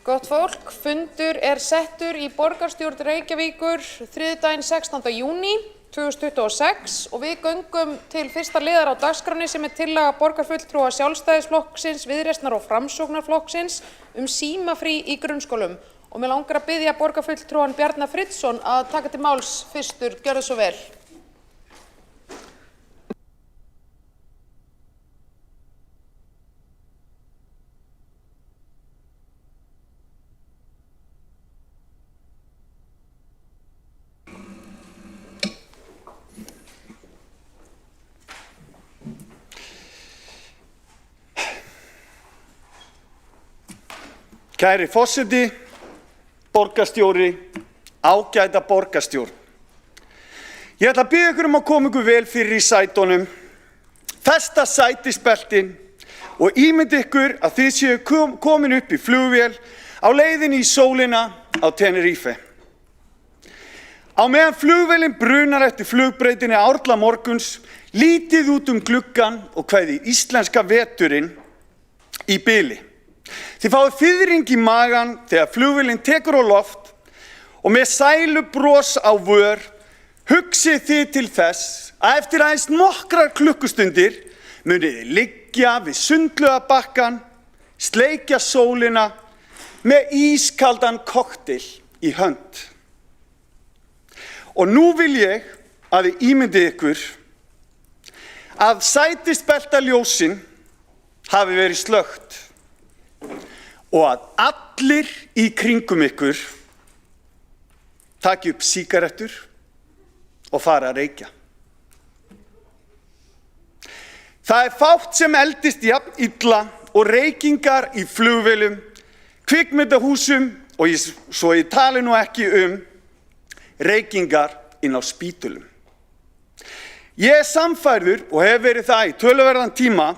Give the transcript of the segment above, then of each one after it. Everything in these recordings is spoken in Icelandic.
Gott fólk, fundur settur í borgarstjórn Reykjavíkur þriðjudaginn 16. júní 2026 og við göngum til fyrsta liðar á dagskránni sem tillaga borgarfulltrúa Sjálfstæðisflokksins, Viðreisnar og Framsóknarflokksins símafrí í grunnskólum. Og mig langar að biðja borgarfulltrúan Bjarna Friðsson að taka til máls fyrstur, gjörðu svo vel. Kæri forseti, borgarstjóri, ágæta borgarstjórn. Ég ætla að biðja ykkur að koma ykkur vel fyrir í sætunum, festa sætisbeltin og ímynda ykkur að þið séu komin upp í flugvél á leiðinni í sólina á Tenerife. Á meðan flugvélin brunar eftir flugbrautinni árla morguns, lítið út gluggann og kveðið íslenska veturinn í bili. Þið fáið fiðring í magan þegar flugvélin tekur á loft og með sælubros á vör hugsið þið til þess að eftir aðeins nokkrar klukkustundir munið þið liggja við sundlaugarbakkann, sleikja sólina með ískaldan kokteil í hönd. Og nú vil ég að þið ímyndið ykkur að sætisbeltaljósin hafi verið slökkt og að allir í kringum ykkur taki upp sígarettur og fara að reykja. Það fátt sem eldist jafn illa og reykingar í flugvélum, kvikmyndahúsum og svo ég tali nú ekki reykingar inn á spítölum. Ég sannfærður og hef verið það í töluverðan tíma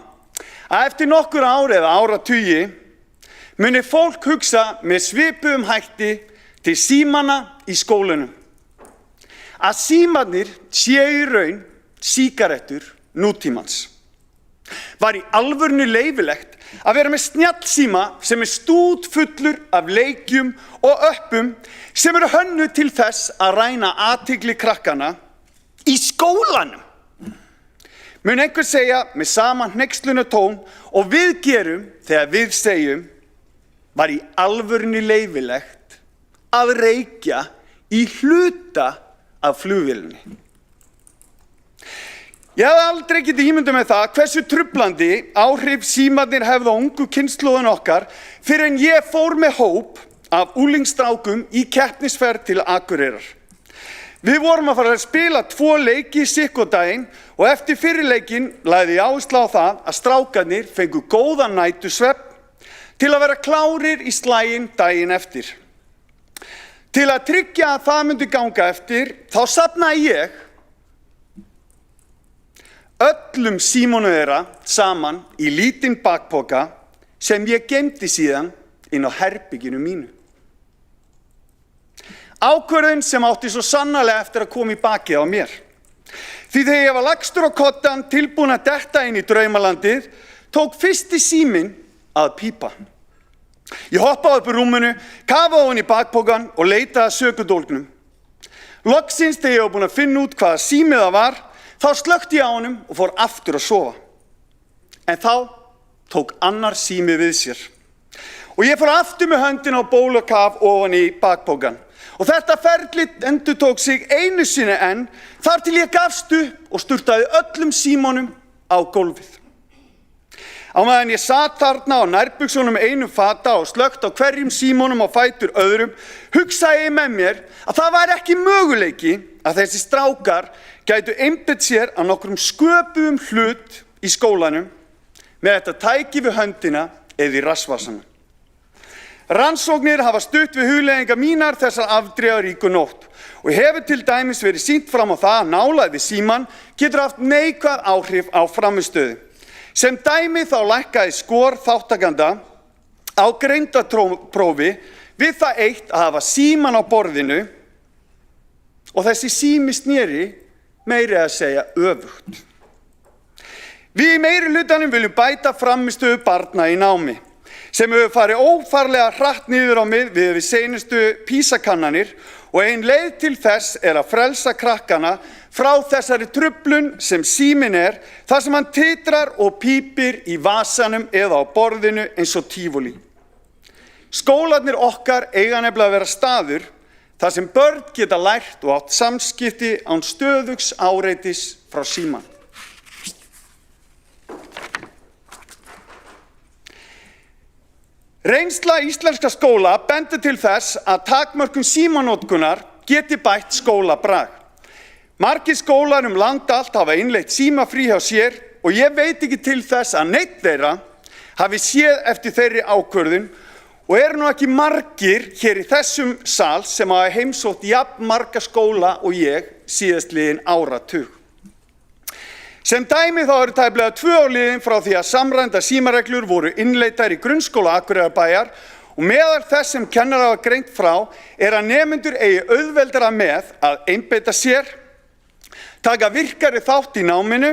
að eftir nokkur ár eða áratugi muni fólk hugsa með svipuðum hætti til símana í skólunum. Að símarnir séu í raun sígarettur nútímans. Var í alvörunni leyfilegt að vera með snjallsíma sem stútfullur af leikjum og öppum sem eru hönnuð til þess að ræna athygli krakkanna í skólanum? Mun einhver segja með sama hneykslunartón og við gerum þegar við segjum: var í alvörunni leyfilegt að reykja í hluta af flugvélinni. Ég hafði aldrei getið ímyndað með það hversu truflandi áhrif símarnir hefðu á ungu kynslóðin okkar fyrir en ég fór með hóp af unglingsstrákum í keppnisferð til Akureyrar. Við vorum að fara að spila 2 leiki sitt hvor daginn og eftir fyrri leikinn lagði ég áherslu á það að strákarnir fengu góðan nætursvefn til að vera klárir í slaginn daginn eftir. Til að tryggja að það myndi ganga eftir, þá safnaði ég öllum símunum þeirra saman í lítinn bakpoka sem ég geymdi síðan inn á herberginu mínu. Ákvörðun sem átti svo sannarlega eftir að koma í bakið á mér. Því þegar ég var lagstur á koddann tilbúin að detta inn í draumalandið, tók fyrsti síminn að pípa. Ég hoppaði upp úr rúminu, kafaði ofan í bakpokann og leitaði að sökudólgnum. Loksins þegar ég var búin að finna út hvaða sími það var, þá slökkti ég á honum og fór aftur að sofa. En þá tók annar sími við sér. Og ég fór aftur með höndina á ból og kaf ofan í bakpokann. Og þetta ferli endurtók sig einu sinni enn þar til ég gafst upp og sturtaði öllum símunum á gólfið. Á meðan ég sat þarna á nærbuxunum einum fata og slökkt á hverjum símunum á fætur öðrum, hugsaði ég með mér að það væri ekki möguleiki að þessi strákar gætu einbeitt sér að nokkrum sköpuðum hlut í skólanum með þetta tæki við höndina eða í rassvasanum. Rannsóknir hafa stutt við hugleiðingar mínar þessar afdrifaríku nótt og hefur til dæmis verið sýnt fram á það að nálægð við símann getur haft neikvæð áhrif á frammistöðu. Sem dæmi þá lækkaði skor þáttakanda á greindarprófi við það eitt að hafa símann á borðinu og þessi sími sneri meiri að segja öfugt. Við í meiri hlutanum viljum bæta frammistöðu barna í námi. sem hefur farið ófarlega hratt niður á við seinustu PISA-kannanir og ein leið til þess að frelsa krakkana frá þessari truflun sem síminn þar sem hann titrar og pípir í vasanum eða á borðinu eins og tífúli. Skólarnir okkar eiga nefnilega að vera staður þar sem börn geta lært og átt samskipti án stöðugs áreitis frá síma. Reynsla íslenska skóla bendir til þess að takmörkun símanotkunar geti bætt skólabrag. Margir skólar land allt hafa innleitt símafrí hjá sér og ég veit ekki til þess að neinn þeirra hafi séð eftir þeirri ákvörðun og nú ekki margir hér í þessum sal sem hafa heimsótt jafn marga skóla og ég síðastliðin áratug. Sem dæmi þá tæplega 2 ár liðin frá því að samræmdar símareglur voru innleiddar í grunnskóla Akureyrarbæjar og meðal þess sem kennarar hafa greint frá að nemendur eigi auðveldara með að einbeita sér, taka virkari þátt í náminu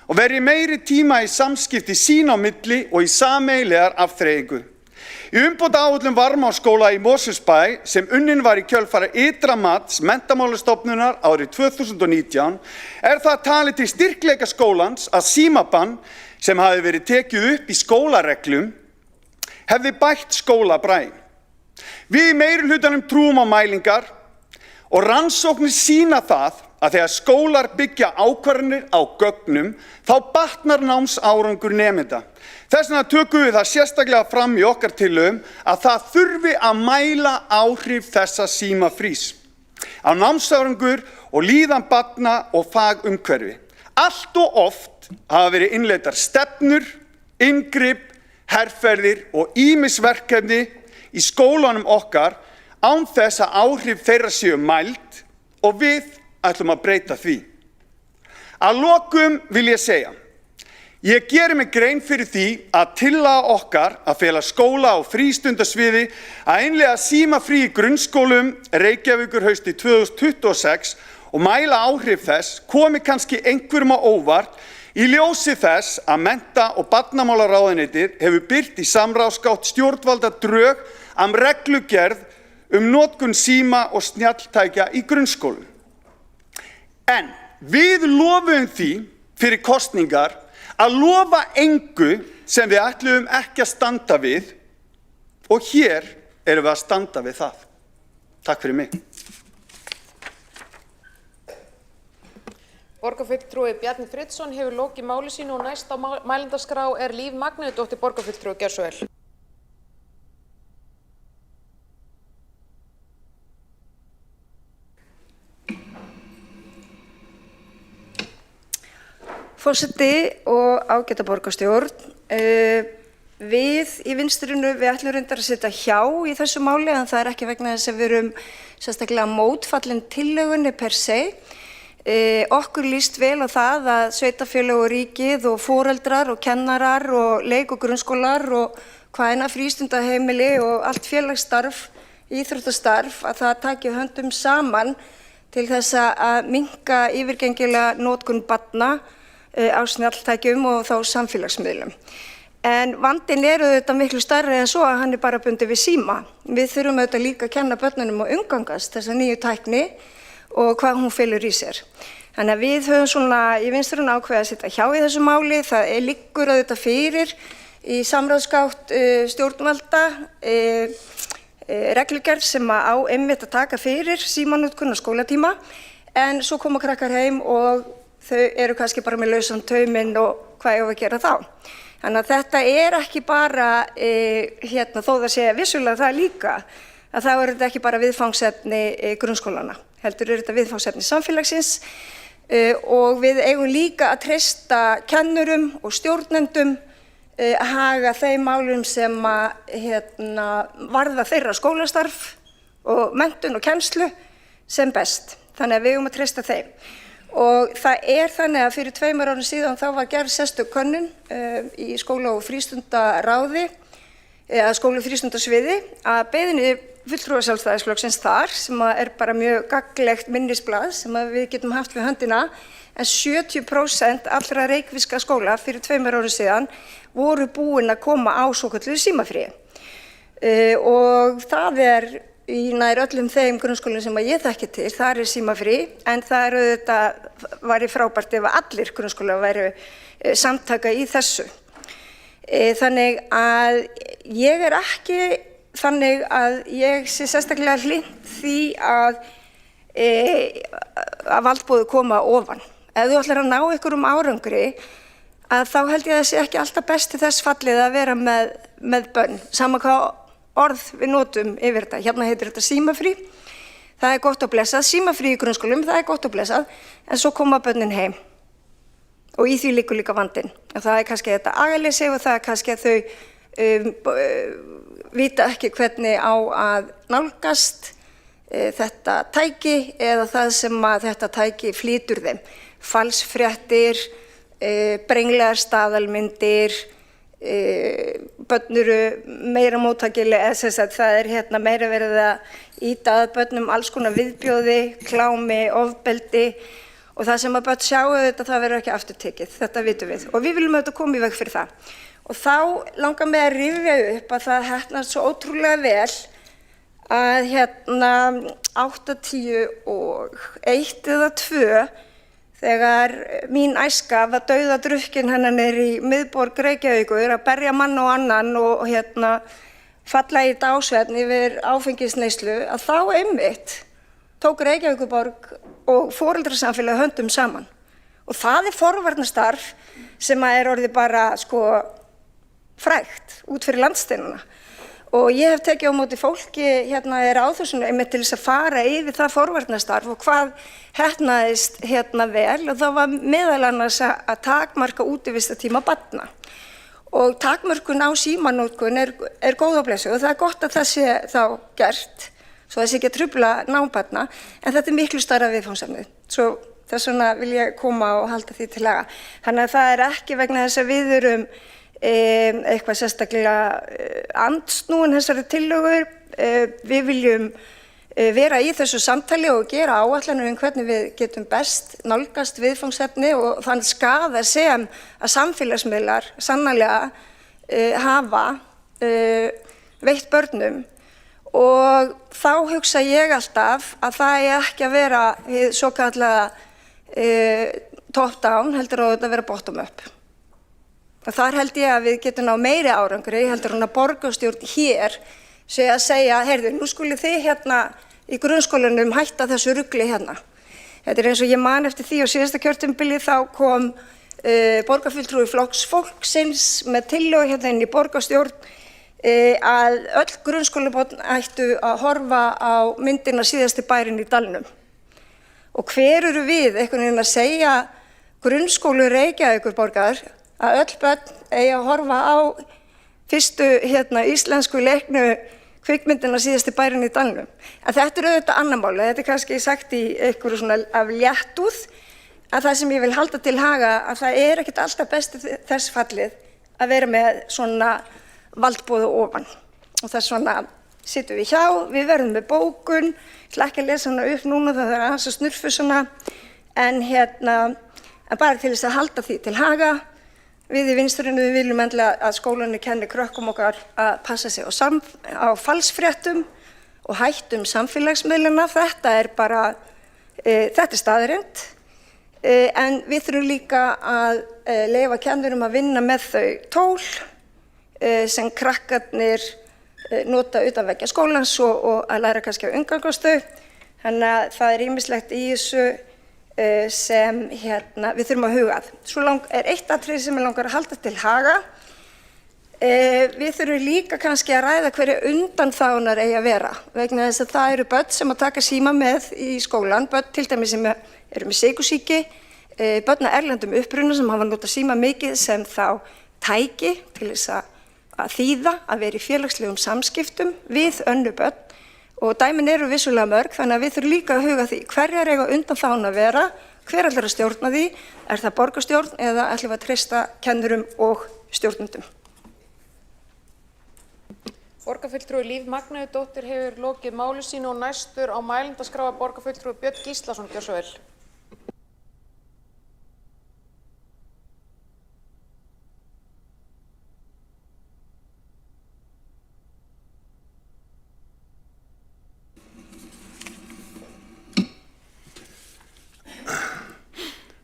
og verji meiri tíma í samskipti sín á milli og í sameiginlegar afþreyingu. Í umbótaáætlun Varmárskóla í Mosfellsbæ sem unnin var í kjölfari ytra mats Menntamálastofnunar árið 2019 það talið til styrkleika skólans að símabann sem hafi verið tekið upp í skólareglum hefði bætt skólabraginn. Við í meirihlutanum trúum á mælingar og rannsóknir sýna það að þegar skólar byggja ákvarðanir á gögnum þá batnar námsárangur nemenda. Þess vegna tökum við það sérstaklega fram í okkar tillögum að það þurfi að mæla áhrif þessa símafrís á námsárangur og líðan barna og fagumhverfi. Allt og oft hafa verið innleiddar stefnur, inngrip, herferðir og ýmis verkefni í skólanum okkar án þess að áhrif þeirra séu mæld og við ætlum að breyta því. Að lokum vil ég segja, ég geri mig grein fyrir því að tillaga okkar að fela skóla og frístundasviði að innleiða símafrí í grunnskólum Reykjavíkur haustið 2026 og mæla áhrif þess komi kannski einhverjum á óvart í ljósi þess að mennta- og barnamálaráðuneytið hefur birt í samráðsgátt stjórnvalda drög reglugerð notkun síma og snjalltækja í grunnskólum. En við lofuðum því fyrir kosningar að lofa engu sem við ætluðum ekki að standa við og hér erum við að standa við það. Takk fyrir mig. Borgarfulltrúi Bjarni Friðsson hefur lokið máli sínu og næst á mælendaskrá Líf Magnúsdóttir borgarfulltrúi. Gjörðu svo vel. Forseti og ágæta borgarstjórn, við í vinstrinu ætlum reyndar að setja hjá í þessu máli en það ekki vegna þess að við erum sérstaklega mótfallin tillögunni per se. Okkur líst vel á það að sveitarfélög og ríkið og foreldrar og kennarar og leik- og grunnskólar og hvaðeina frístundaheimili og allt félagsstarf, íþróttastarf að það taki höndum saman til þess að minnka yfirgengilega notkun barna á snjalltækjum og þá samfélagsmiðlum. En vandinn auðvitað miklu stærri en svo að hann bara bundið við síma. Við þurfum auðvitað líka að kenna börnunum að umgangast þessa nýju tækni og hvað hún felur í sér. Þannig að við höfum svona í vinstrinu ákveðið að setja hjá í þessu máli. Það liggur auðvitað fyrir í samráðsgátt stjórnvalda reglugerð sem á einmitt að taka fyrir símanotkun á skólatíma en svo koma krakkar heim og þau eru kannski bara með lausan tauminn og hvað eigum við að gera þá. Þannig að þetta ekki bara, þó það sé vissulega það líka, að þá þetta ekki bara viðfangsefni grunnskólana, heldur þetta viðfangsefni samfélagsins og við eigum líka að treysta kennurum og stjórnendum að haga þeim málum sem varða þeirra skólastarf og menntun og kennslu sem best. Þannig að við eigum að treysta þeim. Og það þannig að fyrir 2 árum síðan þá var gerð sérstök könnun í skóla- og frístundaráði eða skóla- og frístundasviði að beiðni fulltrúa Sjálfstæðisflokksins þar sem bara mjög gagnlegt minnisblað sem við getum haft við höndina en 70% allra reykvíska skóla fyrir 2 árum síðan voru búin að koma á svokölluðu símafríi. Og það í nær öllum þeim grunnskólum sem ég þekki til, þar símafrí, en það auðvitað væri frábært ef allir grunnskólar væru samtaka í þessu. Þannig að ég ekki þannig að ég sé sérstaklega hlynnt því að valdboðið koma ofan. Ef þú ætlar að ná einhverjum árangri, að þá held ég að það sé ekki alltaf best til þess fallið að vera með bönn, sama hvað orð við notum yfir þetta. Hérna heitir þetta símafrí, það gott og blessað, símafrí í grunnskólum, það gott og blessað, en svo koma bönnin heim. Og í því liggur líka vandinn. Það kannski þetta agaleysi og það kannski að þau vita ekki hvernig á að nálgast þetta tæki eða það sem að þetta tæki flýtur þeim. Falsfréttir, brenglegar staðalmyndir, börn eru meira móttakileg, það meira verið að ýta að börnum alls konar viðbjóði, klámi, ofbeldi og það sem að börn sjáu þetta, það verður ekki afturtekið, þetta vitum við og við viljum auðvitað koma í veg fyrir það. Og þá langar mig að rifja upp að það heppnaðist svo ótrúlega vel að 81 eða 2 þegar mín æska var dauðadrukkin hennar niður í miðborg Reykjavíkur að berja mann og annan og falla í dásvefn yfir áfengisneyslu, að þá einmitt tók Reykjavíkurborg og foreldrasamfélagið höndum saman. Og það forvarnastarf sem orðið bara frægt út fyrir landsteinana. Og ég hef tekið á móti fólki á þessum einmitt til þess að fara yfir það forvarnastarf og hvað heppnaðist vel, og það var meðal annars að takmarka útivistartíma barna. Og takmörkun á símanotkun góð og blessuð og það gott að það sé þá gert, svo það sé ekki að trufla nám barna, en þetta miklu stærra viðfangsefni. Svo þess vegna vil ég koma og halda því til haga. Þannig að það ekki vegna þess að við erum eitthvað sérstaklega andsnúin þessari tillögur. Við viljum vera í þessu samtali og gera áætlanir hvernig við getum best nálgast viðfangsefni og þann skaða sem að samfélagsmiðlar sannarlega hafa veitt börnum. Og þá hugsa ég alltaf að það ekki að vera svo kallaða top down, heldur að þetta vera bottom up. Og þar held ég að við getum ná meiri árangri, heldur að borgarstjórn hér sé að segja, heyrðu, nú skulið þið í grunnskólanum hætta þessu rugli hérna. Þetta eins og ég man eftir því á síðasta kjörtímabili þá kom borgarfulltrúi Flokks fólksins með tillögu inn í borgarstjórn að öll grunnskólabörn ættu að horfa á myndina Síðasti bærinn í dalnum. Og hver eru við einhvern veginn að segja grunnskólu Reykjavíkurborgar að öll börn eigi að horfa á fyrstu íslensku leiknu kvikmyndina Síðasti bærinn í dalnum. En þetta auðvitað annar mál, þetta kannski sagt í einhverju svona af léttúð, að það sem ég vil halda til haga að það ekkert alltaf best þess fallið að vera með svona valdboðu ofan. Og þess vegna sittum við hjá, við verðum með bókun, ég ætla ekki að lesa hana upp núna, það aðeins að snurfu svona, en bara til þess að halda því til haga. Við í Vinstrinu við viljum endilega að skólarnir kenni krökkum okkar að passa sig á falsfréttum og hættum samfélagsmiðlana. Þetta bara, þetta staðreynd, en við þurfum líka að leyfa kennurum að vinna með þau tól sem krakkarnir nota utan veggja skólans og að læra kannski að umgangast þau. Þannig að það ýmislegt í þessu sem við þurfum að huga að. Svo eitt atriði sem ég langar að halda til haga. Við þurfum líka kannski að ræða hverja undanþágunar eigi að vera, vegna þess að það eru börn sem að taka síma með í skólan, börn til dæmis sem eru með sykursýki, börn af erlendum uppruna sem hafa notað síma mikið sem þá tæki til þess að þýða, að vera í félagslegum samskiptum við önnur börn. Og dæmin eru vissulega mörg, þannig að við þurfum líka að huga því hverjar eiga undanþáguna að vera, hver ætlar að stjórna því, það borgarstjórn eða ætlum við að treysta kennurum og stjórnendum. Borgarfulltrúi Líf Magneuðdóttir hefur lokið máli sínu og næstur á mælendaskrá borgarfulltrúi Björn Gíslason, gjörðu svo vel.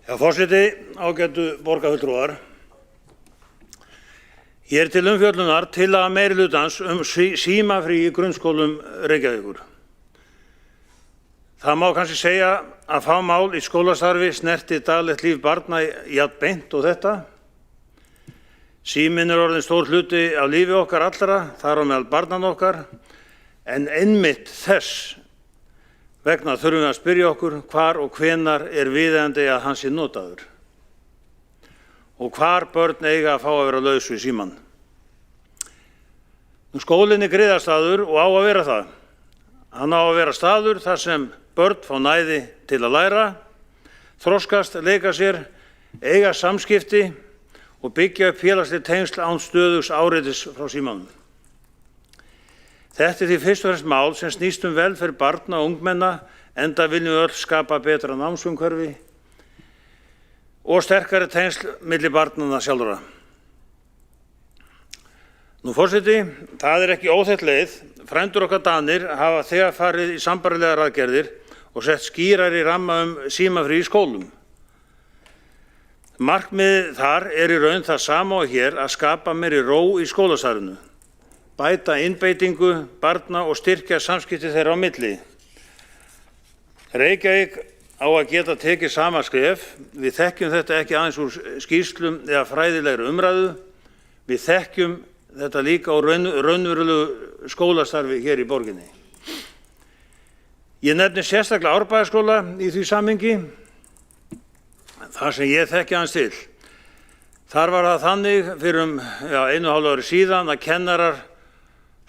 Forseti, ágætu borgarfulltrúar. Hér til umfjöllunar tillaga meirihlutans símafrí í grunnskólum Reykjavíkur. Það má kannski segja að fá mál í skólastarfi snerti daglegt líf barna jafn beint og þetta. Síminn orðinn stór hluti af lífi okkar allra, þar á meðal barnanna okkar, en einmitt þess vegna þurfum við að spyrja okkur hvar og hvenar viðeigandi að hann sé notaður og hvar börn eiga að fá að vera laus við símann. Skólinn griðastaður og á að vera það. Hann á að vera staður þar sem börn fá næði til að læra, þroskast, leika sér, eiga samskipti og byggja upp félagsleg tengsl án stöðugs áreitis frá símanum. Þetta því fyrst og fremst mál sem snýst velferð barna og ungmenna, enda viljum við öll skapa betra námsumhverfi og sterkari tengsl milli barnanna sjálfra. Forseti, það ekki óþekkt leið. Frændur okkar Danir hafa þegar farið í sambærilegar aðgerðir og sett skýrari ramma símafrí í skólum. Markmiðið þar í raun það sama og hér að skapa meiri ró í skólastarfinu, bæta innbeitingu barna og styrkja samskipti þeirra á milli. Reykjavík á að geta tekið sama skref. Við þekkjum þetta ekki aðeins úr skýrslum eða fræðilegri umræðu. Við þekkjum þetta líka á raunverulegu skólastarfi hér í borginni. Ég nefni sérstaklega Árbæjarskóla í því samhengi, þar sem ég þekki aðeins til. Þar var það þannig fyrir 1,5 ári síðan að kennarar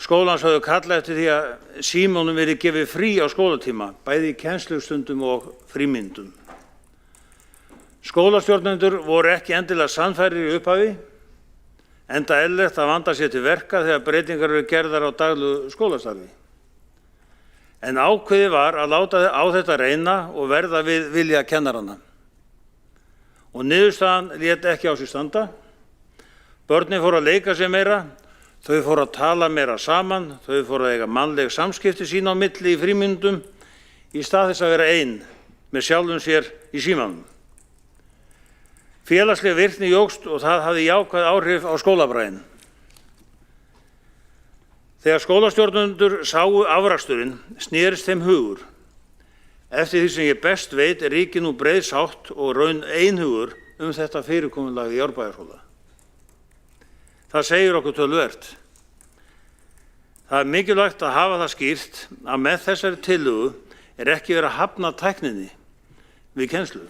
skólans höfðu kallað eftir því að símónum verið gefið frí á skólatíma, bæði í kennslustundum og frímyndum. Skólastjórnendur voru ekki endilega sannfærir í upphafi, enda eðlilegt að vanda sér til verka þegar breytingar eru gerðar á daglegu skólastarfi. En ákveðið var að láta á þetta reyna og verða við vilja kennaranna. Og niðurstaðan lét ekki á sig standa. Börnin fóru að leika sér meira, þau fóru að tala meira saman, þau fóru að eiga mannleg samskipti sín á milli í frímyndum í stað þess að vera ein með sjálfum sér í símanum. Félagsleg virkni jókst og það hafði jákvæð áhrif á skólabraginn. Þegar skólastjórnendur sáu afraksturinn snerist þeim hugur. Eftir því sem ég best veit ríkir nú breið sátt og raun einhugur þetta fyrirkomulag í Árbæjarskóla. Það segir okkur töluvert. Það mikilvægt að hafa það skýrt að með þessari tillögu ekki verið að hafna tækninni við kennslu.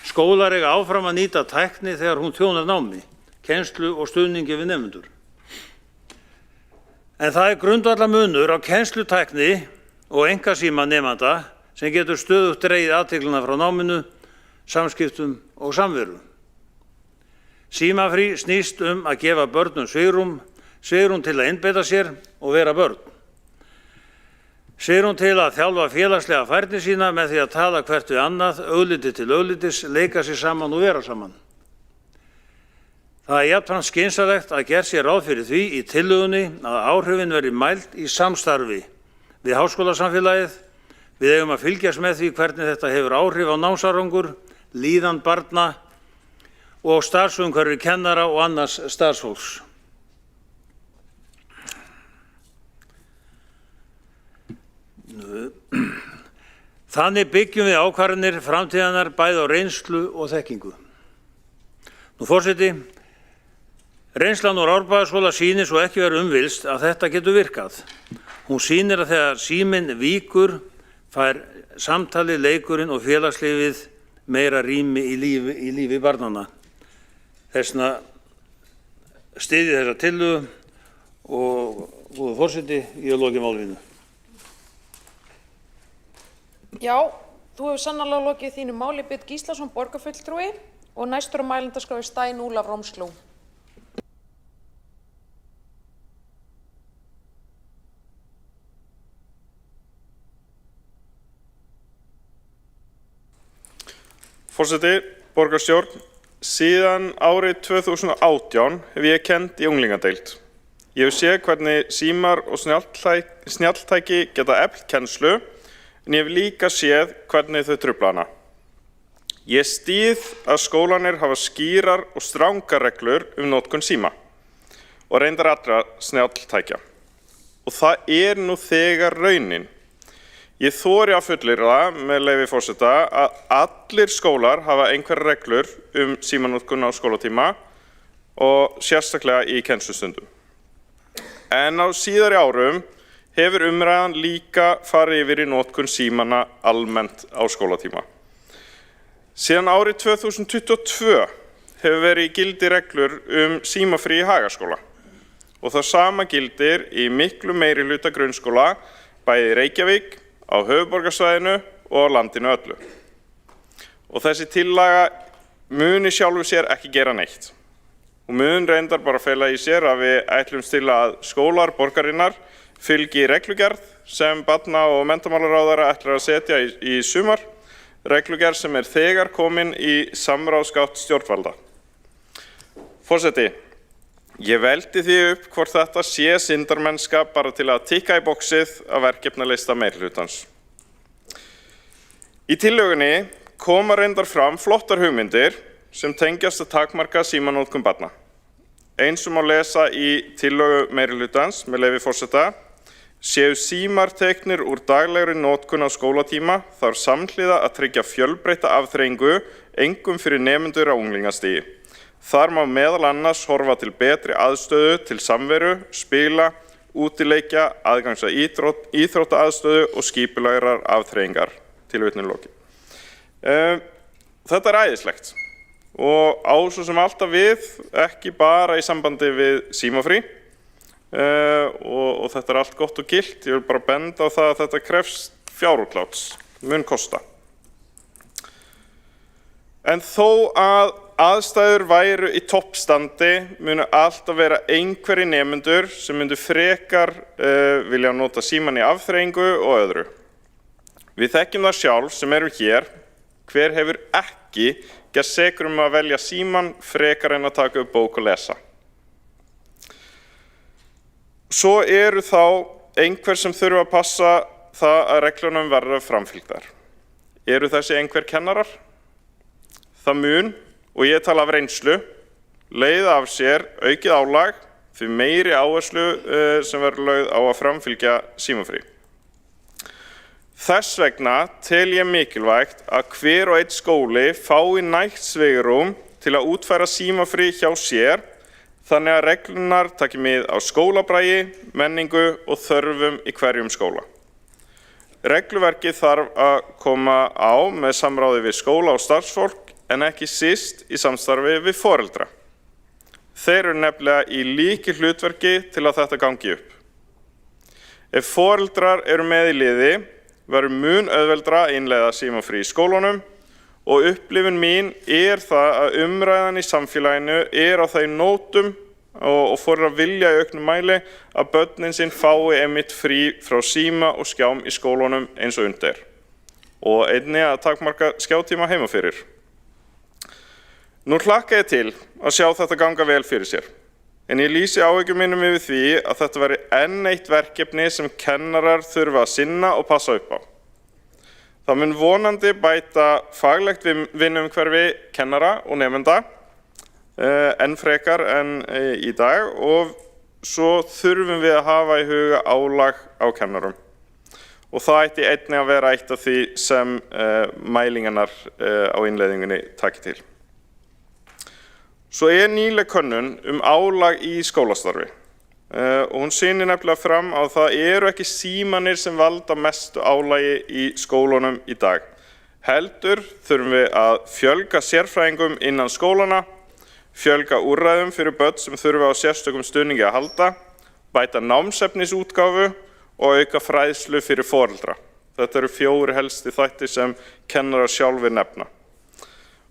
Skólar eiga áfram að nýta tækni þegar hún þjónar námi, kennslu og stuðningi við nemendur. En það grundvallarmunur á kennslutækni og einkasíma nemanda sem getur stöðugt dregið athyglina frá náminu, samskiptum og samveru. Símafrí snýst að gefa börnum svigrúm til að einbeita sér og vera börn. Svigrúm til að þjálfa félagslega færni sína með því að tala hvert við annað, augliti til auglitis, leika sér saman og vera saman. Það jafnframt skynsamlegt að gera sér ráð fyrir því í tillögunni að áhrifin verði mæld í samstarfi við háskólasamfélagið. Við eigum að fylgjast með því hvernig þetta hefur áhrif á námsárangur, líðan barna og starfsumhverfi kennara og annars starfsfólks. Þannig byggjum við ákvarðanir framtíðarinnar bæði á reynslu og þekkingu. Forseti, reynslan úr Árbæjarskóla sýnir svo ekki vera umvillst að þetta getur virkað. Hún sýnir að þegar síminn víkur fær samtali, leikurinn og félagslífið meira rými í lífi barnanna. Þessna styðji þessa tillögu og góður forseti, ég loki máli mínu. Já, þú hefur sannarlega lokið þínu máli. Björn Gíslason, borgarfulltrúi, og næstur á mælendaskrá Stein Ólaf Romsló. Forseti, borgarstjórn, síðan árið 2018 hef ég kennt í unglingadeild. Ég hef séð hvernig símar og snjalltæki geta eflt kennslu, en ég hef líka séð hvernig þau trufla hana. Ég styð að skólanir hafa skýrar og strangar reglur notkun síma og reyndar allra snjalltækja. Og það nú þegar raunin. Ég þori að fullyrða með leyfi forseta að allir skólar hafa einhverjar reglur símanotkun á skólatíma og sérstaklega í kennslustundum. En á síðari árum hefur umræðan líka farið yfir í notkun símana almennt á skólatíma. Síðan árið 2022 hefur verið í gildi reglur símafrí í Hagaskóla og það sama gildir í miklu meiri hluta grunnskóla bæði í Reykjavík, á höfuðborgarsvæðinu og á landinu öllu. Og þessi tillaga mun í sjálfu sér ekki gera neitt. Hún mun reyndar bara fela í sér að við ætlumst til að skólar borgarinnar fylgi reglugerð sem barna- og menntamálaráðherra ætlar að setja í sumar, reglugerð sem þegar komin í samráðsgátt stjórnvalda. Forseti, ég velti því upp hvort þetta sé syndarmennska bara til að tikka í boxið af verkefnalista meirihlutans. Í tillögunni koma reyndar fram flottar hugmyndir sem tengjast að takmarka símanotkun barna. Eins og má lesa í tillögu meirihlutans með leyfi forseta: séu símar teknir úr daglegri notkun á skólatíma þarf samhliða að tryggja fjölbreytta afþreyingu, einkum fyrir nemendur á unglingastigi. Þar má meðal annars horfa til betri aðstöðu til samveru, spila, útileikja, aðgangs að íþróttaaðstöðu og skipulagrar afþreyingar. Tilvitnun lokið. Þetta æðislegt og á svo sem alltaf við, ekki bara í sambandi við símafrí. Og þetta allt gott og gilt. Ég vil bara benda á það að þetta krefst fjárútláts, mun kosta. En þó að aðstæður væru í toppstandi munu alltaf vera einhverjir nemendur sem myndu frekar vilja nota símann í afþreyingu og öðru. Við þekkjum það sjálf sem erum hér, hver hefur ekki gerst sekur að velja símann frekar en að taka upp bók og lesa. Svo eru þá einhver sem þurfa að passa það að reglunum verða framfylgdar. Eru þessi einhver kennarar? Það mun, og ég tala af reynslu, leiða af sér aukið álag því meiri áherslu sem verður lögð á að framfylgja símafrí. Þess vegna tel ég mikilvægt að hver og einn skóli fái nægt svigrúm til að útfæra símafrí hjá sér, þannig að reglunar taki mið á skólabragi, menningu og þörfum í hverjum skóla. Regluverkið þarf að koma á með samráði við skóla og starfsfólk en ekki síst í samstarfi við foreldra. Þeir eru nefnilega í lykilhlutverki til að þetta gangi upp. Ef foreldrar eru með í liði, verður mun auðveldara að innleiða símafrí í skólunum og upplifun mín það að umræðan í samfélaginu á þeim nótum og foreldrar vilja í auknum mæli að börnin sín fái einmitt frí frá síma og skjám í skólunum eins og undir. Og einnig að takmarka skjátíma heima fyrir. Nú hlakka ég til að sjá þetta ganga vel fyrir sér. En ég lýsi áhyggjum mínum yfir því að þetta veri enn eitt verkefni sem kennarar þurfa að sinna og passa upp á. Það mun vonandi bæta faglegt vinnuumhverfi kennara og nemenda enn frekar en í dag og svo þurfum við að hafa í huga álag á kennarum. Og það ætti einnig að vera eitt af því sem mælingarnar á innleiðingunni taki til. Svo nýleg könnun álag í skólastarfi. Og hún sýnir nefnilega fram á að það eru ekki símanir sem valda mestu álagi í skólunum í dag. Heldur þurfum við að fjölga sérfræðingum innan skólana, fjölga úrræðum fyrir börn sem þurfa á sérstökum stuðningi að halda, bæta námsefnisútgáfu og auka fræðslu fyrir foreldra. Þetta eru 4 helsti þættir sem kennarar sjálfir nefna.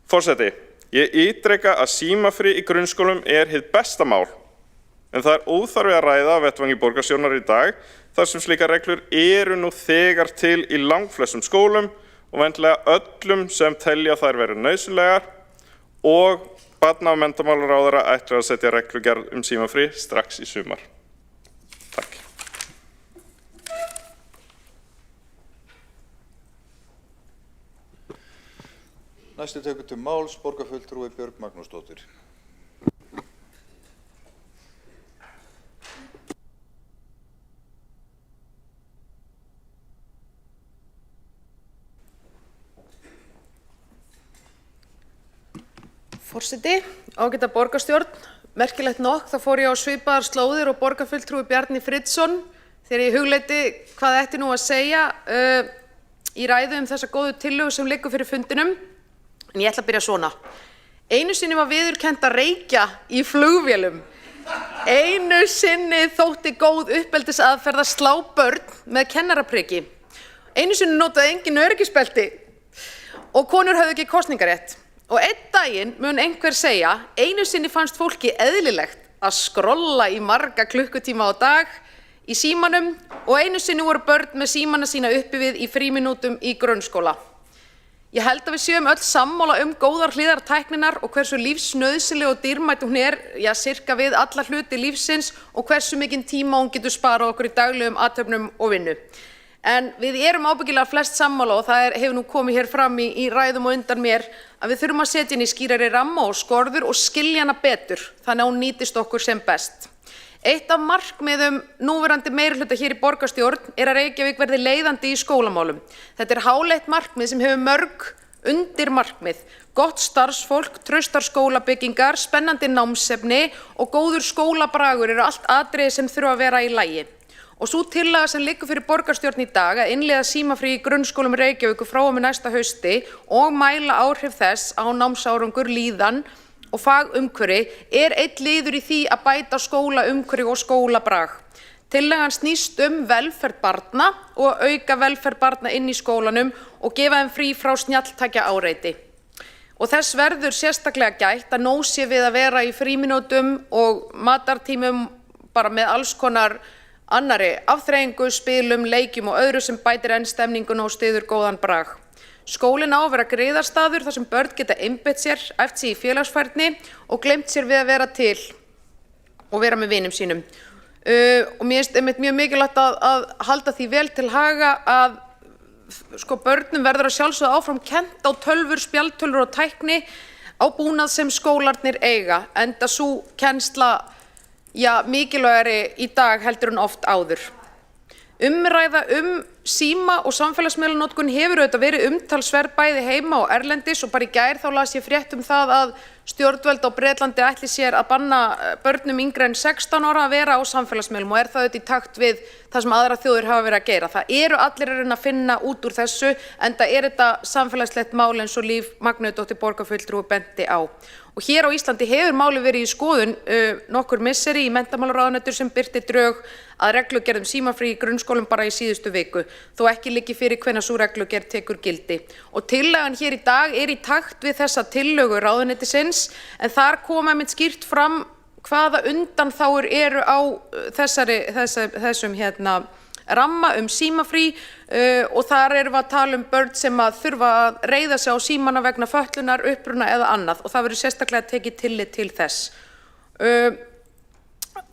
Forseti, ég ítreka að símafrí í grunnskólum hið besta mál. En það óþarfi að ræða á vettvangi borgarstjórnar í dag þar sem slíkar reglur eru nú þegar til í langflestum skólum og venjulega öllum sem telja þær verið nauðsynlegar og barna- og menntamálaráðherra ætlar að setja reglugerð símafrí strax í sumar. Takk. Næstu tekur til máls borgarfulltrúi Björg Magnúsdóttir. Forseti, ágæta borgarstjórn, merkilegt nokk, þá fór ég á svipaðar slóðir og borgarfulltrúi Bjarni Friðsson þegar ég hugleiddi hvað ætti nú að segja í ræðu þessa góðu tillögu sem liggur fyrir fundinum, en ég ætla að byrja svona. Einu sinni var viðurkennt að reykja í flugvélum. Einu sinni þótti góð uppeldisaðferð að slá börn með kennarapriki. Einu sinni notaði engin öryggisbelti og konur höfðu ekki kosningarétt. Og einn daginn mun einhver segja, einu sinni fannst fólki eðlilegt að skrolla í marga klukkutíma á dag í símanum og einu sinni voru börn með símana sína uppi við í frímínútum í grunnskóla. Ég held að við séum öll sammála góðar hliðar tækninnar og hversu lífsnauðsynleg og dýrmæt hún sirka við alla hluti lífsins og hversu mikinn tíma hún getur sparað okkur í daglegum athöfnum og vinnu. En við erum ábyggilega flest sammála og það hefur nú komið hér fram í ræðum og undan mér að við þurfum að setja inn í skýrari ramma og skorður og skilja hana betur þannig að hún nýtist okkur sem best. Eitt af markmiðum núverandi meirihluta hér í borgarstjórn að Reykjavík verði leiðandi í skólamálum. Þetta háleitt markmið sem hefur mörg undirmarkmið, gott starfsfólk, traustar skólabyggingar, spennandi námsefni og góður skólabragur eru allt atriði sem þurfa að vera í lagi. Og sú tillaga sem liggur fyrir borgarstjórn í dag að innleiða símafrí í grunnskólum Reykjavíkur frá og með næsta hausti og mæla áhrif þess á námsárangur, líðan og fagumhverfi einn liður í því að bæta skólaumhverfi og skólabrag. Tillagan snýst velferð barna og auka velferð barna inn í skólanum og gefa þeim frí frá snjalltækja áreiti. Og þess verður sérstaklega gætt að nóg sé við að vera í frímínútum og matartímum bara með alls konar annarri afþreyingu, spilum, leikjum og öðru sem bætir enn stemninguna og styður góðan brag. Skólinn á að vera griðarstaður þar sem börn geta einbeitt sér, æft sig í félagsfærni og gleymt sér við að vera til og vera með vinum sínum. Og mér finnst einmitt mjög mikilvægt að halda því vel til haga að börnum verður að sjálfsögðu áfram kennt á tölvur, spjaldtölvur og tækni á búnað sem skólarnir eiga, enda sú kennsla mikilvægari í dag heldur en oft áður. Umræða síma og samfélagsmiðlanotkun hefur auðvitað verið umtalsverð bæði heima og erlendis og bara í gær þá las ég frétt það að stjórnvöld á Bretlandi ætli sér að banna börnum yngri en 16 ára að vera á samfélagsmiðlum og það auðvitað í takt við það sem aðrar þjóðir hafa verið að gera. Það eru allir að reyna að finna út úr þessu enda þetta samfélagslegt mál eins og Líf Magnúsdóttir borgarfulltrúi benti á. Og hér á Íslandi hefur málið verið í skoðun nokkur misseri í menntamálaráðuneytinu sem birti drög að reglugerð símafrí í grunnskólum bara í síðustu viku, þó ekki liggi fyrir hvenær sú reglugerð tekur gildi. Og tillagan hér í dag í takt við þessa tillögu ráðuneytisins, en þar koma einmitt skýrt fram hvaða undanþágur eru á þessum ramma símafrí og þar erum við að tala börn sem að þurfa að reiða sig á símana vegna fötlunar, uppruna eða annað og það verður sérstaklega tekið tillit til þess.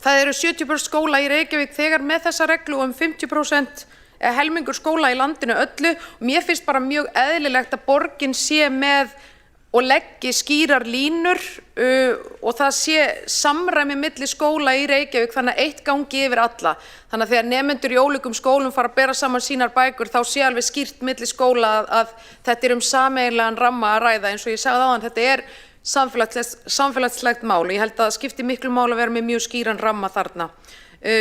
Það eru 70% skóla í Reykjavík þegar með þessa reglu og 50% helmingur skóla í landinu öllu. Mér finnst bara mjög eðlilegt að borgin sé með og leggi skýrar línur og það sé samræmi milli skóla í Reykjavík þannig að eitt gangi yfir alla. Þannig að þegar nemendur í ólíkum skólum fara að bera saman sínar bækur þá sé alveg skýrt milli skóla að þetta sameiginlegan ramma að ræða eins og ég sagði áðan, þetta samfélagslegt mál. Ég held að það skipti miklu mál að vera með mjög skýran ramma þarna.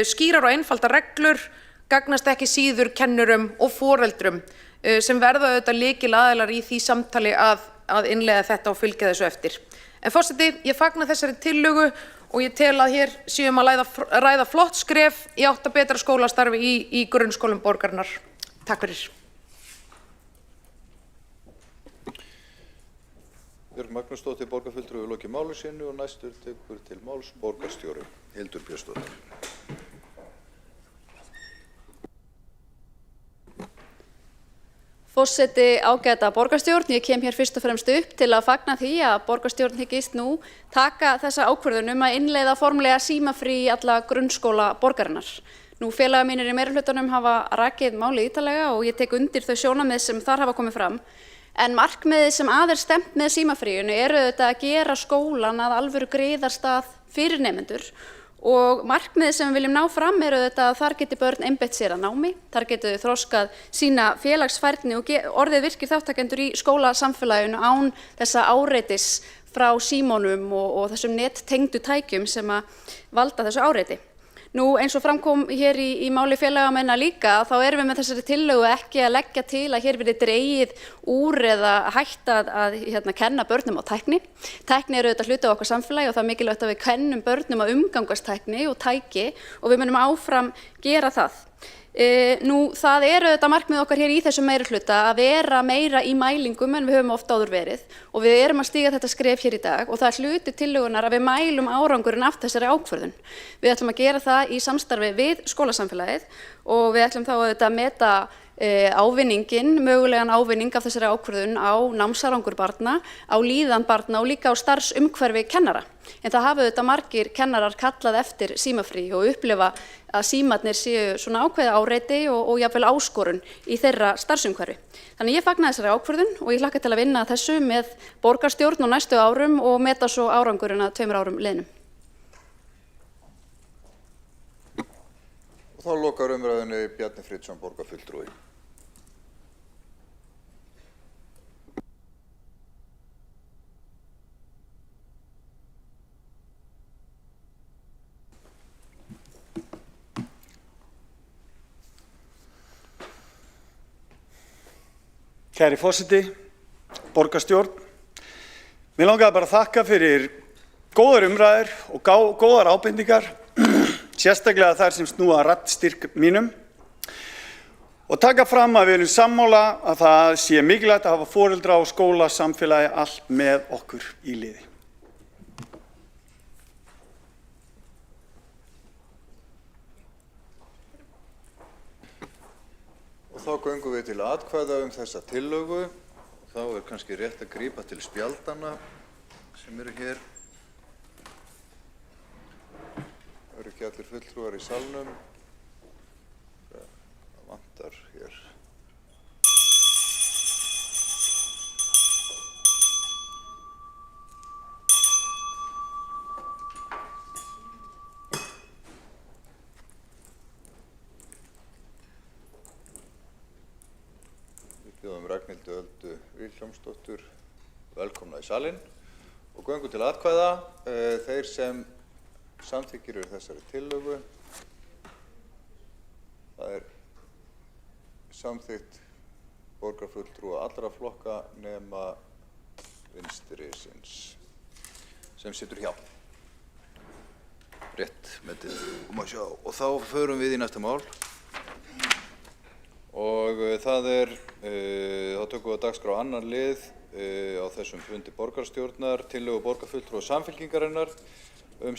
Skýrar og einfaldar reglur gagnast ekki síður kennurum og foreldrum sem verða auðvitað lykilaðilar í því samtali að innleiða þetta og fylgja þessu eftir. En forseti, ég fagna þessari tillögu og ég tel að hér séum að ræða flott skref í átt að betra skólastarfi í grunnskólum borgarinnar. Takk fyrir. Björg Magnúsdóttir borgarfulltrúi lokið máli sínu og næstur tekur til máls borgarstjóri Hildur Björnsdóttir. Forseti, ágæta borgarstjórn, ég kem hér fyrst og fremst upp til að fagna því að borgarstjórn hyggist nú taka þessa ákvörðun að innleiða formlega símafrí í alla grunnskóla borgarinnar. Nú félagar mínir í meirihlutanum hafa rakið málið ítarlega og ég tek undir þau sjónarmið sem þar hafa komið fram. En markmiðið sem stefnt með símafríinu auðvitað að gera skólan að alvöru griðarstað fyrir nemendur og markmiðið sem við viljum ná fram auðvitað að þar geti börn einbeitt sér að námi, þar geti þau þroskað sína félagsfærni og orðið virkir þátttakendur í skólasamfélaginu án þessa áreitis frá símónum og þessum nettengdu tækjum sem að valda þessu áreiti. Nú eins og framkom hér í máli félagamenna líka, þá erum við með þessari tillögu ekki að leggja til að hér verði dregið úr eða hætt að kenna börnum á tækni. Tækni auðvitað hluti af okkar samfélagi og það mikilvægt að við kennum börnum að umgangast tækni og tæki og við munum áfram gera það. Nú það auðvitað markmið okkar hér í þessum meirihluta að vera meira í mælingum en við höfum oft áður verið og við erum að stíga þetta skref hér í dag og það er hluti tillögunnar að við mælum árangurinn af þessari ákvörðun. Við ætlum að gera það í samstarfi við skólasamfélagið og við ætlum þá auðvitað að meta ávinningin, mögulegan ávinning af þessari ákvörðun á námsárangur barna, á líðan barna og líka á starfsumhverfi kennara. En það hafa auðvitað margir kennarar kallað eftir símafrí og upplifa að símarnir séu svona ákveðið áreiti og jafnvel áskorun í þeirra starfsumhverfi. Þannig ég fagna þessari ákvörðun og ég hlakka til að vinna þessu með borgarstjórn á næstu árum og meta svo árangurinn að 2 árum liðnum. Og þá lokar umræðunni Bjarni Friðsson, borgarfulltrúi. Kæri forseti, borgarstjórn, mér langaði bara að þakka fyrir góðar umræður og góðar ábendingar, sérstaklega þær sem snúa að raddstyrk mínum og taka fram að við erum sammála að það sé mikilvægt að hafa foreldra og skóla samfélagi allt með okkur í liði. Og þá göngum við til atkvæða þessa tillögu. Þá er kannski rétt að grípa til spjaldanna sem eru hér. Það eru ekki allir fulltrúar í salnum. Það vantar hér. Bjóðum Ragnhildi Öldu Vilhjálmsdóttur velkomna í salinn og göngum til atkvæða. Þeir sem samþykkir þessari tillögu, það er samþykkt borgarfulltrúa allra flokka nema vinstrisinns sem situr hjá. Rétt metið. Og þá förum við í næsta mál. Og það er, þá tökum við á dagskrá annar lið á þessum fundi borgarstjórnar, tillögu borgarfulltrúa Samfylkingarinnar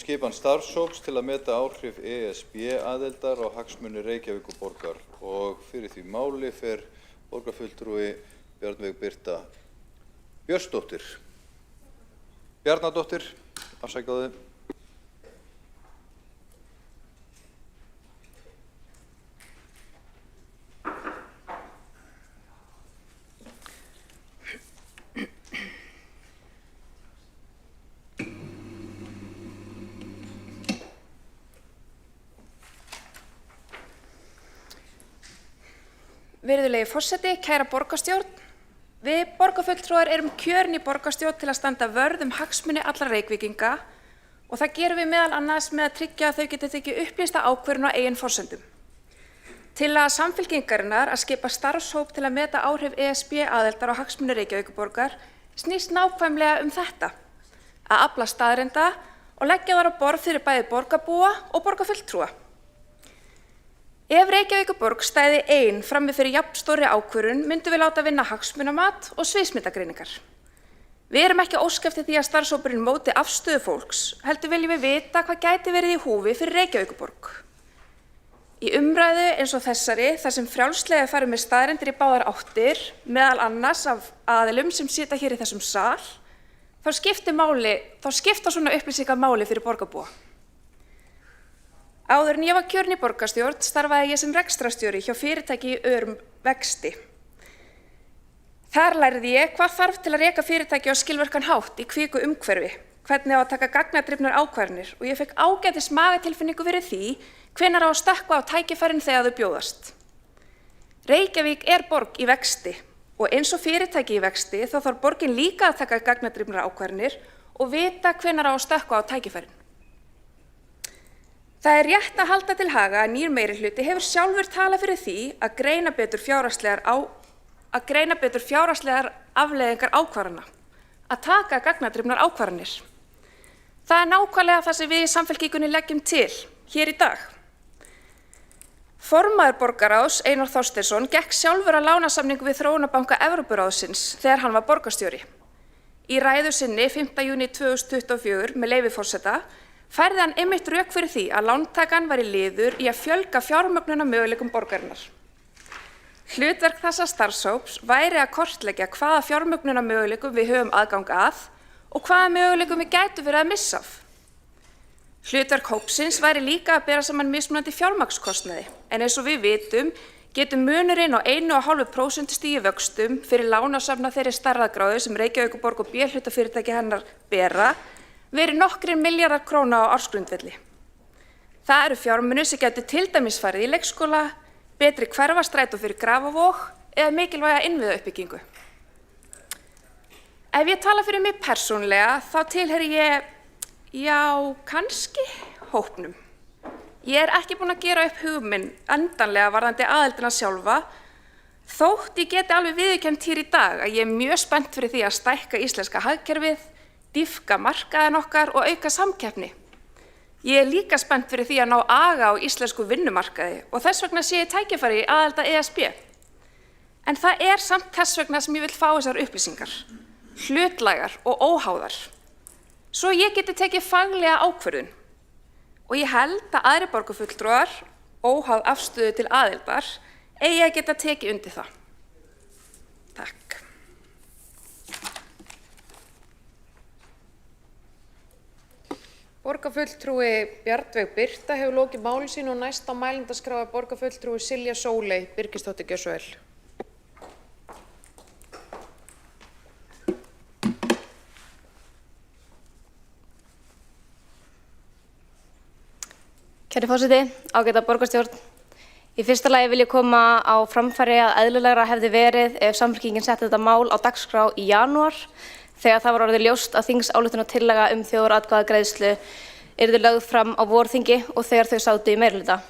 skipan starfshóps til að meta áhrif ESB-aðildar á hagsmuni Reykjavíkurborgar og fyrir því máli fer borgarfulltrúi Bjarnveig Birta Bjarnadóttir, afsakaðu. Virðulegi forseti, kæra borgarstjórn. Við borgarfulltrúar erum kjörin í borgarstjórn til að standa vörð hagsmuni allra Reykvíkinga og það gerum við meðal annars með að tryggja að þau geti tekið upplýsta ákvörðun á eigin forsendum. Tillaga Samfylkingarinnar að skipa starfshóp til að meta áhrif ESB-aðildar á hagsmuni Reykjavíkurborgar snýst nákvæmlega þetta, að afla staðreynda og leggja þær á borð fyrir bæði borgarbúa og borgarfulltrúa. Ef Reykjavíkurborg stæði ein frammi fyrir jafn stórri ákvörðun myndum við láta vinna hagsmunamat og sviðsmyndagreiningar. Við erum ekki að óska eftir því að starfshópurinn móti afstöðu fólks, heldur viljum við vita hvað gæti verið í húfi fyrir Reykjavíkurborg. Í umræðu eins og þessari, þar sem frjálslega farið með staðreyndir í báðar áttir, meðal annars af aðilum sem sitja hér í þessum sal, þá skipta svona upplýsingar máli fyrir borgarbúa. Áður en ég var kjörin í borgarstjórn starfaði ég sem rekstrarstjóri hjá fyrirtæki í örum vexti. Þar lærði ég hvað þarf til að reka fyrirtæki á skilvirkan hátt í kviku umhverfi, hvernig á að taka gagnadrifnar ákvarðanir og ég fekk ágætis magatilfinningu fyrir því hvenær á að stökkva á tækifærin þegar þau bjóðast. Reykjavík er borg í vexti og eins og fyrirtæki í vexti þá þarf borgin líka að taka gagnadrifnar ákvarðanir og vita hvenær á að stökkva á tækifærin. Það er rétt að halda til haga að nýr meirihluti hefur sjálfur talað fyrir því að greina betur fjárhagslegar afleiðingar ákvarðana, að taka gagnadrifnar ákvarðanir. Það er nákvæmlega það sem við í Samfylkingunni leggjum til hér í dag. Formaður borgarráðs, Einar Þorsteinsson, gekk sjálfur að lánasamningu við Þróunarbanka Evrópuráðsins þegar hann var borgarstjóri. Í ræðu sinni 5. júní 2024 með leyfi forseta færði hann einmitt rök fyrir því að lántakan væri liður í að fjölga fjármögnunarmöguleikum borgarinnar. Hlutverk þessa starfshóps væri að kortleggja hvaða fjármögnunarmöguleikum við höfum aðgang að og hvaða möguleikum við gætum verið að missa af. Hlutverk hópsins væri líka að bera saman mismunandi fjármagnskostnaði, en eins og við vitum getur munurinn á 1,5% stigi vöxtum fyrir lánasafna þeirri stærðargráðu sem Reykjavíkurborg og B-hlutafyrirtæki hennar bera verið nokkrir milljarðar króna á ársgrundvelli. Það eru fjármunir sem gætu til dæmis farið í leikskóla, betri hverfastrætó fyrir Grafavog eða mikilvæga innviðauppbyggingu. Ef ég tala fyrir mig persónlega þá tilheyri ég, kannski hópnum. Ég er ekki búin að gera upp hug minn endanlega varðandi aðildina sjálfa, þótt ég geti alveg viðurkennt hér í dag að ég er mjög spennt fyrir því að stækka íslenska hagkerfið, dýpka markaðinn okkar og auka samkeppni. Ég er líka spennt fyrir því að ná aga á íslensku vinnumarkaði og þess vegna sé ég tækifæri í aðild að ESB. En það er samt þess vegna sem ég vil fá þessar upplýsingar, hlutlægar og óháðar, svo ég geti tekið faglega ákvörðun. Og ég held að aðrir borgarfulltrúar, óháð afstöðu til aðildar, eigi að geta tekið undir það. Takk. Borgarfulltrúi Bjarnveig Birta hefur lokið máli sínu og næst á mælendaskrá er borgarfulltrúi Silja Sóley Birgisdóttir gjörðu svo vel. Kæri forseti, ágæta borgarstjórn. Í fyrsta lagi vil ég koma á framfæri að eðlilegra hefði verið ef Samfylkingin setti þetta mál á dagskrá í janúar þegar það var orðið ljóst að þingsályktunartillaga þjóðaratkvæðagreiðslu yrði lögð fram á vorþingi og þegar þau sátu í meirihluta.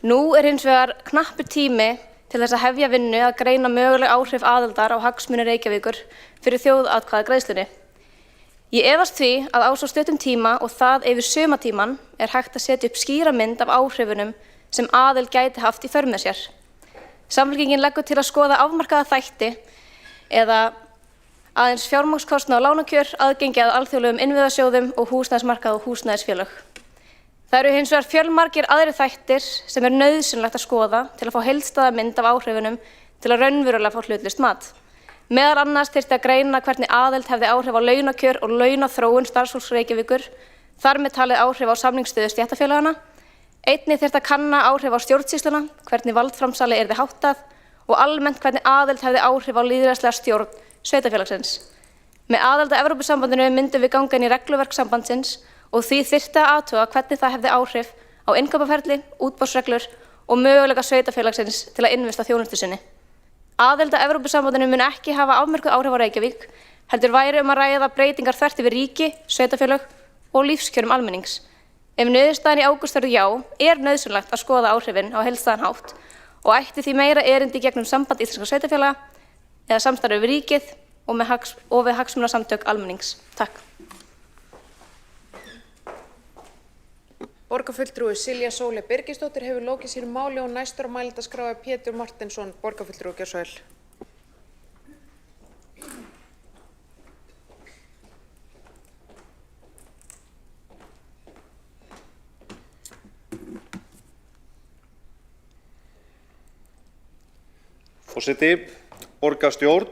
Nú er hins vegar knappur tími til þess að hefja vinnu að greina möguleg áhrif aðildar á hagsmuni Reykjavíkur fyrir þjóðaratkvæðagreiðslunni. Ég efast því að á svo stuttum tíma og það yfir sumartímann er hægt að setja upp skýra mynd af áhrifunum sem aðild gæti haft í för með sér. Samfylkingin leggur til að skoða afmarkaða þætti eða aðeins fjármagnskostnað og lánakjör, aðgengi að alþjóðlegum innviðasjóðum og húsnæðismarkað og húsnæðisfélög. Það eru hins vegar fjölmargir aðrir þættir sem er nauðsynlegt að skoða til að fá heildstæða mynd af áhrifunum til að raunverulega fá hlutlaust mat. Meðal annars þyrfti að greina hvernig aðild hefði áhrif á launakjör og launaþróun starfsfólks Reykjavíkur, þar með talið áhrif á samningsstöðu stéttarfélaganna. Einnig þyrfti að kanna áhrif á stjórnsýsluna, hvernig valdframsali yrði háttað og almennt hvernig aðild hefði áhrif á lýðræðislega stjórn sveitarfélagsins. Með aðild að Evrópusambandinu myndum við ganga inn í regluverk sambandsins og því þyrfti að athuga hvernig það hefði áhrif á innkaupaferli, útboðsreglur og möguleika sveitarfélagsins til að innvesta þjónustu sinni. Aðild að Evrópusambandinu mun ekki hafa afmörkuð áhrif á Reykjavík, heldur væri að ræða breytingar þvert yfir ríki, sveitarfélög og lífskjörum almennings. Ef niðurstaðan í ágúst verður já, er nauðsynlegt að skoða áhrifin á heildstæðan hátt og ætti því meira erindi gegnum samband íslenskra sveitarfélaga eða samstarfi við ríkið og við hagsmunasamtök almennings. Takk. Borgarfulltrúi Silja Sóley Birgisdóttir hefur lokið sínu máli og næstur á mælendaskrá er Pétur Marteinsson, borgarfulltrúi gjörðu svo vel. Forseti, borgarstjórn,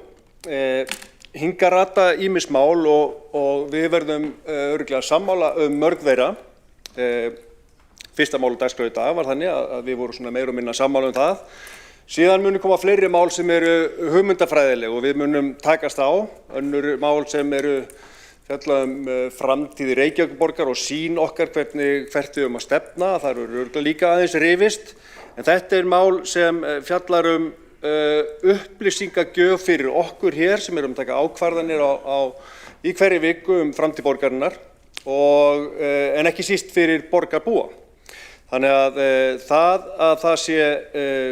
hingað rata ýmis mál og við verðum örugglega sammála mörg þeirra. Fyrsta mál á dagskrá í dag var þannig að við vorum svona meira og minna sammála það. Síðan munu koma fleiri mál sem eru hugmyndafræðileg og við munum takast á. Önnur mál sem eru fjalla framtíð Reykjavíkurborgar og sýn okkar hvert við að stefna. Það eru örugglega líka aðeins rifist. En þetta mál sem fjallar upplýsingagjöf fyrir okkur hér sem erum að taka ákvarðanir í hverri viku framtíð borgarinnar en ekki síst fyrir borgarbúa. Þannig að það sé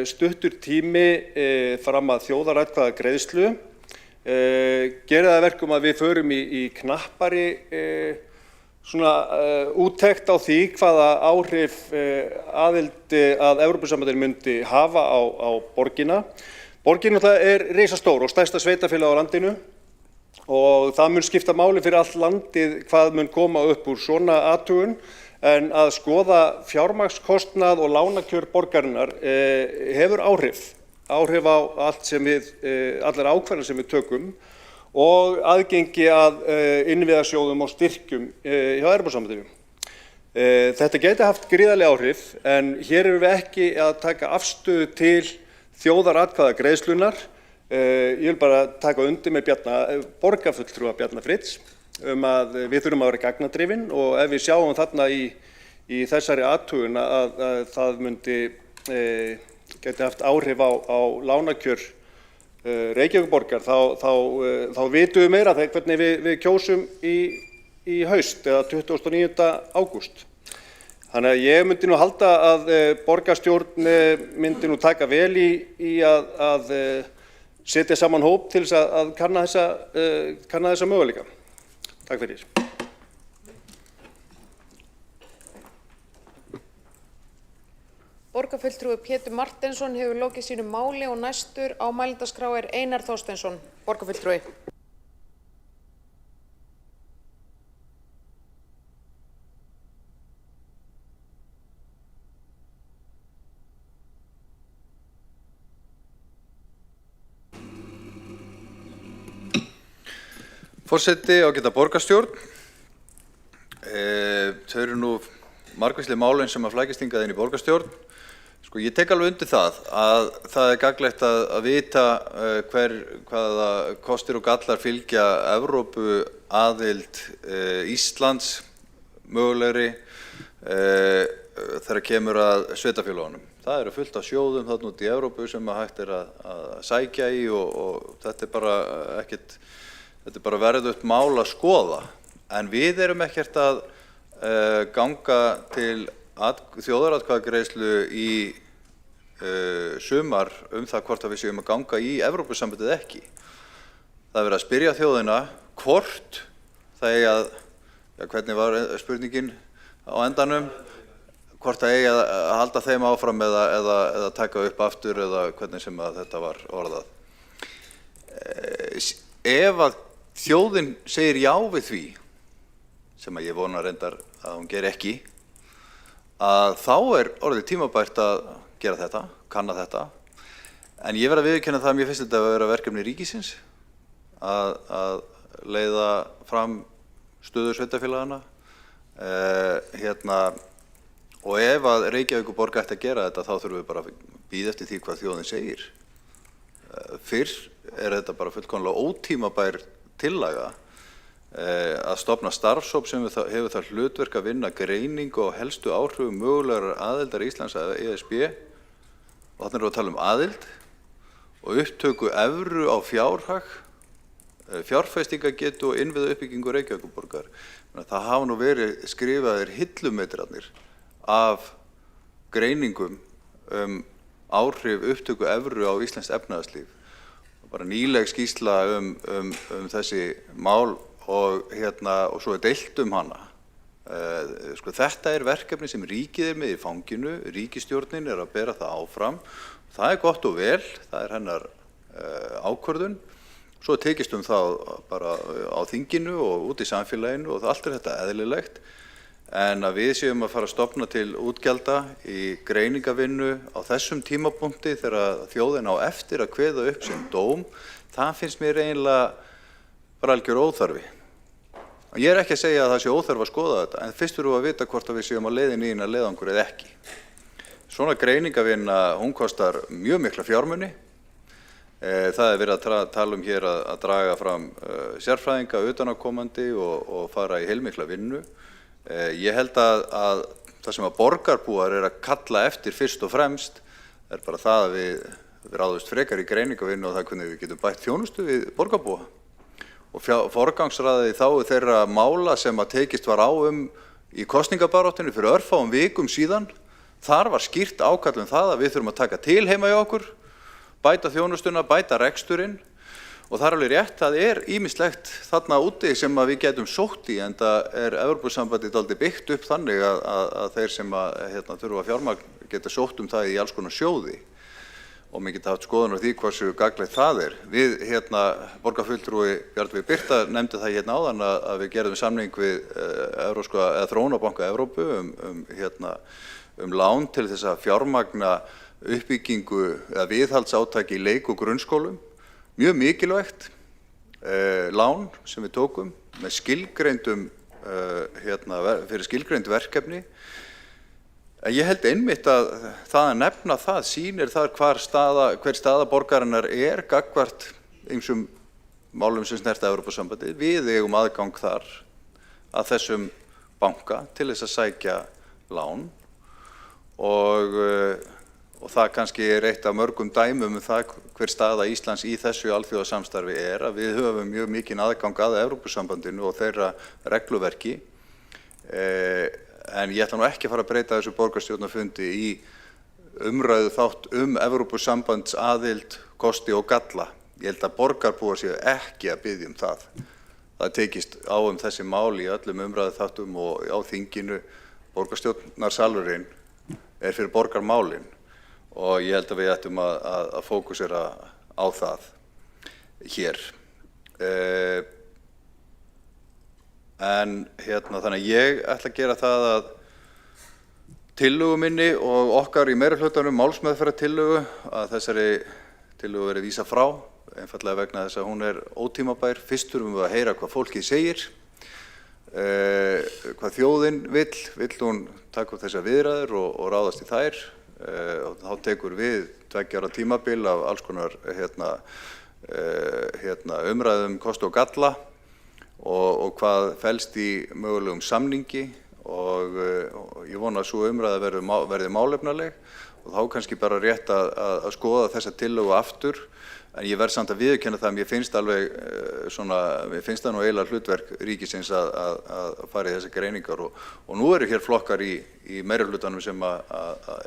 stuttur tími fram að þjóðaratkvæðagreiðslu gerir það að verkum að við förum í knappari úttekt á því hvaða áhrif aðild að Evrópusambandinu myndi hafa á borgina. Borgin er risastór og stærsta sveitarfélag á landinu og það mun skipta máli fyrir allt landið hvað mun koma upp úr svona athugun en að skoða fjármagnskostnað og lánakjör borgarinnar hefur áhrif á allt sem allar ákvarðanir sem við tökum og aðgengi að innviðasjóðum og styrkjum hjá Evrópusambandinu. Þetta gæti haft gríðarleg áhrif en hér erum við ekki að taka afstöðu til þjóðaratkvæðagreiðslunnar. Ég vil bara taka undir með borgarfulltrúa Bjarna Fritz að við þurfum að vera gagnadrifin og ef við sjáum þarna í þessari athugun að það gæti haft áhrif á lánakjör Reykjavíkurborgar þá vitum við meira hvernig við kjósum í haust eða 29. ágúst. Þannig að ég myndi halda að borgarstjórn myndi taka vel í að setja saman hóp til þess að kanna þessa möguleika. Takk fyrir. Borgarfulltrúi Pétur Marteinsson hefur lokið sínu máli og næstur á mælendaskrá Einar Þorsteinsson, borgarfulltrúi. Forseti, ágæta borgarstjórn. Þau eru nú margvísleg málin sem að flækjast hingað inn í borgarstjórn. Ég tek alveg undir það að það er gagnlegt að vita hvaða kostir og gallar fylgja Evrópu aðild Íslands mögulegri þegar kemur að sveitarfélögunum. Það eru fullt af sjóðum þarna út í Evrópu sem að hægt er að sækja í og þetta er bara verðugt mál að skoða. En við erum ekkert að ganga til þjóðaratkvæðagreiðslu í sumar það hvort að við séum að ganga í Evrópusambandið ekki. Það er verið að spyrja þjóðina hvort það eigi að, hvernig var spurningin á endanum, hvort það eigi að halda þeim áfram eða taka upp aftur eða hvernig sem að þetta var orðað. Ef að þjóðin segir já við því, sem að ég vona reyndar að hún ger ekki, að þá er orðið tímabært að gera þetta, kanna þetta. En ég verð að viðurkenna það að mér finnst þetta að vera verkefni ríkisins að leiða fram stöðu sveitarfélagana. Og ef að Reykjavíkurborg ætti að gera þetta þá þurfum við bara að bíða eftir því hvað þjóðin segir. Fyrr er þetta bara fullkomlega ótímabær tillaga að stofna starfshóp sem hefur það hlutverk að vinna greiningu á helstu áhrifum mögulegar aðildar Íslands að ESB og þarna erum við að tala aðild og upptöku evru á fjárhag, fjárfestingagetu og innviðauppbyggingu Reykjavíkurborgar. Það hafa nú verið skrifaðir hillumetrarnir af greiningum áhrif upptöku evru á íslenskt efnahagslíf. Bara nýleg skýrsla þessi mál og svo er deilt hana. Þetta er verkefni sem ríkið með í fanginu, ríkisstjórnin er að bera það áfram. Það er gott og vel, það er hennar ákvörðun. Svo tekist það bara á þinginu og út í samfélaginu og allt er þetta eðlilegt. En að við séum að fara að stofna til útgjalda í greiningavinnu á þessum tímapunkti þegar þjóðin á eftir að kveða upp sinn dóm, það finnst mér eiginlega bara algjör óþarfi. Ég er ekki að segja að það sé óþarfi að skoða þetta, en fyrst þurfum við að vita hvort að við séum að leiðin í leiðangur eða ekki. Svo svona greiningavinna, hún kostar mjög mikla fjármuni. Það verið að tala hér að draga fram sérfræðinga utanaðkomandi og fara í heilmikla vinnu. Ég held að það sem að borgarbúar að kalla eftir fyrst og fremst bara það að við ráðumst frekar í greiningavinnu og það hvernig við getum bætt þjónustu við borgarbúa. Og forgangsraðið í þágu þeirra mála sem að tekist var á í kosningabaráttunni fyrir örfáum vikum síðan. Þar var skýrt ákall það að við þurfum að taka til heima hjá okkur, bæta þjónustuna, bæta reksturinn og það alveg rétt, það ýmislegt þarna úti sem að við getum sótt í en það Evrópusambandið dálítið byggt upp þannig að þeir sem að þurfa fjármagn geta sótt það í alls konar sjóði og mér geta haft skoðun á því hversu gagnlegt það Við borgarfulltrúi Bjarni Birta nefndi það áðan að við gerðum samning við Þróunarbanka Evrópu lán til þess að fjármagna uppbyggingu eða viðhaldsátak í leik- og grunnskólum. Mjög mikilvægt lán sem við tókum með skilgreindum fyrir skilgreind verkefni. En ég held einmitt að það að nefna það sýnir þar hver staða borgarinnar gagnvart ýmsum málum sem snerta Evrópusambandið. Við eigum aðgang þar að þessum banka til þess að sækja lán og það kannski eitt af mörgum dæmum það hver staða Íslands í þessu alþjóðasamstarfi að við höfum mjög mikinn aðgang að Evrópusambandinu og þeirra regluverki. En ég ætla nú ekki að fara að breyta þessu borgarstjórnarfundi í umræðu þátt Evrópusambandsaðild, kosti og galla. Ég held að borgarbúar séu ekki að biðja það. Það tekist á þessi mál í öllum umræðu þáttum og á þinginu. Borgarstjórnarsalurinn fyrir borgarmálin og ég held að við ættum að fókusera á það hér. En þannig að ég ætla að gera það að tillögu minni og okkar í meirihlutanum málsmeðferðartillögu að þessari tillögu verið vísað frá, einfaldlega vegna þess að hún ótímabær. Fyrst þurfum við að heyra hvað fólkið segir, hvað þjóðin vill hún taka upp þessar viðræður og ráðast í þær. Og þá tekur við 2 ára tímabil af alls konar umræðum kosti og galla og hvað felst í mögulegum samningi og ég vona að sú umræða verði málefnaleg og þá kannski bara rétt að skoða þessa tillögu aftur. En ég verð samt að viðurkenna það að mér finnst mér finnst það nú eiginlega hlutverk ríkisins að fara í þessar greiningar og nú eru hér flokkar í meirihlutanum sem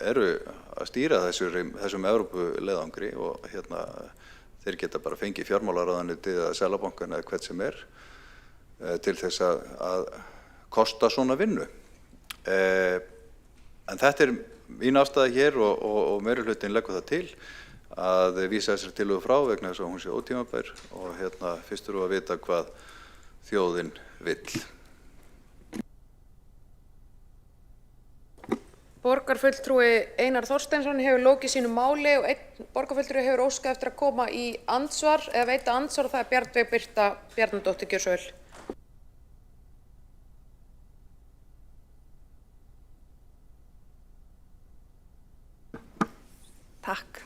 eru að stýra þessum Evrópuleiðangri og þeir geta bara fengið fjármálaráðuneytið eða Seðlabankann eða hvert sem til þess að kosta svona vinnu. En þetta mín afstaða hér og meirihlutin leggur það til að vísa þessari tillögu frá vegna þess að hún sé ótímabær og fyrst þurfum við að vita hvað þjóðin vill. Borgarfulltrúi Einar Þorsteinsson hefur lokið sínu máli og einn borgarfulltrúi hefur óskað eftir að koma í andsvar eða veita andsvar og það Bjarnveig Birta Bjarnadóttir, gjörðu svo vel. Takk.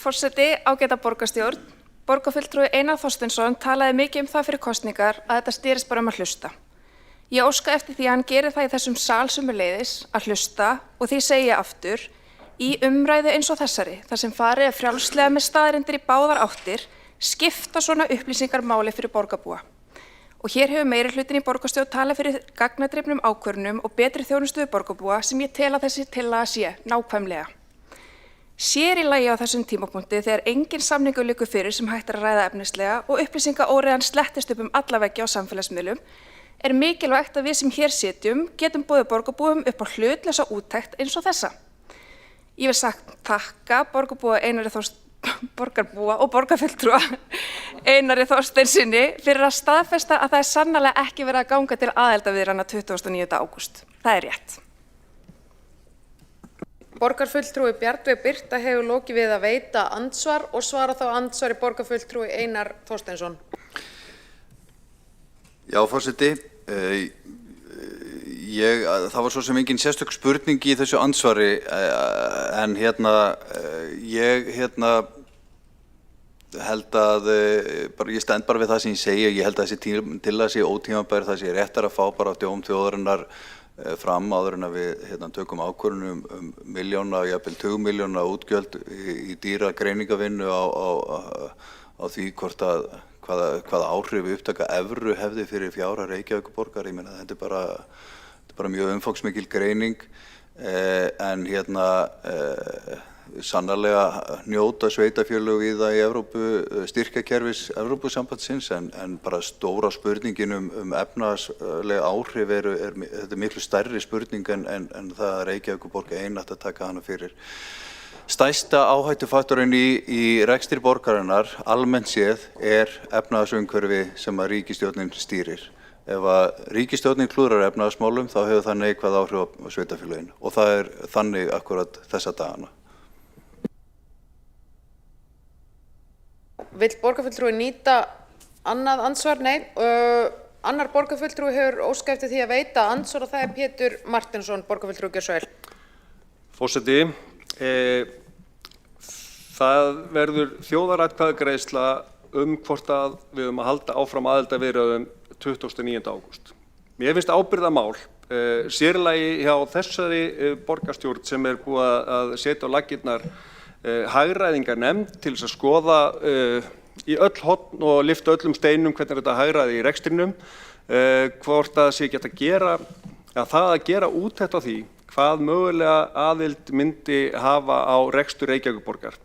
Forseti, ágæta borgarstjórn, borgarfulltrúi Einar Þorsteinsson talaði mikið það fyrir kosningar að þetta stýrist bara að hlusta. Ég óska eftir því að hann gerir það í þessum sal sömuleiðis að hlusta og því segi ég aftur, í umræðu eins og þessari, þar sem farið frjálslega með staðreyndir í báðar áttir, skipta svona upplýsingar máli fyrir borgarbúa. Og hér hefur meirihlutin í borgarstjórn talað fyrir gagnadrifnum ákvörðunum og betri þjónustu við borgarbúa sem ég tel að þessi tillaga sé nákvæmlega. Sér í lagi á þessum tímapunkti þegar engin samningur liggur fyrir sem hægt að ræða efnislega og upplýsingaóreiðan slettist upp alla veggi á samfélagsmiðlum, mikilvægt að við sem hér sitjum getum boðið borgarbúum upp á hlutlausa úttekt eins og þessa. Ég vil sagt þakka borgarbúa og borgarfulltrúa Einari Þorsteinsinni fyrir að staðfesta að það sannarlega ekki verið að ganga til aðildarviðræðna 29. ágúst. Það rétt. Borgarfulltrúi Bjarnveig Birta hefur lokið við að veita andsvar og svara þá andsvari borgarfulltrúi Einar Þorsteinsson. Já, forseti, Það var svo sem engin sérstök spurning í þessu ansvari, en ég held að, ég stend bara við það sem ég segi, ég held að þessi tillaga sé ótímabær, það sé réttar að fá bara dóm þjóðarinnar fram áður en að við tökum ákvörðun milljóna, jafnvel 20 milljóna útgjöld í dýra greiningavinnu á því hvort að hvaða áhrif upptaka evru hefði fyrir fjárhag Reykjavíkurborgar. Ég meina þetta er bara mjög umfangsmikil greining, en sannarlega njóta sveitarfélög í það í Evrópu styrkjakerfis Evrópusambandsins, en bara stóra spurningin efnahagsleg áhrif þetta er miklu stærri spurning en það að Reykjavíkurborg ætti að taka hana fyrir. Stærsta áhættufaktorinn í rekstri borgarinnar almennt séð efnahagsumhverfi sem að ríkisstjórnin stýrir. Ef að ríkisstjórnin klúðrar efnahagsmálum þá hefur það neikvæð áhrif á sveitarfélögin og það er þannig akkurat þessa dagana. Vill borgarfulltrúi nýta annað andsvar? Nei. Annar borgarfulltrúi hefur óskað eftir því að veita andsvar og það er Pétur Marteinsson, borgarfulltrúi. Gjörðu svo vel. Forseti, það verður þjóðaratkvæðagreiðsla hvort að við höfum að halda áfram aðildarviðræðum 29. ágúst. Mér finnst ábyrgðarmál, sér í lagi hjá þessari borgarstjórn sem er búið að setja á laggirnar hagræðingarnefnd til þess að skoða í öll horn og lyfta öllum steinum hvernig þetta hagræði í rekstrinum, hvort að sé geta að gera úttekt á því hvað mögulega aðild myndi hafa á rekstur Reykjavíkurborgar.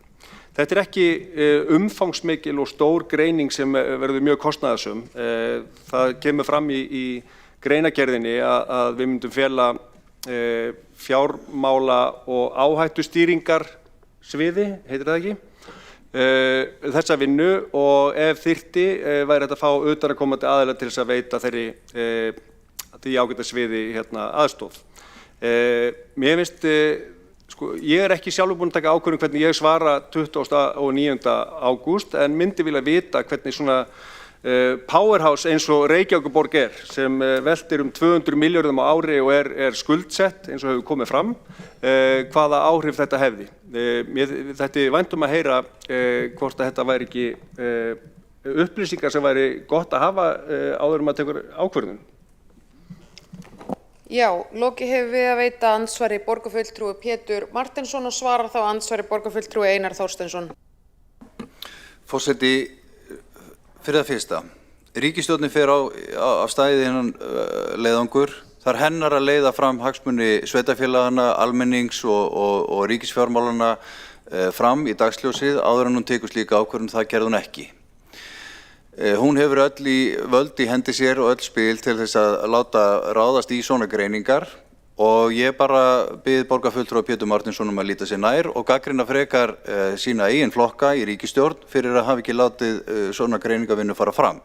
Þetta er ekki umfangsmikil og stór greining sem verður mjög kostnaðarsöm. Það kemur fram í greinagerðinni að við myndum fela fjármála og áhættustýringar sviði, heitir það ekki, þessa vinnu, og ef þyrfti væri þetta að fá utanaðkomandi aðila til þess að veita því ágæta sviði aðstoð. Mér finnst, ég er ekki sjálfur búinn að taka ákvörðun hvernig ég svara 29. ágúst, en myndi vilja vita hvernig svona powerhouse eins og Reykjavíkurborg sem veltir 200 milljörðum á ári og er skuldsett eins og hefur komið fram, hvaða áhrif þetta hefði. Þetta er vænt að heyra hvort að þetta væri ekki upplýsingar sem væri gott að hafa áður maður tekur ákvörðun. Já, lokið hefur við að veita andsvari borgarfulltrúi Pétur Marteinsson og svarar þá andsvari borgarfulltrúi Einar Þorsteinsson. Forseti, fyrir það fyrsta, ríkisstjórnin fer af stæði innan leiðangur. Það er hennar að leiða fram hagsmuni sveitarfélagana, almennings og ríkisfjármálana fram í dagsljósið áður en hún tekur slíka ákvörðun, það gerði hún ekki. Hún hefur öll völd í hendi sér og öll spil til þess að láta ráðast í svona greiningar og ég bara bið borgarfulltrúa Pétur Marteinsson að líta sér nær og gagnrýna frekar sína eigin flokka í ríkisstjórn fyrir að hafa ekki látið svona greiningavinnu fara fram.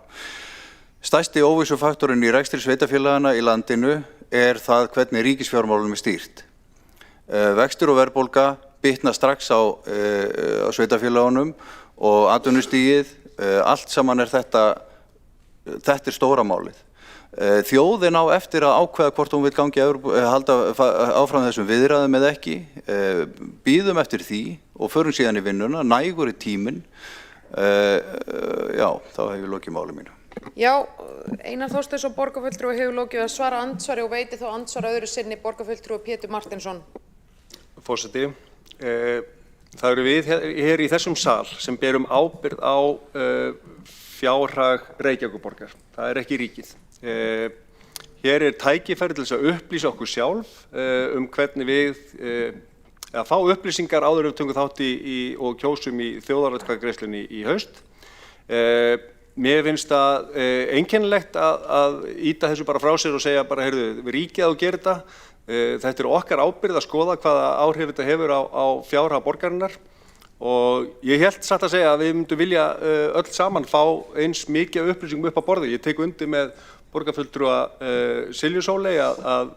Stærsti óvissufaktorinn í rekstri sveitarfélagana í landinu er það hvernig ríkisfjármálunum er stýrt. Vextir og verðbólga bitna strax á sveitarfélagunum og atvinnustigið, allt saman er þetta er stóra málið. Þjóðin á eftir að ákveða hvort hún vill halda áfram þessum viðræðum eða ekki, bíðum eftir því og förum síðan í vinnuna, nægur í tíminn, já, þá hef ég lokið máli mínu. Já, Einar Þorsteinsson borgarfulltrúi hefur lokið að svara andsvari og veiti þá andsvar öðru sinni borgarfulltrúi Pétur Marteinsson. Forseti, það eru við hér í þessum sal sem berum ábyrgð á fjárhag Reykjavíkurborgar. Það er ekki ríkið. Hér er tækifæri til þess að upplýsa okkur sjálf hvernig við að fá upplýsingar áður en við tökum þátt og kjósum í þjóðaratkvæðagreiðslunni í haust. Mér finnst það einkennilegt að ýta þessu bara frá sér og segja bara, heyrðu, ríkið á að gera þetta. Þetta er okkar ábyrgð að skoða hvaða áhrif þetta hefur á fjárhag borgarinnar og ég hélt satt að segja að við myndum vilja öll saman fá eins mikið upplýsingum upp á borði. Ég tek undir með borgarfulltrúa Silju Sóley að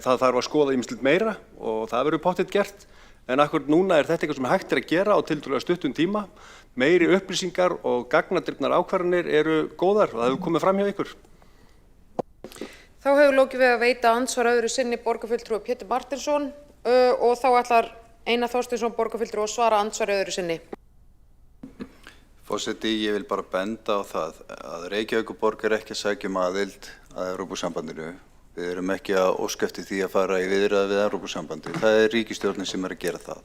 það þarf að skoða ýmislegt meira og það verður pottþétt gert, en akkurat núna er þetta eitthvað sem hægt er að gera á tiltölulega stuttum tíma. Meiri upplýsingar og gagnadrifnar ákvarðanir eru góðar og það hefur komið fram hjá ykkur. Þá hefur lokið við að veita andsvar öðru sinni borgarfulltrúa Pétur Marteinsson og þá ætlar Einar Þorsteinsson borgarfulltrúi að svara andsvari öðru sinni. Forseti, ég vil bara benda á það að Reykjavíkurborg ekki að sækja aðild að Evrópusambandinu. Við erum ekki að óska eftir því að fara í viðræður við Evrópusambandið. Það er ríkisstjórnin sem að gera það.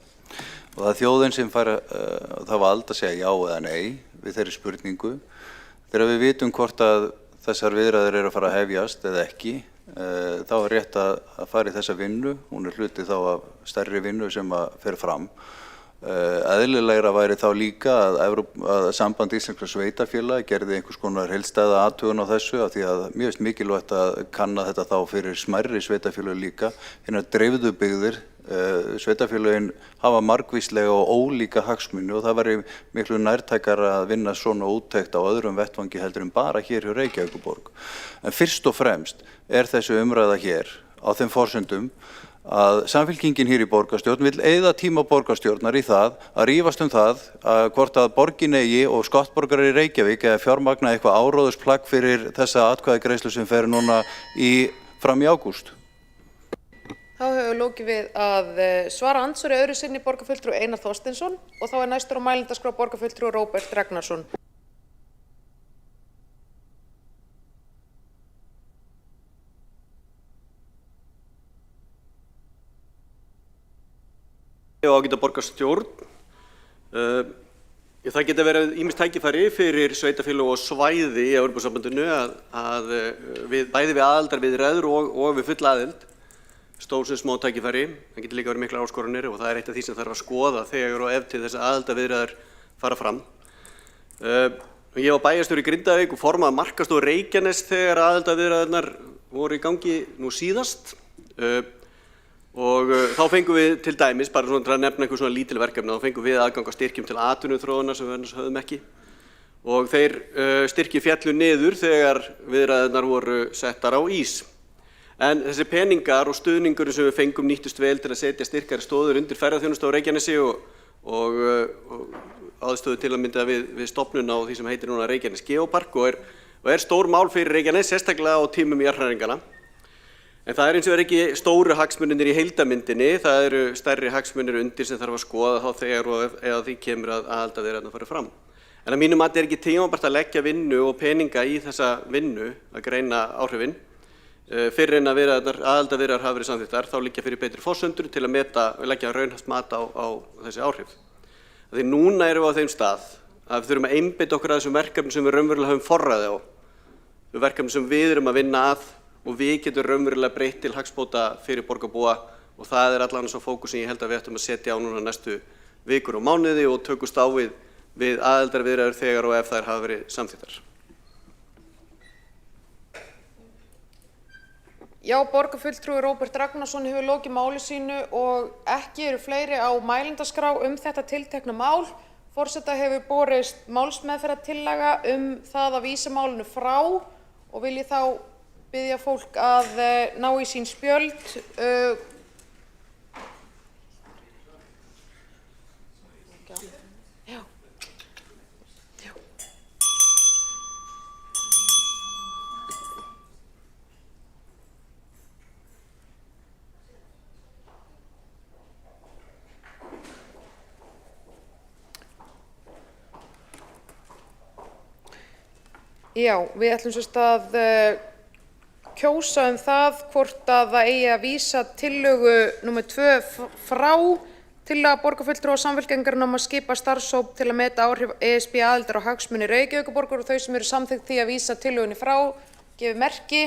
Og það er þjóðin sem fær það vald að segja já eða nei við þeirri spurningu. Þegar við vitum hvort að þessar viðræður að fara að hefjast eða ekki, þá er rétt að fara í þessa vinnu. Hún er hluti þá af stærri vinnu sem að fer fram. Eðlilegra væri þá líka að Samband íslenskra sveitarfélaga gerði einhvers konar heildstæða athugun á þessu af því að mjög veist mikilvægt að kanna þetta þá fyrir smærri sveitarfélög líka. Hinar dreifðu byggðir, sveitarfélögin hafa margvíslega og ólíka hagsmuni og það væri miklu nærtækara að vinna svona úttekt á öðrum vettvangi heldur en bara hér hjá Reykjavíkurborg. En fyrst og fremst er þessu umræða hér á þeim forsendum að Samfylkingin hér í borgarstjórn vill eyða tíma borgarstjórnar í það að rífast það að hvort að borgin eigi og skattborgarar í Reykjavík eða fjármagna eitthvað áróðusplagg fyrir þessa atkvæðagreiðslu sem fer núna fram í ágúst. Þá hefur lokið við að svara andsvari öðru sinni borgarfulltrúi Einar Þorsteinsson og þá er næstur á mælendaskrá borgarfulltrúi Róbert Ragnarsson. Ágæta borgarstjórn. Það geta verið ýmis tækifæri fyrir sveitarfélög og svæði í Evrópusambandinu að bæði við aðildarviðræður og við fulla aðild. Stór sem smá tækifæri. Það getur líka verið miklar áskoranir og það er eitt af því sem þarf að skoða þegar og ef til þess að aðildarviðræður fara fram. Ég var bæjarstjóri í Grindavík og formaði markaðsstofu Reykjaness þegar aðildarviðræðurnar voru í gangi nú síðast. Og þá fengum við til dæmis, bara svona til að nefna einhver svona lítil verkefni, þá fengum við aðgang að styrkjum til atvinnuþróunar sem við annars höfðum ekki. Og þeir styrkir féllu niður þegar viðræðurnar voru settar á ís. En þessi peningar og stuðningur sem við fengum nýttust vel til að setja styrkari stóður undir ferðaþjónustu á Reykjanesi og aðstöðu til að mynda við stofnun á því sem heitir núna Reykjanes Geopark og er stór mál fyrir Reykjanes, sérstaklega á tímum jarðhræringana. En það er eins og er ekki stóru hagsmunir í heildamyndinni, það eru stærri hagsmunir undir sem þarf að skoða þá þegar og eða því kemur að aðildarviðræðurnar fari fram. En að mínu mati er ekki tímabært að leggja vinnu og peninga í þessa vinnu að greina áhrifin. Fyrr en að aðildarviðræður hafa verið samþykktar, þá liggja fyrir betri forsendur til að leggja raunhæft mat á þessi áhrif. Því núna erum við á þeim stað að við þurfum að einbeita okkur að þessum verkefnum sem við raunverulega höfum forræði á. Verkefnum sem við erum að vinna að og við getum raunverulega breytt til hagsbóta fyrir borgarbúa og það er allan svo fókus sem ég held að við ættum að setja á núna næstu vikur og mánuði og tökust á við aðildarviðræður þegar og ef þær hafa verið samþykktar. Já, borgarfulltrúi Róbert Ragnarsson hefur lokið máli sínu og ekki eru fleiri á mælendaskrá þetta tiltekna mál. Forseta hefur borist málsmeðferðartillaga það að vísa málinu frá og vil ég þá biðja fólk að ná í sín spjöld. Já, við ætlum sérst að kjósa það hvort að það eigi að vísa tillögu númer 2 frá tillaga borgarfulltrúa Samfylkingarinnar að skipa starfshóp til að meta áhrif ESB aðildar á hagsmuni Reykjavíkurborgar og þau sem eru samþykkt því að vísa tillögunni frá gefi merki.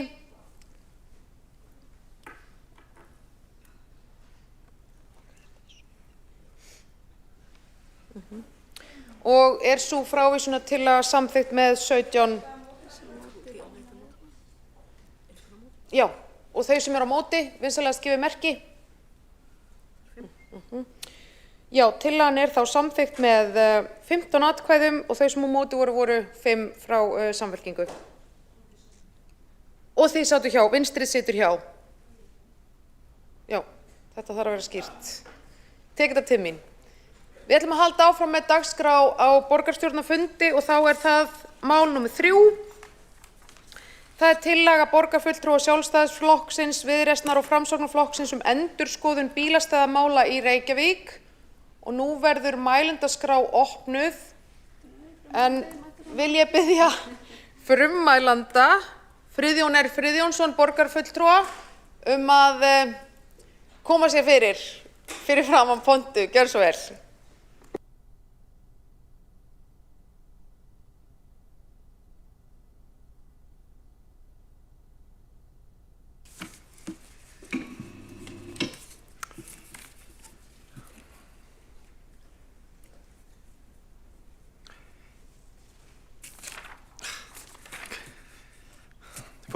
Og er sú frávísunartillaga samþykkt með 17. Já, og þau sem eru á móti, vinsamlegast gefið merki. Já, tillagan er þá samþykkt með 15 atkvæðum og þau sem á móti voru 5 frá Samfylkingu. Og þið sátu hjá, vinstrið situr hjá. Já, þetta þarf að vera skýrt. Tekið þetta til mín. Við ætlum að halda áfram með dagskrá á borgarstjórnarfundi og þá er það mál númer 3. Það er tillaga borgarfulltrúa Sjálfstæðisflokksins, Viðreisnar og Framsóknarflokksins endurskoðun bílastæðamála í Reykjavík og nú verður mælendaskrá opnuð en vil ég biðja frummælanda Friðjón R. Friðjónsson borgarfulltrúa að koma sér fyrir framan pontu. Gjör svo vel.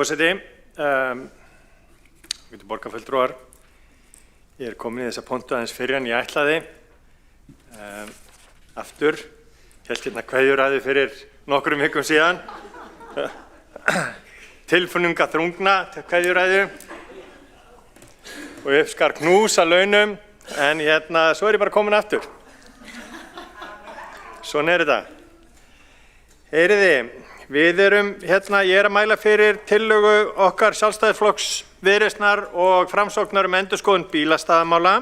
Forseti, borgarfulltrúar, ég komin í þessa pontu aðeins fyrr en ég ætlaði. Aftur, hélt hérna kveðjuræðu fyrir nokkrum vikum síðan. Tilfinningaþrungna kveðjuræðu og uppskar knús að launum, en svo ég bara komin aftur. Svona þetta. Heyriði. Við erum ég að mæla fyrir tillögu okkar Sjálfstæðisflokks, Viðreisnar og Framsóknar endurskoðun bílastæðamála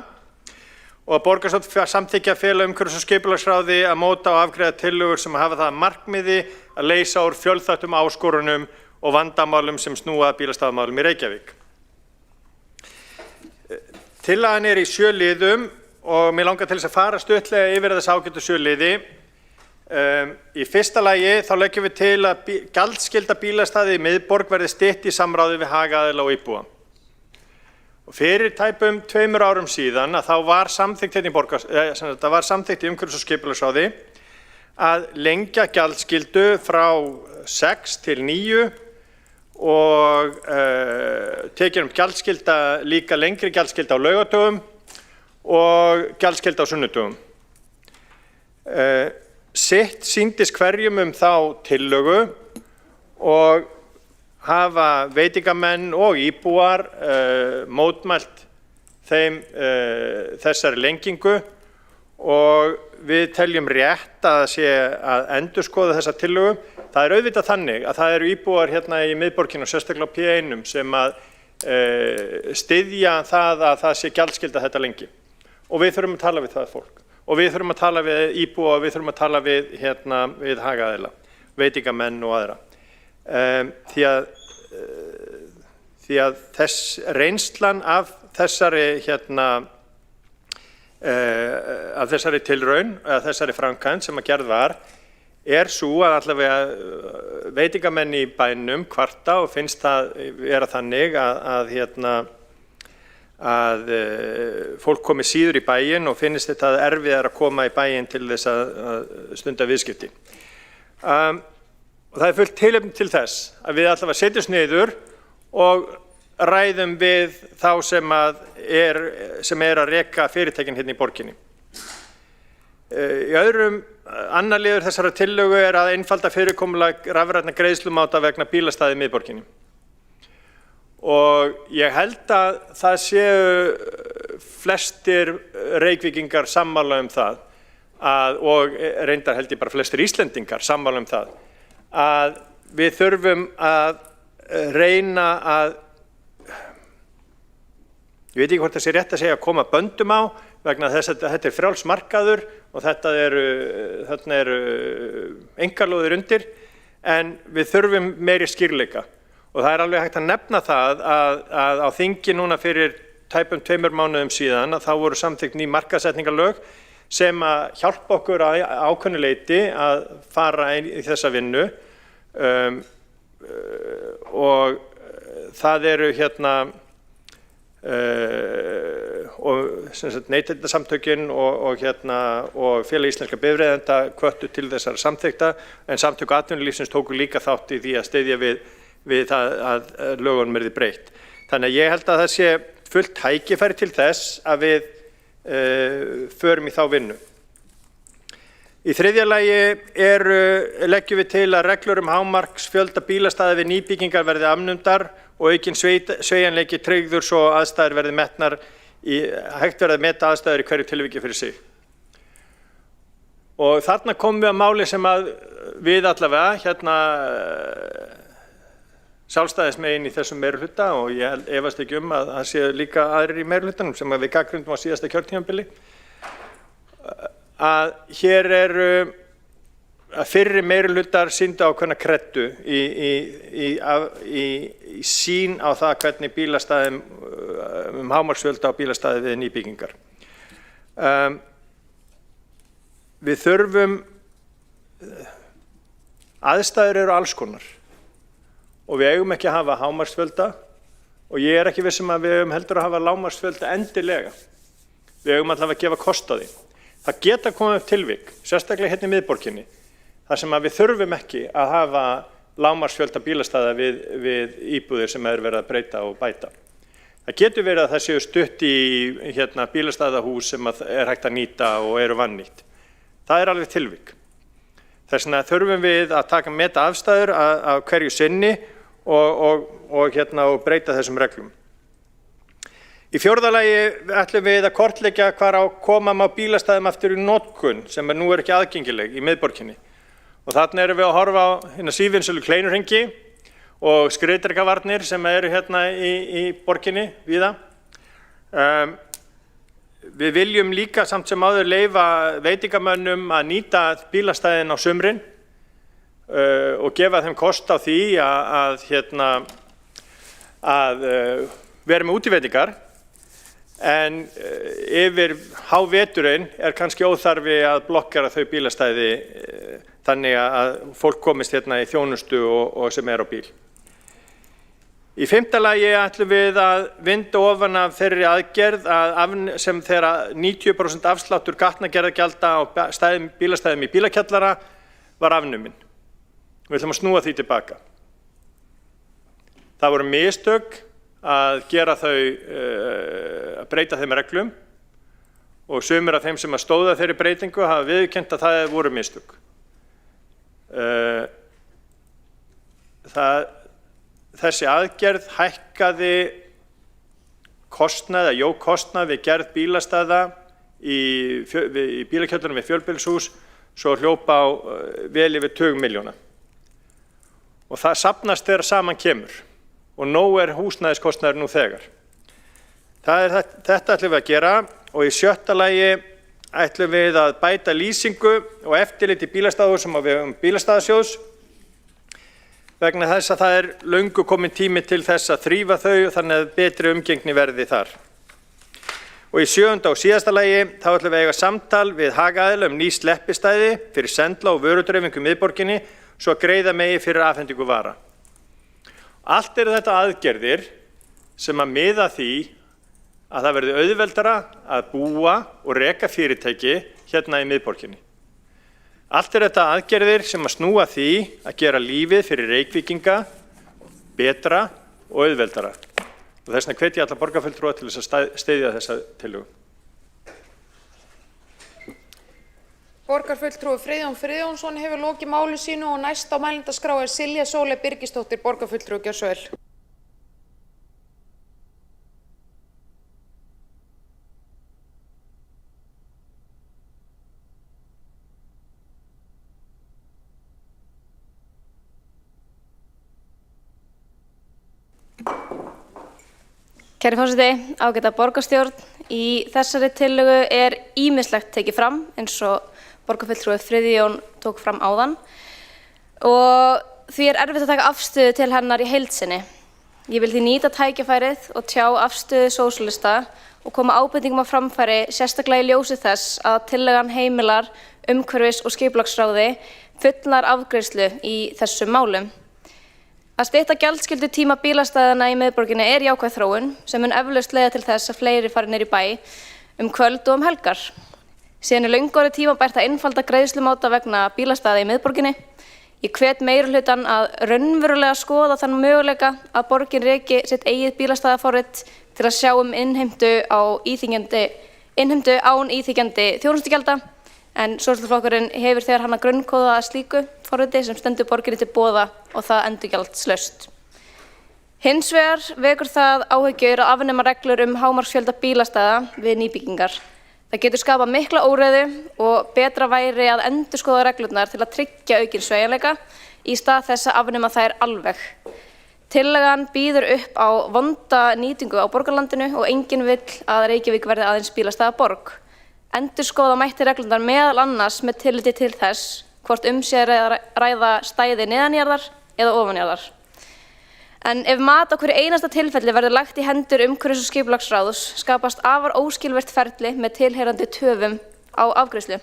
og að borgarstjórn samþykkja að fela umhverfis- og skipulagsráði að móta og afgreiða tillögur sem hafa það að markmiði að leysa úr fjölþættum áskorunum og vandamálum sem snúa að bílastæðamálum í Reykjavík. Tillagan í 7 liðum og mér langar til þess að fara stuttlega yfir þess ágætu 7 liði. Í fyrsta lagi þá leggjum við til að gjaldskylda bílastæði í miðborg verði stytt í samráði við hagaðila og íbúa. Og fyrir tæpum 2 árum síðan að þá var samþykkt í umhverfis- og skipulagsráði að lengja gjaldskyldu frá 6 til 9 og tekin gjaldskylda líka lengri gjaldskylda á laugardögum og gjaldskylda á sunnudögum. Sitt sýndist hverjum þá tillögu og hafa veitingamenn og íbúar mótmælt þeim þessari lengingu og við teljum rétt að endurskoða þessa tillögu. Það er auðvitað þannig að það eru íbúar í miðborginni og sérstaklega á P1 sem að styðja það að það sé gjaldskylda þetta lengi og við þurfum að tala við það fólk. Og við þurfum að tala við íbúa og við þurfum að tala við hagaðila, veitingamenn og aðra. Því að reynslan af þessari tilraun, eða þessari framkvæmd sem að gerð var, sú að allavega veitingamenn í bænum kvarta og finnst það vera þannig að fólk komi síður í bæinn og finnst þetta erfiðar að koma í bæinn til þess að stunda viðskipti. Og það er fullt tilefni til þess að við allavega setjumst niður og ræðum við þá sem er að reka fyrirtækin hérna í borginni. Annar liður þessara tillögu er að einfalda fyrirkomulag rafrænna greiðslumáta vegna bílastæða í miðborginni. Og ég held að það séu flestir Reykvíkingar sammála það og reyndar held ég bara flestir Íslendingar sammála það að við þurfum að reyna að, ég veit ekki hvort það sé rétt að segja, að koma böndum á vegna þess að þetta er frjáls markaður og þarna eru einkalóðir undir, en við þurfum meiri skýrleika. Og það er alveg hægt að nefna það að á þingi núna fyrir tæpum 2 mánuðum síðan að þá voru samþykkt ný markaðssetningarlög sem að hjálpa okkur að ákveðnu leyti að fara í þessa vinnu og það eru Neytendasamtökin og Félag íslenskra bifreiðenda hvöttu til þessara samþykkta, en Samtök atvinnulífsins tóku líka þátt í því að styðja við það að lögunum verði breytt. Þannig að ég held að það sé fullt tækifæri til þess að við förum í þá vinnu. Í þriðja lagi leggjum við til að reglur hámarksfjölda bílastæða við nýbyggingar verði afnumdar og aukinn sveigjanleiki tryggður svo aðstæður verði metnar hægt verði að meta aðstæður í hverju tilviki fyrir sig. Og þarna komum við að máli sem að við allavega sjálfstæðismegin í þessum meirihluta og ég efast ekki að það séu líka aðrir í meirihlutanum sem við gagnrýndum á síðasta kjörtímabili, að hér eru að fyrri meirihlutar sýndu ákveðna kreddu í sýn á það hvernig bílastæðum, hámarksfjölda á bílastæði við nýbyggingar. Við þurfum, aðstæður eru alls konar og við eigum ekki að hafa hámarksfjölda og ég ekki viss að við eigum heldur að hafa lágmarksfjölda endilega. Við eigum allavega að gefa kost á því. Það geta komið upp tilvik, sérstaklega hérna í miðborginni, þar sem við þurfum ekki að hafa lágmarksfjölda bílastæða við íbúðir sem verið að breyta og bæta. Það getur verið að það séu stutt í bílastæðahús sem hægt að nýta og eru vannýtt. Það alveg tilvik. Þess vegna þurfum við að meta afstæður af hverju sinni og breyta þessum reglum. Í fjórða lagi ætlum við að kortleggja hvar á koma má bílastæðum aftur í notkun sem nú ekki aðgengileg í miðborginni. Og þarna erum við að horfa á sívinsölu Kleinuhringi og skriðdrekavarnir sem eru hérna í borginni víða. Við viljum líka samt sem áður leyfa veitingamönnum að nýta bílastæðin á sumrin og gefa þeim kost á því að vera með útiveitingar, en yfir háveturinn kannski óþarfi að blokkera þau bílastæði þannig að fólk komist hérna í þjónustu og sem á bíl. Í fimmta lagi ætlum við að vinda ofan af þeirri aðgerð sem þegar 90% afsláttur gatnagerðargjalda á bílastæðum í bílakjallara var afnumin. Við ætlum að snúa því tilbaka. Það voru mistök að gera þau, að breyta þeim reglum og sumir af þeim sem stóðu að þeirri breytingu hafa viðurkennt að það voru mistök. Þessi aðgerð hækkaði kostnað, jók kostnað við gerð bílastæða í bílakjöllurum við fjölbýlishús svo hljópa á vel yfir 20 milljóna. Og það safnast þegar saman kemur og nóg húsnæðiskostnaður nú þegar. Þetta ætlum við að gera og í sjötta lagi ætlum við að bæta lýsingu og eftirlit í bílastæðahús sem á vegum bílastæðasjóðs vegna þess að það löngu kominn tími til þess að þrífa þau og þannig að betri umgengni verði þar. Og í sjöunda og síðasta lagi þá ætlum við að eiga samtal við hagaðila ný sleppistæði fyrir sendla og vörudreifingu í miðborginni svo að greiða megi fyrir afhendingu vara. Allt eru þetta aðgerðir sem að miða því að það verði auðveldara að búa og reka fyrirtæki hérna í miðborginni. Allt þetta aðgerðir sem að snúa því að gera lífið fyrir Reykvíkinga betra og auðveldara. Og þess vegna hvet ég alla borgarfulltrúa til þess að styðja þessa tillögu. Borgarfulltrúi Friðjón Friðjónsson hefur lokið máli sínu og næst á mælendaskrá Silja Sóley Birgisdóttir, borgarfulltrúi, gjörðu svo vel. Kæri forseti, ágæta borgarstjórn, í þessari tillögu ýmislegt tekið fram eins og borgarfulltrúi Friðjón tók fram áðan og því erfitt að taka afstöðu til hennar í heild sinni. Ég vil því nýta tækifærið og tjá afstöðu sósíalista og koma ábendingum á framfæri sérstaklega í ljósi þess að tillagan heimilar umhverfis- og skipulagsráði fullrar afgreiðslu í þessum málum. Að stytta gjaldskyldu tíma bílastæðanna í miðborginni jákvæð þróun sem mun eflaust leiða til þess að fleiri fari niður í bæ kvöld og helgar. Síðan löngu orðið tímabært að einfalda greiðslumáta vegna bílastæða í miðborginni. Ég hvet meirihlutann að raunverulega skoða þann möguleika að borgin reki sitt eigið bílastæðaforrit til að sjá innheimtu án íþyngjandi þjónustugjalda. En Sósíalistaflokkurinn hefur þegar hann að grunnkóða að slíku forriti sem stendur borginni til boða og það endurgjaldslaust. Hins vegar vekur það áhyggjur að afnema reglur hámarksfjölda bílastæða við nýbyggingar. Það getur skapað mikla óreiðu og betra væri að endurskoða reglurnar til að tryggja aukinn sveigjanleika í stað þess að afnema þær alveg. Tillagan býður upp á vonda nýtingu á borgarlandinu og enginn vill að Reykjavík verði aðeins bílastæðaborg. Endurskoða mætti reglurnar meðal annars með tilliti til þess hvort sé að ræða stæði neðanjarðar eða ofanjarðar. En ef mat á hverju einasta tilfelli verður lagt í hendur umhverfis- og skipulagsráðs skapast afar óskilvirkt ferli með tilheyrandi töfum á afgreiðslu.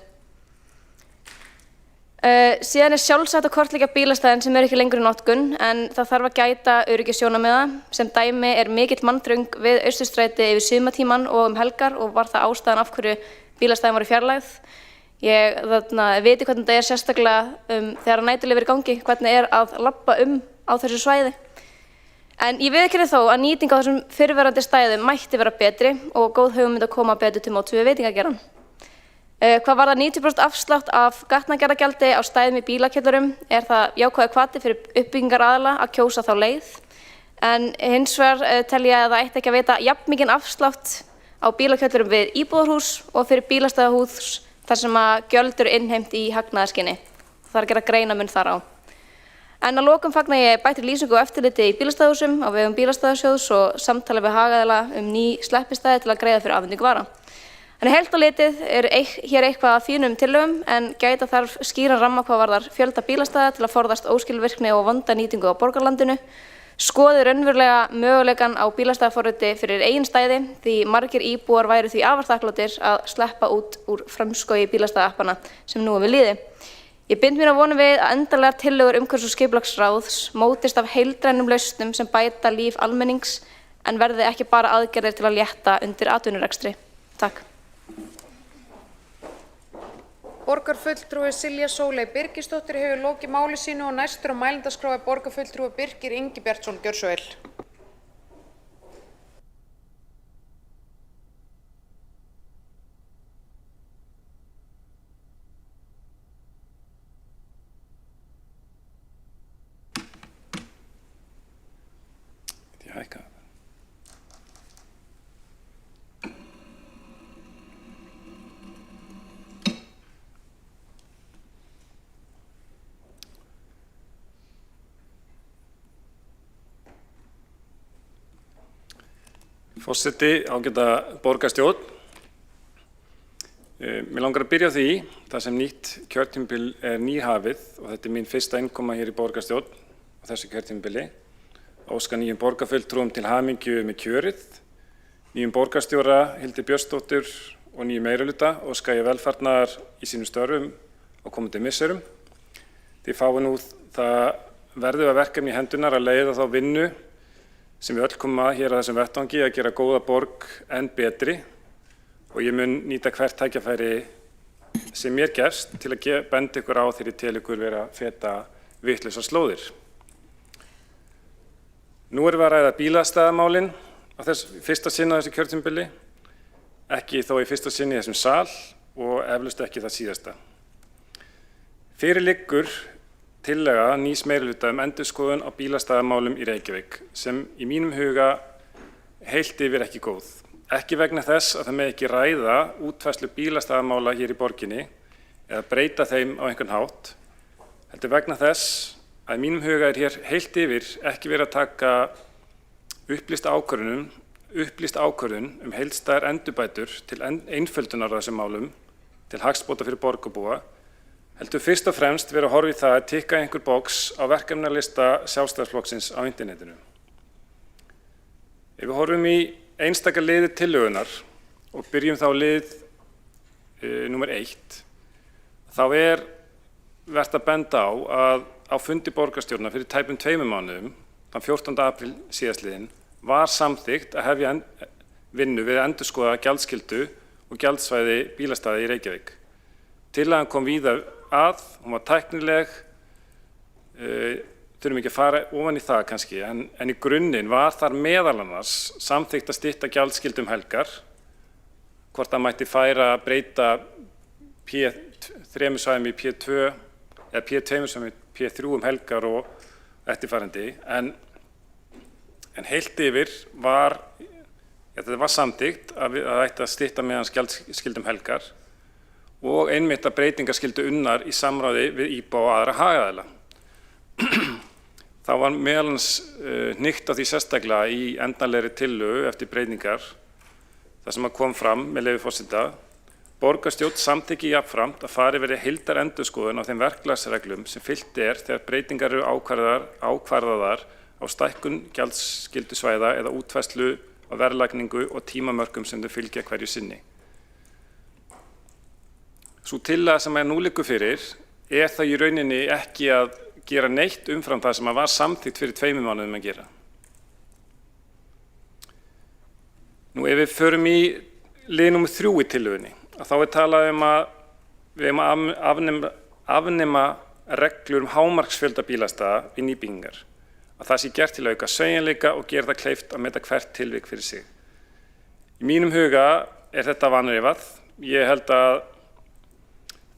Síðan sjálfsagt að kortleggja bílastæðin sem ekki lengur í notkun en það þarf að gæta öryggissjónarmiða. Sem dæmi mikill mannþröng við Austurstræti yfir sumartímann og helgar og var það ástæðan af hverju bílastæðin voru fjarlægð. Ég veit hvernig þetta sérstaklega þegar næturlíf í gangi, hvernig að labba á þessu svæði. En ég viðurkenni þó að nýting á þessum fyrrverandi stæðum mætti vera betri og góð hugmynd að koma betur til móts við veitingageirann. Hvað varðar 90% afslátt af gatnagerðargjaldi á stæðum í bílakjöllurum það jákvæður hvati fyrir uppbyggingaraðila að kjósa þá leið. En hins vegar tel ég að það ætti ekki að veita jafn mikinn afslátt á bílakjöllurum við íbúðarhús og fyrir bílastæðahús þar sem að gjöld eru innheimt í hagnaðarskyni. Það að gera greinarmun þar á. En að lokum fagna ég bættri lýsingu og eftirliti í bílastæðahúsum á vegum bílastæðasjóðs og samtali við hagaðila ný sleppistæði til að greiða fyrir afhendingu vara. En heilt á litið hér eitthvað að fínum tillögum en gæta þarf skýran ramma hvað varðar fjölda bílastæða til að forðast óskilvirkni og vonda nýtingu á borgarlandinu. Skoði raunverulega möguleikann á bílastæðaforriti fyrir eigin stæði því margir íbúar væru því afar þakklátir að sleppa út úr framskogi bílastæðaappana sem nú við líði. Ég bind mér að vona við að endanlegar tillögur umhverfis- og skipulagsráðs mótist af heildrænum lausnum sem bæta líf almennings en verði ekki bara aðgerðir til að létta undir atvinnurekstri. Takk. Borgarfulltrúi Silja Sóley Birgisdóttir hefur lokið máli sínu og næstur á mælendaskrá borgarfulltrúi Birkir Ingibjartsson. Gjörðu svo vel. Forseti, ágæta borgarstjórn. Mér langar að byrja á því, þar sem nýtt kjörtímabil nýhafið og þetta mín fyrsta innkoma hér í borgarstjórn á þessu kjörtímabili. Óska nýjum borgarfulltrúum til hamingju með kjörið, nýjum borgarstjóra Hildi Björnsdóttur og nýjum meirihluta óska ég velfarnaðar í sínum störfum á komandi misserum. Þið fáið nú það verðuga verkefni í hendunar að leiða þá vinnu sem við öll komum að hér á þessum vettvangi að gera góða borg enn betri og ég mun nýta hvert tækifæri sem mér gefst til að benda ykkur á þegar ég tel ykkur vera að feta vitlausar slóðir. Nú erum við að ræða bílastæðamálin á fyrsta sinn á þessu kjörtímabili, ekki þó í fyrsta sinn í þessum sal og eflaust ekki það síðasta. Fyrir liggur tillaga nýs meirihluta endurskoðun á bílastæðamálum í Reykjavík sem í mínum huga heilt yfir ekki góð. Ekki vegna þess að það með ekki ræða útfærslu bílastæðamála hér í borginni eða breyta þeim á einhvern hátt, heldur vegna þess að í mínum huga hér heilt yfir ekki verið að taka upplýsta ákvörðun heildstæðar endurbætur til einföldunar á þessum málum til hagsbóta fyrir borgarbúa, heldur fyrst og fremst verið að horfa í það að tikka einhver box á verkefnalista Sjálfstæðisflokksins á internetinu. Ef við horfum í einstaka liði tillögunar og byrjum þá lið númer 1, þá vert að benda á að á fundi borgarstjórnar fyrir tæpum 2 mánuðum, þann 14. apríl síðastliðinn, var samþykkt að hefja vinnu við að endurskoða gjaldskyldu og gjaldsvæði bílastæða í Reykjavík. Tillagan kom víða að, hún var tæknileg, þurfum ekki að fara ofan í það kannski, en í grunninn var þar meðal annars samþykkt að stytta gjaldskyldu helgar, hvort það mætti breyta P3 svæðum í P2 eða P2 svæðum í P3 helgar og eftirfarandi, en heilt yfir þetta var samþykkt að það ætti að stytta meðan gjaldskyldu helgar og einmitt að breytingar skyldu unnar í samráði við íbúa og aðra hagaðila. þá var meðal annars hnykkt á því sérstaklega í endanlegri tillögu eftir breytingar þar sem að kom fram með leyfi forseta: borgarstjórn samþykki jafnframt að farið verði heildarendurskoðun á þeim verklagsreglum sem fylgt þegar breytingar eru ákvarðaðar á stækkun gjaldskyldu svæða eða útfærslu á verðlagningu og tímamörkum sem þau fylgja hverju sinni. Sú tillaga sem nú liggur fyrir það í rauninni ekki að gera neitt umfram það sem var samþykkt fyrir 2 mánuðum að gera. Nú ef við förum í lið númer 3 í tillögunni, þá talað að við eigum að afnema reglur hámarksfjölda bílastæða við nýbyggingar. Að það sé gert til að auka sveigjanleika og gera það kleift að meta hvert tilvik fyrir sig. Í mínum huga þetta vanrifað. Ég held að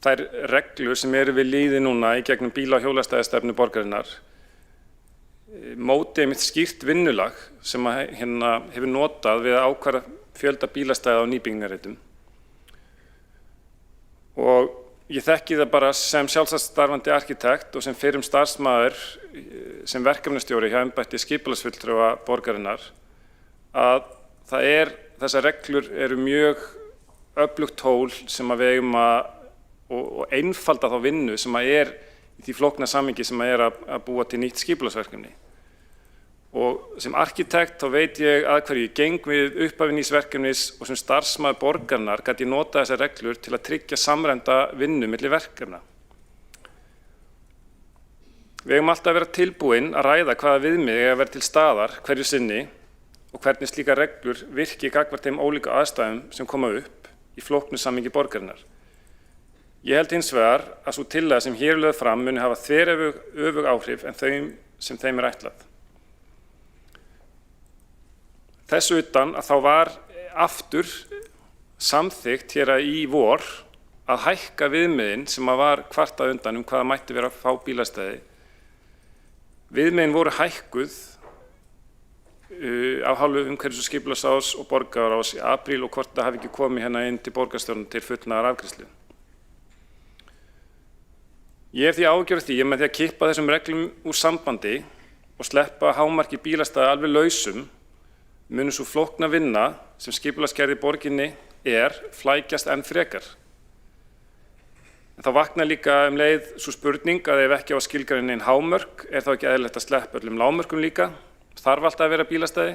þær reglur sem eru við lýði núna í gegnum bíla- og hjólastæðastefnu borgarinnar móti einmitt skýrt vinnulag sem hefur notað við að ákvarða fjölda bílastæða á nýbyggingarreitum. Og ég þekki það bara sem sjálfstætt starfandi arkitekt og sem fyrrum starfsmaður sem verkefnastjóri hjá embætti skipulagsfulltrúa borgarinnar að þessar reglur eru mjög öflugt tól sem við eigum og einfalda þá vinnu sem í því flókna samhengi sem að búa til nýtt skipulagsverkefni. Og sem arkitekt þá veit ég að hverju ég geng við upphafi nýs verkefnis og sem starfsmaður borgarinnar gat ég nota þessar reglur til að tryggja samræmda vinnu milli verkefna. Við eigum alltaf að vera tilbúin að ræða hvaða viðmið eiga að vera til staðar hverju sinni og hvernig slíkar reglur virki gagnvart þeim ólíku aðstæðum sem koma upp í flóknu samhengi borgarinnar. Ég held hins vegar að sú tillaga sem hér er lögð fram muni hafa þveröfug áhrif en þau sem þeim er ætlað. Þess utan að þá var aftur samþykkt hér í vor að hækka viðmiðin sem var kvartað undan hvaða mætti vera að fá bílastæði. Viðmiðin voru hækkuð af hálfu umhverfis- og skipulagsráðs og borgarráðs í apríl og hvort það hafi ekki komið inn til borgarstjórnar til fullnaðar afgreiðslu. Ég því áhyggjur af því að með því að kippa þessum reglum úr sambandi og sleppa hámarki bílastæða alveg lausum munu svo flókna vinna sem skipulagsgerð í borginni flækjast enn frekar. En þá vaknar líka leið svo spurning að ef ekki á að skilgreina nein hámörk þá ekki eðlilegt að sleppa öllum lágmörkum líka. Þarf alltaf að vera bílastæði.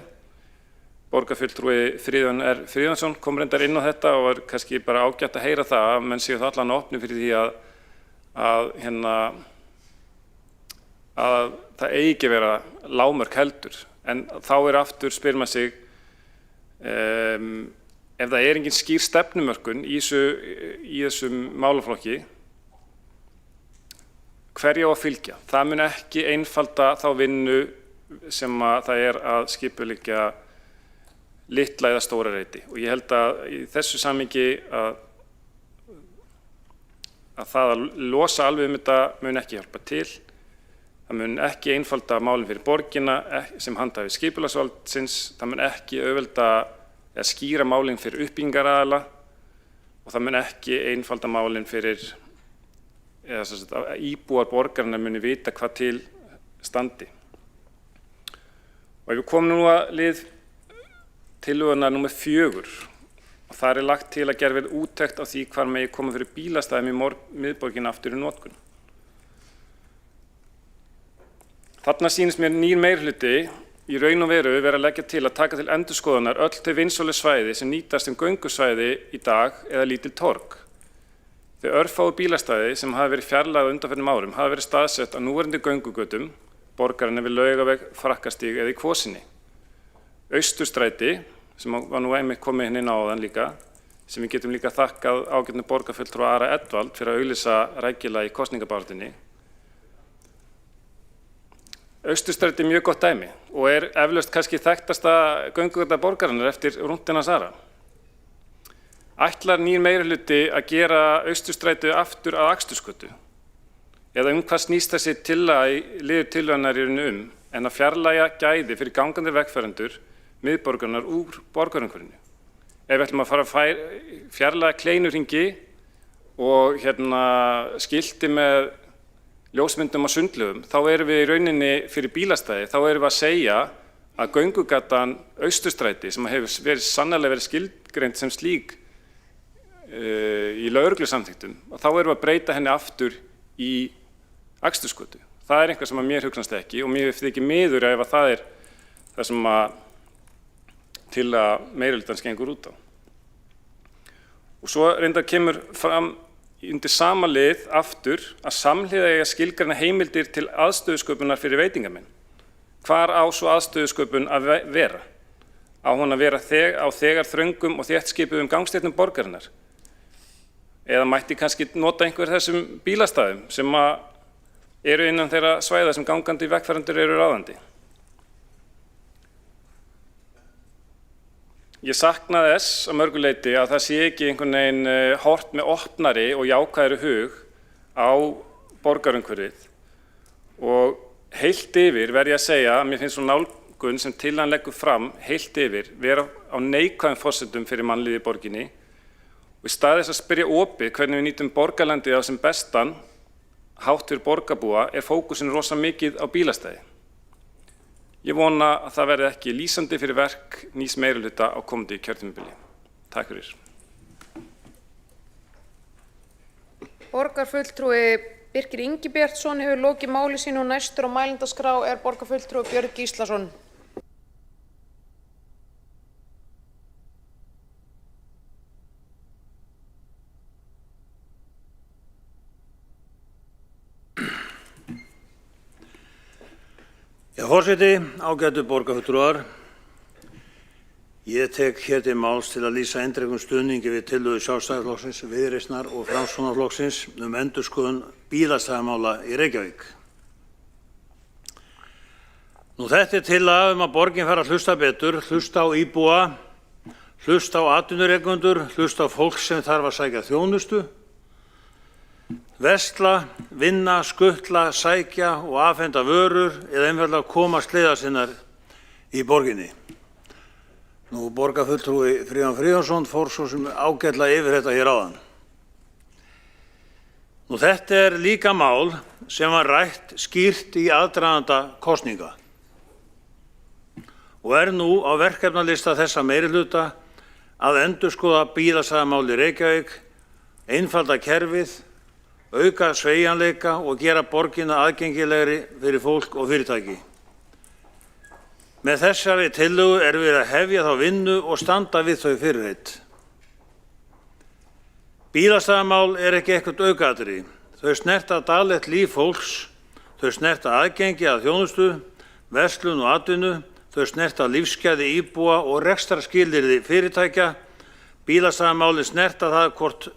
Borgarfulltrúi Friðjón R. Friðjónsson kom reyndar inn á þetta og kannski bara ágætt að heyra það að menn séu þá allan opni fyrir því að það eigi ekki vera lágmörk heldur. En þá aftur spyr maður sig ef það engin skýr stefnumörkun í þessum málaflokki, hverju á að fylgja? Það mun ekki einfalda þá vinnu sem það að skipuleggja litla eða stóra reiti. Og ég held að í þessu samhengi að það að losa alveg þetta mun ekki hjálpa til. Það mun ekki einfalda málin fyrir borgina sem handhafi skipulagsvaldsins. Það mun ekki auðvelda eða skýra málin fyrir uppbyggingaraðila og það mun ekki einfalda málin fyrir íbúar borgarinnar muni vita hvað til standi. Og ef við komum nú að lið tillögunnar númer 4 og þar lagt til að gera verið úttekt á því hvar megi koma fyrir bílastæðum í miðborginni aftur í notkun. Þarna sýnist mér nýr meirihluti í raun og veru vera að leggja til að taka til endurskoðunar öll þau vinsælu svæði sem nýtast sem göngusvæði í dag eða lítil torg. Þau örfáu bílastæði sem hafa verið fjarlægð á undanförnum árum hafa verið staðsett á núverandi göngugötum borgarinnar við Laugaveg, Frakkastíg eða í Kvosinni. Austurstræti, sem var nú einmitt komið inn á áðan líka, sem við getum líka þakkað ágætnu borgarfulltrúa Ara Edwald fyrir að auglýsa rækilega í kosningabaráttunni. Austurstræti mjög gott dæmi og eflaust kannski þekktasta göngugöta borgarinnar eftir rúndina Sara. Ætlar nýr meirihluti að gera Austurstræti aftur að akstursgötu? Eða hvað snýst þessi liður tillögunnar í raun en að fjarlægja gæði fyrir gangandi vegfarendur miðborgarinnar úr borgarumhverfinu? Ef við ætlum að fara að fjarlægja kleinurhringi og skilti með ljósmyndum á sundlaugum, þá erum við í rauninni fyrir bílastæði, þá erum við að segja að göngugatan Austurstræti, sem hefur sannarlega verið skilgreind sem slík í lögreglusamþykktum, og þá erum við að breyta henni aftur í akstursgötu. Það er eitthvað sem að mér hugnast ekki og mér þykir miður ef að það er það sem að til að meirihlutans gengur út á. Og svo reyndar kemur fram undir sama lið aftur að samhliða eiga skilgreina heimildir til aðstöðusköpunar fyrir veitingamenn. Hvar á svo aðstöðusköpun að vera? Á hún að vera á þegar þröngum og þéttskipuðum gangstéttum borgarinnar? Eða mætti kannski nota einhver þessum bílastæðum sem eru innan þeirra svæða sem gangandi vegfarendur eru ráðandi? Ég sakna þess að mörgu leyti að það sé ekki einhvern veginn hort með opnari og jákvæðri hug á borgarumhverfið. Og heilt yfir verð ég að segja að mér finnst svo nálgun sem til hann leggur fram heilt yfir vera á neikvæðum forsendum fyrir mannlífið í borginni. Og í stað þess að spyrja opið hvernig við nýtum borgarlandið á sem bestan hátt fyrir borgarbúa fókusinn rosa mikið á bílastæði. Ég vona að það verði ekki lýsandi fyrir verk nýs meirihluta á komandi kjörtímabili. Takk fyrir. Borgarfulltrúi Birkir Ingi Bjartsson hefur lokið máli sínu og næstur á mælendaskrá borgarfulltrúi Björn Gíslason. Já, forseti, ágætu borgarfulltrúar. Ég tek hér til máls til að lýsa eindregnum stuðningi við tillögu Sjálfstæðisflokksins, Viðreisnar og Framsóknarflokksins endurskoðun bílastæðamála í Reykjavík. Þetta tillaga að borgin fari að hlusta betur, hlusta á íbúa, hlusta á atvinnurekendur, hlusta á fólk sem þarf að sækja þjónustu, versla, vinna, skutla, sækja og afhenda vörur eða einfaldlega koma sleiðar sinnar í borginni. Borgarfulltrúi Friðjón Friðjónsson fór svo sem ágætlega yfir þetta hér áðan. Þetta er líka mál sem var rætt skýrt í aðdraganda kosninga og nú á verkefnalista þessa meirihluta að endurskoða bílastæðamál í Reykjavík, einfalda kerfið, auka sveigjanleika og gera borgina aðgengilegri fyrir fólk og fyrirtæki. Með þessari tillögu við að hefja þá vinnu og standa við þau fyrirheit. Bílastæðamál ekki eitthvað aukaatriði. Þau snerta daglegt líf fólks, þau snerta aðgengi að þjónustu, verslun og atvinnu, þau snerta lífsgæði íbúa og rekstrarskilyrði fyrirtækja. Bílastæðamáli snerta það hvort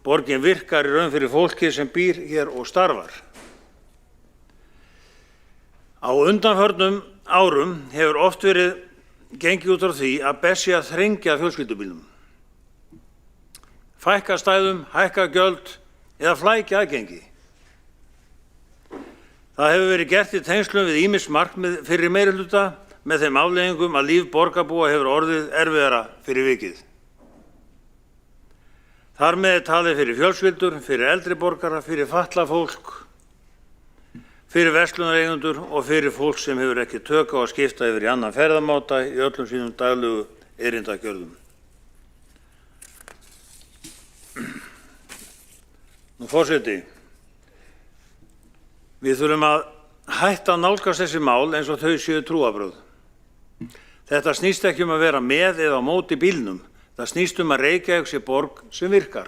borgin virkar í raun fyrir fólki sem býr hér og starfar. Á undanförnum árum hefur oft verið gengið út frá því að best sé að þrengja fjölskyldubílnum. Fækka stæðum, hækka gjöld eða flækja aðgengi. Það hefur verið gert í tengslum við ýmis markmið fyrri meirihluta með þeim afleiðingum að líf borgarbúa hefur orðið erfiðara fyrir vikið. Þar með talið fyrir fjölskyldur, fyrir eldri borgara, fyrir fatlað fólk, fyrir verslunareigendur og fyrir fólk sem hefur ekki tök á að skipta yfir í annan ferðamáta í öllum sínum daglegu erindagjörðum. Forseti, við þurfum að hætta að nálgast þessi mál eins og þau séu trúarbrögð. Þetta snýst ekki að vera með eða á móti bílnum. Það snýst að Reykjavík sé borg sem virkar.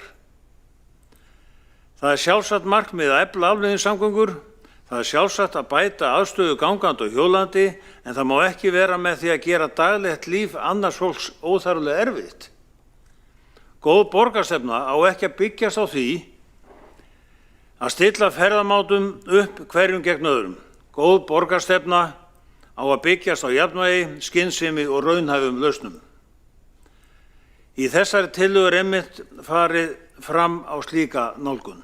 Það sjálfsagt markmið að efla almenningssamgöngur, það sjálfsagt að bæta aðstöðu gangandi og hjólandi, en það má ekki vera með því að gera daglegt líf annars fólks óþarflega erfitt. Góð borgarstefna á ekki að byggjast á því að stilla ferðamátum upp hverjum gegn öðrum. Góð borgarstefna á að byggjast á jafnvægi, skynsemi og raunhæfum lausnum. Í þessari tillögu einmitt farið fram á slíka nálgun.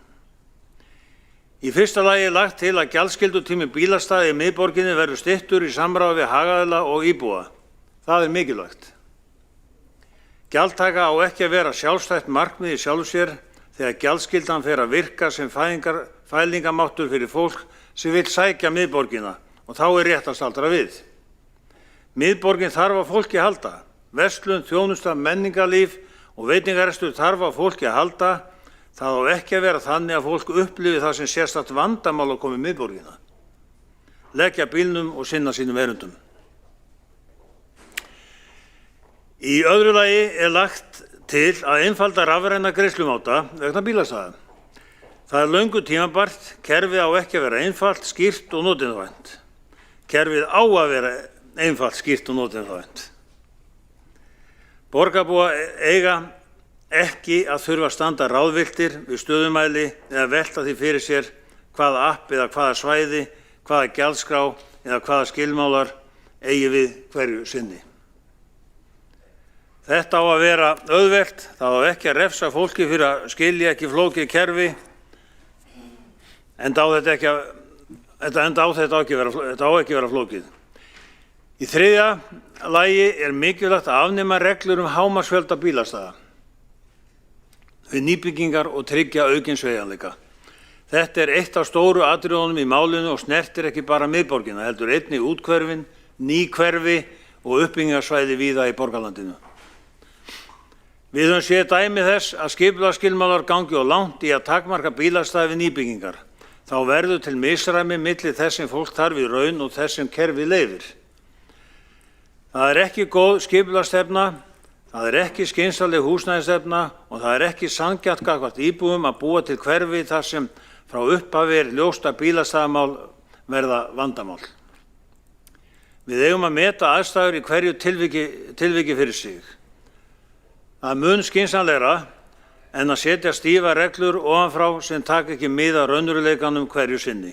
Í fyrsta lagi lagt til að gjaldskyldutími bílastæða í miðborginni verður styttur í samráði við hagaðila og íbúa. Það er mikilvægt. Gjaldtaka á ekki að vera sjálfstætt markmið í sjálfu sér, þegar gjaldskyldan fer að virka sem fælingamáttur fyrir fólk sem vil sækja miðborgina og þá er rétt að staldra við. Miðborgin þarf á fólki að halda. Verslun, þjónusta, menningarlíf og veitingarestur þarf á fólki að halda. Það á ekki að vera þannig að fólk upplifi það sem sérstakt vandamál að koma í miðborgina. Leggja bílnum og sinna sínum erindum. Í öðru lagi er lagt til að einfalda rafræna greiðslumáta vegna bílastæða. Það er löngu tímabært, kerfið á ekki að vera einfalt, skýrt og notendavænt. Kerfið á að vera einfalt, skýrt og notendavænt. Borgarbúa eiga ekki að þurfa að standa ráðvilltir við stöðumæli eða velta því fyrir sér hvaða app eða hvaða svæði, hvaða gjaldskrá eða hvaða skilmálar eigi við hverju sinni. Þetta á að vera auðvelt, það á ekki að refsa fólki fyrir að skilja ekki flókið kerfi, enda á þetta ekki að vera flókið. Í þriðja lagi er mikilvægt að afnema reglur hámarksfjölda bílastæða við nýbyggingar og tryggja aukinn sveigjanleika. Þetta er eitt af stóru atriðunum í málinu og snertir ekki bara miðborgina, heldur einnig úthverfin, nýhverfi og uppbyggingarsvæði víða í borgarlandinu. Við höfum séð dæmi þess að skipulagsskilmálar gangi of langt í að takmarka bílastæði við nýbyggingar. Þá verður til misræmi milli þess sem fólk þarf í raun og þess sem kerfið leyfir. Það er ekki góð skipulagsstefna, það er ekki skynsamleg húsnæðisstefna og það er ekki sanngjarnt gagnvart íbúum að búa til hverfi þar sem frá upphafi er ljóst að bílastæðamál verða vandamál. Við eigum að meta aðstæður í hverju tilviki fyrir sig. Það er mun skynsamlegra en að setja stífa reglur ofanfrá sem taka ekki mið af raunveruleikanum hverju sinni.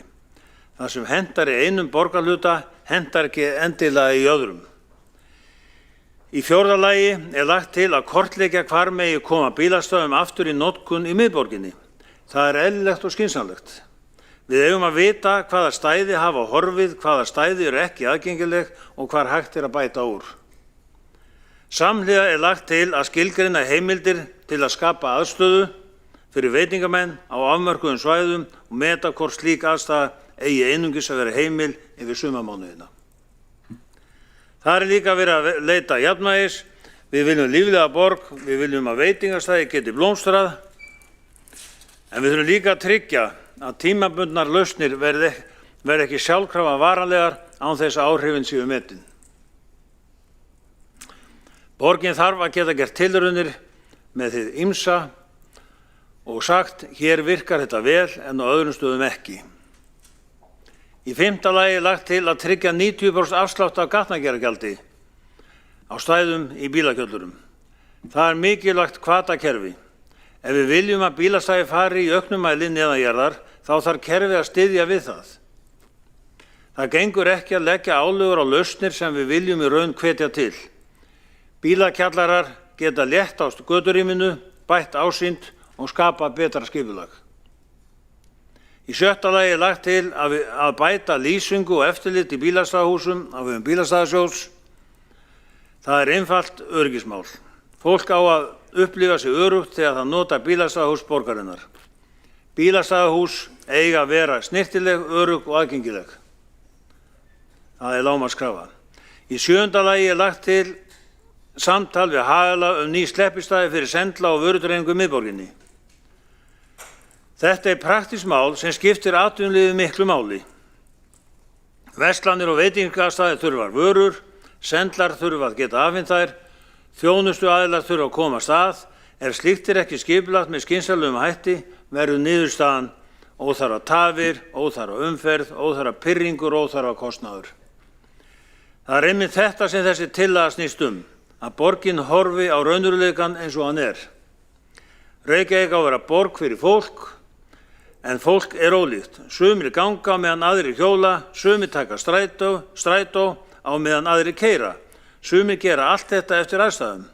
Það sem hentar í einum borgarhluta hentar ekki endilega í öðrum. Í fjórða lagi er lagt til að kortleggja hvar megi koma bílastæðum aftur í notkun í miðborginni. Það er eðlilegt og skynsamlegt. Við eigum að vita hvaða stæði hafa horfið, hvaða stæði eru ekki aðgengileg og hvar hægt er að bæta úr. Samhliða er lagt til að skilgreina heimildir til að skapa aðstöðu fyrir veitingamenn á afmörkuðum svæðum og meta hvort slík aðstaða eigi einungis að vera heimil yfir sumarmánuðina. Það er líka verið að leita jafnvægis. Við viljum líflega borg, við viljum að veitingastæði geti blómstrað, en við þurfum líka að tryggja að tímabundnar lausnir verði ekki sjálfkrafa varanlegar án þess að áhrifin séu metin. Borgin þarf að geta gert tilraunir með hið ýmsa og sagt, hér virkar þetta vel en á öðrum stöðum ekki. Í fimmta lagi er lagt til að tryggja 90% afslátt af gatnagerðargjaldi á stæðum í bílakjöllurum. Það er mikilvægt hvatakerfi. Ef við viljum að bílastæði fari í auknum mæli neðanjarðar, þá þarf kerfið að styðja við það. Það gengur ekki að leggja álögur á lausnir sem við viljum í raun hvetja til. Bílakjallarar geta létt á göturýminu, bætt ásýnd og skapa betra skipulag. Í sjötta lagi er lagt til að bæta lýsingu og eftirlit í bílastæðahúsum á vegum bílastæðasjóðs. Það er einfalt öryggismál. Fólk á að upplifa sig öruggt þegar það nota bílastæðahús borgarinnar. Bílastæðahús eiga að vera snyrtileg, örugg og aðgengileg. Það er lágmarkskrafa. Í sjöunda lagi er lagt til samtal við hagaðila ný sleppistæði fyrir sendla og vörudreifingu í miðborginni. Þetta er praktískt mál sem skiptir atvinnulífið miklu máli. Verslanir og veitingastæðir þurfa vörur, sendlar þurfa að geta afhent þær, þjónustuaðilar þurfa að komast að. Ef slíkt er ekki skipulagt með skynsamlegum hætti, verður niðurstaðan óþarfa tafir, óþarfa umferð, óþarfa pirringur, óþarfa kostnaður. Það er einmitt þetta sem þessi tillaga snýst að borgin horfi á raunveruleikann eins og hann er. Reykjavík á að vera borg fyrir fólk, en fólk er ólíkt. Sumir ganga meðan aðrir hjóla, sumir taka strætó á meðan aðrir keyra. Sumir gera allt þetta eftir aðstæðum.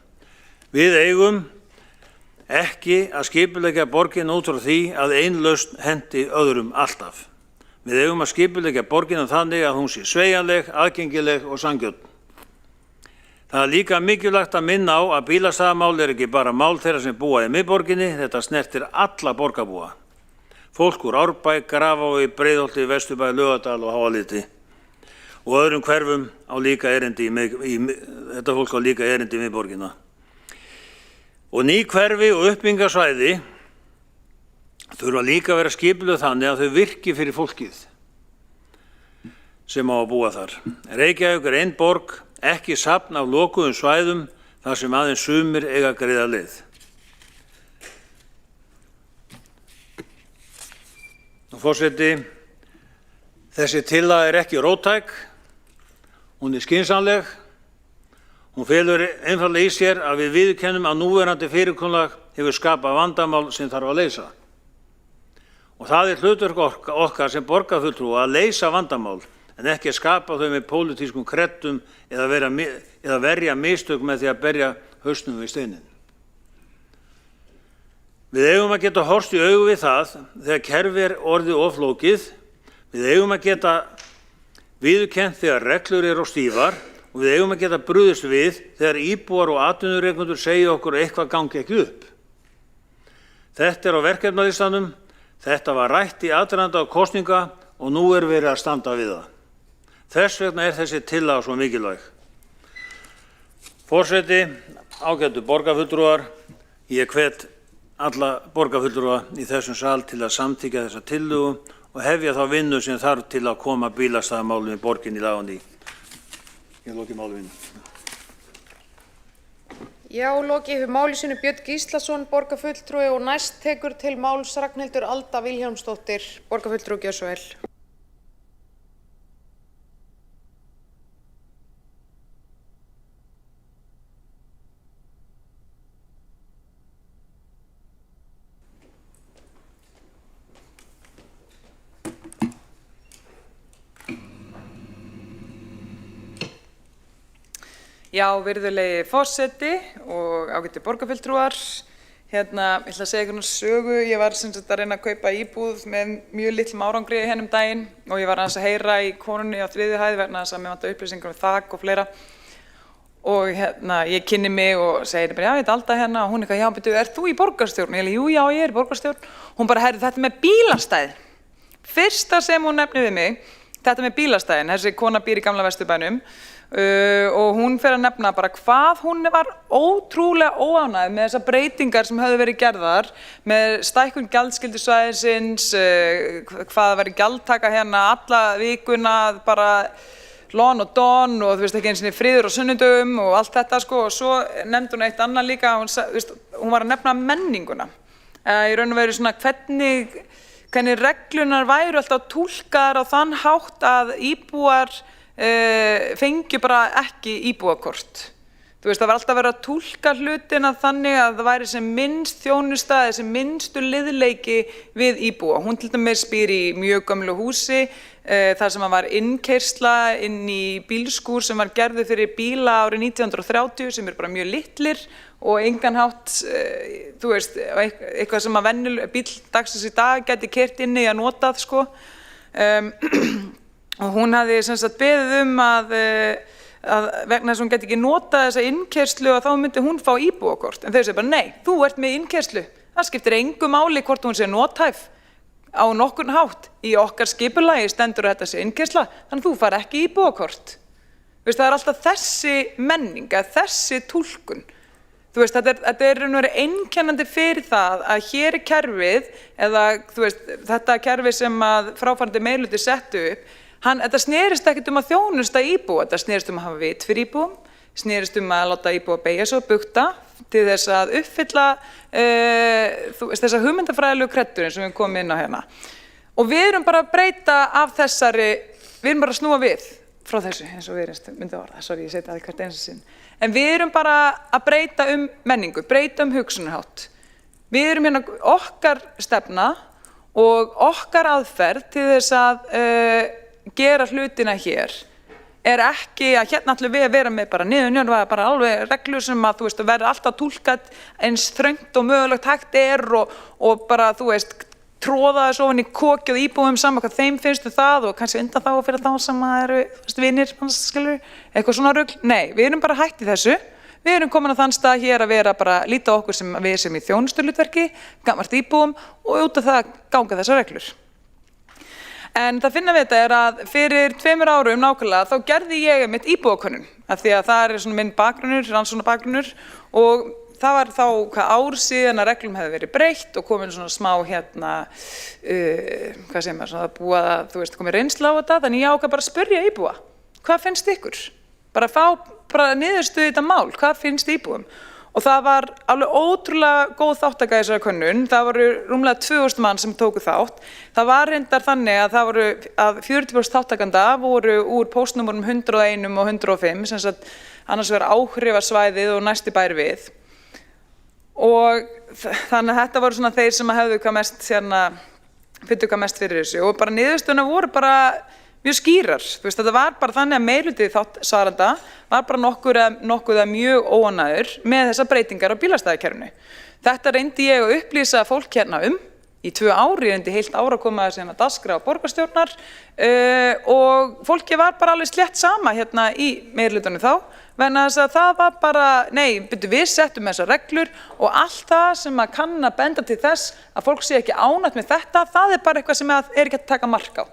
Við eigum ekki að skipuleggja borgin út frá því að ein lausn henti öðrum alltaf. Við eigum að skipuleggja borgina þannig að hún sé sveigjanleg, aðgengileg og sanngjörn. Það er líka mikilvægt að minna á að bílastæðamál er ekki bara mál þeirra sem búa í miðborginni, þetta snertir alla borgarbúa. Fólk úr Árbæ, Grafavogi, Breiðholti, Vesturbæ, Laugardal og Háaliti og öðrum hverfum á líka erindi þetta fólk á líka erindi í miðborginna. Og ný hverfi og uppbyggingarsvæði þurfa líka að vera skipulögð þannig að þau virki fyrir fólkið sem á að búa þar. Reykjavík er ein borg, ekki safn af lokuðum svæðum þar sem aðeins sumir eiga greiða leið. Forseti, þessi tillaga er ekki róttæk, hún er skynsamleg, hún felur einfaldlega í sér að við viðurkennum að núverandi fyrirkomulag hefur skapað vandamál sem þarf að leysa. Og það er hlutverk okkar sem borgarfulltrúa að leysa vandamál en ekki að skapa þau með pólitískum kreddum eða verja mistök með því að berja hausnum við steinin. Við eigum að geta horfst í augu við það þegar kerfi er orðið of flókið. Við eigum að geta viðurkennt þegar reglur eru stífar og við eigum að geta brugðist við þegar íbúar og atvinnurekendur segja okkur að eitthvað gangi ekki upp. Þetta er á verkefnalistanum, þetta var rætt í aðdraganda á kosninga og nú er verið að standa við það. Þess vegna er þessi tillaga svo mikilvæg. Forseti, ágætu borgarfulltrúar, ég hvet alla borgarfulltrúa í þessum sal til að samþykkja þessa tillögu og hefja þá vinnu sem þarf til að koma bílastæðamálum í borginni í lag á ný. Ég loki máli vinnu. Já, loki yfir máli sínu Björn Gíslason, borgarfulltrúi og næst tekur til máls Ragnhildur Alda Vilhjálmsdóttir, borgarfulltrúi gjörðu svo vel. Já, virðulegi forseti og ágætu borgarfulltrúar. Ég ætla að segja ykkur sögu. Ég var sem sagt að reyna að kaupa íbúð með mjög litlum árangri hennum daginn og ég var aðeins að heyra í konunni á 3. hæð vegna þess að mér vantaði upplýsingar um þak og fleira. Og ég kynni mig og segi bara, já, ég Alda hérna og hún eitthvað, já, betur, ert þú í borgarstjórn? Ég jú, já, ég er í borgarstjórn. Hún bara, heyrðu, þetta með bílastæði. Fyrsta sem hún nefnir við mig, þetta með bílastæðin, þessi kona býr í gamla Vesturbænum. Og hún fer að nefna bara hvað hún var ótrúlega óánægð með þessar breytingar sem höfðu verið gerðar með stækkun gjaldskyldusvæðisins, hvað væri gjaldtaka hérna alla vikuna, bara lon og don og þú veist ekki eins og friður og sunnudögum og allt þetta sko. Og svo nefndi hún eitt annað líka, hún var að nefna menninguna. Í raun og veru svona hvernig reglunar væru alltaf túlkaðar á þann hátt að íbúar fengi bara ekki íbúakort. Þú veist, það var alltaf verið að túlka hlutina þannig að það væri sem minnst þjónusta, sem minnstu liðleiki við íbúa. Hún til dæmis býr í mjög gömlu húsi, þar sem var innkeyrsla inn í bílskúr sem var gerður fyrir bíla árið 1930 sem eru bara mjög litlir og engan hátt, þú veist, eitthvað sem að bíl dagsins í dag gæti keyrt inn í að notað, sko. Og hún hafði sem sagt beðið að vegna þess að hún geti ekki notað þessa innkeyrslu og þá myndi hún fá íbúakort. En þau segir bara, nei, þú ert með innkeyrslu. Það skiptir engu máli hvort hún sé nothæf á nokkurn hátt. Í okkar skipulagi stendur þetta sé innkeyrsla, þannig að þú fær ekki íbúakort. Veist, það er alltaf þessi menning, þessi túlkun. Þú veist, þetta er raun og veru einkennandi fyrir það að hér er kerfið, eða þú veist, þetta kerfi sem að fráfarandi meirihluti settu upp, þetta snerist ekkert að þjónusta íbúa, þetta snerist að hafa vit fyrir íbúum, snerist að láta íbúa beygja svo bugta til þess að uppfylla þessa hugmyndafræðilegu kreddur eins og við komum inn á hérna. Og við erum bara að breyta af þessari, við erum bara að snúa við frá þessu, eins og við myndum orða, sorry, ég seti það hvert eins og sinn. En við erum bara að breyta menningu, breyta hugsunarhátt. Við erum hérna okkar stefna og okkar aðferð til þess að gera hlutina hér er ekki að hérna ætlum við að vera með bara niður, bara alveg reglur sem að þú veist að verða alltaf túlkat eins þröngt og mögulegt hægt er og bara þú veist tróða þessu ofan í kokið og íbúum saman hvað þeim finnst það og kannski undan þá fyrir þá sem eru vinnir, skilur, eitthvað svona rugl. Nei, við erum bara hætt í þessu. Við erum komin á þann stað hér að vera bara líta á okkur sem við sem í þjónustuhlutverki, gagnvart íbúum og út af það ganga þessar reglur. En það finna við þetta að fyrir 2 árum nákvæmlega þá gerði ég mitt íbúakönnun af því að það svona minn bakgrunnur, rannsóknarbakgrunnur og það var þá hvað ár síðan að reglum hefði verið breytt og komin svona smá hvað segir maður, svona búið að, þú veist, komið reynsla á þetta, þannig ég ákvað bara að spyrja íbúa, hvað finnst ykkur? Bara fá niðurstöðu þetta mál, hvað finnst íbúum? Og það var alveg ótrúlega góð þáttaka í þessari könnun, það voru rúmlega 2000 mann sem tóku þátt. Það var reyndar þannig að það voru, að 40% þáttakanda voru úr póstnúmerum 101 og 105, sem sagt annars vegar áhrifasvæðið og næsti bær við. Og þannig að þetta voru svona þeir sem hefðu hvað mest, fyndu hvað mest fyrir þessu og bara niðurstöðuna voru bara mjög skýrar. Þú veist, þetta var bara þannig að meirhlutinn svarenda var bara nokkuð að mjög óánægður með þessar breytingar á bílastæðakerfinu. Þetta reyndi ég að upplýsa fólk hérna í 2 ár, ég reyndi heilt ár að koma að dagskrá borgarstjórnar og fólki var bara alveg slétt sama hérna í meirhlutanum þá, vegna þess að það var bara, nei, við settum þessar reglur og allt það sem að kann að benda til þess að fólk sé ekki ánægt með þetta, það er bara eitthvað sem er ekki að taka mark á.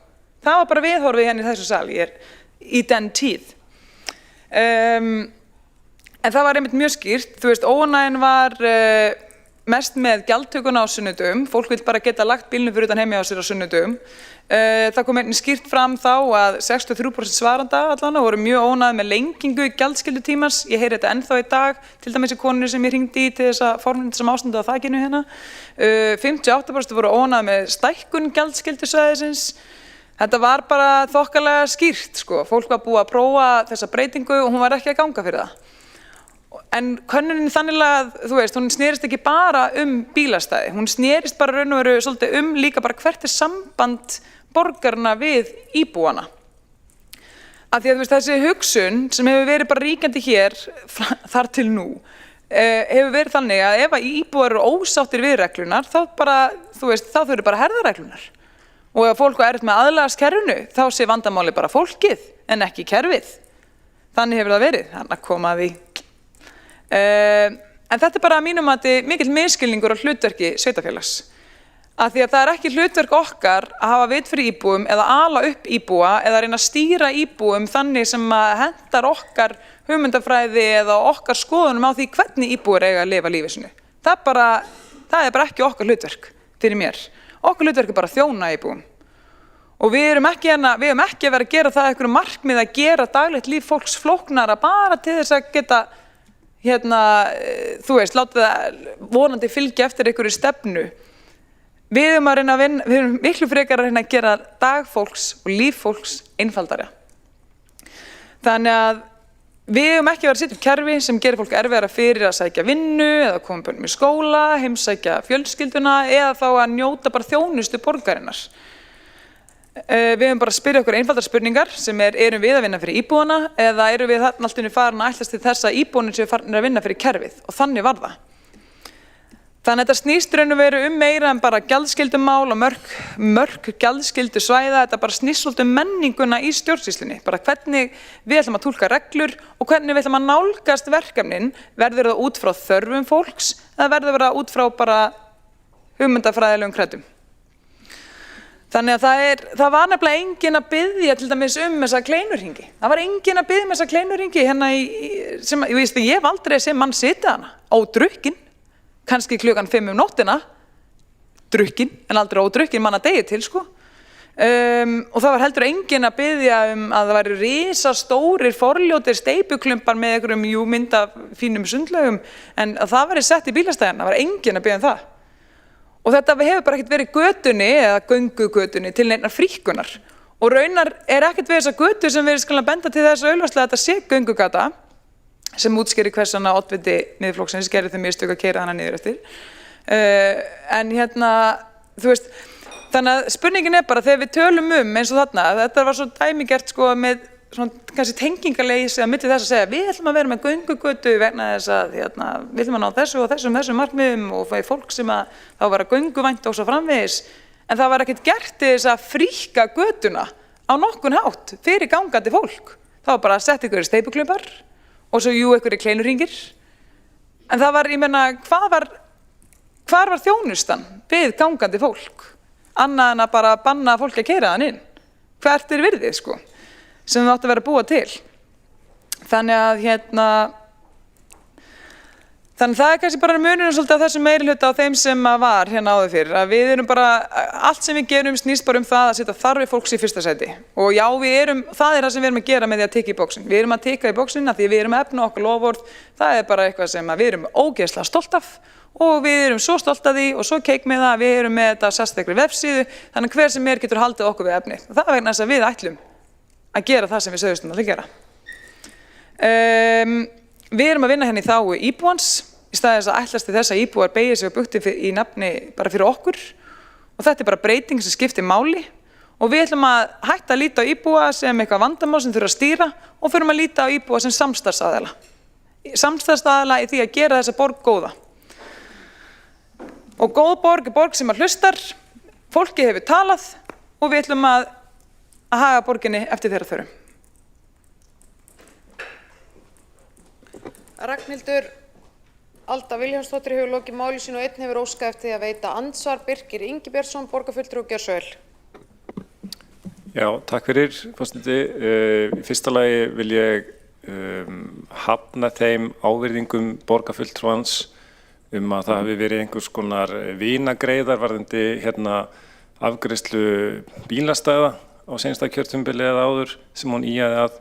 Það var bara viðhorfið hérna í þessu sali í den tíð. En það var einmitt mjög skýrt, þú veist, óánægjan var mest með gjaldtökuna á sunnudum, fólk vil bara geta lagt bílnum fyrir utan heimi á sér á sunnudum. Það kom einnig skýrt fram þá að 63% svaranda allan voru mjög óánægð með lengingu gjaldskyldutímans. Ég heyri þetta ennþá í dag, til dæmis í konunni sem ég hringdi í til þess að formynda sem ástandi á þakinu hérna. 58% voru óánægð með stækkun gjaldskyldusvæðisins. Þetta var bara þokkalega skýrt, sko. Fólk var búið að prófa þessa breytingu og hún var ekki að ganga fyrir það. En könnunin þannig að, þú veist, hún snerist ekki bara bílastæði, hún snerist bara raun og veru svolítið líka bara hvert samband borgarna við íbúana. Af því að, þú veist, þessi hugsun sem hefur verið bara ríkjandi hér þar til nú, hefur verið þannig að ef íbúar eru ósáttir við reglunar, þá bara, þú veist, þá þurfi bara að herða reglunar. Og ef fólk er með aðlagast kerfinu, þá sé vandamáli bara fólkið en ekki kerfið. Þannig hefur það verið, þannig að koma að því. En þetta bara að mínum mati mikill misskilningur á hlutverki sveitarfélags. Af því að það er ekki hlutverk okkar að hafa vit fyrir íbúum eða ala upp íbúa eða reyna að stýra íbúum þannig sem að hentar okkar hugmyndafræði eða okkar skoðunum á því hvernig íbúar eiga að lifa lífið sinu. Það er bara ekki okkar hlutverk fyrir mér. Okkar hlutverk er bara að þjóna íbúum. Og við erum ekki að vera að gera það einhverju markmið að gera daglegt líf fólks flóknara bara til þess að geta, þú veist, láta það vonandi fylgja eftir einhverju stefnu. Við erum miklu frekar að reyna að gera dag fólks og líf fólks einfaldara. Þannig að við erum ekki að vera að setja upp kerfi sem gerir fólk erfiðara fyrir að sækja vinnu eða koma börnum í skóla, heimsækja fjölskylduna eða þá að njóta bara þjónustu borgarinnar. Við höfum bara að spyrja okkur einfaldar spurningar sem erum við að vinna fyrir íbúana eða erum við þarna allt inni farin að ætlast til þess að íbúanir séu farin að vinna fyrir kerfið og þannig var það. Þannig að þetta snýst raun og veru meira en bara gjaldskyldumál og mörk gjaldskyldusvæða, þetta bara snýst svolítið menninguna í stjórnsýslunni, bara hvernig við ætlum að túlka reglur og hvernig við ætlum að nálgast verkefnin, verður það út frá þörfum fólks eða verður það út frá bara hugmyndafræðilegum kreddum. Þannig að það var nefnilega enginn að biðja til dæmis þessa kleinurhringi. Það var enginn að biðja þessa kleinurhringi hérna ég hef aldrei séð mann sitja hana ódrukkin, kannski klukkan 5 nóttina, drukkin, en aldrei ódrukkin mann að degi til, sko. Og það var heldur enginn að biðja að það væri risastórir, forljótir steipuklumpar með einhverjum myndafínum sundlaugum, en að það væri sett í bílastæðina, það var enginn að biðja það. Og þetta hefur bara ekkert verið götunni eða göngugötunni til neinar fríkunar. Og raunar ekkert við þessa götu sem við skulum benda til þess augljóslega að þetta sé göngugata sem útskýrir hvers vegna oddviti Miðflokksins gerði þau mistök að keyra hana niður eftir. En þú veist, þannig að spurningin er bara þegar við tölum eins og þarna, þetta var svo dæmigert sko með svona kannski tengingarleysi að milli þess að segja við ætlum að vera með göngugötu vegna þess að við ætlum að ná þessu og þessum markmiðum og fólk sem að þá vera gönguvænt og svo framvegis en það var ekkert gert til þess að fríkka götuna á nokkun hátt fyrir gangandi fólk. Það var bara að setja ykkur steypuklumpar og svo ykkur kleinurringir. En það var, ég meina, hvar var þjónustan við gangandi fólk? Annað en að bara banna fólki að keyra þann inn. Hvert er virðið, sko, sem við áttu að vera að búa til. Þannig að Þannig það kannski bara munurinn svolítið af þessum meirihluta á þeim sem var hérna áður fyrir. Að við erum bara, allt sem við gerum snýst bara það að setja þarfir fólks í fyrsta sæti. Og já, það er það sem við erum að gera með því að tikka í bóksin. Við erum að tikka í bóksin af því við erum að efna okkar loforð. Það er bara eitthvað sem við erum ógeðslega stolt af og við erum svo stolt af því og svo keik með það að við erum með þetta sérstakri vefsíðu. Þannig hver sem getur haldið okkur við efnið. Og það er vegna þess að við ætlum að gera það sem við sögðumst að gera. Við erum að vinna hérna í þágu íbúans í staðis að ætlast til þess að íbúar beygja sig og bugti í nafni bara fyrir okkur og þetta er bara breyting sem skiptir máli og við ætlum að hætta að líta á íbúa sem eitthvað vandamál sem þurfa að stýra og förum að líta á íbúa sem samstarfsaðila. Samstarfsaðila í því að gera þessa borg góða. Og góð borg er borg sem að hlustar, fólki hefur talað og við ætlum að haga borginni eftir þeirra þörfum. Ragnhildur Alda Vilhjálmsdóttir hefur lokið máli sínu og einn hefur óskað eftir því að veita andsvar. Birkir Ingibjörnsson, borgarfulltrúi, gjörðu svo vel. Já, takk fyrir, forseti. Í fyrsta lagi vil ég hafna þeim ávirðingum borgarfulltrúans að það hafi verið einhvers konar vinagreiðar varðandi afgreiðslu bílastæða á seinasta kjörtímabili eða áður sem hún ýjaði að.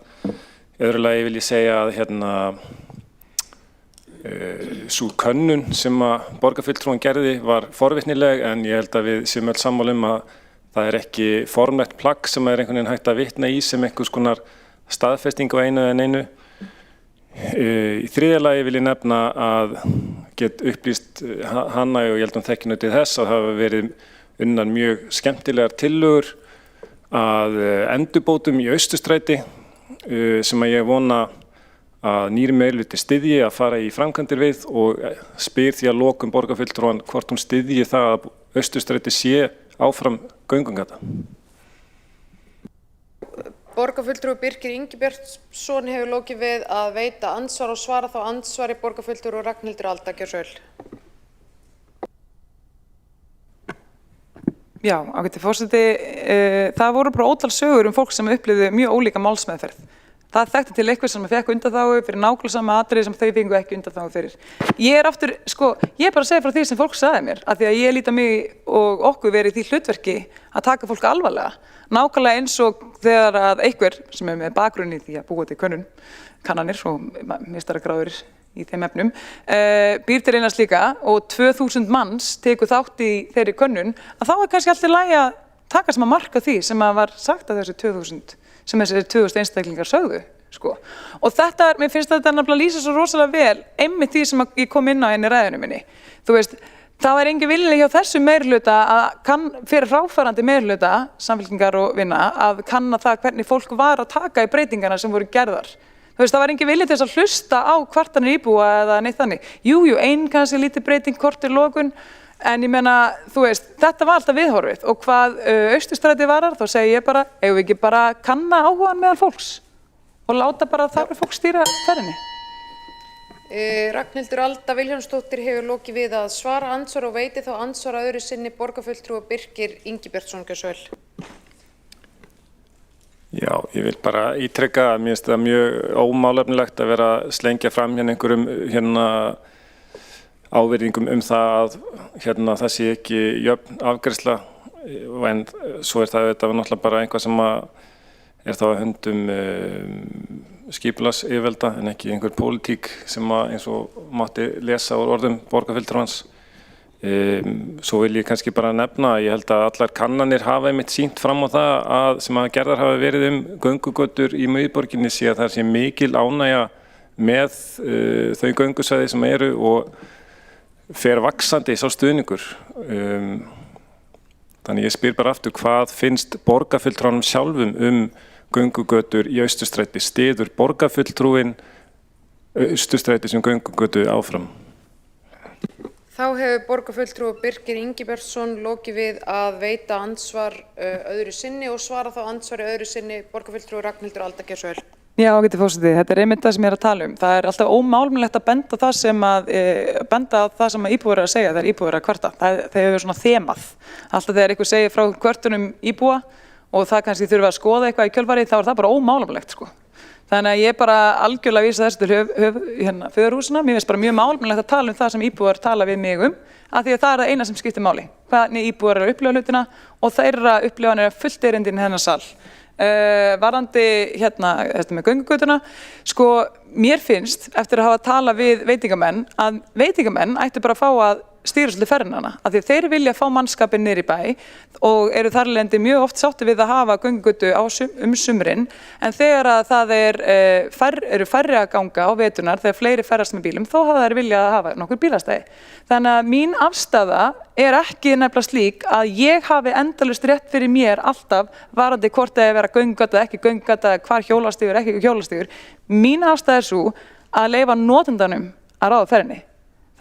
Í öðru lagi vil ég segja að sú könnun sem að borgarfulltrúan gerði var forvitnileg en ég held að við séum öll sammála að það er ekki formlegt plagg sem er einhvern veginn hægt að vitna í sem einhvers konar staðfesting á einu en einu. Í þriðja lagi vil ég nefna að get upplýst hana og ég held að þekkinu til þess að það hafa verið unnar mjög skemmtilegar tillögur að endurbótum í Austurstræti sem að ég vona að nýri meirihluti styðji að fara í framkvæmdir við og spyr því að lokum borgarfulltrúan hvort hún styðji það að Austurstræti sé áfram göngugata. Borgarfulltrúi Birkir Ingibjörnsson hefur lokið við að veita andsvar og svara þá andsvari borgarfulltrúi Ragnhildur Alda, gjörðu svo vel. Já, ágæti forseti, það voru bara ótal sögur fólk sem upplifðu mjög ólíka málsmeðferð. Það þekkti til eitthvað sem fekk undanþágu fyrir nákvæmlega sama atriði sem þau fengu ekki undanþágu fyrir. Ég er bara að segja frá því sem fólk sagði mér, af því að ég líta mig og okkur verið í því hlutverki að taka fólk alvarlega. Nákvæmlega eins og þegar að einhver sem er með bakgrunn í því að búa til kannanir og meistaragráður í þeim efnum, býr til einast líka og 2000 manns tekur þátt í þeirri könnun, að þá er kannski alltaf lægi að taka sem að marka því sem að var sagt að þessu 2000 sem þessir 2000 einstaklingar sögðu, sko. Og þetta mér finnst þetta nefnilega lýsa svo rosalega vel einmitt því sem ég kom inn á í ræðunni minni. Þú veist, það var engin vilji hjá þessu meirihluta fyrir fráfarandi meirihluta, Samfylkingar og Vinna, að kanna það hvernig fólk var að taka í breytingarna sem voru gerðar. Þú veist, það var engin vilji til þess að hlusta á kvartanir íbúa eða neitt þannig. Jú, ein kannski lítið breyting, kortir lokun, en ég meina, þú veist, þetta var alltaf viðhorfið og hvað Austurstræti varar, þá segi ég bara, eigum við ekki bara kanna áhugann meðal fólks og láta bara þarfir fólk stýra ferðinni. Ragnhildur Alda Vilhjálmsdóttir hefur lokið við að svara andsvar og veiti þá andsvar öðru sinni borgarfulltrúi Birkir Ingibjörnsson, gjörðu svo vel. Já, ég vil bara ítreka að mér finnst það mjög ómálefnilegt að vera að slengja fram einhverjum ávirðingum það að það sé ekki jöfn afgreiðsla en svo er það náttúrulega bara einhvað sem er þá að höndum skipulagsyfirvalda en ekki einhver pólitík sem eins og mátti lesa úr orðum borgarfulltrúans. Svo vil ég kannski bara nefna að ég held að allar kannanir hafa einmitt sýnt fram á það sem að gerðar hafa verið göngugötur í miðborginni sé að það sé mikil ánægja með þau göngusvæði sem eru og fer vaxandi sá stuðningur. Þannig ég spyr bara aftur hvað finnst borgarfulltrúanum sjálfum göngugötur í Austurstræti? Styður borgarfulltrúin Austurstræti sem göngugötu áfram? Þá hefur borgarfulltrúi Birkir Ingibjörnsson lokið við að veita andsvar öðru sinni og svara þá andsvari öðru sinni borgarfulltrúi Ragnhildur Alda Geirsdóttir. Já, ágæti forseti, þetta einmitt það sem ég að tala um. Það alltaf ómálmilegt að benda á það sem íbúar að segja þegar íbúar að kvarta. Það hefur svona þemað. Alltaf þegar einhver segir frá kvörtunum íbúa og það kannski þurfa að skoða eitthvað í kjölfarið, þá það bara ómálmilegt, sko. Þannig að ég bara algjörlega vísa þessu til föðurhúsina. Mér finnst bara mjög málmilegt að tala það sem íbúar tala við mig af því að það það eina sem skiptir máli. Hvernig íbúar að upplifa hlutina og þeirra upplifanir fullt erindi inn í þennan sal. Varðandi þetta með göngugötuna, sko, mér finnst eftir að hafa talað við veitingamenn að veitingamenn ættu bara að fá að stýra svolítið ferðina, af því að þeir vilja fá mannskapinn niður í bæ og eru þar af leiðandi mjög oft sátti við að hafa göngugötu sumrin, en þegar að það eru færri að ganga á veturnar, þegar fleiri ferðast með bílum, þá hafa þær viljað að hafa nokkur bílastæði. Þannig að mín afstaða er ekki nefnilega slík að ég hafi endalaust rétt fyrir mér alltaf varandi hvort það vera göngugata, ekki göngugata, hvar hjólastígur, ekki hjólastígur. Mín afstaða er sú að leyfa notendanum að ráða ferðinni.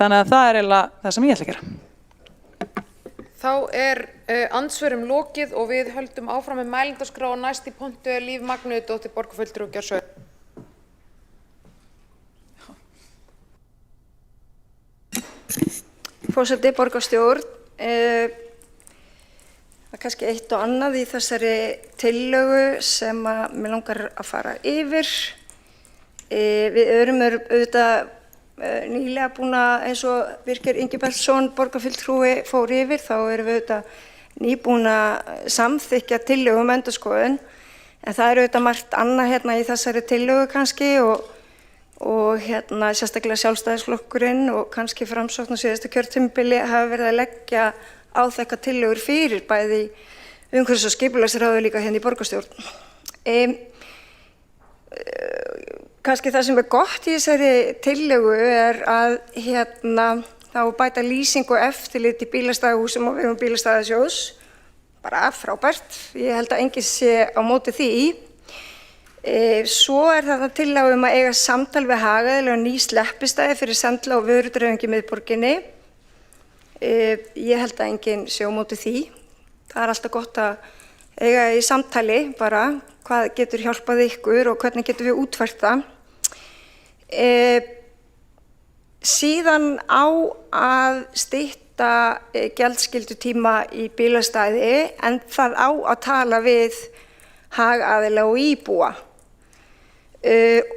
Þannig að það eiginlega það sem ég ætla að gera. Þá andsvörum lokið og við höldum áfram með mælendaskrá og næst í pontu Líf Magnúðardóttir borgarfulltrúi Gjörsögur. Forseti, borgarstjórn, það er kannski eitt og annað í þessari tillögu sem mig langar að fara yfir. Við erum auðvitað nýlega búin að, eins og Birkir Ingibjörnsson borgarfulltrúi fór yfir, þá erum við auðvitað nýbúin að samþykkja tillögu endurskoðun, en það er auðvitað margt annað í þessari tillögu kannski og sérstaklega Sjálfstæðisflokkurinn og kannski Framsókn á síðasta kjörtímabili hafa verið að leggja á þetta tillögur fyrir bæði umhverfis- og skipulagsráði líka í borgarstjórn. Kannski það sem er gott í þessari tillögu er að þá bæta lýsing og eftirlit í bílastæðahúsum og vegum bílastæðasjóðs. Bara frábært. Ég held að enginn sé á móti því. Svo er þetta tillaga að eiga samtal við hagaðila og ný sleppistæði fyrir sendla og vörudreifingu í miðborginni. Ég held að enginn sé á móti því. Það er alltaf gott að eiga í samtali bara hvað getur hjálpað ykkur og hvernig getum við útfært það. Síðan á að stytta gjaldskyldutíma í bílastæði en það á að tala við hagaðila og íbúa.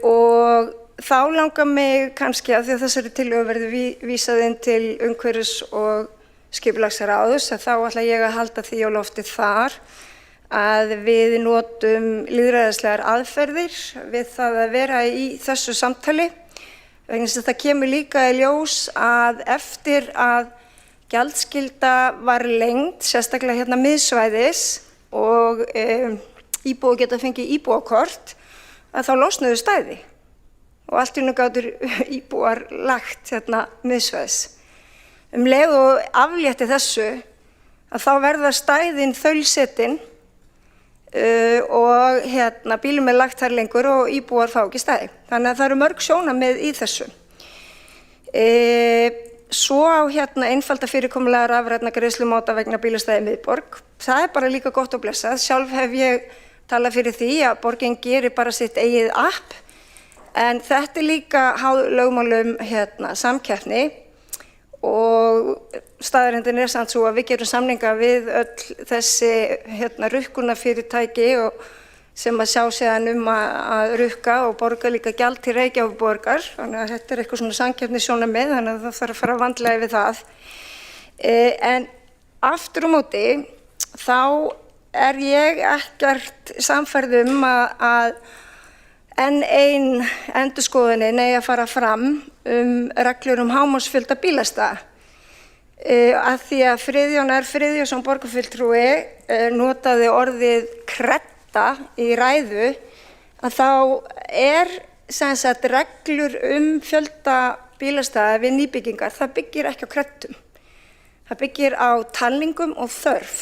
Og þá langar mig kannski að því að þessari tillögu verður vísað inn til umhverfis- og skipulagsráðs að þá ætla ég að halda því á lofti þar að við notum lýðræðislegar aðferðir við það að vera í þessu samtali. Vegna þess að það kemur líka í ljós að eftir að gjaldskylda var lengd, sérstaklega miðsvæðis og íbúar geta fengið íbúakort, að þá losnuðu stæði og allt í einu gátu íbúar lagt miðsvæðis. Leið og aflétti þessu að þá verða stæðin þaulsetin og bílum er lagt þar lengur og íbúar fá ekki stæði. Þannig að það eru mörg sjónarmið í þessu. Svo á einfalda fyrirkomulega rafrænna greiðslumáta vegna bílastæði í miðborg. Það er bara líka gott og blessað. Sjálf hef ég talað fyrir því að borgin gerir bara sitt eigið app, en þetta er líka háð lögmálum samkeppni og staðreyndin er samt svo að við gerum samninga við öll þessi rukkunarfyrirtæki og sem að sjá síðan að rukka og borga líka gjald til Reykjavíkurborgar. Þannig að þetta er eitthvað svona samkeppnissjónarmið, þannig að það þarf að fara vandlega við það. En aftur á móti þá er ég ekkert sannfærð að enn ein endurskoðunin eigi að fara fram reglur hámarksfjölda bílastæða. Að því að Friðjón R. Friðjónsson borgarfulltrúi notaði orðið kredda í ræðu, að þá er reglur fjölda bílastæða við nýbyggingar, það byggir ekki á kreddum. Það byggir á talningum og þörf.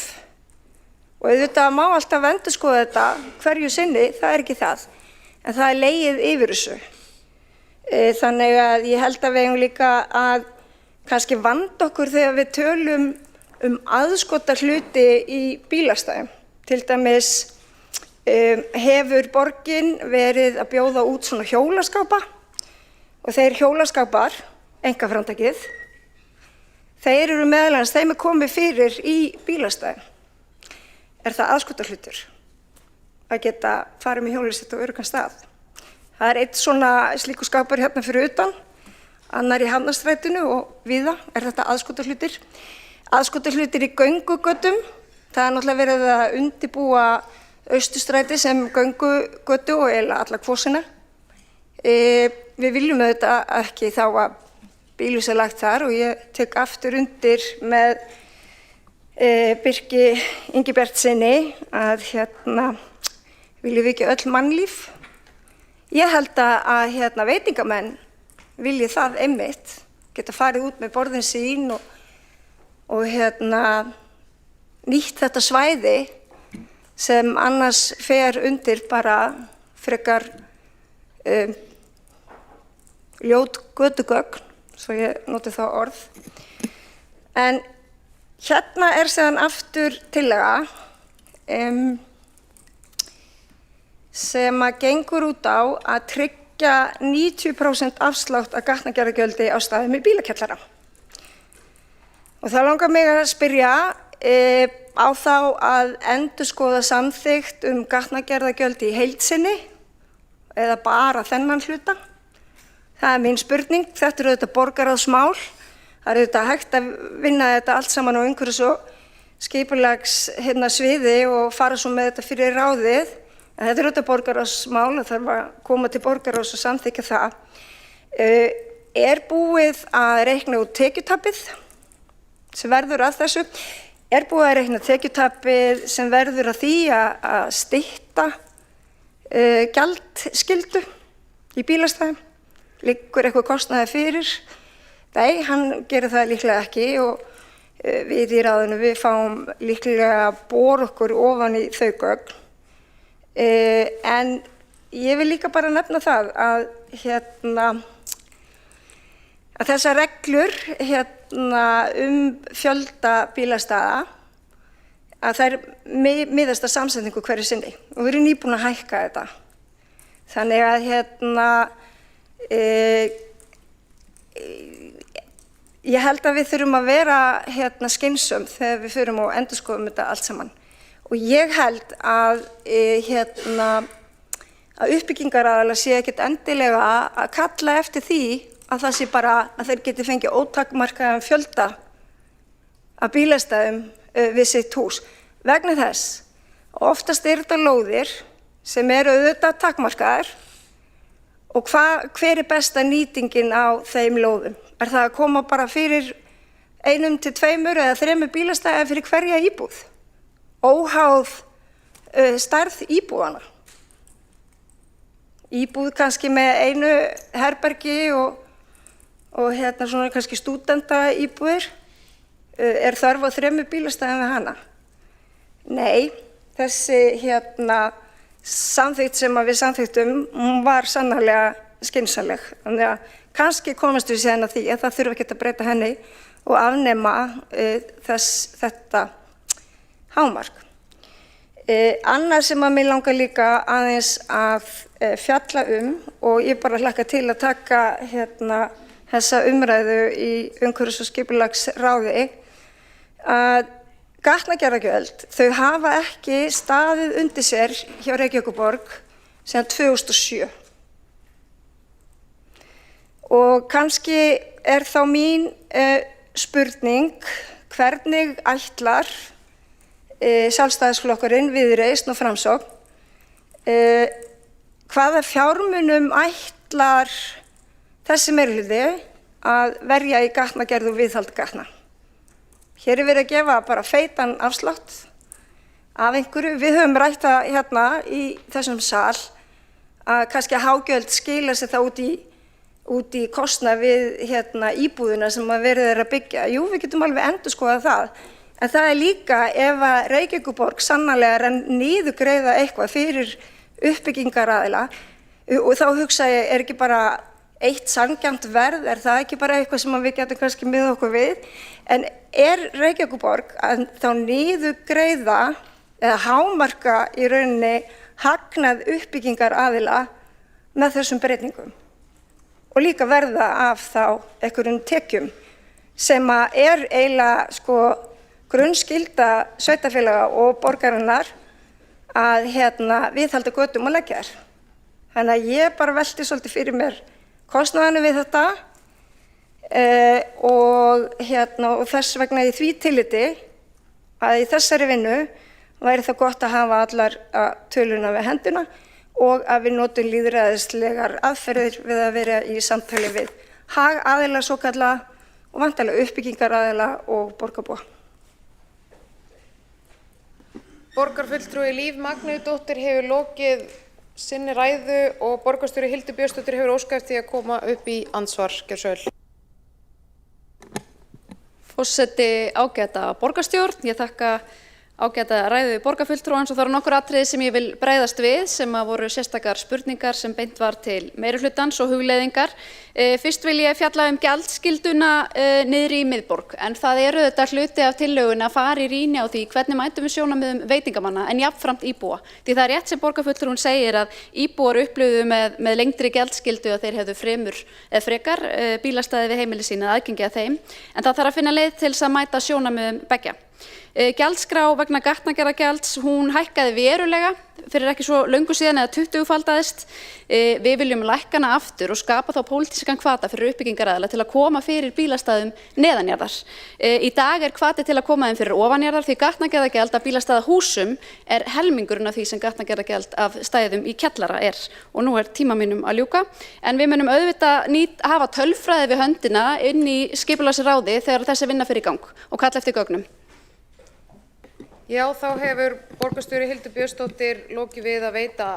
Og auðvitað má alltaf endurskoða þetta hverju sinni, það er ekki það. En það er legið yfir þessu. Þannig að ég held að við eigum líka að kannski vanda okkur þegar við tölum aðskota hluti í bílastæðum. Til dæmis hefur borgin verið að bjóða út svona hjólaskápa og þeir hjólaskápar, einkaframtakið, þeir eru meðal annars, þeim komið fyrir í bílastæðum. Er það aðskota hlutur að geta farið með hjólið sitt á öruggan stað? Það er eitt svona slíku skápur hérna fyrir utan, annar í Hafnarstrætinu og víða er þetta aðskota hlutir. Aðskota hlutir í göngugötum, það er náttúrulega verið að undirbúa Austurstræti sem göngugötu og eiginlega alla kvosina. Við viljum auðvitað ekki þá að bílhús er lagt þar og ég tek aftur undir með Birki Ingibjartssyni að viljum við ekki öll mannlíf. Ég held að veitingamenn vilji það einmitt, geta farið út með borðin sín og nýtt þetta svæði sem annars fer undir bara frekar ljót götugögn, svo ég noti þá orð. En hérna er síðan aftur tillaga sem að gengur út á að tryggja 90% afslátt af gatnagerðargjaldi á staðum í bílakjallara. Og það langar mig að spyrja á þá að endurskoða samþykkt gatnagerðargjöld í heild sinni eða bara þennan hluta. Það er mín spurning. Þetta eru auðvitað borgarráðsmál. Það eru auðvitað hægt að vinna þetta allt saman á umhverfis- og skipulags sviði og fara svo með þetta fyrir ráðið. En þetta eru auðvitað borgarráðsmál, það þarf að koma til borgarráðs og samþykkja það. Er búið að reikna út tekjutapið sem verður að þessu? Er búið að reikna tekjutapið sem verður að því að stytta gjaldskyldu í bílastæðum? Liggur eitthvað kostnaði fyrir? Nei, hann gerir það líklega ekki og við í ráðinu við fáum líklega að bora okkur ofan í þau gögn. En ég vil líka bara nefna það að þessar reglur fjölda bílastæða að þær miðast að samsetningu hverju sinni og við erum nýbúin að hækka þetta. Þannig að ég held að við þurfum að vera skynsöm þegar við förum og endurskoðum þetta allt saman. Og ég held að uppbyggingaraðilar sé ekkert endilega að kalla eftir því að það sé bara að þeir geti fengið ótakmarkaðan fjölda af bílastæðum við sitt hús. Vegna þess, oftast þetta lóðir sem eru auðvitað takmarkaðar og hver er besta nýtingin á þeim lóðum? Er það að koma bara fyrir 1 til 2 eða 3 bílastæði fyrir hverja íbúð? Óháð stærð íbúðanna. Íbúð kannski með 1 herbergi og svona kannski stúdenta íbúðir. Er þörf á 3 bílastæðum við hana? Nei, þessi samþykkt sem við samþykktum, hún var sannarlega skynsamleg. Þannig að kannski komast við síðan að því að það þurfa ekki að breyta henni og afnema þetta hámark. Annað sem að mig langar líka aðeins að fjalla og ég bara hlakka til að taka þessa umræðu í umhverfis- og skipulagsráði, að gatnagerðargjöld, þau hafa ekki staðið undir sér hjá Reykjavíkurborg síðan 2007. Og kannski er þá mín spurning, hvernig ætlar Sjálfstæðisflokkurinn, Viðreisn og Framsókn, hvaða fjármunum ætlar þessi meirihluti að verja í gatnagerð og viðhald gatna? Hér er verið að gefa bara feitan afslátt af einhverju. Við höfum rætt það í þessum sal að kannski að hágjöld skila sér það út í kostnað við íbúðina sem verið er að byggja. Jú, við getum alveg endurskoðað það. En það er líka ef að Reykjavíkurborg sannarlega er að niðurgreiða eitthvað fyrir uppbyggingaraðila og þá hugsa ég, er ekki bara eitt sanngjarnt verð, það ekki bara eitthvað sem við getum kannski miða okkur við, en Reykjavíkurborg að þá niðurgreiða eða hámarka í rauninni hagnað uppbyggingar aðila með þessum breytingum og líka verða af þá einhverjum tekjum sem eiginlega grunnskylda sveitarfélaga og borgarinnar að viðhalda götum og leggja þær. Þannig að ég bara velti svolítið fyrir mér kostnaðinu við þetta og þess vegna í því tilliti að í þessari vinnu væri það gott að hafa allar töluna við hendina og að við notum lýðræðislegar aðferðir við að vera í samtali við hagaðila svokallaða og væntanlega uppbyggingaraðila og borgarbúa. Borgarfulltrúi Líf Magnúsdóttir hefur lokið sinni ræðu og borgarstjóri Hildur Björnsdóttir hefur óskað eftir því að koma upp í andsvar. Gjörðu svo vel. Forseti, ágæta borgarstjórn, ég þakka ágæta ræðu borgarfulltrúans og það eru nokkur atriði sem ég vil bregðast við sem voru sérstakar spurningar sem beint var til meirihlutans og hugleiðingar. Fyrst vil ég fjalla gjaldskylduna niður í miðborg en það eru þetta hluti af tillögunni að fara í rýni á því hvernig mætum við sjónarmiðum veitingamanna en jafnframt íbúa. Því það er rétt sem borgarfulltrúin segir að íbúar upplifðu með lengri gjaldskyldu að þeir hefðu frekar bílastæði við heimili sína aðgengi að þeim en það þarf að finna leið til þess að mæta sjónarmiðum beggja. Gjaldskrá vegna gatnagerðargjalds, hún hækkaði verulega fyrir ekki svo löngu síðan eða 20-faldaðist. Við viljum lækka hana aftur og skapa þá pólitískan hvata fyrir uppbyggingaraðila til að koma fyrir bílastæðum neðanjarðar. Í dag er hvati til að koma þeim fyrir ofanjarðar því gatnagerðargjald af bílastæðahúsum er helmingurinn af því sem gatnagerðargjald af stæðum í kjallara er. Og nú er tíma mínum að ljúka. En við munum auðvitað hafa tölfræði við höndina inn í skipulagsráði þegar þessi vinna fer í gang og kalla eftir gögnum. Já, þá hefur borgarstjóri Hildur Björnsdóttir lokið við að veita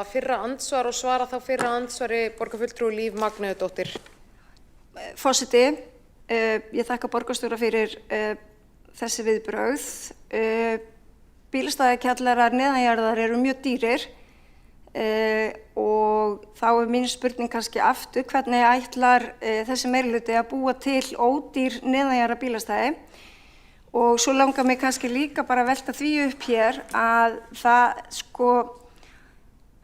fyrra andsvar og svara þá fyrra andsvari borgarfulltrúi Líf Magnúsdóttir. Forseti, ég þakka borgarstjóra fyrir þessi viðbrögð. Bílastæðakjallarar neðanjarðar eru mjög dýrir og þá er mín spurning kannski aftur hvernig ætlar þessi meirihluti að búa til ódýr neðanjarðar bílastæði. Og svo langar mig kannski líka bara að velta því upp hér að það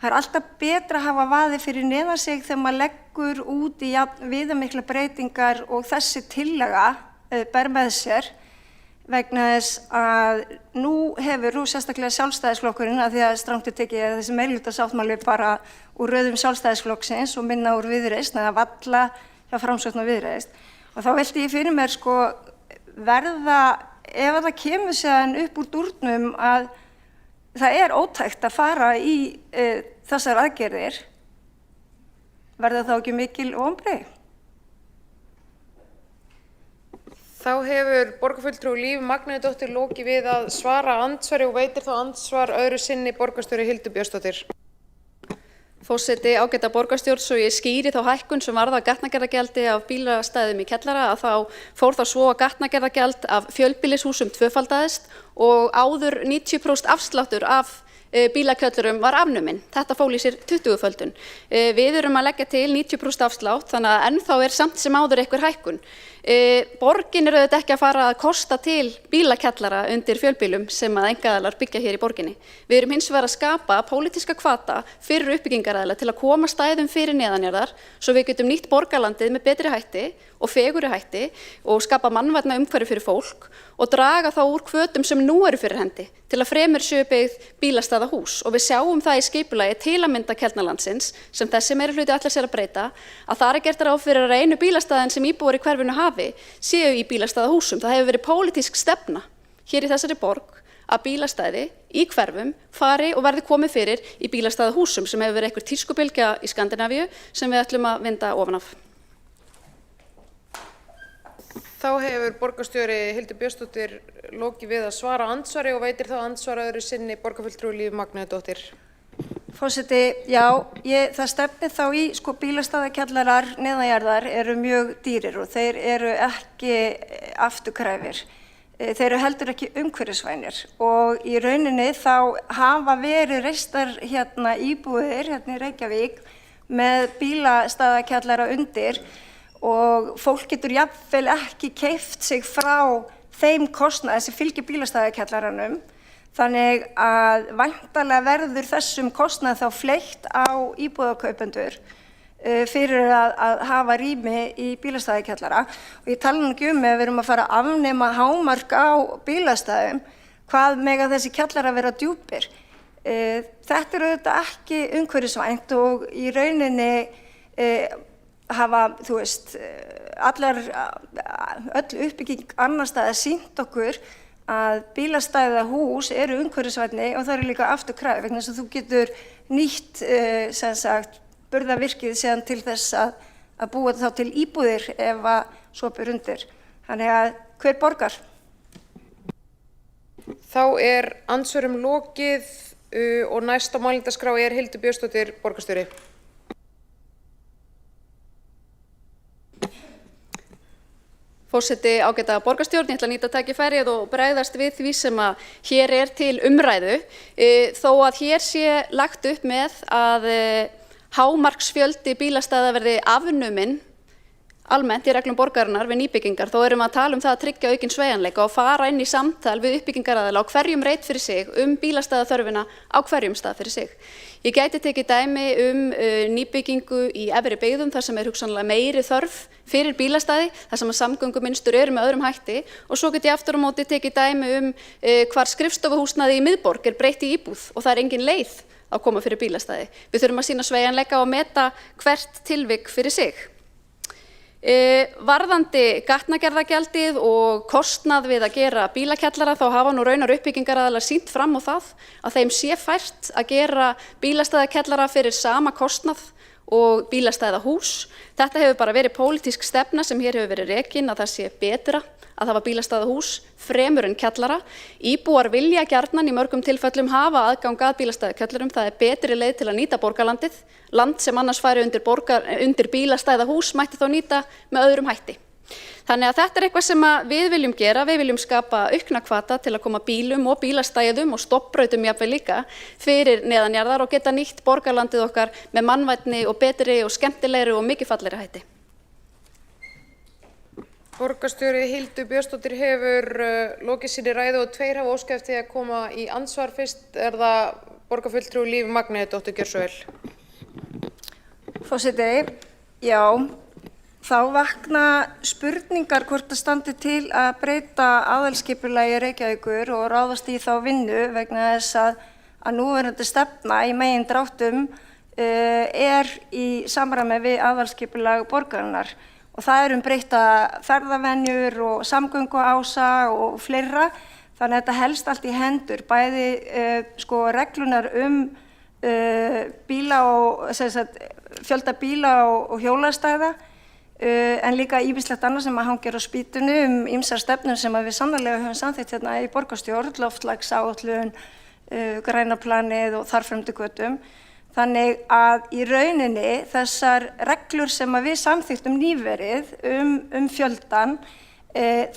er alltaf betra að hafa vaði fyrir neðan sig þegar maður leggur út í viðamikla breytingar og þessi tillaga ber með sér vegna þess að nú hefur sérstaklega sjálfstæðisflokkurinn að því að strangt er tekið þessi meirihlutasáttmáli bara úr röðum sjálfstæðisflokksins og minna úr Viðreisn eða valla hjá Framsókn og Viðreisn. Og þá velti ég fyrir mér verða ef það kemur síðan upp úr dúrnum að það er ótækt að fara í þessar aðgerðir, verða þá ekki mikil vonbrigði? Þá hefur borgarfulltrúi Líf Magnúsdóttir lokið við að svara andsvari og veitir þá andsvar öðru sinni borgarstjóri Hildur Björnsdóttir. Forseti, ágæta borgarstjórn, svo ég skýri þá hækkun sem varða gatnagerðargjaldi af bílastæðum í kjallara að þá fór það svo að gatnagerðargjald af fjölbýlishúsum tvöfaldaðist og áður 90% afsláttur af bílakjöllurum var afnuminn. Þetta fól í sér 20-földun. Við erum að leggja til 90% afslátt þannig að ennþá er samt sem áður einhver hækkun. Borgin er auðvitað ekki að fara að kosta til bílakjallara undir fjölbýlum sem að einkaaðilar byggja hér í borginni. Við erum hins vegar að skapa pólitíska hvata fyrir uppbyggingaraðila til að koma stæðum fyrir neðanjarðar svo við getum nýtt borgarlandið með betri hætti og fegurri hætti og skapa mannvænna umhverfi fyrir fólk og draga þá úr hvötum sem nú eru fyrir hendi til að fremur séu byggð bílastæðahús og við sjáum það í skipulagi til að mynda Keldnalandsins sem þessi meirihluti ætlar sér að breyta að það er gert ráð fyrir að einu bílastæðin sem íbúar í hverfinu hafi séu í bílastæðahúsum. Það hefur verið pólitísk stefna hér í þessari borg að bílastæði í hverfum fari og verði komið fyrir í bílastæðahúsum sem hefur verið einhver tískubylgja í Skandinavíu sem við ætlum að vinda ofan af. Þá hefur borgarstjóri Hildur Björnsdóttir lokið við að svara andsvari og veitir þá andsvar öðru sinni borgarfulltrúi Líf Magnúsdóttir. Forseti, já, það stefnir þá í bílastæðakjallarar neðanjarðar eru mjög dýrir og þeir eru ekki afturkræfir. Þeir eru heldur ekki umhverfisvænir og í rauninni þá hafa verið reistar íbúðir í Reykjavík með bílastæðakjallara undir og fólk getur jafnvel ekki keypt sig frá þeim kostnaði sem fylgir bílastæðakjallaranum. Þannig að væntanlega verður þessum kostnaði þá fleytt á íbúðarkaupendur fyrir að hafa rými í bílastæðakjallara. Og ég tala nú ekki ef við erum að fara að afnema hámark á bílastæðum, hvað mega þessi kjallara vera djúpir. Þetta auðvitað ekki umhverfisvænt og í rauninni hafa, öll uppbygging annar staðar sýnt okkur að bílastæðahús eru umhverfisvænni og það eru líka afturkræf vegna þess að þú getur nýtt burðarvirkið síðan til þess að búa þá til íbúðir ef að svo ber undir. Þannig að hver borgar? Þá er andsvörum lokið og næst á mælendaskrá er Hildur Björnsdóttir, borgarstjóri. Forseti, ágæta borgarstjórn, ég ætla að nýta tækifærið og bregðast við því sem að hér er til umræðu. Þó að hér sé lagt upp með að hámarksfjöldi bílastæða verði afnuminn almennt í reglum borgarinnar við nýbyggingar, þó erum við að tala um það að tryggja aukinn sveigjanleika og fara inn í samtal við uppbyggingaraðila á hverjum reit fyrir sig bílastæðaþörfina á hverjum stað fyrir sig. Ég gæti tekið dæmi nýbyggingu í efri byggðum þar sem er hugsanlega meiri þörf fyrir bílastæði, þar sem að samgöngumynstur eru með öðrum hætti og svo get ég aftur á móti tekið dæmi hvar skrifstofuhúsnæði í miðborg er breytt í íbúð og það er engin leið að koma fyrir bílastæði. Við þurfum að sýna sveigjanleika og meta hvert tilvik fyrir sig. Varðandi gatnagerðargjaldið og kostnað við að gera bílakjallara þá hafa nú raunar uppbyggingaraðilar sýnt fram á það að þeim sé fært að gera bílastæðakjallara fyrir sama kostnað og bílastæðahús. Þetta hefur bara verið pólitísk stefna sem hér hefur verið rekin að það sé betra að hafa bílastæðahús fremur en kjallara. Íbúar vilja gjarnan í mörgum tilfellum hafa aðgang að bílastæðakjallarum. Það er betri leið til að nýta borgarlandið. Land sem annars færi undir bílastæðahús mætti þá nýta með öðrum hætti. Þannig að þetta er eitthvað sem við viljum gera. Við viljum skapa aukna hvata til að koma bílum og bílastæðum og stoppbrautum jafnvel líka fyrir neðanjarðar og geta nýtt borgarlandið okkar með mannvænni og betri og skemmtilegri og mikið fallegri hætti. Borgarstjóri Hildur Björnsdóttir hefur lokið sinni ræðu og tveir hafa óskað eftir að koma í andsvar. Fyrst er það borgarfulltrúi Líf Magnúsdóttir, gjörðu svo vel. Forseti, já, þá vakna spurningar hvort það standi til að breyta aðalskipulagi Reykjavíkur og ráðast í þá vinnu vegna þess að núverandi stefna í megindráttum er í samræmi við aðalskipulag borgarinnar. Og það eru breytta ferðavenjur og samgönguása og fleira. Þannig að þetta helst allt í hendur, bæði reglunar fjölda bíla og hjólastæða, en líka ýmislegt annað sem hangir á spýtunni ýmsar stefnur sem við sannarlega höfum samþykkt hérna í borgarstjórn, loftslagsáætlun, græna planið og þar fram til götum. Þannig að í rauninni þessar reglur sem við samþykktum nýverið fjöldan,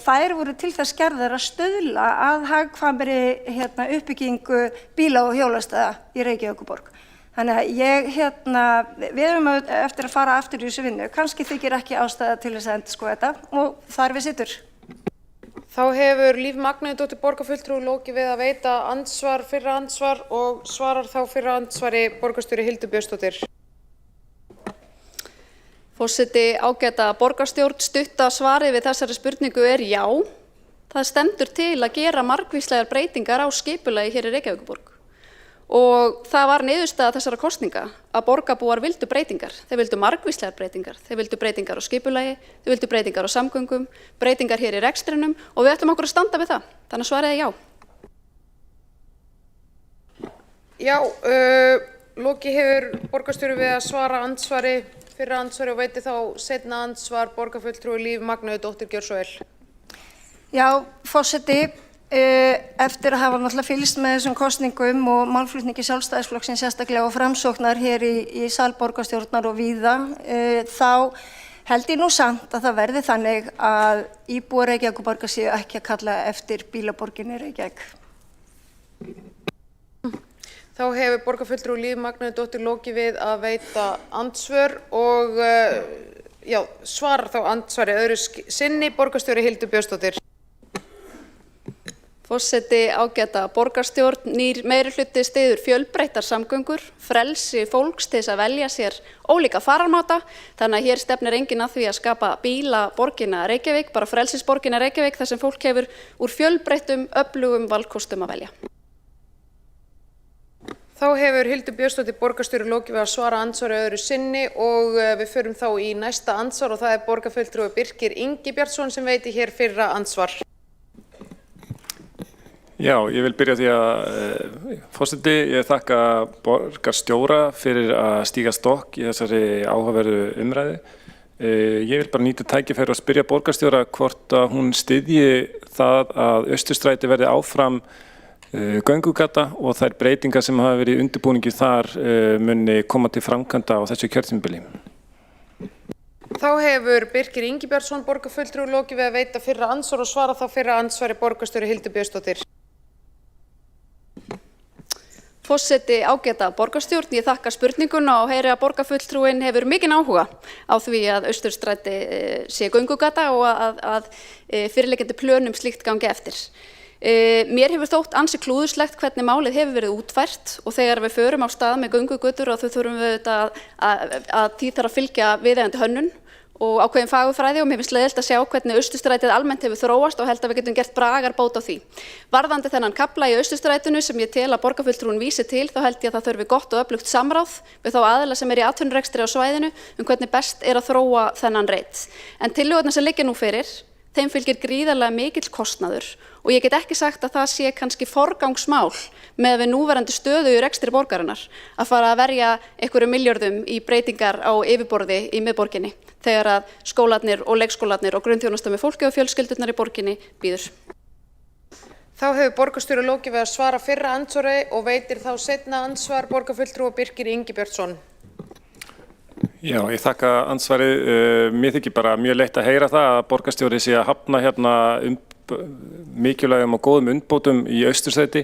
þær voru til þess gerðar að stuðla að hagkvæmri uppbyggingu bíla og hjólastæða í Reykjavíkurborg. Þannig að við erum eftir að fara aftur í þessu vinnu, kannski þykir ekki ástæða til þess að endurskoða þetta og þar við situr. Þá hefur Líf Magnúsdóttir, borgarfulltrúi, lokið við að veita andsvar, fyrra andsvar og svarar þá fyrra andsvari borgarstjóri Hildur Björnsdóttir. Forseti, ágæta borgarstjórn, stutta svarið við þessari spurningu er já. Það stendur til að gera margvíslegar breytingar á skipulagi hér í Reykjavíkurborg. Og það var niðurstaða þessara kosninga að borgarbúar vildu breytingar. Þeir vildu margvíslegar breytingar. Þeir vildu breytingar á skipulagi, þeir vildu breytingar á samgöngum, breytingar hér í rekstrinum og við ætlum okkur að standa við það. Þannig að svarið er já. Já, lokið hefur borgarstjóri við að svara andsvari, fyrra andsvari og veiti þá seinna andsvar borgarfulltrúi Líf Magnúsdóttir, gjörðu svo vel. Já, forseti. Eftir að hafa náttúrulega fylgst með þessum kosningum og málflutningi Sjálfstæðisflokksins sérstaklega og framsóknar hér í sal borgarstjórnar og víða, þá held ég nú samt að það verði þannig að íbúar Reykjavíkurborgar séu ekki að kalla eftir bílaborginni Reykjavík. Þá hefur borgarfulltrúi Líf Magnúsdóttir lokið við að veita andsvör og svarar þá andsvari öðru sinni borgarstjóri Hildur Björnsdóttir. Forseti, ágæta borgarstjórn, nýr meirihluti styður fjölbreyttar samgöngur, frelsi fólks til þess að velja sér ólíka fararmáta, þannig að hér stefnir enginn að því að skapa bílaborgina Reykjavík, bara frelsisborgina Reykjavík, þar sem fólk hefur úr fjölbreyttum, öflugum valkostum að velja. Þá hefur Hildur Björnsdóttir borgarstjóri lokið við að svara andsvari öðru sinni og við förum þá í næsta andsvar og það er borgarfulltrúi Birkir Ingibjartsson sem veiti hér fyrra andsvar. Já, ég vil byrja því forseti, ég þakka borgarstjóra fyrir að stíga stokk í þessari áhugaverðu umræðu. Ég vil bara nýta tækifæri og spyrja borgarstjóra hvort að hún styðji það að Austurstræti verði áfram göngugata og þær breytingar sem hafa verið í undirbúningi þar muni koma til framkvæmda á þessu kjörtímabili. Þá hefur Birkir Ingibjartsson borgarfulltrúi lokið við að veita fyrra andsvar og svara þá fyrra andsvari borgarstjóri Hildur Björnsdóttir. Forseti, ágæta borgarstjórn, ég þakka spurninguna og heyri að borgarfulltrúin hefur mikinn áhuga á því að Austurstræti sé göngugata og að fyrirliggjandi plönum slíkt gangi eftir. Mér hefur þótt ansi klúðurslegt hvernig málið hefur verið útfært og þegar við förum á stað með göngugötur og þau þurfum við að því þarf að fylgja viðeigandi hönnun og ákveðin fagurfræði og mér finnst leiðilegt að sjá hvernig Austurstrætið almennt hefur þróast og held að við getum gert bragarbót á því. Varðandi þennan kafla í Austurstrætinu sem ég tel að borgarfulltrúin vísi til, þá held ég að það þurfi gott og öflugt samráð við þá aðila sem í atvinnurekstri á svæðinu hvernig best að þróa þennan reit. En tillögurnar sem liggja nú fyrir, þeim fylgir gríðarlega mikill kostnaður og ég get ekki sagt að það sé kannski forgangsmál með við núverandi stöðu í rekstri borgarinnar að fara að verja einhverjum milljörðum í breytingar á yfirborði í miðborginni þegar að skólarnir og leikskólarnir og grunnþjónusta með fólki og fjölskyldurnar í borginni býður. Þá hefur borgarstjóri lokið við að svara fyrra andsvari og veitir þá seinna andsvar borgarfulltrúi Birkir Ingibjartsson. Já, ég þakka ansvarið. Mér þykir bara mjög leitt að heyra það að borgarstjóri sé að hafna hérna mikilvægum og góðum umbótum í Austurstræti.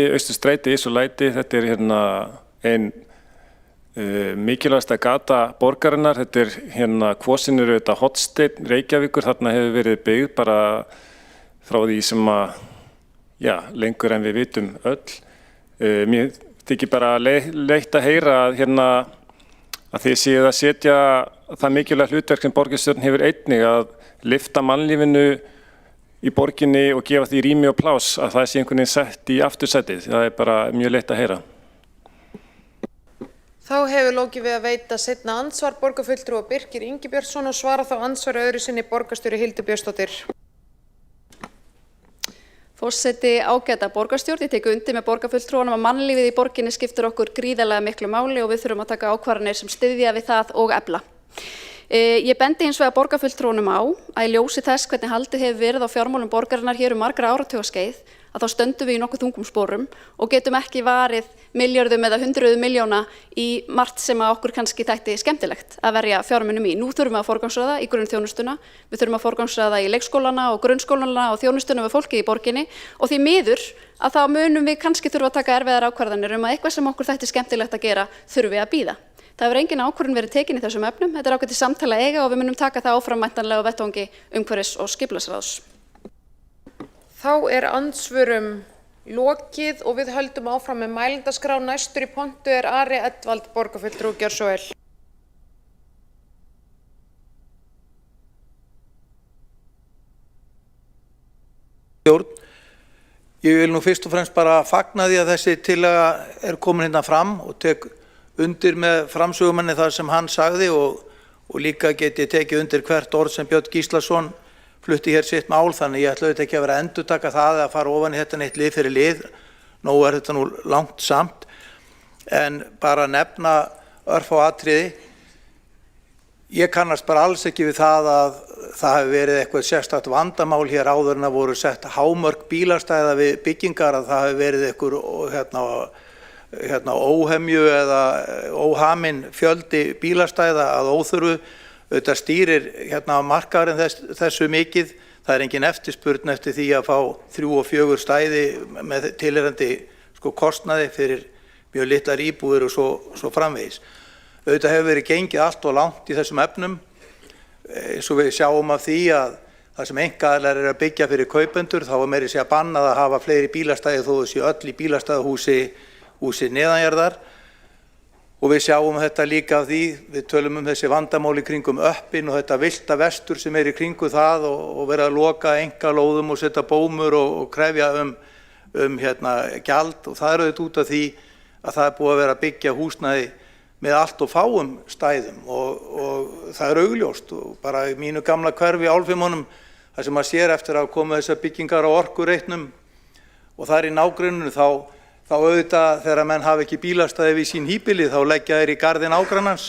Austurstræti, þetta er hérna ein mikilvægasta gata borgarinnar. Þetta er hérna Kvosin eru þetta hornsteinn Reykjavíkur, þarna hefur verið byggð bara frá því sem lengur en við vitum öll. Mér þykir bara leitt að heyra að þið séuð að setja það mikilvægt hlutverk sem borgarstjórn hefur einnig að lyfta mannlífinu í borginni og gefa því rými og pláss, að það sé einhvern veginn sett í aftursætið. Það er bara mjög leitt að heyra. Þá hefur lokið við að veita seinna andsvar borgarfulltrúi Birkir Ingibjartsson og svara þá andsvari öðru sinni borgarstjóri Hildur Björnsdóttir. Forseti, ágæta borgarstjórn, ég tek undir með borgarfulltrúanum að mannlífið í borginni skiptir okkur gríðarlega miklu máli og við þurfum að taka ákvarðanir sem styðja við það og efla. Ég bendi hins vegar borgarfulltrúanum á að í ljósi þess hvernig haldið hefur verið á fjármálum borgarinnar hér margra áratugaskeið að þá stöndum við í nokkuð þungum sporum og getum ekki varið milljörðum eða hundruðum milljóna í margt sem að okkur kannski þætti skemmtilegt að verja fjármunum í. Nú þurfum við að forgangsraða í grunnþjónustuna, við þurfum að forgangsraða í leikskólana og grunnskólana og þjónustuna við fólkið í borginni og því miður að þá munum við kannski þurfa að taka erfiðar ákvarðanir að eitthvað sem okkur þætti skemmtilegt að gera þurfum við að bíða. Það hefur engin ákvörðun verið tekin í þessum efnum, þetta er ágætis samtala að eiga og við munum taka það áfram væntanlega á vettvangi umhverfis- og skipulagsráðs. Þá er andsvörum lokið og við höldum áfram með mælendaskrá. Næstur í pontu er Ari Edvald borgarfulltrúi, gjör svo vel. Ég vil nú fyrst og fremst bara fagna því að þessi tillaga er komin hérna fram og tek undir með framsögumanni það sem hann sagði og líka get ég tekið undir hvert orð sem Björn Gíslason flutti hér sitt mál, þannig ég ætla auðvitað ekki að vera að endurtaka það að fara ofan í þetta neitt lið fyrir lið, nú er þetta nú langt samt, en bara nefna örfá atriði. Ég kannast bara alls ekki við það að það hefur verið eitthvað sérstakt vandamál hér áður en að voru sett hámörk bílastæða við byggingar, að það hefur verið eitthvað óhemju eða óhamin fjöldi bílastæða að óþörfu. Auðvitað stýrir markaðurinn þessu mikið. Það er engin eftirspurn eftir því að fá 3 og 4 stæði með tilheyrandi kostnaði fyrir mjög litlar íbúðir og svo framvegis. Auðvitað hefur verið gengið allt og langt í þessum efnum, svo við sjáum af því að það sem einkaaðilar eru að byggja fyrir kaupendur, þá meira að segja bannað að hafa fleiri bílastæði þó þessi öll í bílastæðahúsi neðanjarðar. Og við sjáum þetta líka af því, við tölum þessi vandamáli kringum öppin og þetta villta vestur sem í kringu það og verið að loka einkalóðum og setja bómur og krefja gjald, og það er auðvitað út af því að það er búið að vera að byggja húsnæði með allt og fáum stæðum og það er augljóst, og bara í mínu gamla hverfi í Álfheimunum, þar sem maður sér eftir að koma þessar byggingar á orkureitnum og það er í nágrenninu, þá auðvitað þegar menn hafa ekki bílastæði við sín híbýli, þá leggja þeir í garðinn nágrannans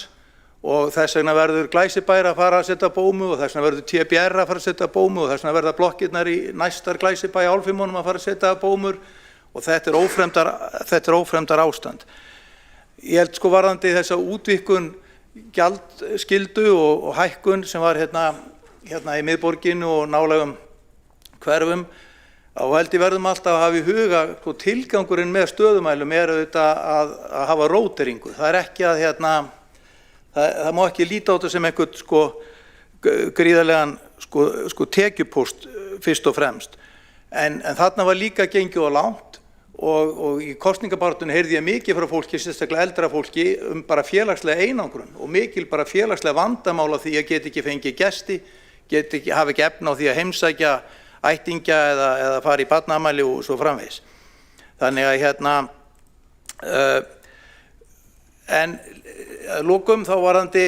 og þess vegna verður Glæsibær að fara að setja bómu og þess vegna verður TBR að fara að setja bómu og þess vegna verða blokkirnar í næstar Glæsibæ í Álfheimunum að fara að setja bómur og þetta er ófremdar ástand. Ég held varðandi þessa útvíkkun gjaldskyldu og hækkun sem var hérna í miðborginu og nálægum hverfum, og held ég verðum alltaf að hafa í huga tilgangurinn með stöðumælum er auðvitað að hafa róteringu. Það er ekki að það má ekki líta á þetta sem einhvern gríðarlegan tekjupóst fyrst og fremst. En þarna var líka gengið á langt og í kosningabaráttunni heyrði ég mikið frá fólki, sérstaklega eldra fólki, bara félagslega einangrun og mikil bara félagslega vandamál af því að geta ekki fengið gesti, hafa ekki efni á því að heimsækja ættingja eða fara í barnaafmæli og svo framvegis. Þannig að en að lokum þá varðandi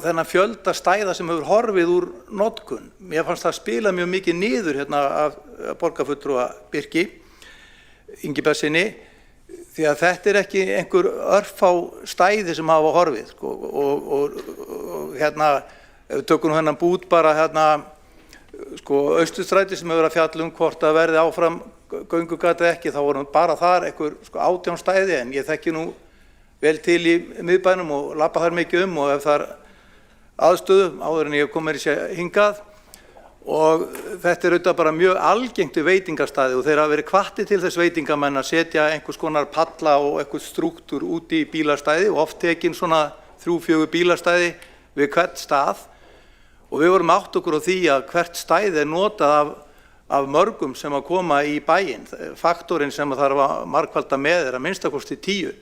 þennan fjölda stæða sem hefur horfið úr notkun. Mér fannst það spila mjög mikið niður af borgarfulltrúa Birki Ingibergsinni, því að þetta er ekki einhver örfá stæði sem hafa horfið og ef við tökum hennan bút bara Austurstræti sem hefur verið að fjalla hvort að verði áfram göngugata ekki, þá voru bara þar einhver 18 stæði, en ég þekki nú vel til í miðbænum og labba þar mikið og ef þar aðstöðu áður en ég kom mér hingað, og þetta er auðvitað bara mjög algengt veitingastæði og þeir hafa verið hvattir til þess veitingamenn að setja einhvers konar palla og eitthvað strúktúr út í bílastæði og oft tekin svona 3-4 bílastæði við hvert stað, og við vorum átt okkur á því að hvert stæði er notað af mörgum sem að koma í bæinn. Faktorinn sem að þarf að margfalda með að minnstakosti 10.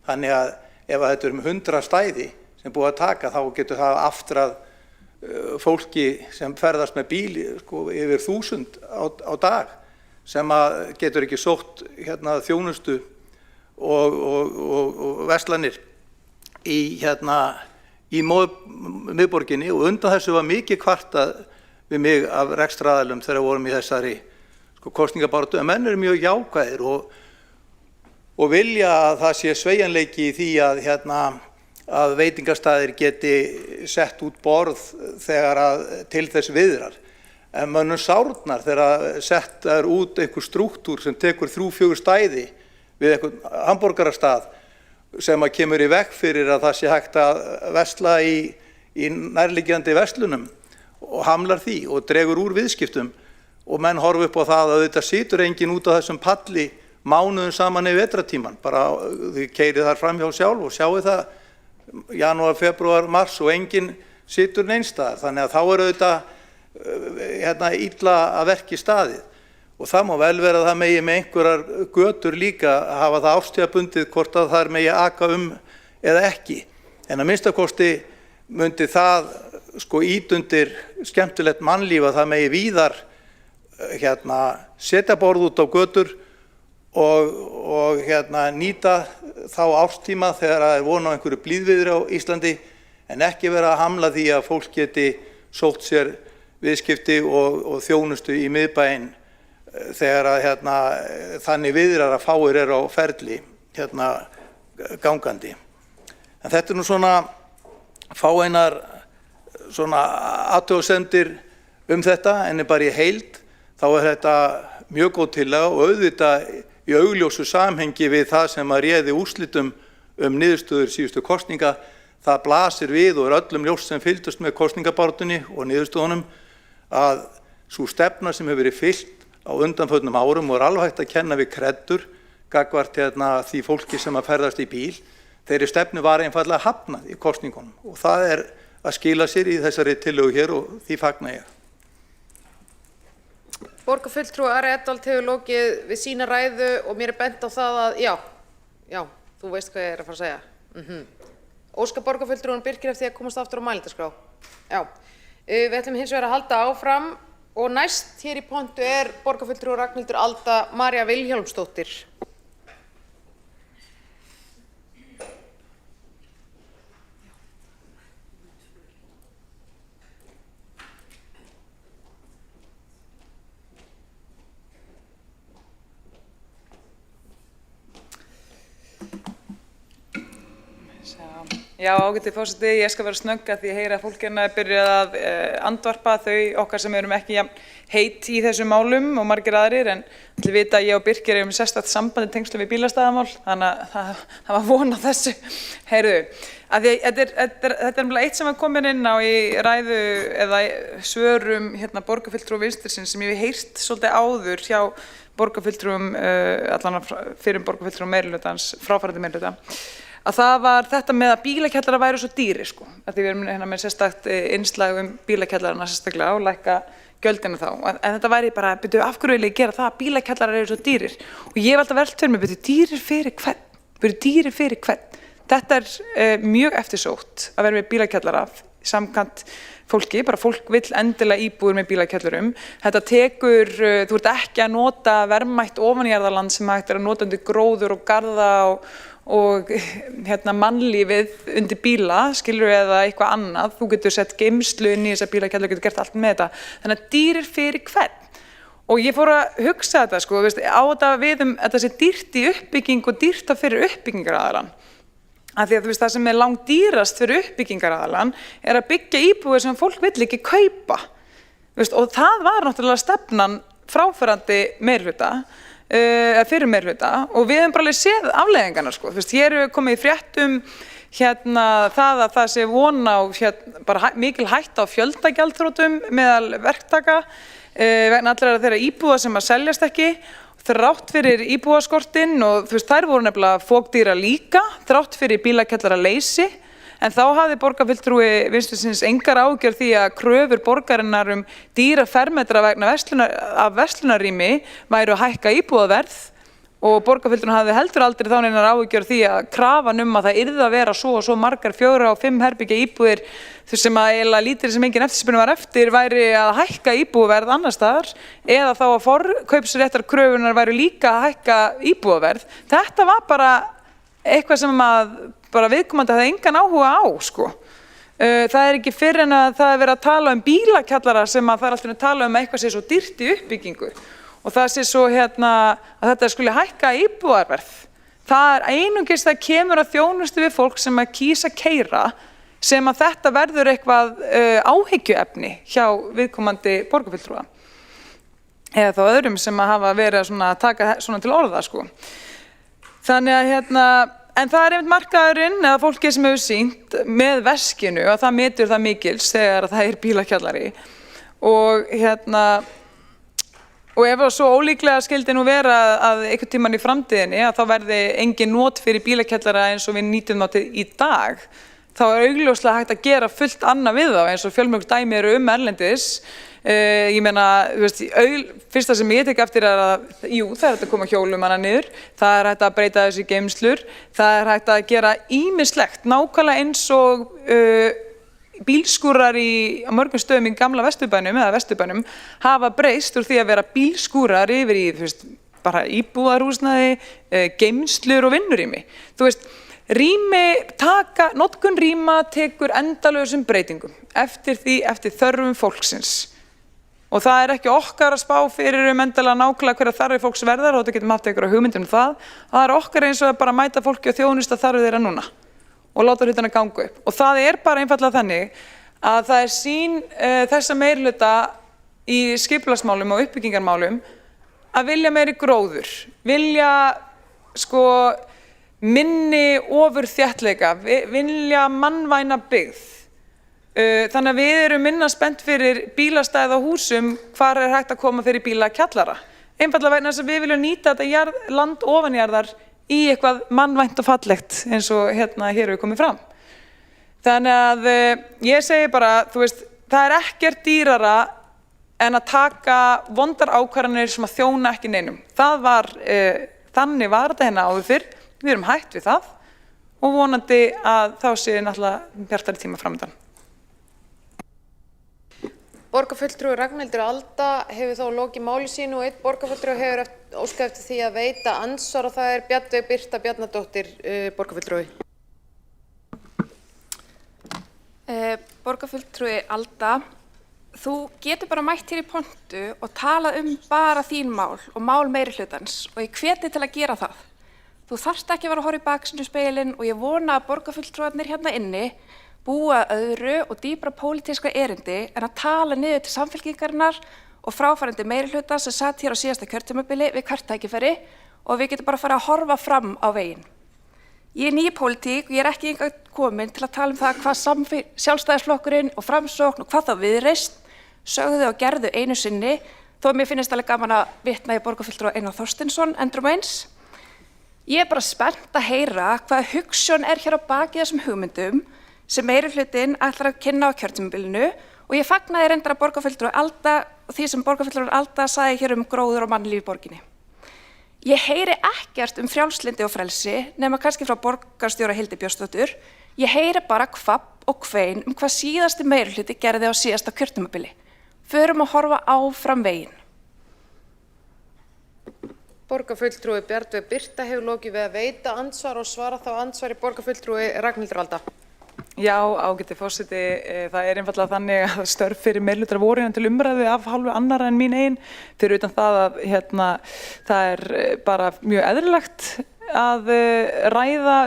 Þannig að ef þetta er 100 stæði sem búið að taka, þá getur það aftrað fólki sem ferðast með bíl yfir 1000 á dag sem að getur ekki sótt þjónustu og verslanir í miðborginni, og undan þessu var mikið kvartað við mig af rekstraraðilum þegar við vorum í þessari kosningabaráttu, en menn eru mjög jákvæðir og vilja að það sé sveigjanleiki í því að veitingastaðir geti sett út borð þegar til þess viðrar. En mönnum sárnar þegar sett er út einhver strúktúr sem tekur 3-4 stæði við einhvern hamborgarastað sem að kemur í veg fyrir að það sé hægt að versla í nærliggjandi verslunum og hamlar því og dregur úr viðskiptum, og menn horfa upp á það að þetta situr enginn út á þessum palli mánuðum saman í vetratíman, bara þið keyrið þar fram hjá sjálf og sjáu það janúar, febrúar, mars og enginn situr neinstaðar, þannig að þá er þetta illa að verki staðið. Og það má vel vera að það megi með einhverjar götur líka að hafa það árstíðabundið hvort að það megi aka eða ekki. En að minnstakosti myndi það ýta undir skemmtilegt mannlíf að það megi víðar setja borð út á götur og nýta þá árstíma þegar það er von á einhverju blíðviðri á Íslandi, en ekki vera að hamla því að fólk geti sótt sér viðskipti og þjónustu í miðbæinn þegar að þannig viðrar að fáir eru á ferli gangandi. En þetta er nú svona fáeinar svona athugasemdir þetta, en bara í heild þá er þetta mjög góð tillaga og auðvitað í augljósu samhengi við það sem að réði úrslitum niðurstöður síðustu kosninga. Það blasir við og er öllum ljóst sem fylgdust með kosningabaráttunni og niðurstöðunum að sú stefna sem hefur verið fylgt á undanförnum árum og er alveg hægt að kenna við kreddur gagnvart því fólki sem að ferðast í bíl. Þeirri stefnu var einfallega hafnað í kosningunum og það að skila sér í þessari tillögu hér og því fagna ég. Borgarfulltrúi Ari Edwald hefur lokið við sína ræðu og mér bent á það að, já, þú veist hvað ég að fara að segja. Óskar borgarfulltrúin Birkir eftir að komast aftur á mælendaskrá. Já, við ætlum hins vegar að halda áfram og næst hér í pontu borgarfulltrúi Ragnhildur Alda María Vilhjálmsdóttir. Já, ágæti forseti, ég skal vera snögg að því að heyra að fólk er byrjað að andvarpa þau okkar sem erum ekki heit í þessum málum og margir aðrir, en allir vita að ég og Birkir erum sérstakt sambandi tengslum við bílastæðamál, þannig að það var von á þessu. Heyrðu, þetta er eitt sem var komin inn á í ræðu eða svörum borgarfulltrúa Vinstrisins sem ég hef heyrt svolítið áður hjá borgarfulltrúum, allan fyrir borgarfulltrúum meirihlutans, fráfarandi meirihluta. Að það var þetta með að bílakjallara væru svo dýri, sko. Að því við erum með sérstakt innslag bílakjallarana sérstaklega og lækka gjöldina þá. En þetta væri bara, byrju, af hverju vil ég gera það að bílakjallarar eru svo dýrir? Og ég hef alltaf velt fyrir mig, byrju, dýrir fyrir hvern? Byrju, dýrir fyrir hvern? Þetta mjög eftirsótt að vera með bílakjallara samkvæmt fólki, bara fólk vill endilega íbúðir með bílakjallarum. Þetta tekur, þú ert ekki að nota verðmætt ofanjarðarland sem hægt að nota undir gróður og garða og mannlífið undir bíla, skilur við, eða eitthvað annað. Þú getur sett geymslu inn í þessa bílakjallara, getur gert allt með þetta. Þannig að dýrir fyrir hvern? Og ég fór að hugsa þetta, sko, á þetta við þetta sé dýrt í uppbygging og dýrt fyrir uppbyggingaraðalann. Af því að það sem er langdýrast fyrir uppbyggingaraðalann er að byggja íbúðir sem fólk vill ekki kaupa. Og það var náttúrulega stefnan fráfarandi meirihluta, fyrir meirihluta, og við hefum bara alveg séð afleiðingarnar, sko. Hér hefur komið í fréttum það að það sé von á bara mikil hætta á fjöldagjaldþrotum meðal verktaka vegna allra þeirra íbúða sem að seljast ekki, þrátt fyrir íbúðaskortinn, og þær voru nefnilega fokdýra líka, þrátt fyrir bílakjallara leysi. En þá hafði borgarfulltrúi Vinstrisins engar áhyggjur því að kröfur borgarinnar dýra fermetra vegna verslunarrými væru að hækka íbúðaverð, og borgarfulltrúin hafði heldur aldrei þá neinar áhyggjur því að krafan að það yrði að vera svo og svo margar 4 og 5 herbergja íbúðir sem að eiginlega lítið sem engin eftirspurn var eftir væri að hækka íbúðaverð annars staðar, eða þá að forkaupsréttarkröfunar væru líka að hækka íbúðaverð. Þetta var bara eitthvað sem að bara viðkomandi hafði engan áhuga á, sko. Það er ekki fyrr en að það er verið að tala um bílakjallara sem að það er alltaf að tala um eitthvað sé svo dýrt í uppbyggingu og það sé svo að þetta skuli hækka íbúðarverð. Það er einungis það kemur að þjónustu við fólk sem að kýsa keyra sem að þetta verður eitthvað áhyggjuefni hjá viðkomandi borgarfulltrúa. Eða þá öðrum sem að hafa verið að taka svona til orða, sko. Þannig að en það er einmitt markaðurinn eða fólkið sem hefur sýnt með veskinu að það metur það mikils þegar það er bílakjallari og ef það svo ólíklega skildi nú vera að einhvern tímann í framtíðinni að þá verði engin not fyrir bílakjallara eins og við nýtum þá í dag, þá er augljóslega hægt að gera fullt annað við þá eins og fjölmörg dæmi eru erlendis. Ég meina, fyrsta sem ég tek eftir er að, jú, það er hægt að koma hjólumanna niður, það er hægt að breyta þessu í geymslur, það er hægt að gera ýmislegt, nákvæmlega eins og bílskúrar á mörgum stöðum í gamla Vesturbænum eða Vesturbænum hafa breyst úr því að vera bílskúrar yfir í bara íbúðarhúsnæði, geymslur og vinnurými. Þú veist, notkun rýma tekur endalausum breytingum eftir þörfum fólksins. Og það er ekki okkar að spá fyrir endilega nákvæmlega hverja þarfir fólks verðar og þetta getum haft einhverja hugmyndir það. Það er okkar eins og að bara mæta fólki og þjónusta þarfir þeirra núna og láta hlutina ganga upp. Og það er bara einfaldlega þannig að það er sýn þessa meirihluta í skipulagsmálum og uppbyggingarmálum að vilja meiri gróður, vilja minni ofurþéttleika, vilja mannvæna byggð. Þannig að við erum minna spennt fyrir bílastæði á húsum hvar er hægt að koma fyrir bílakjallara einfallega vegna þess að við viljum nýta þetta land ofanjarðar í eitthvað mannvænt og fallegt eins og hér hefur komið fram. Þannig að ég segi bara, þú veist, það er ekkert dýrara en að taka vondar ákvarðanir sem að þjóna ekki neinum. Þannig var þetta hérna áður fyrr, við erum hætt við það og vonandi að þá sé náttúrulega bjartari tíma framöndan. Borgarfulltrúi Ragnhildur Alda hefur þá lokið máli sínu og einn borgarfulltrúi hefur óskað eftir því að veita andsvar og það er Bjarnveig Birta Bjarnadóttir, borgarfulltrúi. Borgarfulltrúi Alda, þú getur bara mætt hér í pontu og talað bara þín mál og mál meirihlutans og ég hvet þig til að gera það. Þú þarft ekki að vera að horfa í baksýnisspegilinn og ég vona að borgarfulltrúarnir hérna inni búa öðru og dýpra pólitíska erindi en að tala niður til Samfylkingarinnar og fráfarandi meirihluta sem satt hér á síðasta kjörtímabili við hvert tækifæri og við getum bara farið að horfa fram á veginn. Ég er ný í pólitík og ég er ekki hingað komin til að tala um það hvað Sjálfstæðisflokkurinn og Framsókn og hvað þá Viðreisn sögðu og gerðu einu sinni, þó að mér finnst alveg gaman að vitna í borgarfulltrúa Einar Þorsteinsson endrum eins. Ég er bara spennt að heyra hvaða hugsjón er hér á baki þessum hugmyndum sem meirihlutinn ætlar að kynna á kjörtímabilinu og ég fagnaði reyndar að borgarfulltrúi Alda og því sem borgarfulltrúi Alda sagði hér gróður og mannlíf í borginni. Ég heyri ekkert frjálslyndi og frelsi nema kannski frá borgarstjóra Hildi Björnsdóttur. Ég heyri bara kvabb og kvein hvað síðasti meirihluti gerði á síðasta kjörtímabili. Förum að horfa áfram veginn. Borgarfulltrúi Bjarnveig Birta hefur lokið við að veita andsvar og svara þá andsvari borgarfulltrúi Ragnhildur Alda. Já, ágæti forseti, það er einfaldlega þannig að störf fyrir meirihlutar voru hérna til umræðu af hálfu annarra en mín eigin. Fyrir utan það að það er bara mjög eðlilegt að ræða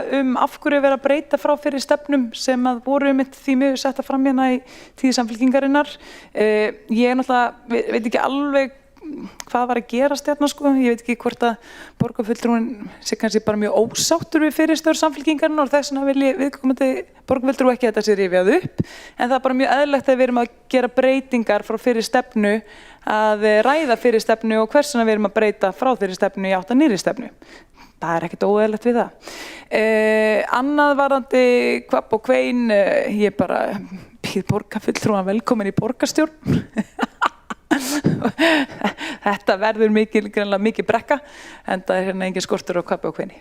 af hverju vera að breyta frá fyrir stefnum sem að voru því miður setta fram hérna í tíð Samfylkingarinnar. Ég náttúrulega veit ekki alveg hvað var að gerast hérna sko, ég veit ekki hvort að borgarfulltrúin sé kannski bara mjög ósáttur við fyrirstörf Samfylkingarinnar og þess vegna vilji viðkomandi borgarfulltrúi ekki að þetta sé rifjað upp, en það er bara mjög eðlilegt að við erum að gera breytingar frá fyrir stefnu, að ræða fyrir stefnu og hvers vegna við erum að breyta frá fyrir stefnu í átt að nýrri stefnu. Það er ekkert óeðlilegt við það. Annað varðandi kvabb og kvein, ég bara býð borgarfulltrúan velkomin í borgarstjórn. Þetta verður mikið brekka en það er hérna engin skortur á kvabbi og kveini.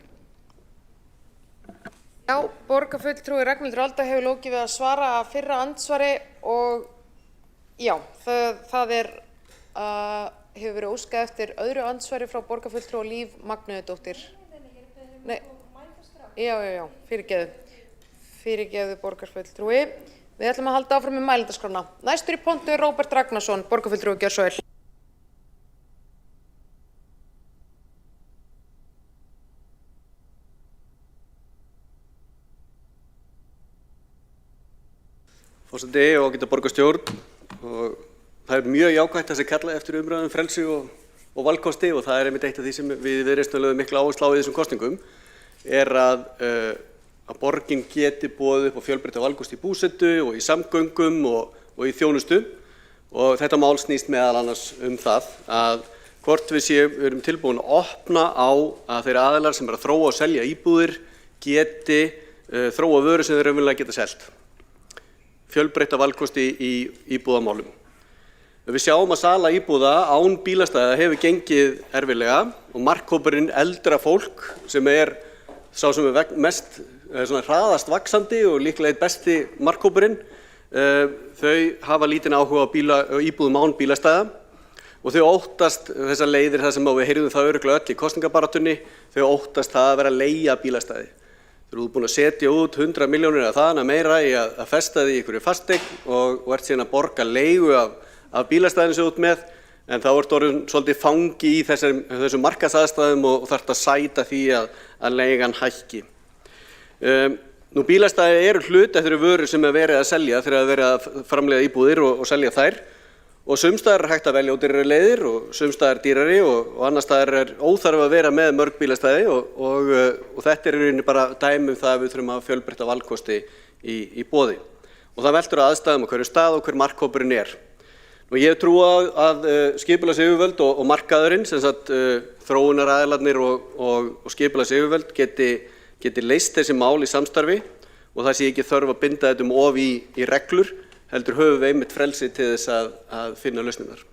Já, borgarfulltrúi Ragnhildur Alda hefur lokið við að svara fyrra andsvari og já, það hefur verið óskað eftir öðru andsvari frá borgarfulltrúi Líf Magnúðardóttur. Nei, já, fyrirgefðu borgarfulltrúi. Við ætlum að halda áfram með mælendaskránna. Næstur í pontu er Róbert Ragnarsson, borgarfulltrúi, gjörðu svo vel. Forseti og ágæta borgarstjórn, og það er mjög jákvætt að kalla eftir umræðum frelsi og valkosti og það er einmitt eitt af því sem við Viðreisn lögðum mikla áherslu á í þessum kosningum er að borgin geti boðið upp á fjölbreytta valkosti í búsetu og í samgöngum og í þjónustu og þetta mál snýst meðal annars það að hvort við erum tilbúin að opna á að þeir aðilar sem að þróa og selja íbúðir geti þróa vöru sem þeir raunverulega geta selt. Fjölbreytta valkosti í íbúðamálum. Við sjáum að sala íbúða án bílastæða hefur gengið erfiðlega og markhópurinn eldra fólk sem er sá sem er mest hraðast vaxandi og líklega eitt besti markhópurinn, þau hafa lítinn áhuga á íbúðum án bílastæða og þau óttast þessar leiðir þar sem við heyrðum það örugglega öll í kosningabaráttunni, þau óttast það að vera að leigja bílastæði. Þau eru búin að setja út 100 milljónir eða það meira í að festa því í einhverju fasteign og ert síðan að borga leigu af bílastæðinu sem út með, en þá ert orðin svolítið fangi í þessum markaðsaðstæðum og þarft að sæta því að leigan hækki. Bílastæði eru hluti af þeirri vöru sem er verið að selja þegar er verið að framleiða íbúðir og selja þær og sums staðar er hægt að velja ódýrari leiðir og sums staðar dýrari og annars staðar er óþarf að vera með mörg bílastæði og þetta er í rauninni bara dæmi það að við þurfum að fjölbreytta valkosti í boði og það veltur á aðstæðum á hverju stað og hver markhópurinn er. Ég hef trú á að skipulagsyfirvöld og markaðurinn, sem sagt þróunaraðilarnir og skipulagsyfirvöld geti leyst þessi mál í samstarfi og það sé ekki þörf að binda þetta of í reglur, heldur höfum við einmitt frelsi til þess að finna lausnirnar.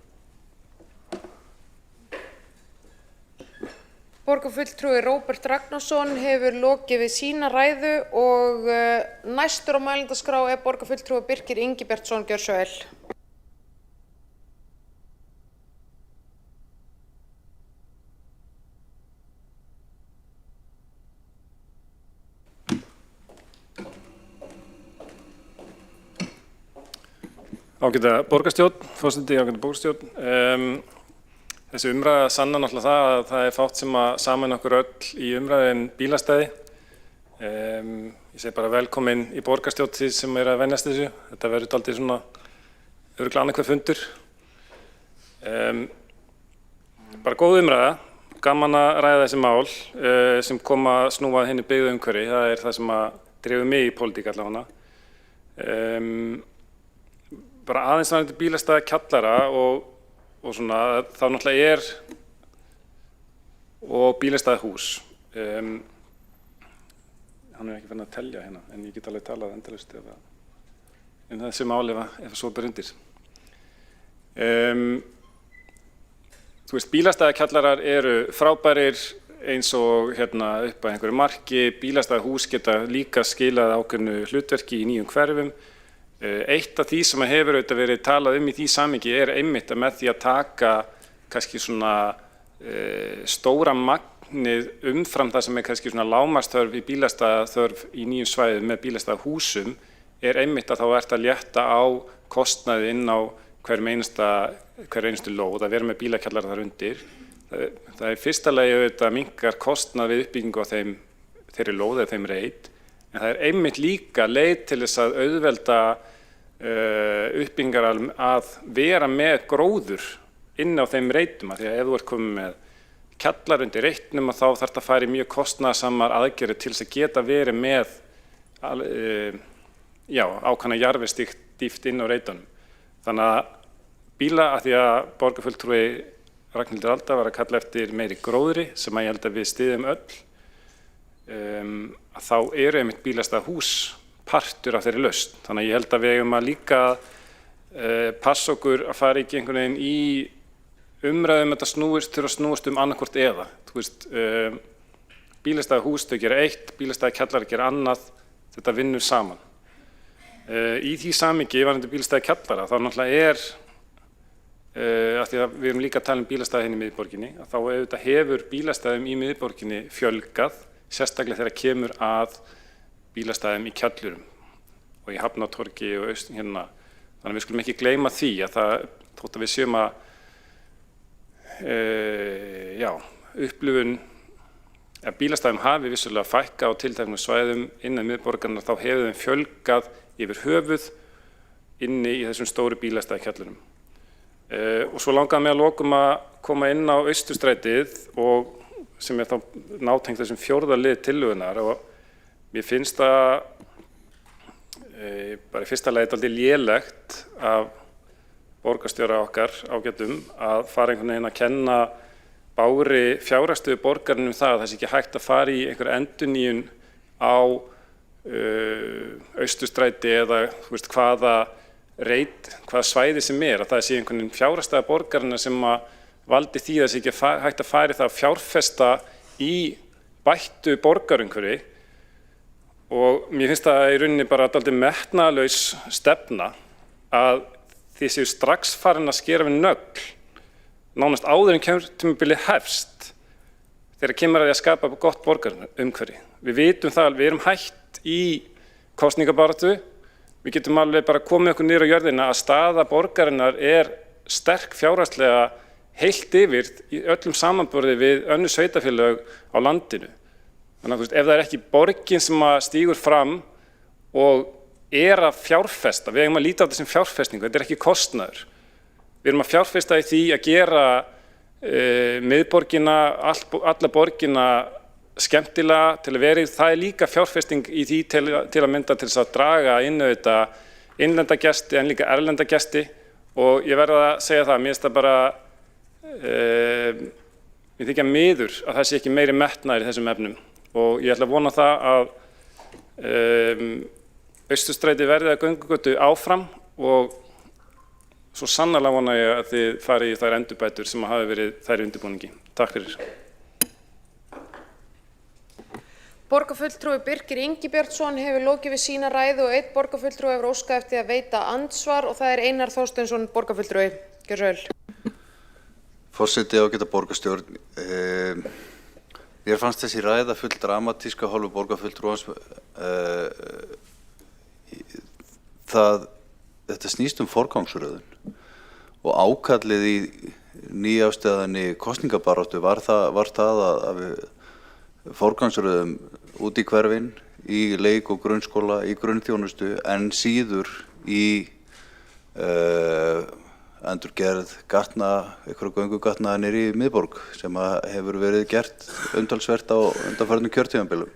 Borgarfulltrúi Róbert Ragnarsson hefur lokið við sína ræðu og næstur á mælendaskrá er borgarfulltrúi Birkir Ingibjartsson. Gjörðu svo vel. Ágæta borgarstjórn, forseti, ágæta borgarstjórn. Þessi umræða sannar náttúrulega það að það fátt sem að sameina okkur öll í umræðin bílastæði. Ég segi bara velkomin í borgarstjórn því sem að venjast þessu. Þetta verður dálítið svona örugglega annað hver fundur. Bara góð umræða, gaman að ræða þessi mál sem koma að snúa að hinni byggðu umhverfi. Það það sem að dreifur mig í pólitík allavega. Bara aðeins varðandi bílastæði kjallara og svona þá náttúrulega og bílastæði hús. Hann ekki fann að telja hérna, en ég get alveg talað endalaust þessi mál ef svo ber undir. Þú veist, bílastæði kjallarar eru frábærir eins og hérna upp að einhverju marki. Bílastæði hús geta líka skilað ákveðnu hlutverki í nýjum hverfum. Eitt af því sem hefur auðvitað verið talað í því samhengi einmitt að með því að taka kannski svona stóra magnið umfram það sem kannski svona lágmarksþörf í bílastæðaþörf í nýjum svæðum með bílastæðahúsum einmitt að þá að létta á kostnaði inn á hver einustu lóð að vera með bílakjallara þar undir. Það fyrsta lagi auðvitað minnkar kostnað við uppbyggingu á þeirri lóð eða þeim reit. En það einmitt líka leið til þess að auðvelda uppbyggingar að vera með gróður inn á þeim reitum. Því að ef þú komið með kjallar undir reitnum þá þarf það að fara í mjög kostnaðarsamar aðgerðir til þess að geta verið með ákveðna jarðvegsdýpt inn á reitunum. Þannig að að því að borgarfulltrúi Ragnhildur Alda var að kalla eftir meiri gróðri sem ég held að við styðjum öll. Að þá einmitt bílastæðahús partur af þeirri lausn. Þannig að ég held að við eigum að líka passa okkur að fara ekki einhvern veginn í umræðum þetta snúist annarkvort eða. Þú veist, bílastæðahús þau gera eitt, bílastæðakjallar gera annað, þetta vinnur saman. Í því samhengi varðandi bílastæðakjallara þá náttúrulega af því að við erum líka að tala bílastæði hérna í miðborginni, að þá auðvitað hefur bílastæðum í miðborginni fjölgað, sérstaklega þegar kemur að bílastæðum í kjallurum og í Hafnartorgi og hérna. Þannig að við skulum ekki gleyma því að það þótt að við séum að upplifun að bílastæðum hafi vissulega fækka á tilteknum svæðum innan miðborgarinnar þá hefur þeim fjölgað yfir höfuð inni í þessum stóru bílastæðakjallurum. Og svo langaði mig að lokum að koma inn á Austurstrætið og sem þá nátengt þessum 4. lið tillögunnar og mér finnst það bara í fyrsta lagi dálítið lélegt af borgarstjóra okkar ágætum að fara einhvern veginn að kenna bágri fjárhagsstöðu borgarinnar það að það sé ekki hægt að fara í einhver endurnýjun á Austurstræti eða þú veist hvaða svæði sem að það sé einhvern veginn fjárhagsstaða borgarinnar sem að valdi því að það sé ekki hægt að fara í það að fjárfesta í bættu borgarumhverfi og mér finnst það í rauninni bara dálítið metnaðarlaus stefna að þið séu strax farin að skera við nögl nánast áður en kjörtímabilið hefst þegar kemur að því að skapa gott borgarumhverfi. Við vitum það að við erum hætt í kosningabaráttu, við getum alveg bara komið okkur niður á jörðina að staða borgarinnar sterk fjárhagslega heilt yfir í öllum samanburði við önnur sveitarfélög á landinu. Þannig að ef það ekki borgin sem að stígur fram og að fjárfesta, við eigum að líta á þetta sem fjárfestingu, þetta ekki kostnaður. Við erum að fjárfesta í því að gera miðborgina, alla borgina skemmtilega til að vera í, það líka fjárfesting í því til að mynda til þess að draga inn auðvitað innlenda gesti en líka erlenda gesti Og ég verð að segja það, mér finnst það bara, mér þykja miður að það sé ekki meiri metnaður í þessum efnum. Og ég ætla að vona það að Austurstræti verði að göngugötu áfram og svo sannarlega vona ég að þið fari í þær endurbætur sem hafi verið þær í undirbúningi. Takk fyrir. Borgarfulltrúi Birkir Ingibjörnsson hefur lokið við sína ræðu og einn borgarfulltrúi hefur óskað eftir að veita andsvar og það er Einar Þorsteinsson borgarfulltrúi. Gjörðu svo vel. Forseti, ágæta borgarstjórn. Mér fannst þessi ræða full dramatíska hálfu borgarfulltrúans. Þetta snýst forgangsröðun og ákallið í nýjásteðinni kosningabaráttu var það að við forgangsröðum út í hverfin, í leik- og grunnskóla, í grunnþjónustu, en síður í endurgerð gatna, einhverju göngugatna niður í miðborg sem hefur verið gert umtalsvert á undanfarnum kjörtímabilum.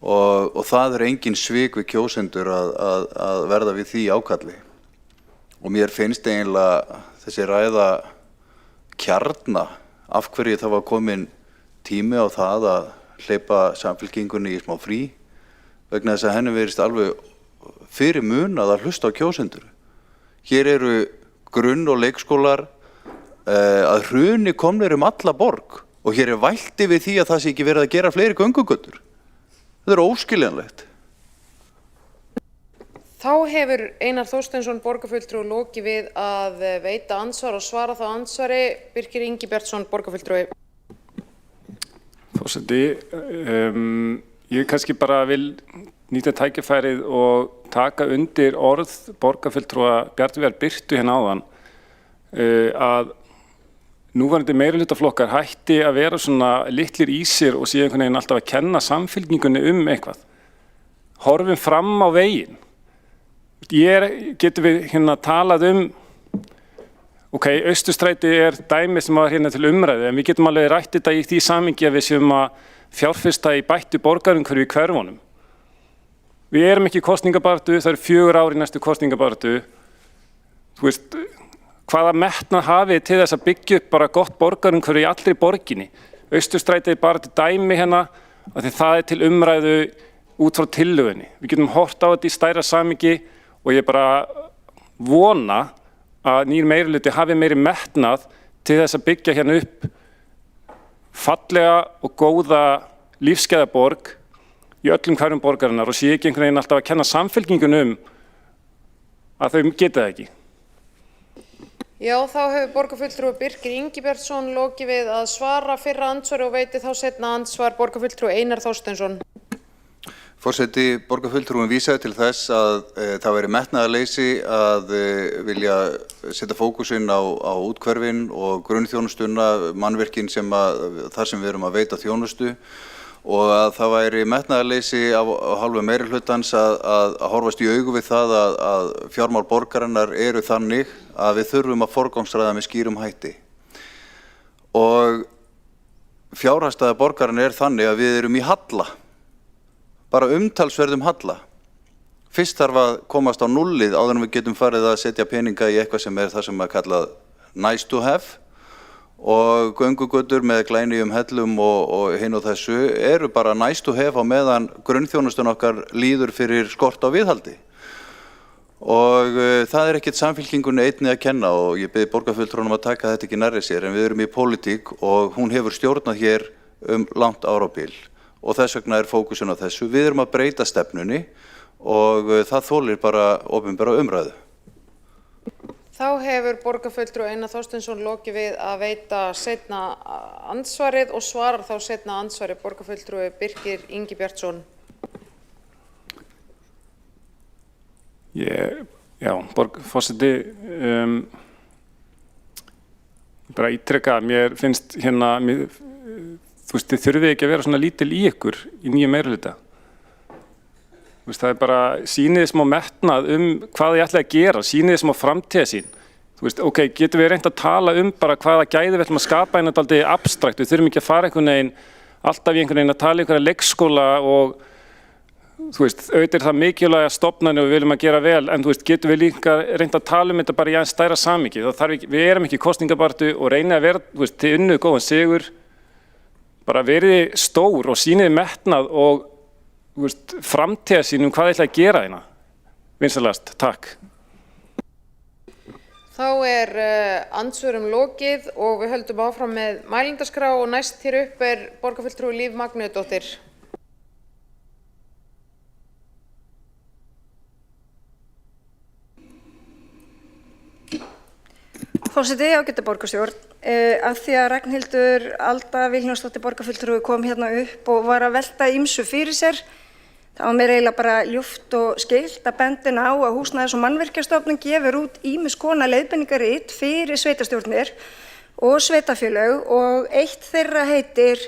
Og það er engin svik við kjósendur að verða við því ákalli. Og mér finnst eiginlega þessi ræða kjarna af hverju það var komin tími á það að hleypa Samfylkingunni í smá frí vegna þess að henni verist alveg fyrir munað að hlusta á kjósendur. Hér eru grunn- og leikskólar að hruni komnir alla borg og hér er vælti við því að það sé ekki verið að gera fleiri göngugötur. Þetta er óskiljanlegt. Þá hefur Einar Þorsteinsson borgarfulltrúi lokið við að veita andsvar og svara þá andsvari. Birkir Ingibjörnsson borgarfulltrúi. Forseti, ég kannski bara vil nýta tækifærið og taka undir orð borgarfulltrúa Bjarnvegar Birtu hérna áðan að núverandi meirihlutaflokkar hætti að vera svona litlir í sér og sé einhvern veginn alltaf að kenna Samfylkingunni eitthvað. Horfum fram á veginn. Getum við hérna talað Austurstræti er dæmi sem var hérna til umræðu, en við getum alveg rætt þetta í því samhengi að við séum að fjárfesta í bættu borgarumhverfi í hverfunum. Við erum ekki í kosningabaráttu, það eru 4 ár í næstu kosningabaráttu. Þú veist, hvaða metnað hafið til þess að byggja upp bara gott borgarumhverfi í allri borginni? Austurstræti er bara til dæmi hérna, af því það er til umræðu út frá tillögunni. Við getum hort á þetta í stærra samhengi og ég bara vona að nýr meirihluti hafi meiri metnað til þess að byggja hérna upp fallega og góða lífsgæðaborg í öllum hverjum borgarinnar og sé ekki einhvern veginn alltaf að kenna Samfylkingunni að þau geta það ekki. Já, þá hefur borgarfulltrúi Birkir Ingibjörnsson lokið við að svara fyrra andsvari og veiti þá seinna andsvar borgarfulltrúi Einar Þorsteinsson. Forseti, borgarfulltrúin vísaði til þess að það væri metnaðarleysi að vilja setja fókusinn á úthverfin og grunnþjónustuna, mannvirkin þar sem við erum að veita þjónustu og að það væri metnaðarleysi af hálfu meirihlutans að horfast í augu við það að fjármál borgarinnar eru þannig að við þurfum að forgangsraða með skýrum hætti. Og fjárhagsstaða borgarinnar er þannig að við erum í halla. Bara umtalsverðum halla. Fyrst þarf að komast á nullið áður en við getum farið að setja peninga í eitthvað sem er það sem er kallað nice to have og göngugötur með glænýjum hellum og hinn og þessu eru bara nice to have á meðan grunnþjónustun okkar líður fyrir skort á viðhaldi. Og það er ekkert Samfylkingunni einni að kenna og ég bið borgarfulltrúanum að taka þetta ekki nærri sér en við erum í pólitík og hún hefur stjórnað hér langt árabil. Og þess vegna er fókusun á þessu. Við erum að breyta stefnunni og það þolir bara opinbera umræðu. Þá hefur borgarfulltrúi Einar Þorsteinsson lokið við að veita seinna andsvarið og svarar þá seinna andsvarið borgarfulltrúi Birkir Ingibjörnsson. Forseti, bara ítreka, mér finnst hérna, þú veist, þið þurfið ekki að vera svona lítil í ykkur í nýja meirihluta. Þú veist, það er bara sýnið smá metnað hvað þið ætlaði að gera, sýnið smá framtíðarsýn. Þú veist, getum við reynt að tala bara hvaða gæði við ætlum að skapa en þetta aldrei abstrakt. Við þurfum ekki að fara alltaf í einhvern veginn að tala einhverja leikskóla og auðvitað það mikilvæga stofnanir og við viljum að gera vel, en getum við líka reynt að tala þetta bara í aðeins stærra samhengi. Við erum ekki í kosningabaráttu og reynið að vera til unnu góðan sigur, bara verið stór og sýnið metnað og framtíðarsýn hvað þið ætla að gera hérna. Vinsamlegast, takk. Þá andsvörum lokið og við höldum áfram með mælendaskrá og næst hér upp borgarfulltrúi Líf Magnúðardóttir. Forseti, ágæta borgarstjórn, af því að Ragnhildur Alda Vilhjálmsdóttir borgarfulltrúi kom hérna upp og var að velta ýmsu fyrir sér, þá var mér eiginlega bara ljúft og skylt að benda á að Húsnæðis- og Mannvirkjastofnun gefur út ýmiss konar leiðbeiningarrit fyrir sveitarstjórnir og sveitarfélög og eitt þeirra heitir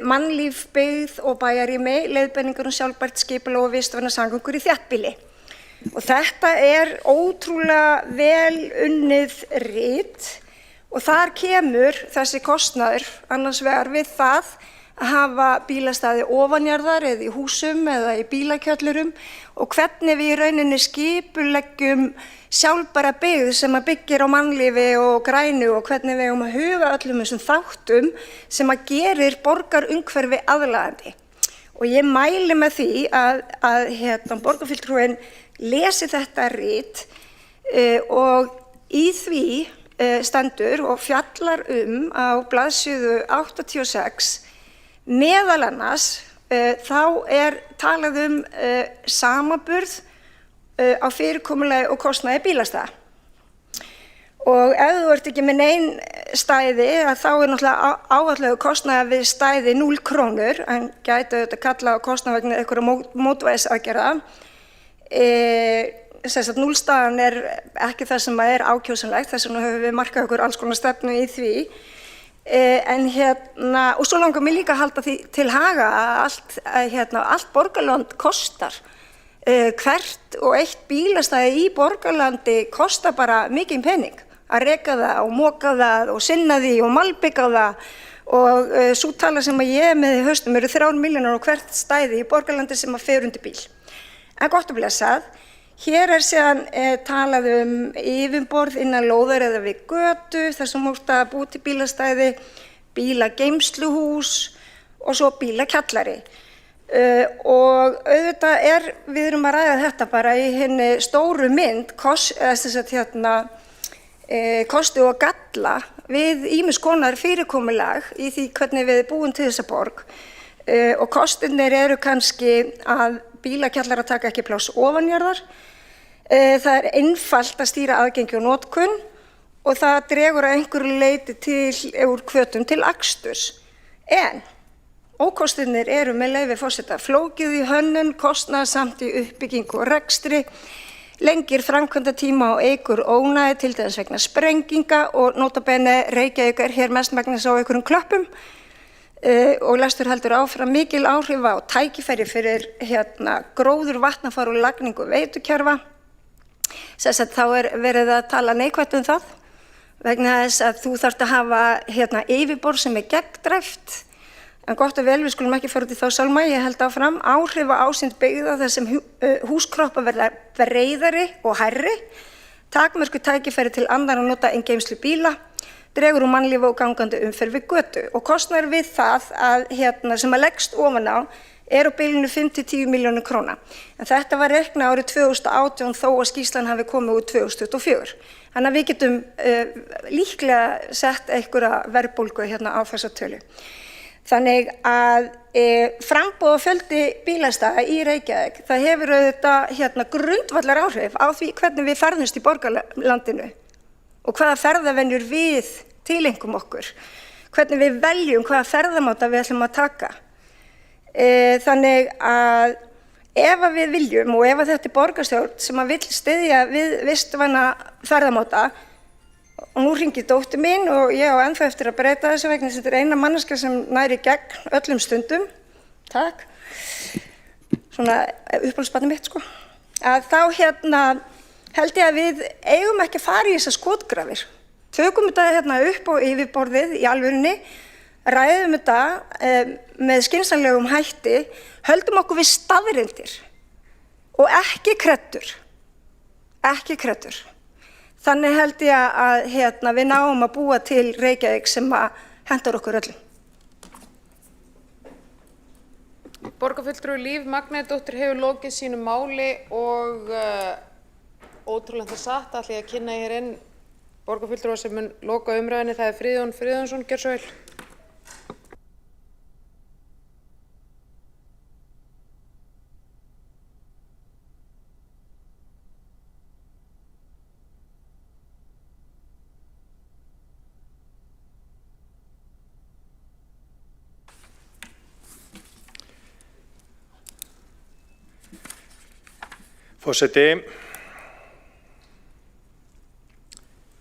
Mannlíf, byggð og bæjarrými, leiðbeiningar sjálfbært skipulag og vistvænar samgöngur í þéttbýli. Og þetta ótrúlega vel unnið rit og þar kemur þessi kostnaður annars vegar við það að hafa bílastæði ofanjarðar eða í húsum eða í bílakjöllurum og hvernig við í rauninni skipuleggjum sjálfbæra byggð sem að byggir á mannlífi og grænu og hvernig við eigum að huga öllum þessum þáttum sem að gerir borgarumhverfi aðlaðandi. Og ég mæli með því að borgarfulltrúinn lesi þetta rit og í því stendur og fjallar á blaðsíðu 86 meðal annars þá talað samanburð á fyrirkomulagi og kostnaði bílastæða. Og ef þú ert ekki með nein stæði þá náttúrulega áætlaður kostnaður við stæði 0 krónur en gæti auðvitað kalla á kostnað vegna einhverja mótvægisaðgerða. Núllstaðan ekki það sem ákjósanlegt, þess vegna höfum við markað okkur alls konar stefnu í því. Og svo langar mér líka að halda því til haga að allt borgarland kostar. Hvert og eitt bílastæði í borgarlandi kostar bara mikinn pening. Að reka það og moka það og sinna því og malbika það. Og sú tala sem ég með í haustum eru 3 milljónir á hvert stæði í borgarlandi sem að fer undir bíl. En gott og blessað, hér síðan talað yfirborð innan lóðar eða við götu, þar sem múrt að búa til bílastæði, bílageymsluhús og svo bílakjallari. Og auðvitað við erum að ræða þetta bara í henni stóru mynd, kosti og galla við ýmiss konar fyrirkomulag í því hvernig við búum til þessa borg. Og kostirnir eru kannski að bílakjallara taka ekki pláss ofanjarðar, það einfalt að stýra aðgengi og notkun og það dregur að einhverju leyti úr hvötum til aksturs. En ókostirnir eru með leyfi forseta flókið í hönnun, kostnaðarsamt í uppbyggingu og rekstri, lengir framkvæmdatíma og eykur ónæði til dæmis vegna sprenginga og nota bene Reykjavík hér mestmegnis á einhverjum klöppum. Og lestur heldur áfram mikil áhrif á tækifæri fyrir gróður, vatnafar og lagningu veitukerfa. Þá verið að tala neikvætt það vegna þess að þú þarft að hafa yfirborð sem gegndræft. En gott og vel, við skulum ekki fara út í þá sálma, ég held áfram áhrif á ásýnd byggða þar sem húskroppa verða breiðari og hærri, takmörkuð tækifæri til annarra nota en geymslu bíla, dregur mannlífi og gangandi umferð við götu og kostnaður við það sem að leggst ofan á á bilinu 5–10 milljónir króna. En þetta var reiknað árið 2018 þó að skýrslan hafi komið út 2024. Þannig að við getum líklega sett einhverja verðbólgu á þessa tölu. Þannig að framboð og fjöldi bílastæða í Reykjavík, það hefur auðvitað grundvallar áhrif á því hvernig við ferðumst í borgarlandinu og hvaða ferðavenjur við tilengum okkur, hvernig við veljum hvaða ferðamáta við ætlum að taka. Þannig að ef við viljum og ef þetta borgarstjórn sem að vill styðja við vistvæna ferðamáta, og nú hringir dóttir mín og ég á ennþá eftir að breyta þessu vegna þess að þetta eina manneskja sem næri gegn öllum stundum, takk, svona uppáhaldsbarnið mitt að þá held ég að við eigum ekki að fara í þessar skotgrafir. Tökum þetta upp á yfirborðið í alvörunni, ræðum þetta með skynsamlegum hætti, höldum okkur við staðreyndir og ekki kreddur. Ekki kreddur. Þannig held ég að við náum að búa til Reykjavík sem að hentar okkur öllum. Borgarfulltrúi Líf Magneiðardóttir hefur lokið sínu máli og ótrúlega það satt ætla ég að kynna hér inn borgarfulltrúa sem mun loka umræðinni. Það er Friðjón Friðjónsson, gjörðu svo vel. Forseti,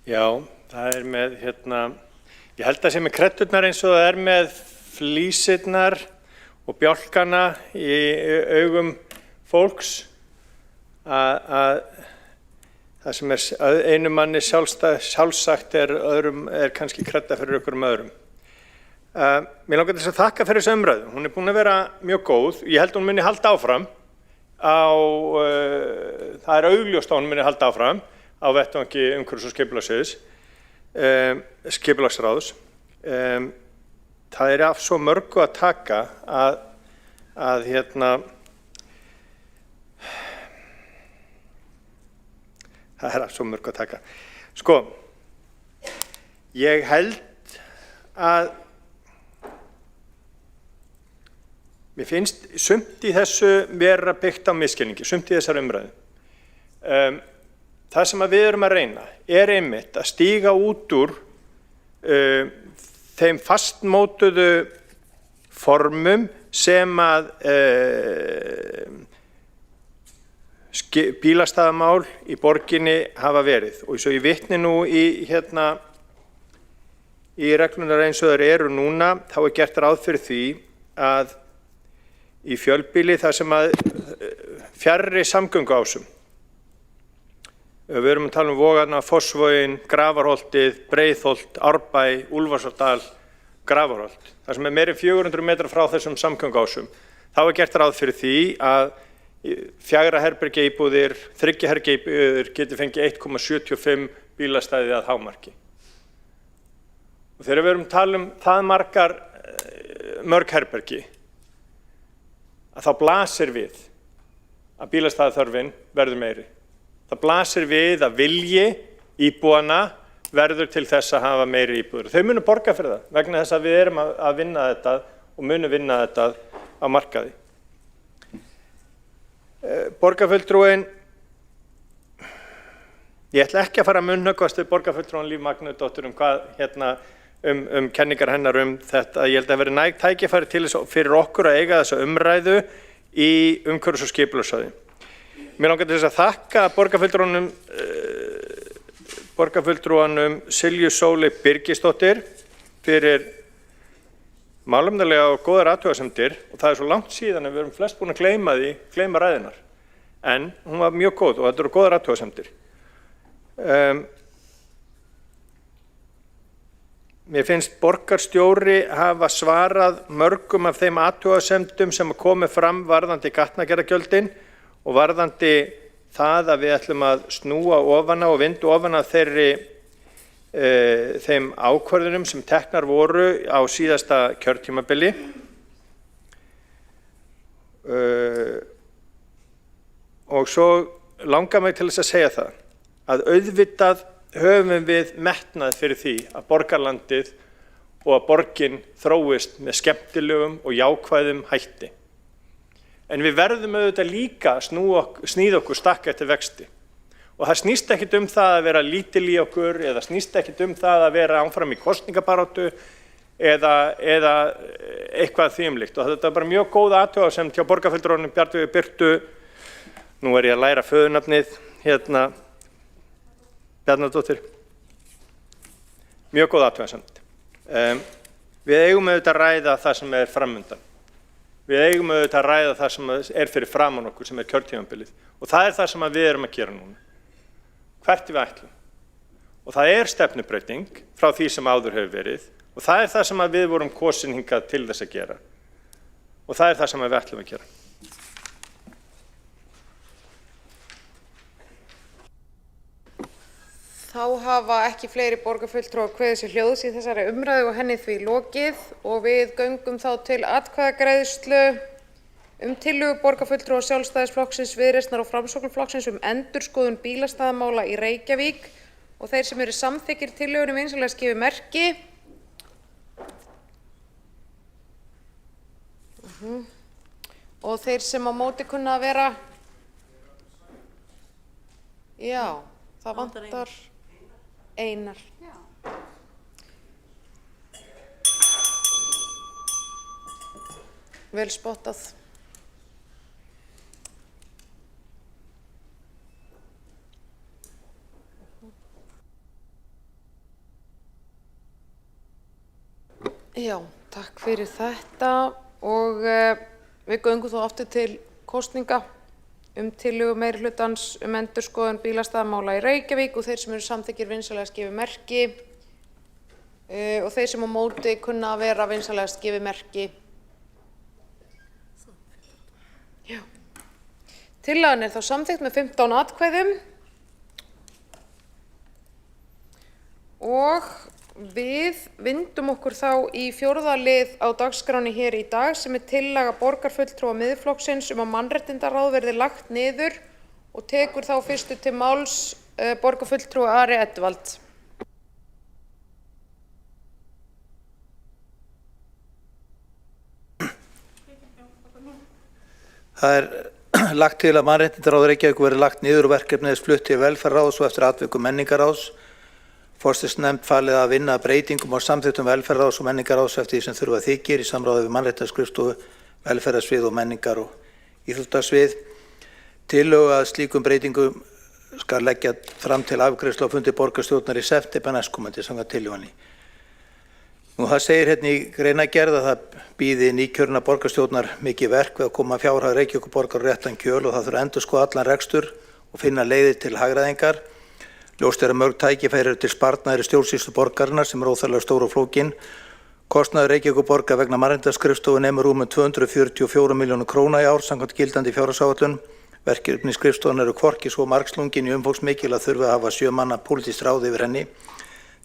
já, það er með, ég held að það sé með kreddurnar eins og það er með flísirnar og bjálkana í augum fólks, að það sem er einu manni sjálfsagt er kannski kredda fyrir einhverjum öðrum. Mér langar til að þakka fyrir þessu umræðu. Hún er búin að vera mjög góð. Ég held að hún muni halda áfram. Það er augljóst að hún muni halda áfram á vettvangi umhverfis- og skipulagsráðs. Það er af svo mörgu að taka að það er af svo mörgu að taka. Sko, ég held að mér finnst sumt í þessu vera byggt á misskilningi, sumt í þessar umræðu. Það sem við erum að reyna er einmitt að stíga út úr þeim fastmótuðu formum sem að bílastæðamál í borginni hafa verið. Og svo ég vitni nú í reglunar eins og þær eru núna, þá er gert ráð fyrir því að í fjölbýli þar sem að fjarri samgönguásum. Við erum að tala um Vogana, Fossvoginn, Grafarholtið, Breiðholt, Árbæ, Úlfarsárdal, Grafarholt. Þar sem er meira en 400 metrar frá þessum samgönguásum. Þá er gert ráð fyrir því að 4 herbergja íbúðir, 3 herbergja íbúðir geti fengið 1,75 bílastæði að hámarki. Og þegar við erum að tala um það mörg herbergi, að þá blasir við að bílastæðaþörfin verður meiri. Það blasir við að vilji íbúana verður til þess að hafa meiri íbúður. Þau munu borga fyrir það vegna þess að við erum að vinna þetta og munu vinna þetta á markaði. Borgarfulltrúin, ég ætla ekki að fara að munnhöggvast við borgarfulltrúin Líf Magneiðardóttur um kenningar hennar þetta. Ég held að vera nægt tækifæri til þess fyrir okkur að eiga þessa umræðu í umhverfis- og skipulagsráði. Mér langar til þess að þakka borgarfulltrúanum Silju Sóley Birgisdóttur fyrir málefnalega og góðar athugasemdir, og það er svo langt síðan að við erum flest búin að gleyma ræðinar. En hún var mjög góð og þetta eru góðar athugasemdir. Mér finnst borgarstjóri hafa svarað mörgum af þeim athugasemdum sem komu fram varðandi gatnagerðargjöldin og varðandi það að við ætlum að snúa ofan á og vinda ofan af þeim ákvörðunum sem teknar voru á síðasta kjörtímabili. Og svo langar mig til þess að segja það að auðvitað höfum við metnað fyrir því að borgarlandið og að borgin þróist með skemmtilegum og jákvæðum hætti. En við verðum auðvitað líka að sníða okkur stakk eftir vexti. Og það snýst ekkit um það að vera lítil í okkur eða snýst ekkit um það að vera áfram í kosningabaráttu eða eitthvað þvíumlíkt. Og þetta er bara mjög góð athugasemd hjá borgarfulltrúanum Bjarnveigu Birtu. Nú er ég að læra föðurnafnið Bjarnadóttir. Mjög góð athugasemd. Við eigum auðvitað að ræða það sem er framundan. Við eigum auðvitað að ræða það sem er fyrir framan okkur, sem er kjörtímabilið. Og það er það sem við erum að gera núna. Hvert við ætlum. Og það er stefnubreyting frá því sem áður hefur verið. Og það er það sem við vorum kosin hingað til þess að gera. og það er það sem við ætlum að gera. Þá hafa ekki fleiri borgarfulltrúar kveðið sér hljóðs í þessari umræðu og henni því lokið og við göngum þá til atkvæðagreiðslu tillögu borgarfulltrúa Sjálfstæðisflokksins, Viðreisnar og Framsóknarflokksins endurskoðun bílastæðamála í Reykjavík og þeir sem eru samþykkir tillögunni vinsamlega skifi merki. Og þeir sem á móti kunna að vera, já, það vantar Einar. Vel spottað. Já, takk fyrir þetta og við göngum þá aftur til kosninga tillögu meirihlutans endurskoðun bílastæðamála í Reykjavík og þeir sem eru samþykkir vinsamlega skifi merki og þeir sem á móti kunna að vera vinsamlega skifi merki. Já. Tillagan er þá samþykkt með 15 atkvæðum og við vindum okkur þá í 4. lið á dagskránni hér í dag sem tillaga borgarfulltrúa Miðflokksins að mannréttindaráð verði lagt niður og tekur þá fyrstur til máls borgarfulltrúi Ari Edwald. Það er lagt til að mannréttindaráð Reykjavíkur verði lagt niður og verkefnið flutt til velferðarráðs og eftir atvikum menningarráðs. Forsætisnefnd falið að vinna að breytingum á samþykktum velferðarráðs og menningarráðs eftir því sem þurfa þykir í samráði við mannréttindaskrifstofu, velferðarsvið og menningar- og íþróttasvið. Tillögu að slíkum breytingum skal leggja fram til afgreiðslu á fundi borgarstjórnar í september næstkomandi samkvæmt tillögunni. Það segir hérna í greinargerð að það bíði nýkjörna borgarstjórnar mikið verk við að koma fjárhag Reykjavíkurborgar á réttan kjöl og það þurfi að endurskoða allan rekstur og finna leiðir til hagræðingar. Ljóst er að mörg tækifæri eru til sparnaðar í stjórnsýslu borgarinnar sem er óþarflega stór og flókin. Kostnaður Reykjavíkurborgar vegna mannréttindaskrifstofu nemur rúmum 244 milljónir króna í ár samkvæmt gildandi fjárhagsáætlun. Verkefni skrifstofunnar eru hvorki svo margslungin í umfangsmikil að þurfi að hafa 7 manna pólitískt ráð yfir henni.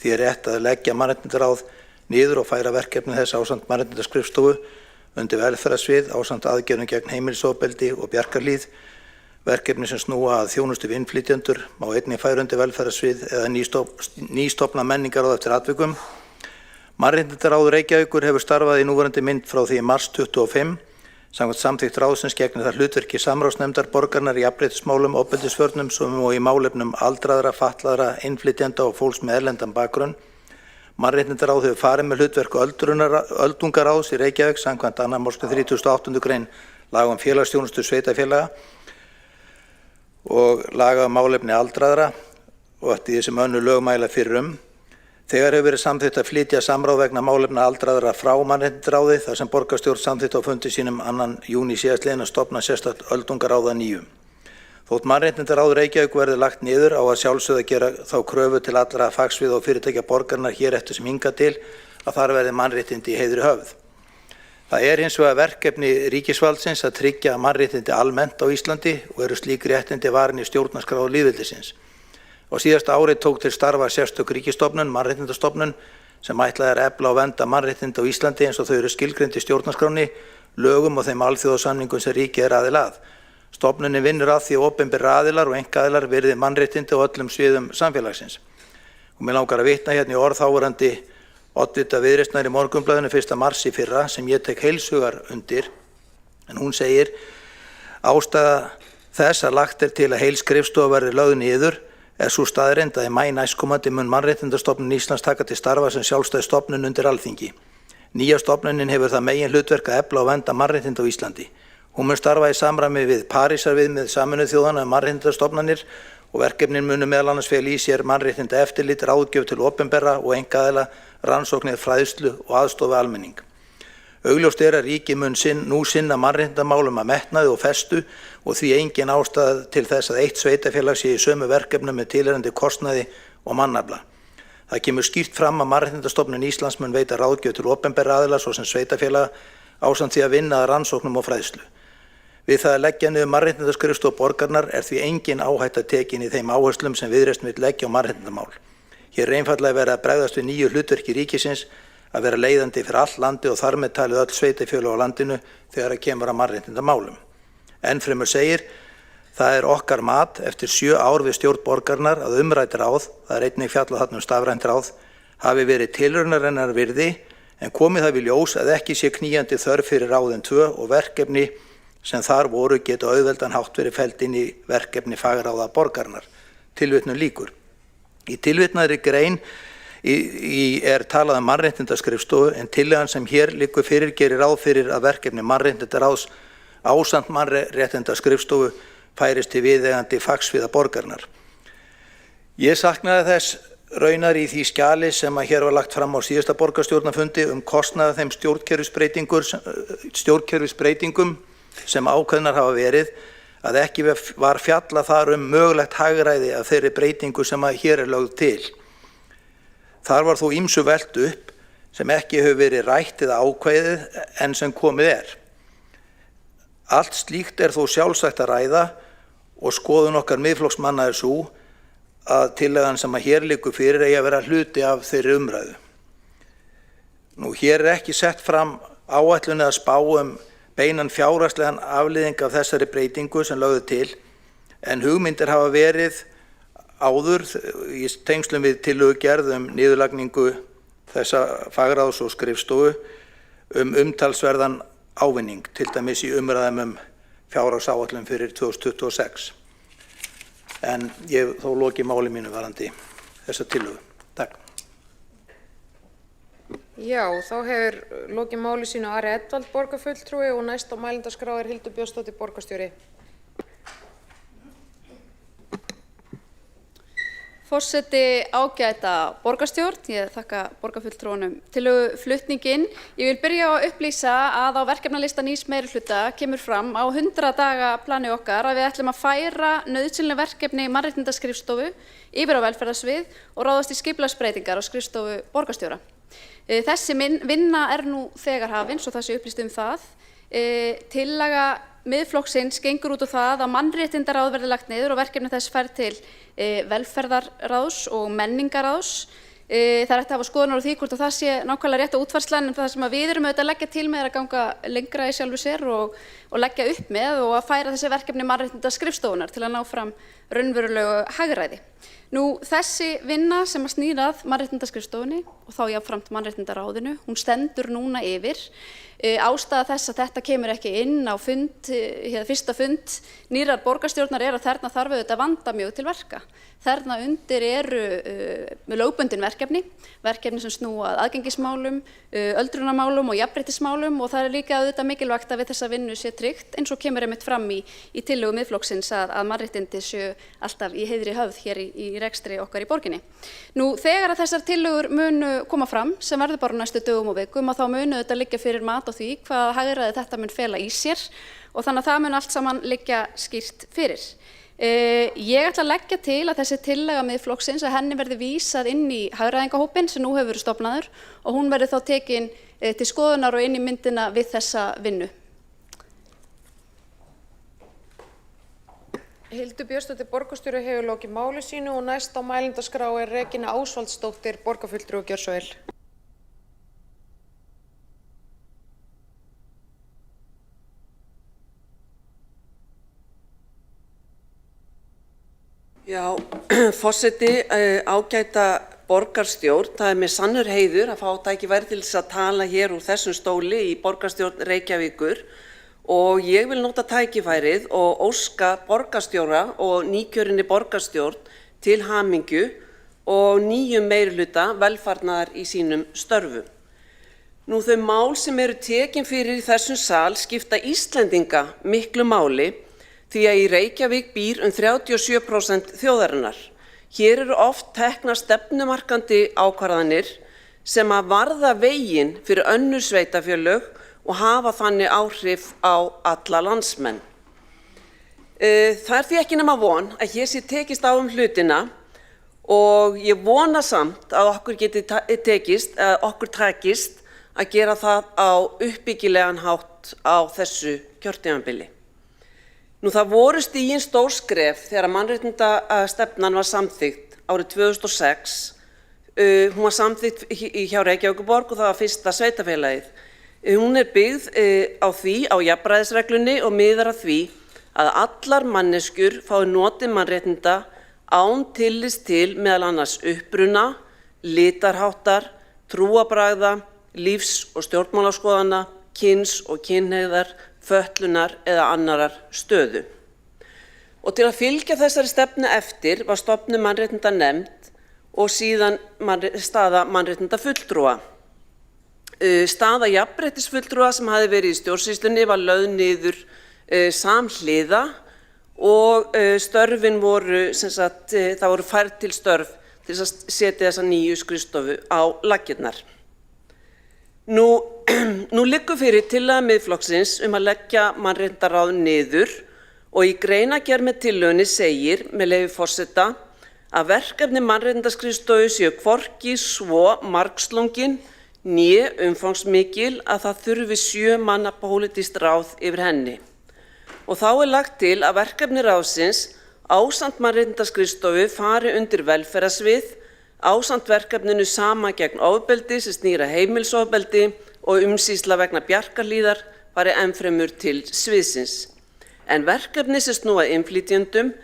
Því er rétt að leggja mannréttindaráð niður og færa verkefni þess ásamt mannréttindaskrifstofu undir velferðarsvið ásamt aðgerðum gegn heimilisofbeldi og bjarkarlíð. Verkefni sem snúa að þjónustu við innflytjendur má einnig færa undir velferðarsvið eða nýstofna menningarráð eftir atvikum. Mannréttindaráð Reykjavíkur hefur starfað í núverandi mynd frá því í mars 25. Samkvæmt samþykkt ráðsins gegnir það hlutverki samráðsnefndar borgarinnar í jafnréttismálum, ofbeldisvörnum sem og í málefnum aldraðra, fatlaðra, innflytjenda og fólks með erlendan bakgrunn. Mannréttindaráð hefur farið með hlutverk öldungaráðs í Reykjavík samkvæmt 2. málsgrein 38. grein laga félagsþjónustu sveitarfélaga og laga málefni aldraðra og eftir því sem önnur lög mæla fyrir Þegar hefur verið samþykkt að flytja samráð vegna málefna aldraðra frá mannréttindaráði þar sem borgarstjórn samþykkt á fundi sínum 2. júní síðastliðinn að stofna sérstakt öldungaráð að nýju. Þótt mannréttindaráð Reykjavík verði lagt niður á að sjálfsögðu að gera þá kröfu til allra fagsviða og fyrirtækja borgarinnar hér eftir sem hingað til að þar verði mannréttindi í heiðri höfð. Það er hins vegar verkefni ríkisvaldsins að tryggja mannréttindi almennt á Íslandi og eru slík réttindi varin í stjórnarskrá lýðveldisins. Á síðasta ári tók til starfa sérstök ríkisstofnun, mannréttindastofnun, sem ætlað er að efla og vernda mannréttindi á Íslandi eins og þau eru skilgreind í stjórnarskránni, lögum og þeim alþjóðasamningum sem ríkið er aðili að. Stofnunin vinnur að því að opinberir aðilar og einkaaðilar virði mannréttindi á öllum sviðum samfélagsins. Og mig langar að vitna hérna í orð þáverandi oddvita Viðreisnar í Morgunblaðinu 1. mars í fyrra sem ég tek heilshugar undir, en hún segir: ástæða þess að lagt er til að heil skrifstofa verði lögð niður er sú staðreynd að í maí næstkomandi mun Mannréttindastofnun Íslands taka til starfa sem sjálfstæð stofnun undir Alþingi. Nýja stofnunin hefur það megin hlutverk að efla og vernda mannréttindi á Íslandi. Hún mun starfa í samræmi við Parísarviðmið Sameinuðu þjóðanna mannréttindastofnanir og verkefnin munu meðal annars fela í sér mannréttindaeftirlit, ráðgjöf til opinbera og einkaaðila, rannsóknir, fræðslu og aðstoð við almenning. Augljóst er að ríkið mun nú sinna mannréttindamálum að metnaði og festu og því engin ástæða til þess að eitt sveitarfélag sé í sömu verkefnum með tilheyrandi kostnaði og mannafla. Það kemur skýrt fram að Mannréttindastofnun Íslands mun veita ráðgjöf til opinberra aðila svo sem sveitarfélaga, ásamt því að vinna að rannsóknum og fræðslu. Við það að leggja niður mannréttindaskrifstofu borgarinnar er því engin áhætta tekin í þeim áherslum sem Viðreisn vill leggja á mannréttindamál. Hér er einfaldlega verið að bregðast við nýju hlutverki ríkisins að vera leiðandi fyrir all landi og þar með talið öll sveitarfélög á landinu þegar að kemur að mannréttindamálum. Ennfremur segir, það er okkar mat eftir 7 ár við stjórn borgarinnar að umrætt ráð, það er einnig fjallað þarna stafrænt ráð, hafi verið tilraunarinnar virði en komið það við ljós að ekki sé knýjandi þörf fyrir ráðin 2 og verkefni sem þar voru geta auðveldan hátt verið felld inn í verkefni fagráða borgarinnar. Tilvitnun lýkur. Í tilvitnaðri grein er talað mannréttindaskrifstofu en tillagan sem hér liggur fyrir gerir ráð fyrir að verkefni mannréttindaráðs ásamt mannréttindaskrifstofu færist til viðeigandi fagsviða borgarinnar. Ég saknaði þess raunar í því skjali sem að hér var lagt fram á síðasta borgarstjórnarfundi kostnað þeim stjórnkerfisbreytingum sem ákveðnar hafa verið að ekki var fjallað þar mögulegt hagræði af þeirri breytingu sem að hér er lögð til. Þar var þó ýmsu velt upp sem ekki hefur verið rætt eða ákveðið en sem komið er. Allt slíkt er þó sjálfsagt að ræða og skoðun okkar Miðflokksmanna er sú að tillagan sem að hér liggur fyrir eigi að vera hluti af þeirri umræðu. Nú hér er ekki sett fram áætlun eða spá beinan fjárhagslegan afleiðing af þessari breytingu sem lögðu til en hugmyndir hafa verið áður í tengslum við tillögugerð niðurlagningu þessa fagráðs og skrifstofu umtalsverðan ávinning, til dæmis í umræðum fjárhagsáætlun fyrir 2026. En ég þó loki máli mínu varðandi þessa tillögu. Takk. Já, þá hefur lokið máli sínu Ari Edvald borgarfulltrúi og næst á mælendaskrá er Hildur Björnsdóttir borgarstjóri. Forseti ágæta borgarstjórn, ég þakka borgarfulltrúunum tillöguflutninginn. Ég vil byrja á að upplýsa að á verkefnalista nýs meirihluta kemur fram á 100 daga plani okkar að við ætlum að færa nauðsynleg verkefni mannréttindaskrifstofu yfir á velferðarsvið og ráðast í skipulagsbreytingar á skrifstofu borgarstjóra. Þessi vinna er nú þegar hafin, svo það sé upplýst það. Tillaga Miðflokksins gengur út á það að mannréttindaráð verði lagt niður og verkefni þess færð til velferðarráðs og menningarráðs. Það er hægt að hafa skoðunar á því hvort það sé nákvæmlega rétt á útfærslan en það sem við erum auðvitað að leggja til með er að ganga lengra í sjálfu sér og leggja upp með og að færa þessi verkefni mannréttindaskrifstofunnar til að ná fram raunverulegu hagræði. Þessi vinna sem að snýr að mannréttindaskrifstofunni og þá jafnframt mannréttindaráðinu, hún stendur núna yfir. Ástæða þess að þetta kemur ekki inn á fyrsta fund nýrrar borgarstjórnar er að þarna þarf auðvitað að vanda mjög til verka. Þarna undir eru lögbundin verkefni sem snúa að aðgengismálum, öldrunarmálum og jafnréttismálum og það er líka auðvitað mikilvægt að við þessa vinnu sé tryggt eins og kemur einmitt fram í tillögu Miðflokksins að mannréttindi séu alltaf í heiðri höfð hér í rekstri okkar í borginni. Þegar að þessar tillögur munu koma fram sem verður bara næstu dögum og vikum að þá munu þetta liggja fyrir mat á því hvað hagræði þetta mun fela í sér og þannig að það mun allt saman liggja skýrt fyrir. Ég ætla að leggja til að þessi tillaga Miðflokksins að henni verði vísað inn í hagræðingahópinn sem nú hefur verið stofnaður og hún verði þá tekin til skoðunar og inn í myndina við þessa vinnu. Hildur Björnsdóttir borgarstjóri hefur lokið máli sínu og næst á mælendaskrá er Regína Ásvaldsdóttir borgarfulltrúi. Gjörðu svo vel. Já, forseti, ágæta borgarstjórn, það er mér sannur heiður að fá tækifæri til þess að tala hér úr þessum stóli í borgarstjórn Reykjavíkur og ég vil nota tækifærið og óska borgarstjóra og nýkjörinni borgarstjórn til hamingju og nýjum meirihluta velfarnaðar í sínum störfum. Þau mál sem eru tekin fyrir í þessum sal skipta Íslendinga miklu máli því að í Reykjavík býr 37% þjóðarinnar. Hér eru oft teknar stefnumarkandi ákvarðanir sem að varða veginn fyrir önnur sveitarfélög og hafa þannig áhrif á alla landsmenn. Það er því ekki nema von að hér sé tekist á hlutina og ég vona samt að okkur takist að gera það á uppbyggilegan hátt á þessu kjörtímabili. Það voru stigin stór skref þegar mannréttindastefnan var samþykkt árið 2006. Hún var samþykkt hjá Reykjavíkurborg og það var fyrsta sveitarfélagið. Hún byggð á því, á jafnræðisreglunni og miðar að því að allar manneskjur fái notið mannréttinda án tillits til meðal annars uppruna, litarháttar, trúarbragða, lífs- og stjórnmálaskoðana, kyns- og kynhneigðar, fötlunar eða annarar stöðu. Og til að fylgja þessari stefnu eftir var stofnuð mannréttindanefnd og síðan staða mannréttindafulltrúa. Staða jafnréttisfulltrúa sem hafði verið í stjórnsýslunni var lögð niður samhliða og störfin voru, það voru færð til störf til að setja þessa nýju skrifstofu á laggirnar. Nú liggur fyrir tillaga Miðflokksins að leggja mannréttindaráð niður og í greinargerð með tillögunni segir, með leyfi forseta, að verkefni mannréttindaskrifstofu séu hvorki svo margslungin né umfangsmikil að það þurfi 7 manna pólitískt ráð yfir henni. Og þá lagt til að verkefni ráðsins ásamt mannréttindaskrifstofu fari undir velferðarsvið, ásamt verkefninu sama gegn ofbeldi sem snýr að heimilisofbeldi og umsýsla vegna Bjarkarhlíðar fari ennfremur til sviðsins. En verkefni sem snúa að innflytjendum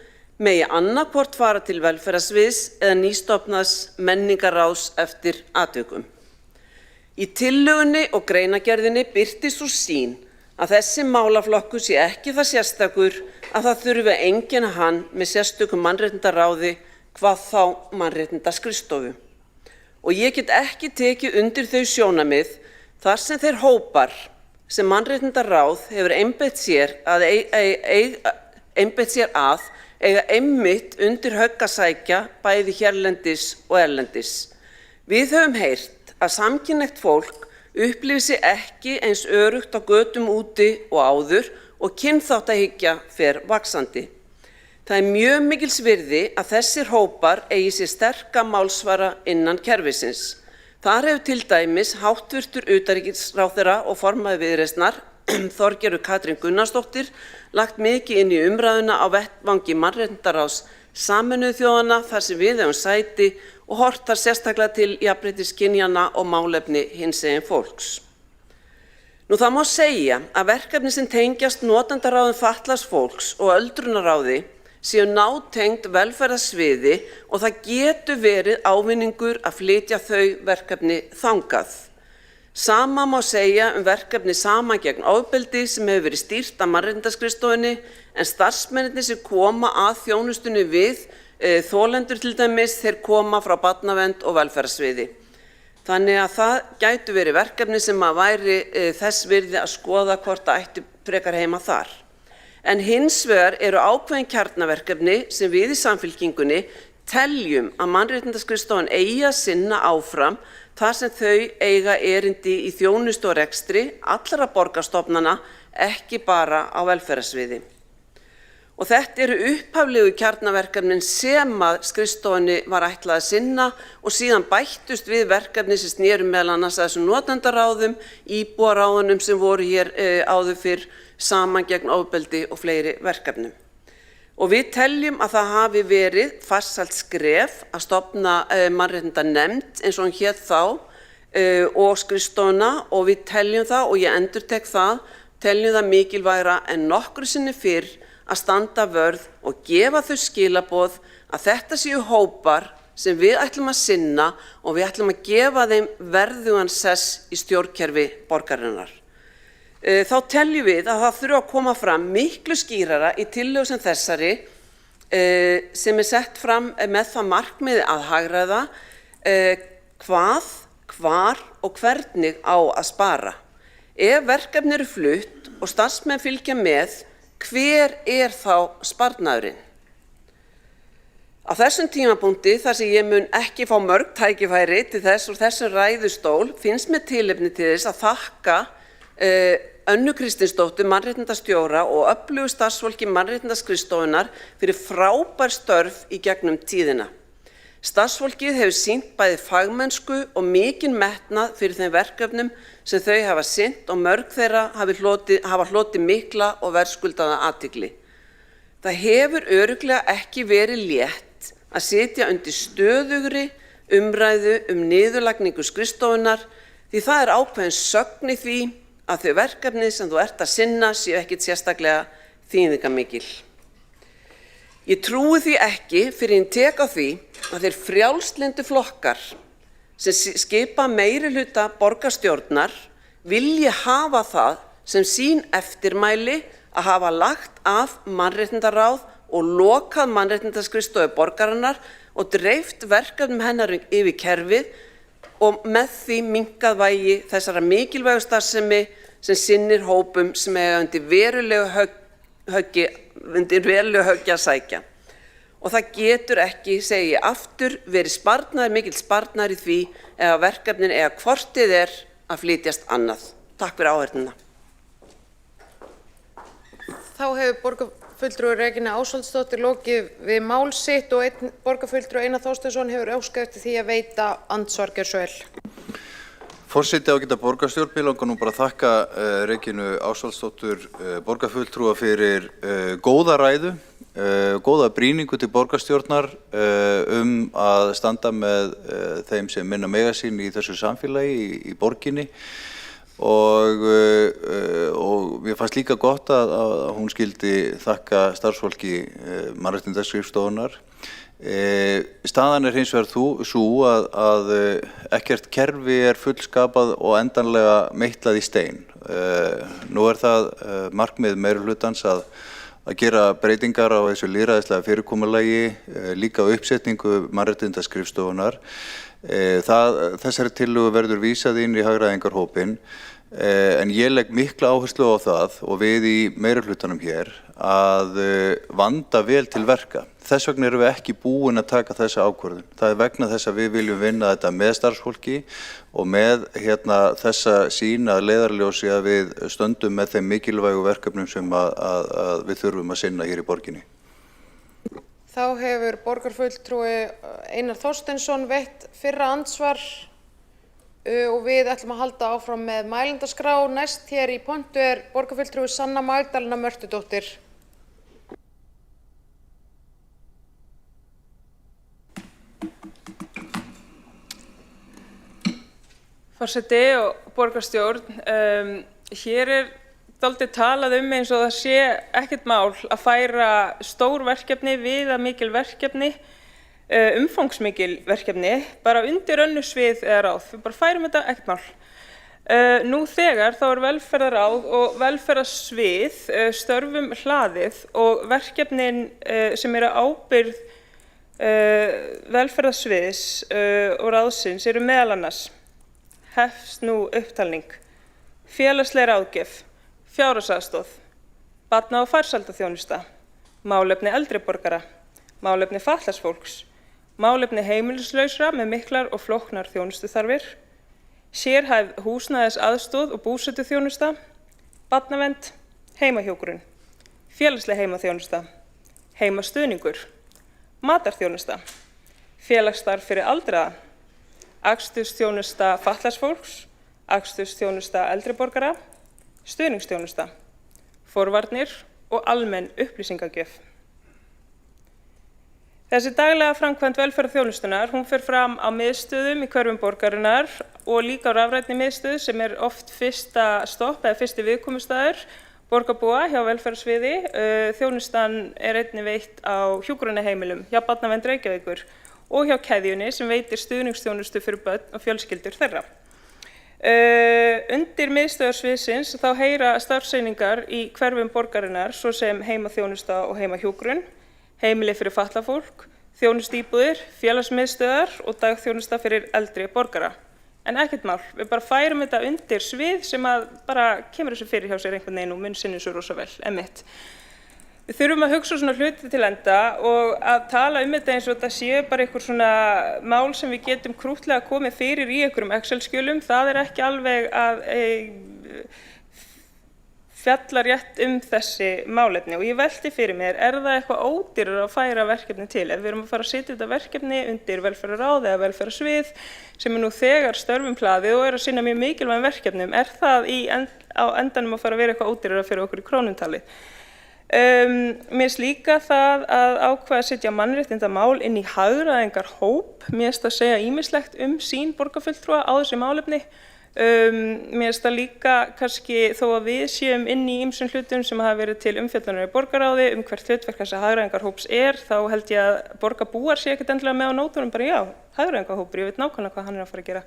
megi annaðhvort fara til velferðarsviðs eða nýstofnaðs menningarráðs eftir atvikum. Í tillögunni og greinargerðinni birtist sú sýn að þessi málaflokkur sé ekki það sérstakur að það þurfi að einkenna hann með sérstöku mannréttindaráði, hvað þá mannréttindaskrifstofu. Og ég get ekki tekið undir þau sjónarmið þar sem þeir hópar sem mannréttindaráð hefur einbeitt sér að eiga einmitt undir högg að sækja bæði hérlendis og erlendis. Við höfum heyrt að samkynhneigt fólk upplifi sig ekki eins öruggt á götum úti og áður og kynþáttahyggja fer vaxandi. Það mjög mikils virði að þessir hópar eigi sér sterka málsvara innan kerfisins. Þar hefur til dæmis háttvirtur utanríkisráðherra og formaður Viðreisnar, Þorgerður Katrín Gunnarsdóttir, lagt mikið inn í umræðuna á vettvangi mannréttindaráðs Sameinuðu þjóðanna þar sem við höfum sæti og horft þar sérstaklega til jafnréttis kynjanna og málefni hinsegin fólks. Það má segja að verkefni sem tengjast notendaráðum fatlaðs fólks og öldrunarráði séu nátengd velferðarsviði og það getur verið ávinningur að flytja þau verkefni þangað. Sama má segja verkefni sama gegn ofbeldi sem hefur verið stýrt af mannréttindaskrifstofunni en starfsmennirnir sem koma að þjónustunni við þolendur til dæmis, þeir koma frá barnavernd og velferðarsviði. Þannig að það gætu verið verkefni sem að væri þess virði að skoða hvort það ætti frekar heima þar. En hins vegar eru ákveðin kjarnaverkefni sem við í Samfylkingunni teljum að mannréttindaskrifstofan eigi að sinna áfram þar sem þau eiga erindi í þjónustu og rekstri allra borgarstofnana, ekki bara á velferðarsviði. Og þetta eru upphaflegu kjarnaverkefnin sem að skrifstofunni var ætlað að sinna og síðan bættust við verkefni sem snéru meðal annars að þessum notendaráðum, íbúaráðunum sem voru hér áður fyrr, saman gegn ofbeldi og fleiri verkefnum. Og við teljum að það hafi verið farsælt skref að stofna mannréttindanefnd eins og hún hét þá og skrifstofuna og við teljum það og ég endurtek það, teljum það mikilvægra en nokkru sinni fyrr að standa vörð og gefa þau skilaboð að þetta séu hópar sem við ætlum að sinna og við ætlum að gefa þeim verðugan sess í stjórnkerfi borgarinnar. Þá teljum við að það þurfi að koma fram miklu skýrara í tillögu sem þessari sem sett fram með það markmiði að hagræða hvað, hvar og hvernig á að spara. Ef verkefni eru flutt og starfsmenn fylgja með, hver þá sparnaðurinn? Á þessum tímapunkti þar sem ég mun ekki fá mörg tækifæri til þess úr þessum ræðustól finnst mér tilefni til þess að þakka Önnu Kristinsdóttur, mannréttindastjóra og öflugu starfsfólki mannréttindaskrifstofunnar fyrir frábær störf í gegnum tíðina. Starfsfólkið hefur sýnt bæði fagmennsku og mikinn metnað fyrir þeim verkefnum sem þau hafa sinnt og mörg þeirra hafa hlotið mikla og verðskuldaða athygli. Það hefur örugglega ekki verið létt að sitja undir stöðugri umræðu niðurlagningu skrifstofunnar því það er ákveðin sögn í því að þau verkefni sem þú ert að sinna séu ekkit sérstaklega þýðingarmikil. Ég trúi því ekki fyrir ég tek á því að þeir frjálslyndu flokkar sem skipa meirihluta borgarstjórnar vilji hafa það sem sín eftirmæli að hafa lagt af mannréttindaráð og lokað mannréttindaskrifstofu borgarinnar og dreift verkefnum hennar yfir kerfið og með því minnkað vægi þessara mikilvægu starfsemi sem sinnir hópum sem eiga undir verulegu höggi að sækja. Og það getur ekki, segi ég aftur, verið mikill sparnaður í því ef verkefnin eiga hvort eð að flytjast annað. Takk fyrir áheyrnina. Þá hefur borgarfulltrúi Regína Ásvaldsdóttir lokið við mál sitt og einn borgarfulltrúi Einar Þorsteinsson hefur óskað eftir því að veita andsvar. Gjörðu svo vel. Forseti ágæta borgarstjórn, mig langar nú bara að þakka Regínu Ásvaldsdóttur borgarfulltrúa fyrir góða ræðu, góða brýningu til borgarstjórnar að standa með þeim sem minna mega sín í þessu samfélagi í borginni. Og mér fannst líka gott að hún skildi þakka starfsfólki mannréttindaskrifstofunnar. Staðan hins vegar sú að ekkert kerfi fullskapað og endanlega meitlað í stein. Nú það markmið meirihlutans að gera breytingar á þessu lýðræðislega fyrirkomulagi, líka uppsetningu mannréttindaskrifstofunnar. Þessari tillögu verður vísað inn í hagræðingarhópinn en ég legg mikla áherslu á það og við í meirihlutanum hér að vanda vel til verka. Þess vegna erum við ekki búin að taka þessa ákvörðun. Það vegna þess að við viljum vinna þetta með starfsfólki og með þessa sýn að leiðarljósi að við stöndum með þeim mikilvægu verkefnum sem að við þurfum að sinna hér í borginni. Þá hefur borgarfulltrúi Einar Þorsteinsson veitt fyrra andsvar og við ætlum að halda áfram með mælendaskrá. Næst hér í pontu borgarfulltrúi Sanna Magdalena Mörtudóttir. Forseti og borgarstjórn, hér dálítið talað eins og það sé ekkert mál að færa stór verkefni við að mikil verkefni, umfangsmikil verkefni, bara undir önnur svið eða ráð. Við bara færum þetta ekkert mál. Nú þegar þá velferðarráð og velferðarsvið störfum hlaðið og verkefnin sem eru ábyrgð velferðarsviðs og ráðsins eru meðal annars hefst nú upptalning, félagsleg ráðgjöf, fjárhagsaðstoð, barna- og farsældarþjónusta, málefni eldri borgara, málefni fatlaðs fólks, málefni heimilislausra með miklar og flóknar þjónustuþarfir, sérhæfð húsnæðisaðstoð og búsetuþjónusta, barnavernd, heimahjúkrun, félagsleg heimaþjónusta, heimastuðningur, matarþjónusta, félagsstarf fyrir aldraða, akstursþjónusta fatlaðs fólks, akstursþjónusta eldri borgara, stuðningsþjónusta, forvarnir og almenn upplýsingagjöf. Þessi daglega framkvæmd velferðarþjónustunnar, hún fer fram á miðstöðum í hverfum borgarinnar og líka á rafrænni miðstöð sem oft fyrsta stopp eða fyrsti viðkomustaður borgarbúa hjá velferðarsviði. Þjónustan einnig veitt á hjúkrunarheimilum hjá Barnavernd Reykjavíkur og hjá keðjunni sem veitir stuðningsþjónustu fyrir börn og fjölskyldur þeirra. Undir miðstöðarsviðsins þá heyra starfseiningar í hverfum borgarinnar svo sem heimaþjónusta og heimahjúkrun, heimili fyrir fatlað fólk, þjónustuíbúðir, félagsmiðstöðar og dagþjónusta fyrir eldri borgara. En ekkert mál, við bara færum þetta undir svið sem að bara kemur þessu fyrir hjá sér einhvern veginn og mun sinni svo rosa vel, einmitt. Við þurfum að hugsa svona hluti til enda og að tala þetta eins og þetta séu bara einhver svona mál sem við getum krúttlega komið fyrir í einhverjum Excel-skjölum. Það ekki alveg að fjalla rétt þessi málefni og ég velti fyrir mér, það eitthvað ódýrara að færa verkefni til? Ef við erum að fara að setja þetta verkefni undir velferðarráð eða velferðarsvið sem nú þegar störfum hlaðið og að sinna mjög mikilvægum verkefnum, það á endanum að fara að vera eitthvað ódýrara fyrir okkur í krónutalið? Mér finnst líka það að ákveða að setja mannréttindamál inn í hagræðingarhóp. Mér finnst að segja ýmislegt sýn borgarfulltrúa á þessi málefni. Mér finnst það líka kannski þó að við séum inn í ýmsum hlutum sem hafa verið til umfjöllunar í borgarráði hvert hlutverk þessa hagræðingarhóps þá held ég að borgarbúar sé ekkert endilega með á nótunum bara já, hagræðingarhópur, ég veit nákvæmlega hvað hann að fara að gera.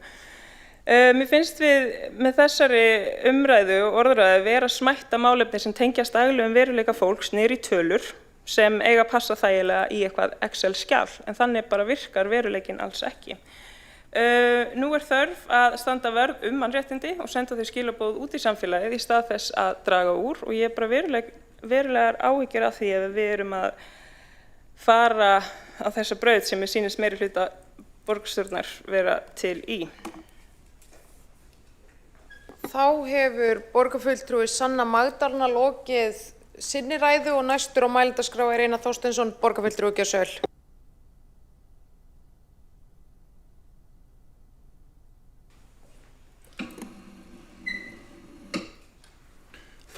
Mér finnst við með þessari umræðu og orðræðu vera að smætta málefni sem tengjast daglegum veruleika fólks niður í tölur sem eiga að passa þægilega í eitthvað Excel-skjal, en þannig bara virkar veruleikin alls ekki. Nú þörf að standa vörð mannréttindi og senda þau skilaboð út í samfélagið í stað þess að draga úr og ég bara verulegar áhyggjur af því ef við erum að fara á þessa braut sem mér sýnist meiri hluta borgarstjórnar vera til í. Þá hefur borgarfulltrúi Sanna Magdalena lokið sinni ræðu og næstur á mælendaskrá Einar Þorsteinsson, borgarfulltrúi Gjörsöl.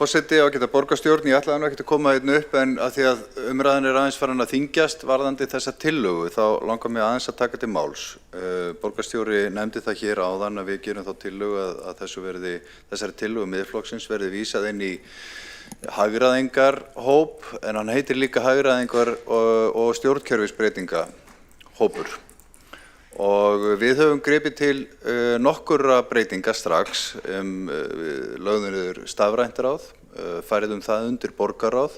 Forseti, ágæta borgarstjórn, ég ætlaði nú ekkert að koma hérna upp en að því að umræðan aðeins farin að þyngjast varðandi þessa tillögu þá langar mig aðeins að taka til máls. Borgarstjóri nefndi það hér áðan að við gerum þá tillögu að þessari tillögu Miðflokksins verði vísað inn í hagræðingarhóp en hann heitir líka hagræðingar og stjórnkerfisbreytingahópur. Og við höfum gripið til nokkurra breytinga strax lögðum niður stafrænt ráð, færðum það undir borgarráð,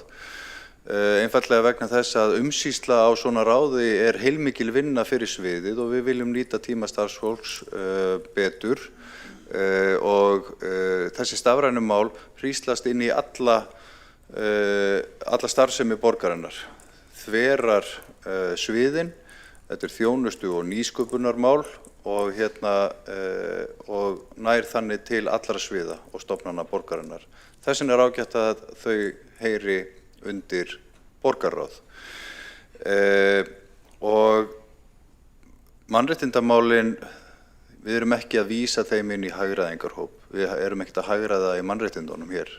einfaldlega vegna þess að umsýsla á svona ráði heilmikil vinna fyrir sviðið og við viljum nýta tíma starfsfólks betur og þessi stafrænu mál hríslast inn í alla starfsemi borgarinnar, þverar sviðin. Þetta þjónustu og nýsköpunarmál og nær þannig til allra sviða og stofnana borgarinnar. Þess vegna ágætt að þau heyri undir borgarráð. Og mannréttindamálin, við erum ekki að vísa þeim inn í hagræðingarhóp. Við erum ekkert að hagræða í mannréttindunum hér.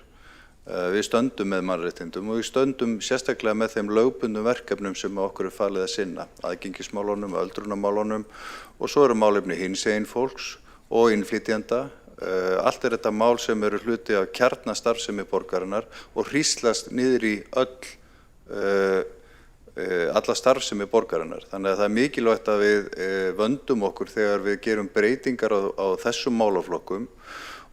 Við stöndum með mannréttindum og við stöndum sérstaklega með þeim lögbundum verkefnum sem okkur falið að sinna, aðgengismálunum, öldrunarmálunum og svo eru málefni hinsegin fólks og innflytjenda. Allt þetta mál sem eru hluti af kjarnastarfsemi borgarinnar og hríslast niður í alla starfsemi borgarinnar. Þannig að það mikilvægt að við vöndum okkur þegar við gerum breytingar á þessum málaflokkum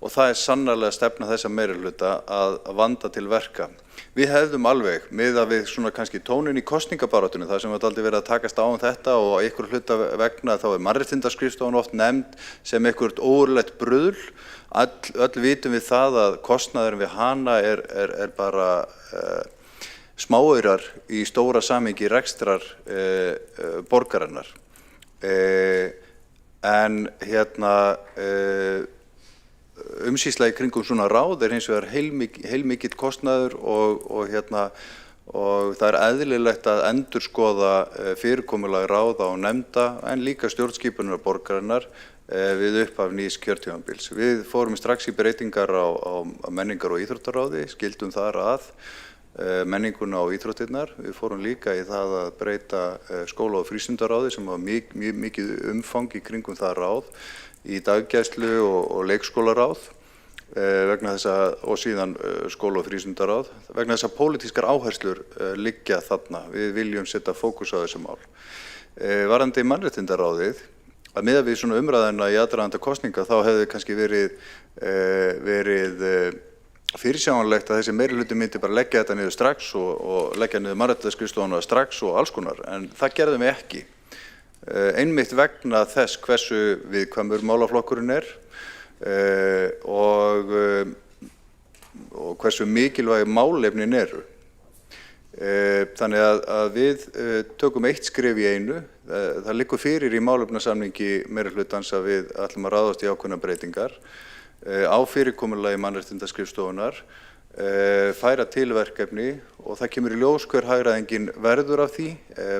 og það sannarlega stefna þessa meirihluta að vanda til verka. Við hefðum alveg, miðað við svona kannski tónin í kosningabaráttunni, þar sem við aldrei verið að takast á þetta og einhver hluta vegna þá mannréttindaskrifstofan oft nefnd sem einhvert ógurlegt bruðl. Öll vitum við það að kostnaðurinn við hana er bara smáaurar í stóra samhengi rekstrar borgarinnar. En umsýsla í kringum svona ráð hins vegar heilmikill kostnaður og það eðlilegt að endurskoða fyrirkomulag ráða og nefnda en líka stjórnskipunar borgarinnar við upphaf nýs kjörtímabils. Við fórum strax í breytingar á menningar- og íþróttaráði, skildum þar að menninguna og íþróttirnar. Við fórum líka í það að breyta skóla- og frístundaráði sem var mikið umfang í kringum það ráð í daggæslu og leikskólaráð vegna þess að, og síðan skóla- og frístundaráð, vegna þess að pólitískar áherslur liggja þarna. Við viljum setja fókus á þessu mál. Varðandi mannréttindaráðið, að miðað við svona umræðuna í aðdraganda kosninga þá hefði kannski verið fyrirsjáanlegt að þessi meirihluti myndi bara leggja þetta niður strax og leggja niður mannréttindaskrifstofuna strax og alls konar, en það gerðum við ekki. Einmitt vegna þess hversu viðkvæmur málaflokkurinn og hversu mikilvæg málefnin eru. Þannig að við tökum eitt skref í einu. Það liggur fyrir í málefnasamningi meirihlutans að við ætlum að ráðast í ákveðnar breytingar á fyrirkomulagi mannréttindaskrifstofunar færa til verkefni og það kemur í ljós hver hagræðingin verður af því.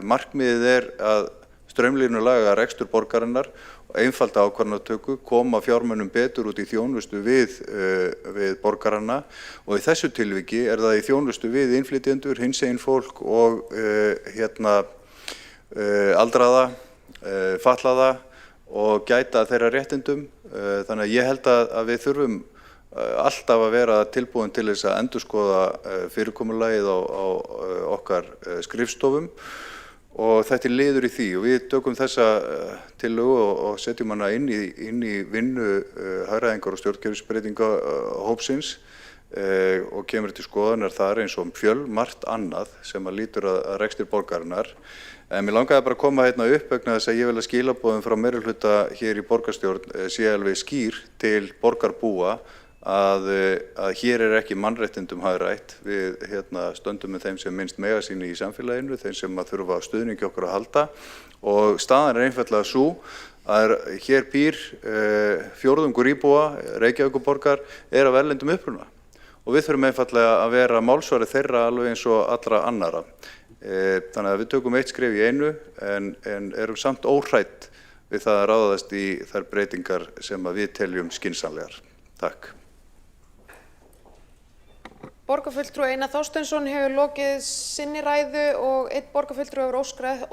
Markmiðið að straumlínulaga rekstur borgarinnar og einfalda ákvarðanatöku, koma fjármunum betur út í þjónustu við borgarana og í þessu tilviki það í þjónustu við innflytjendur, hinsegin fólk og aldraða, fatlaða og gæta þeirra réttindum. Þannig að ég held að við þurfum alltaf að vera tilbúin til þess að endurskoða fyrirkomulagið á okkar skrifstofum og þetta liður í því og við tökum þessa tillögu og setjum hana inn í vinnu hagræðingar og stjórnkerfisbreytinga hópsins og kemur til skoðunar þar eins og fjölmargt annað sem að lítur að rekstri borgarinnar. En mér langaði bara að koma hérna upp vegna þess að ég vil að skilaboðum frá meirihluta hér í borgarstjórn sé alveg skýr til borgarbúa að hér ekki mannréttindum hagrætt. Við stöndum með þeim sem minnst mega sín í samfélaginu, þeim sem að þurfa á stuðningi okkar að halda og staðan einfaldlega sú að hér býr fjórðungur íbúa Reykjavíkurborgar af erlendum uppruna og við þurfum einfaldlega að vera málsvari þeirra alveg eins og allra annara. Þannig að við tökum eitt skref í einu en erum samt óhrædd við það að ráðast í þær breytingar sem að við teljum skynsamlegar. Takk. Borgarfulltrúi Einar Þorsteinsson hefur lokið sinni ræðu og einn borgarfulltrúi hefur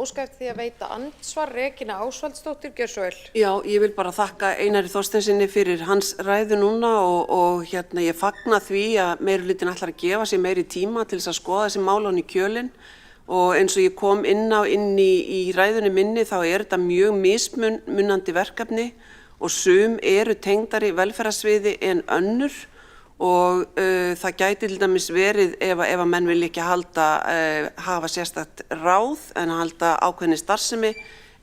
óskað eftir því að veita andsvar. Regína Ásvaldsdóttir, gjörðu svo vel. Já, ég vil bara þakka Einari Þorsteinsinni fyrir hans ræðu núna og ég fagna því að meirihlutinn ætlar að gefa sér meiri tíma til þess að skoða þessi mál ofan í kjölinn. Og eins og ég kom inn í ræðunni minni þá þetta mjög mismunandi verkefni og sum eru tengdari velferðarsviði en önnur og það gæti til dæmis verið ef að menn vil ekki hafa sérstakt ráð en halda ákveðinni starfsemi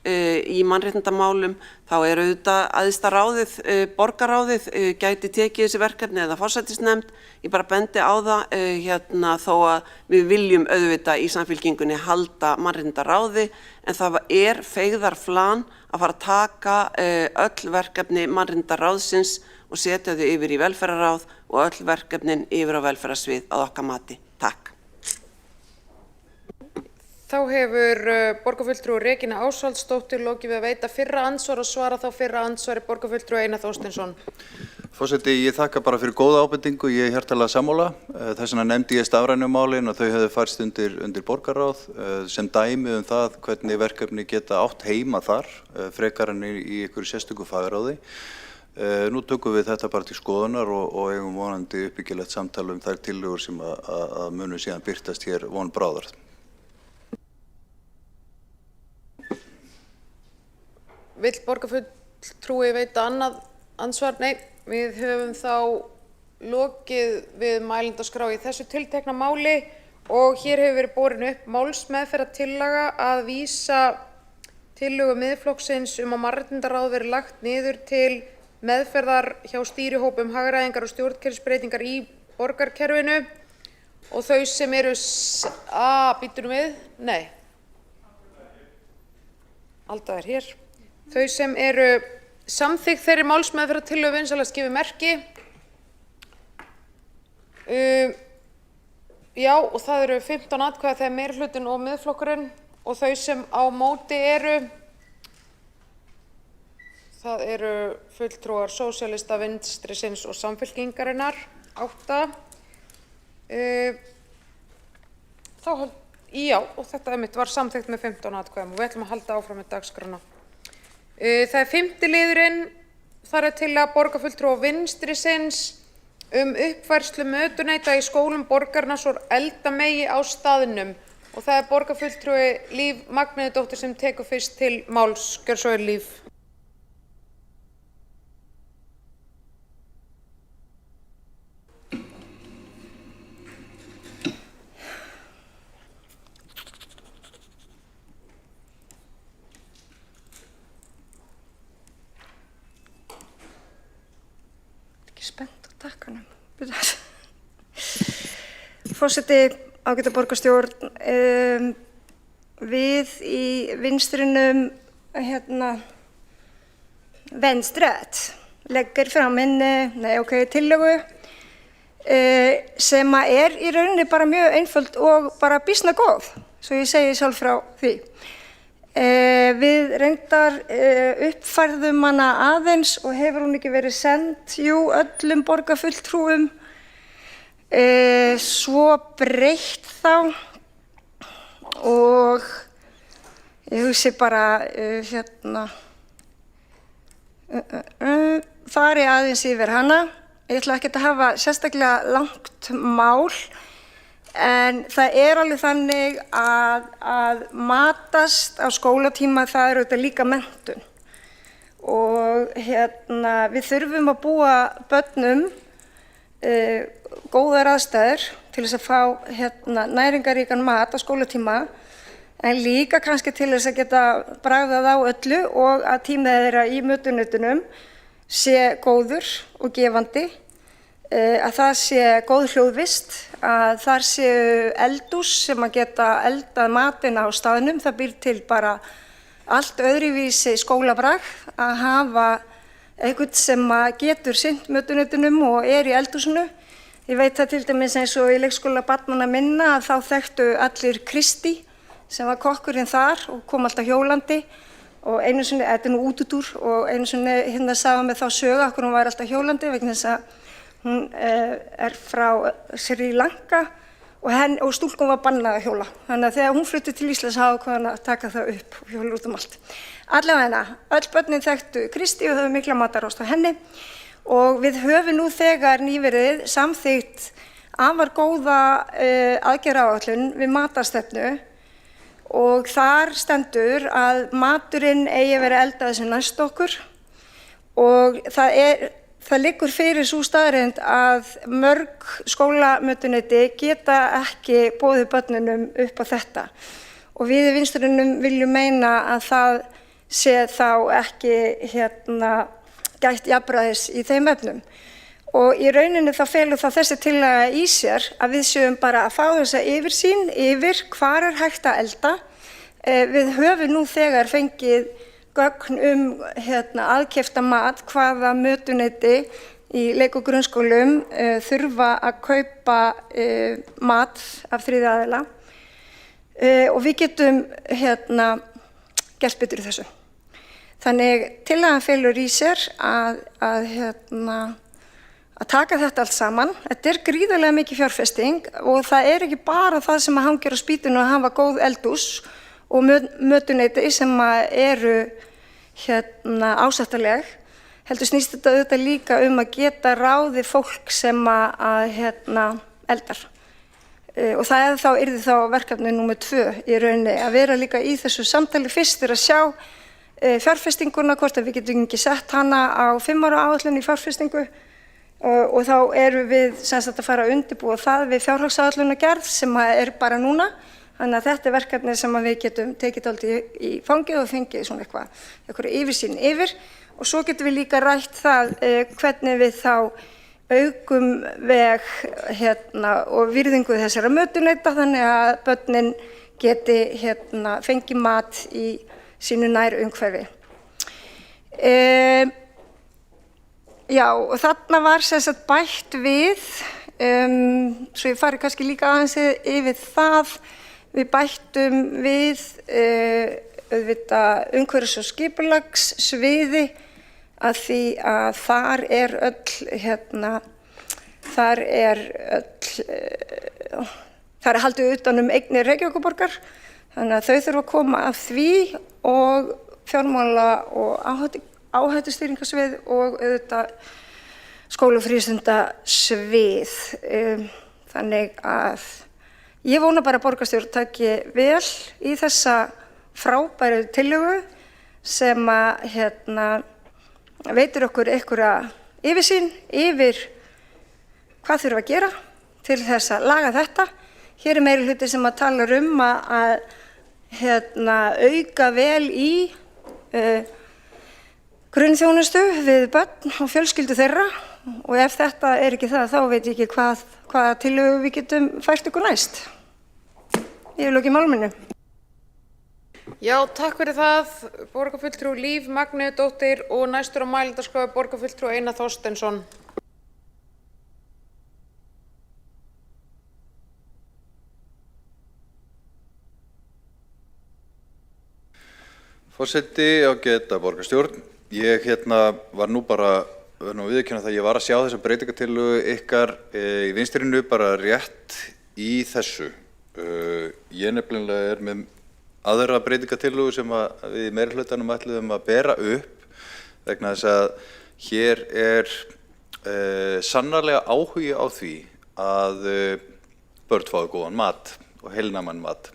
í mannréttindamálum þá auðvitað æðsta ráðið, borgarráðið gæti tekið þessi verkefni eða forsætisnefnd. Ég bara bendi á það þó að við viljum auðvitað í Samfylkingunni halda mannréttindaráði en það feigðarflan að fara að taka öll verkefni mannréttindaráðsins og setja þau yfir í velferðarráð og öll verkefnin yfir á velferðarsvið að okkar mati. Takk. Þá hefur borgarfulltrúi Regína Ásvaldsdóttir lokið við að veita fyrra andsvar og svara þá fyrra andsvari borgarfulltrúi Einar Þorsteinsson. Forseti, ég þakka bara fyrir góða ábendingu, ég hjartanlega sammála. Þess vegna nefndi ég stafrænu málin og þau hefðu færst undir borgarráð sem dæmi það hvernig verkefni geta átt heima þar, frekar en í einhverju sérstöku fagráði. Nú tökum við þetta bara til skoðunar og eigum vonandi uppbyggilegt samtal þær tillögur sem að munu síðan birtast hér von bráðar. Vill borgarfulltrúi veita annað andsvar? Nei, við höfum þá lokið við mælendaskrá í þessu tiltekna máli og hér hefur verið borin upp málsmeðferðartillaga að vísa tillögu Miðflokksins að mannréttindaráð verði lagt niður til meðferðar hjá stýrihópum hagræðingar og stjórnkerfisbreytingar í borgarkerfinu og þau sem eru býtum við? Nei. Alda hér. Þau sem eru samþykkt þeirri málsmeðferðartillögu vinsamlegast gefi merki. Já, og það eru 15 atkvæði þegar meirihlutinn og Miðflokkurinn og þau sem á móti eru, það eru fulltrúar Sósíalista, Vinstrisins og Samfylkingarinnar, 8. Já, og þetta var samþykkt með 15 atkvæðum og við ætlum að halda áfram með dagskrána. Það er 5. liðurinn, þar tillaga borgarfulltrúa Vinstrisins uppfærslu mötuneyta í skólum borgarinnar svo elda megi á staðnum og það er borgarfulltrúi Líf Magnúsdóttir sem tekur fyrst til máls. Gjörðu svo vel, Líf. Spennt á takkanum. Forseti, ágæta borgarstjórn, við í vinstrinum Venstret leggur fram tillögu sem að í rauninni bara mjög einföld og bara býsna góð, svo ég segi sjálf frá því. Við reyndar uppfærðum hana aðeins og hefur hún ekki verið send, öllum borgarfulltrúum, svo breytt þá og ég hugsi bara fari aðeins yfir hana. Ég ætla ekki að hafa sérstaklega langt mál, en það alveg þannig að matast á skólatíma, það auðvitað líka menntun. Og við þurfum að búa börnum góðar aðstæður til þess að fá næringaríkan mat á skólatíma, en líka kannski til þess að geta bragðað á öllu og að tímið þeirra í mötunetunum sé góður og gefandi, að það sé góð hljóðvist, að þar séu eldhús sem að geta eldað matina á staðnum. Það býr til bara allt öðruvísi skólabragð að hafa einhvern sem að getur sinnt mötunetunum og í eldhúsinu. Ég veit það til dæmis eins og í leikskóla barnanna minna að þá þekktu allir Kristi sem var kokkurinn þar og kom alltaf hjólandi. Og einu sinni, þetta nú útúrdúr, og einu sinni sagði mér þá sögu okkur hún var alltaf hjólandi vegna þess að hún frá Sri Lanka og stúlkum var bannað að hjóla. Þannig að þegar hún flutti til Íslands ákvað hann að taka það upp og hjóla út allt. Allavega öll börnin þekktu Kristi og höfðu mikla matarást á henni og við höfum nú þegar nýverið samþykkt afar góða aðgerðaáætlun við matarstefnu. Og þar stendur að maturinn eigi að vera eldaður sem næst okkur og það liggur fyrir sú staðreynd að mörg skólamötuneyti geta ekki boðið börnunum upp á þetta. Og við í Vinstrinum viljum meina að það sé þá ekki gætt jafnræðis í þeim efnum. Og í rauninni þá felur það þessi tillaga í sér að við séum bara að fá þessa yfirsýn yfir hvar hægt að elda. Við höfum nú þegar fengið gögn aðkeypta mat, hvaða mötuneyti í leik- og grunnskólum þurfa að kaupa mat af þriðja aðila og við getum gert betur í þessu. Þannig tillagan felur í sér að taka þetta allt saman. Þetta gríðarlega mikið fjárfesting og það ekki bara það sem hangir á spýtunni að hafa góð eldhús og mötuneyti sem eru ásættanleg. Heldur snýst þetta auðvitað líka að geta ráðið fólk sem eldar. Og það yrði þá verkefni númer 2 í rauninni, að vera líka í þessu samtali fyrstir að sjá fjárfestinguna, hvort að við getum ekki sett hana á 5 ára áætlun í fjárfestingu. Og þá erum við að fara að undirbúa það við fjárhagsáætlunargerð sem bara núna. Þannig að þetta verkefni sem við getum tekið dálítið í fangið og fengið svona eitthvað yfirsýn yfir. Og svo getum við líka rætt það hvernig við þá aukum veg og virðingu þessara mötuneyta þannig að börnin geti fengið mat í sínu nærumhverfi. Já, og þarna var bætt við, svo ég fari kannski líka aðeins yfir það, við bættum við auðvitað umhverfis- og skipulagssviði að því að þar haldið utan eignir Reykjavíkurborgar, þannig að þau þurfa að koma að því og fjármála- og áhættustýringarsvið og auðvitað skólafrístundasvið. Þannig að ég vona bara að borgarstjórn taki vel í þessa frábæru tillögu sem veitir okkur einhverja yfirsýn yfir hvað þurfa að gera til þess að laga þetta. Hér meirihluti sem talar að auka vel í grunnþjónustu við börn og fjölskyldu þeirra og ef þetta ekki það þá veit ég ekki hvaða tillögu við getum fært ykkur næst. Ég vil lokið máli mínu. Já, takk fyrir það, borgarfulltrúi Líf Magneuðdóttir og næstur á mælendaskrá borgarfulltrúi Einar Þorsteinsson. Forseti, ágæta borgarstjórn. Ég var nú bara viðurkenna það að ég var að sjá þessa breytingartillögu ykkar í vinstrinu bara rétt í þessu. Ég nefnilega er með aðra breytingartillögu sem við í meirihlutanum ætluðum að bera upp vegna þess að hér sannarlega áhugi á því að börn fái góðan mat og heilnæman mat.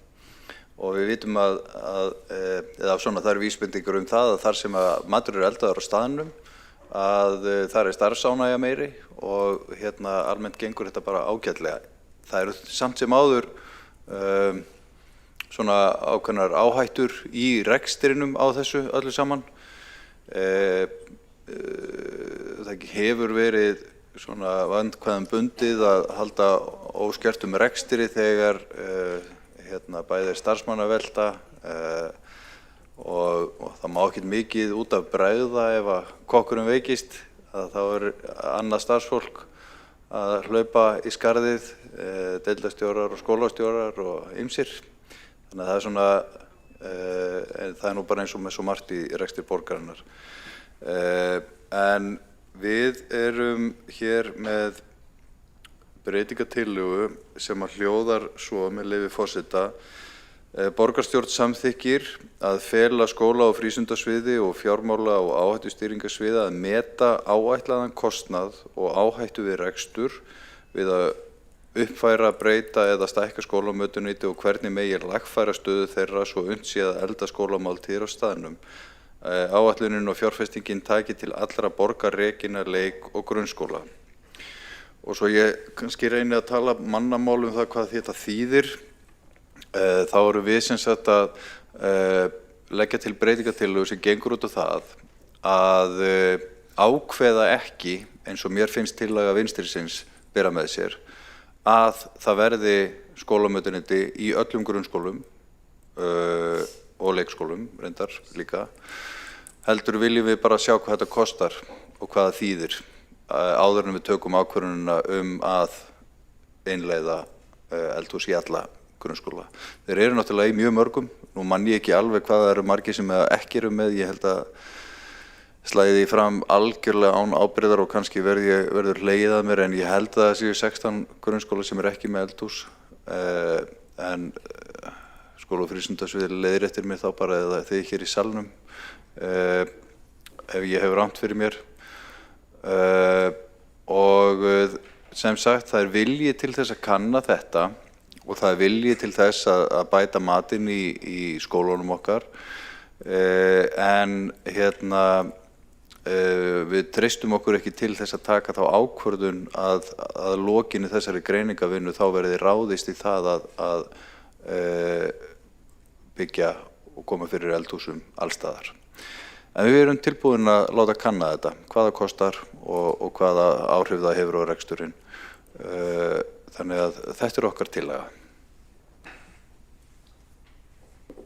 Og við vitum eða svona það eru vísbendingar það að þar sem að matur eldaður á staðnum að þar starfsánægja meiri og almennt gengur þetta bara ágætlega. Það eru samt sem áður svona ákveðnar áhættur í rekstrinum á þessu öllu saman. Það hefur verið svona vandkvæðum bundið að halda óskertum rekstri þegar bæði starfsmannavelta og það má ekkert mikið út af bregða ef að kokkurinn veikist að þá annað starfsfólk að hlaupa í skarðið, deildastjórar og skólastjórar og ýmsir. Þannig að það svona, það nú bara eins og með svo margt í rekstri borgarinnar. En við erum hér með breytingartillögu sem að hljóðar svo með leyfi forseta. Borgarstjórn samþykkir að fela skóla- og frístundasviði og fjármála- og áhættustýringasviði að meta áætlaðan kostnað og áhættu við rekstur við að uppfæra, breyta eða stækka skólamötuneyti og hvernig megi lagfæra stöðu þeirra svo unnt sé að elda skólamáltíðir á staðnum. Áætlunin og fjárfestingin taki til allra borgarrekinna leik- og grunnskóla. Og svo ég kannski reyni að tala mannamál það hvað þetta þýðir. Þá erum við sem sagt að leggja til breytingartillögu sem gengur út á það að ákveða ekki, eins og mér finnst tillaga vinstrisins bera með sér, að það verði skólamötuneyti í öllum grunnskólum og leikskólum, reyndar líka. Heldur viljum við bara sjá hvað þetta kostar og hvað það þýðir áður en við tökum ákvörðunina að innleiða eldhús í alla grunnskóla. Þeir eru náttúrulega í mjög mörgum. Nú man ég ekki alveg hvað það eru margir sem ekki eru með. Ég held að slæði því fram algjörlega án ábyrgðar og kannski verður hlegið að mér en ég held að það séu 16 grunnskóla sem ekki með eldhús. En skóla- og frístundasvið leiðir eftir mér þá bara eða þið hér í salnum ef ég hef rangt fyrir mér. Og sem sagt það vilji til þess að kanna þetta og það vilji til þess að bæta matinn í skólunum okkar en við treystum okkur ekki til þess að taka þá ákvörðun að lokinni þessari greiningavinnu þá verði ráðist í það að byggja og koma fyrir eldhúsum allstaðar. En við erum tilbúin að láta kanna þetta, hvað það kostar og hvaða áhrif það hefur á reksturinn. Þannig að þetta okkar tillaga.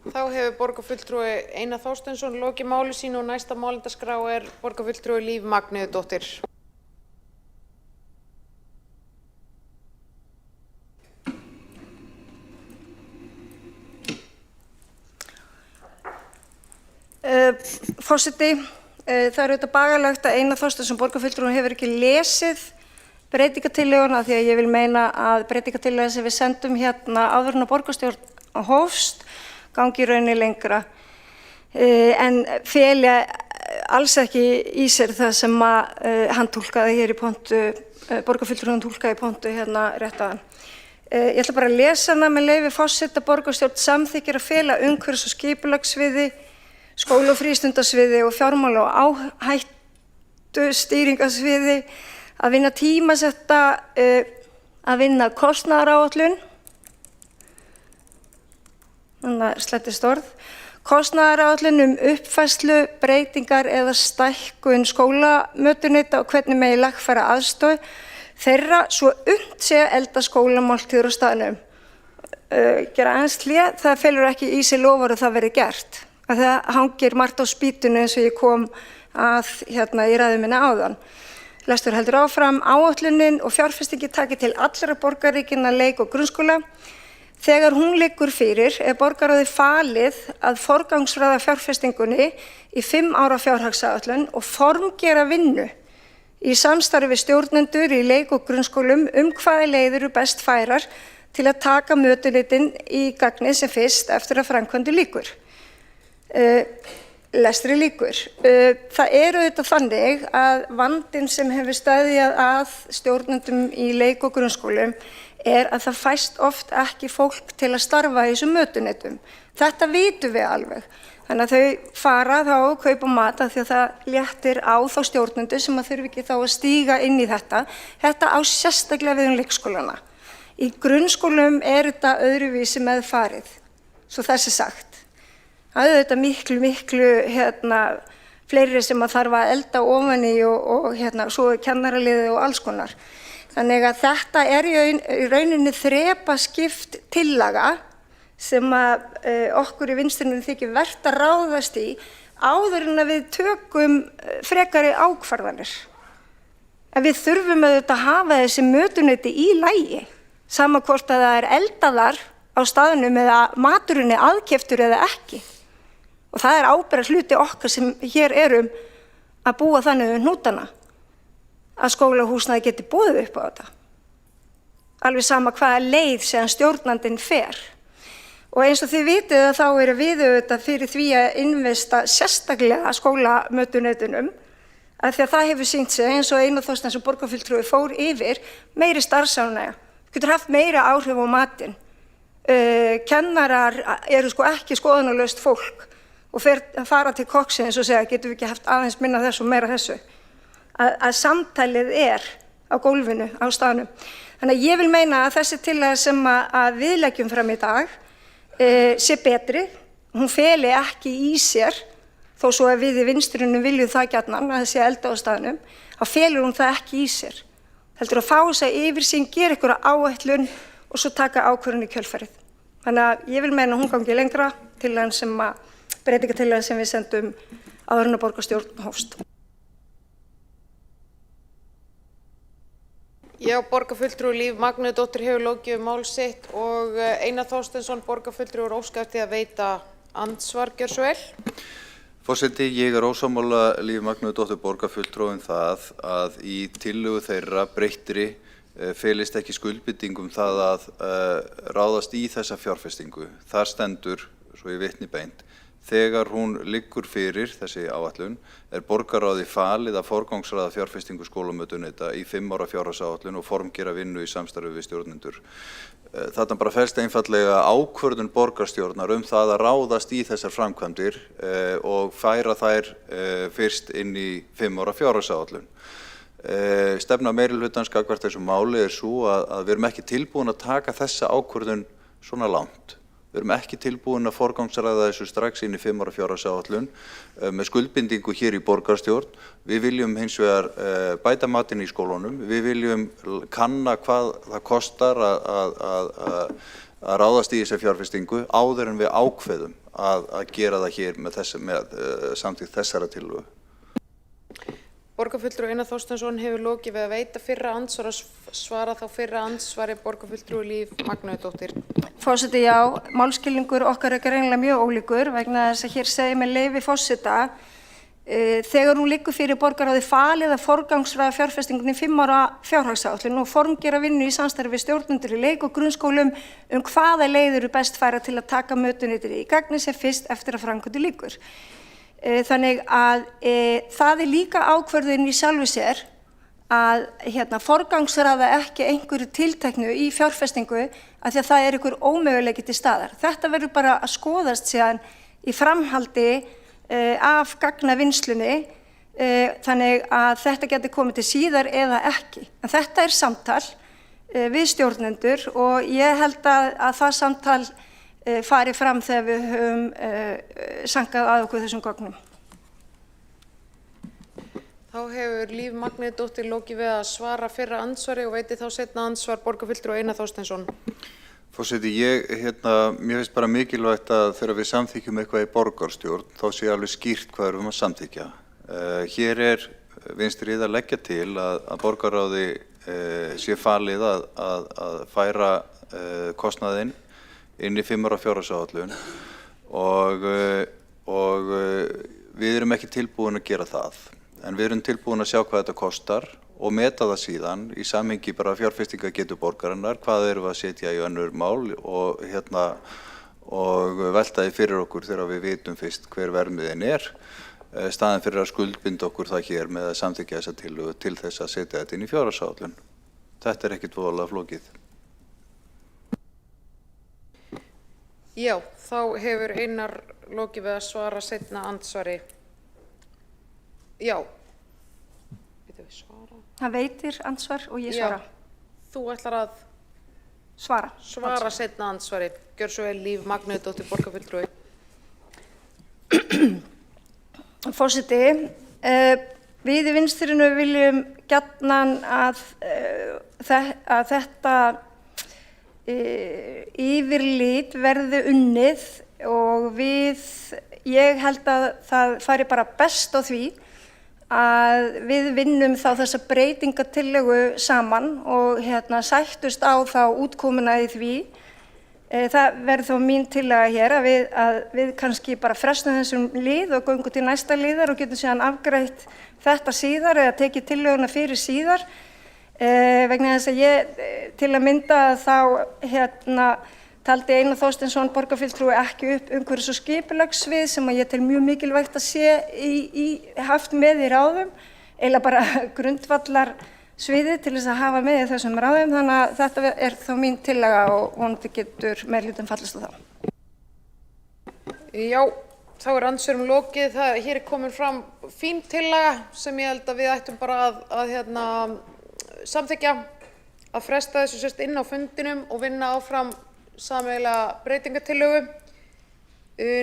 Þá hefur borgarfulltrúi Einar Þorsteinsson lokið máli sínu og næsta málendaskrá borgarfulltrúi Líf Magnúðardóttir. Forseti, það er auðvitað bagalegt að Einar Þorsteinsson borgarfulltrúi hefur ekki lesið breytingartillöguna því að ég vil meina að breytingartillöguna sem við sendum hérna áður en borgarstjórn hófst gangi í rauninni lengra en feli alls ekki í sér það sem hann túlkaði hér í pontu, borgarfulltrúin túlkaði í pontu hérna rétt áðan. Ég ætla bara að lesa hana með leyfi forseta. Borgarstjórn samþykkir að fela umhverfis- og skipulagssviði, skóla- og frístundasviði og fjármála- og áhættustýringasviði að vinna tímasetta, að vinna kostnaðaráætlun, þannig að slettist orð, kostnaðaráætlun uppfærslu, breytingar eða stækkun skólamötuneyta og hvernig megi lagfæra aðstoð þeirra svo unnt sé að elda skólamáltíðir á staðnum. Gera aðeins hlé, það felur ekki í sig loforð að það verði gert. Það hangir margt á spýtunni eins og ég kom að hérna í ræðu minni áðan. Lestur heldur áfram, áætlunin og fjárfestingi taki til allra borgarríkinna leik- og grunnskóla. Þegar hún liggur fyrir borgarráði falið að forgangsraða fjárfestingunni í 5 ára fjárhagsáætlun og formgera vinnu í samstarfi við stjórnendur í leik- og grunnskólum hvaða leiðir eru best færar til að taka mötuneytin í gagnið sem fyrst eftir að framkvæmdu lýkur. Lestri lýkur. Það auðvitað þannig að vandinn sem hefur steðjað að stjórnendum í leik- og grunnskólum að það fæst oft ekki fólk til að starfa í þessum mötuneytum. Þetta vitum við alveg. Þannig að þau fara þá og kaupa mat af því að það léttir á þá stjórnendur sem að þurfi ekki þá að stíga inn í þetta. Þetta á sérstaklega við leikskólana. Í grunnskólum þetta öðruvísi meðfarið, svo þessi sagt. Það þetta miklu fleiri sem að þarf að elda ofan í og svo kennaraliði og alls konar. Þannig að þetta í rauninni þrepaskipt tillaga sem að okkur í Vinstrinum þykir vert að ráðast í áður en að við tökum frekari ákvarðanir. En við þurfum auðvitað að hafa þessi mötuneyti í lagi, sama hvort að það eldaðar á staðnum eða maturinn aðkeyptur eða ekki. Og það ábyrgðar hluti okkar sem hér erum að búa þannig um hnútana að skólahúsnæði geti boðið upp á þetta. Alveg sama hvaða leið sem stjórnandinn fer. Og eins og þið vitið að þá erum við auðvitað fyrir því að investa sérstaklega skólamötuneytunum af því að það hefur sýnt sig eins og Einar Þorsteinsson borgarfulltrúi fór yfir meiri starfsánægja. Getur haft meira áhrif á matinn. Kennarar eru ekki skoðunarlaust fólk og fara til kokksins og segja getum við ekki haft aðeins minna þessu og meira þessu. Að samtalið á gólfinu, á staðnum. Þannig að ég vil meina að þessi tillaga sem að við leggjum fram í dag sé betri. Hún feli ekki í sér, þó svo að við í Vinstrinum viljum það gjarnan að það sé elda á staðnum, þá felur hún það ekki í sér. Heldur að fá þess að yfirsýn, gera einhverja áætlun og svo taka ákvörðun í kjölfarið. Þannig að ég vil meina að hún gangi lengra breytingatillagan sem við sendum áður en að borgarstjórn hófst. Já, borgarfulltrúi Líf Magnúðardóttir hefur lokið mál sitt og Einar Þorsteinsson, borgarfulltrúi, óskar eftir að veita andsvar. Gjör svo vel. Forseti, ég ósammála Líf Magnúðardóttur borgarfulltrúi það að í tillögu þeirra breyttri felist ekki skuldbinding það að ráðast í þessa fjárfestingu. Þar stendur, svo ég vitni beint, þegar hún liggur fyrir þessi áætlun borgarráði falið að forgangsraða fjárfestingu skólamötuneyta í 5 ára fjárhagsáætlun og formgera vinnu í samstarfi við stjórnendur. Þarna bara felst einfaldlega ákvörðun borgarstjórnar það að ráðast í þessar framkvæmdir og færa þær fyrst inn í 5 ára fjárhagsáætlun. Stefna meirihlutans gagnvart þessu máli svo að við erum ekki tilbúin að taka þessa ákvörðun svona langt. Við erum ekki tilbúin að forgangsraða þessu strax inn í 5 ára fjárhagsáætlun með skuldbindingu hér í borgarstjórn. Við viljum hins vegar bæta matinn í skólunum. Við viljum kanna hvað það kostar að ráðast í þessa fjárfestingu áður en við ákveðum að gera það hér með samþykkt þessara tillögu. Borgarfulltrúi Einar Þorsteinsson hefur lokið við að veita fyrra andsvar og svara þá fyrra andsvari borgarfulltrúi Líf Magnúðardóttir. Forseti, já, málskilningur okkar greinilega mjög ólíkur vegna þess að hér segir með leyfi forseta þegar hún liggur fyrir borgarráði falið að forgangsraða fjárfestingunni 5 ára fjárhagsáætlun og formgera vinnu í samstarfi við stjórnendur í leik- og grunnskólum hvaða leiðir eru best færar til að taka mötuneytin í gagnið sem fyrst eftir að framkvæmdu lýkur. Þannig að það líka ákvörðun í sjálfu sér að forgangsraða ekki einhverju tilteknu í fjárfestingu af því að það einhver ómöguleiki til staðar. Þetta verður bara að skoðast síðan í framhaldi af gagnavinnslunni þannig að þetta getur komið til síðar eða ekki. En þetta samtal við stjórnendur og ég held að það samtal fari fram þegar við höfum sankað að okkur þessum gögnum. Þá hefur Líf Magnúðardóttir lokið við að svara fyrra andsvari og veiti þá seinna andsvar borgarfulltrúi Einar Þorsteinsson. Forseti, mér finnst bara mikilvægt að þegar við samþykjum eitthvað í borgarstjórn þá sé alveg skýrt hvað erum að samþykja. Hér Vinstrið að leggja til að borgarráði sé falið að færa kostnaðinn inn í 5 ára fjárhagsáætlun og við erum ekki tilbúin að gera það. En við erum tilbúin að sjá hvað þetta kostar og meta það síðan í samhengi bara fjárfestingargetu borgarinnar, hvað erum við að setja í önnur mál og velta því fyrir okkur þegar við vitum fyrst hver verðmiðin staðan fyrir að skuldbinda okkur það hér með að samþykkja þessa tillögu til þess að setja þetta inn í fjárhagsáætlun. Þetta ekkert voðalega flókið. Já, þá hefur Einar lokið við að svara seinna andsvari. Já. Hann veitir andsvar og ég svara. Já, þú ætlar að svara seinna andsvari. Gjör svo vel, Líf Magnúsdóttir, borgarfulltrúi. Forseti, við í Vinstrinu viljum gjarnan að þetta yfirlit verði unnið og ég held að það fari bara best á því að við vinnum þá þessa breytingatillögu saman og sættust á þá útkomuna í því. Það verður þá mín tillaga hér að við kannski bara frestum þessum lið og göngum til næsta liðar og getum síðan afgreitt þetta síðar eða tekið tillöguna fyrir síðar. Vegna þess að ég til að mynda þá taldi Einar Þorsteinsson borgarfulltrúi ekki upp umhverfis- og skipulagssvið sem að ég tel mjög mikilvægt að sé haft með í ráðum, eiginlega bara grundvallar sviðið til þess að hafa með í þessum ráðum, þannig að þetta er þá mín tillaga og vonandi getur meirihlutin fallist á það. Já, þá er andsvörum lokið. Hér er komin fram fín tillaga sem ég held að við ættum bara að samþykkja, að fresta þessu sérst inn á fundinum og vinna áfram sameiginlega breytingatillögu.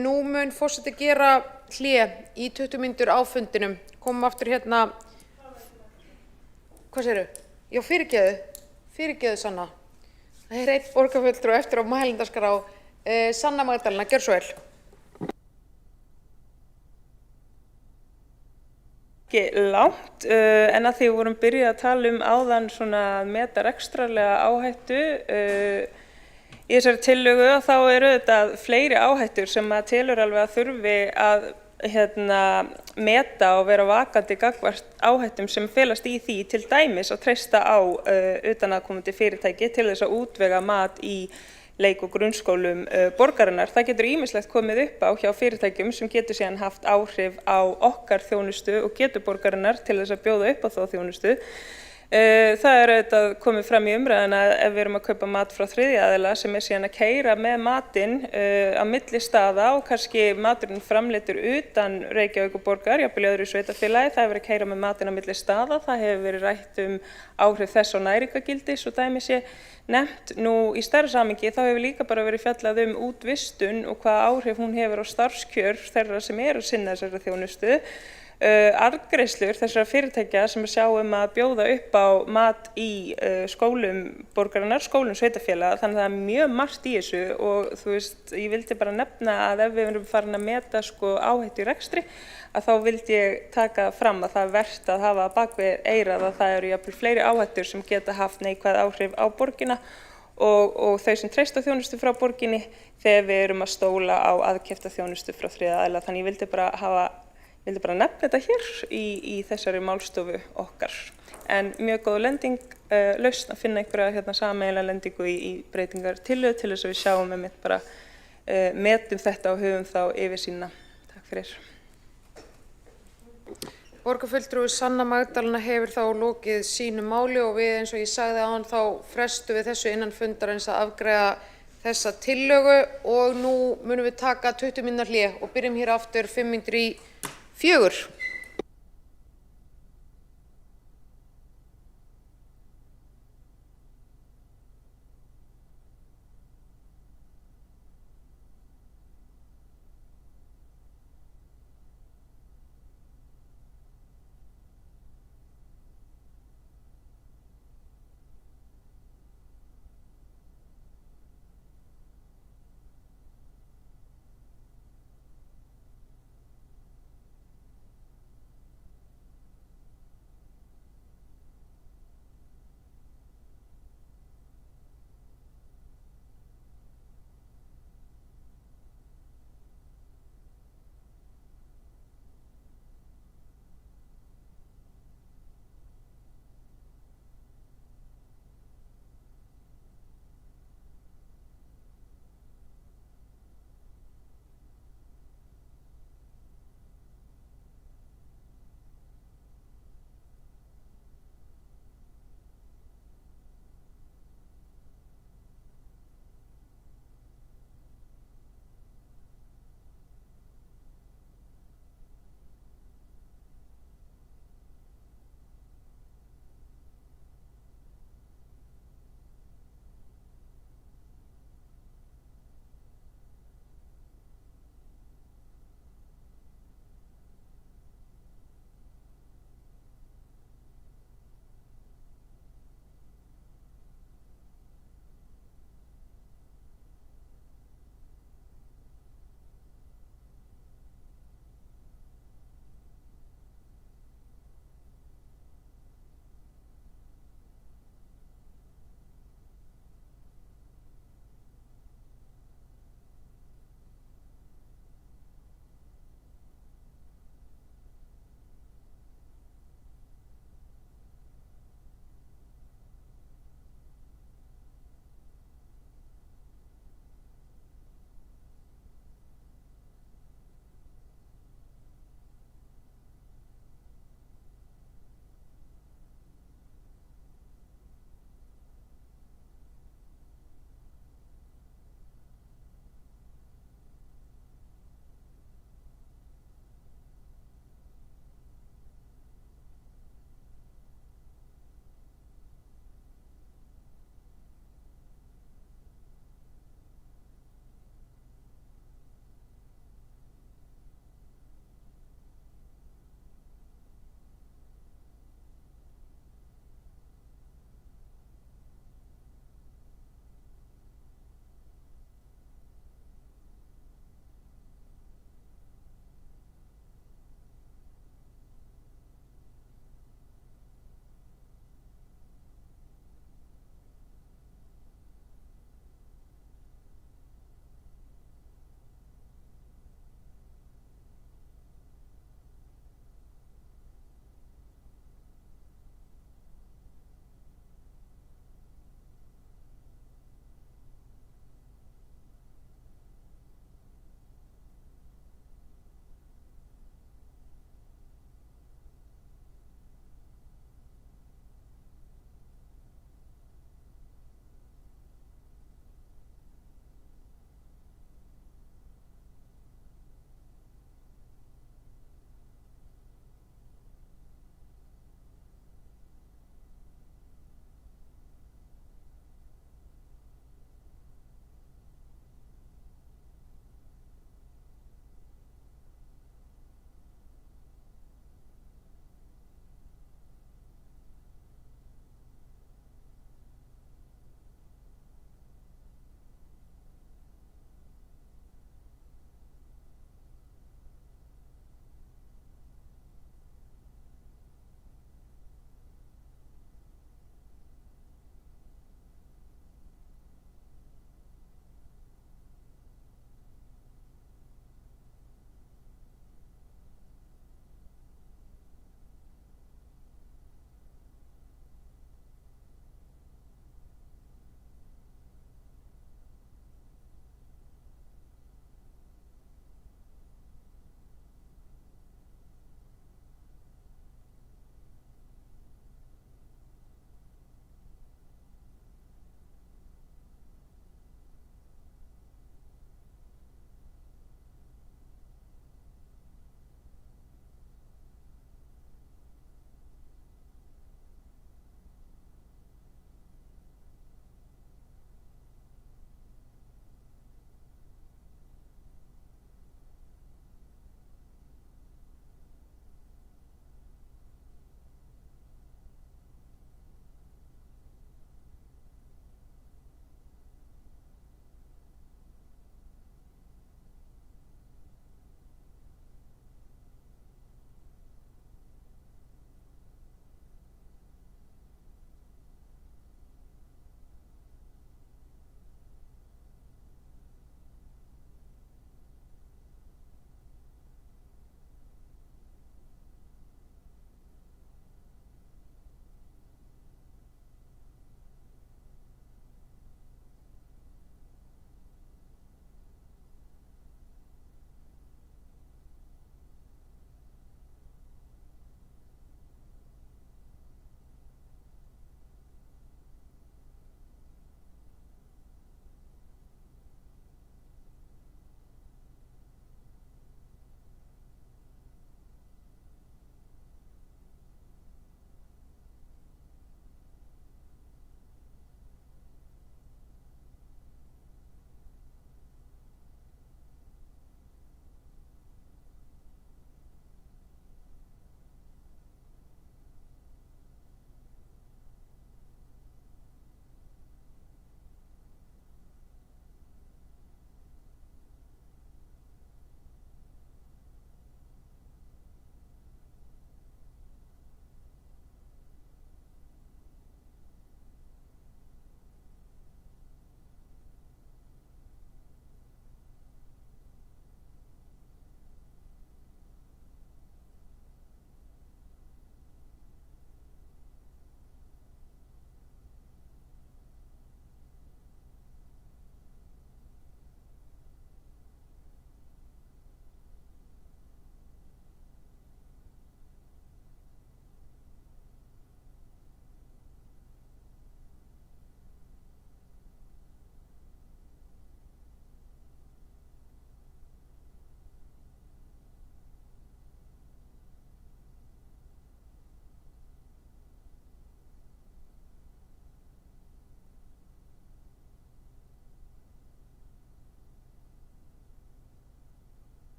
Nú mun forseti gera hlé í 20 mínútur á fundinum. Komum aftur Hvað segirðu? Já, fyrirgeðu Sanna. Það er einn borgarfulltrúi eftir á mælendaskrá. Sanna Magdalena, gjör svo vel. Ekki langt, en að því við vorum byrjað að tala áðan svona að meta rekstrarlega áhættu í þessari tillögu, þá eru þetta fleiri áhættur sem að telur alveg að þurfi að meta og vera vakandi gagnvart áhættum sem felast í því, til dæmis að treysta á utanaðkomandi fyrirtæki til þess að útvega mat í leik- og grunnskólum borgarinnar. Það getur ýmislegt komið upp á hjá fyrirtækjum sem getur síðan haft áhrif á okkar þjónustu og getu borgarinnar til þess að bjóða upp á þá þjónustu. Það er auðvitað komið fram í umræðuna ef við erum að kaupa mat frá þriðja aðila sem er síðan að keyra með matinn á milli staða og kannski maturinn framleiddur utan Reykjavíkurborgar, jafnvel í öðru sveitarfélagi, það hefur verið að keyra með matinn á milli staða, það hefur verið rætt áhrif þess á næringargildi, svo dæmi sé nefnt. Nú í stærra samhengi þá hefur líka bara verið fjallað útvistun og hvaða áhrif hún hefur á starfskjör þeirra sem eru að sinna þessari þjónustu. Arðgreiðslur þessara fyrirtækja sem sjá að bjóða upp á mat í skólum borgarinnar, skólum sveitarfélaga, þannig að það er mjög margt í þessu og þú veist, ég vildi bara nefna að ef við erum farin að meta áhættu í rekstri, að þá vildi ég taka fram að það er vert að hafa bak við eyrað að það eru jafnvel fleiri áhættur sem geta haft neikvæð áhrif á borgina og þau sem treysta þjónustu frá borginni þegar við erum að stóla á aðkeypta þjónustu frá þriðja aðila. Þannig ég vildi bara nefna þetta hér í þessari málstofu okkar. En mjög góð lausn að finna einhverja sameiginlega lendingu í breytingartillögu til þess að við sjáum bara metum þetta og höfum þá yfirsýnina. Takk fyrir. Borgarfulltrúi Sanna Magdalena hefur þá lokið sínu máli og við, eins og ég sagði áðan, þá frestum við þessu innan fundarins að afgreiða þessa tillögu og nú munum við taka 20 mínútna hlé og byrjum hér aftur 5 mínútur í 4.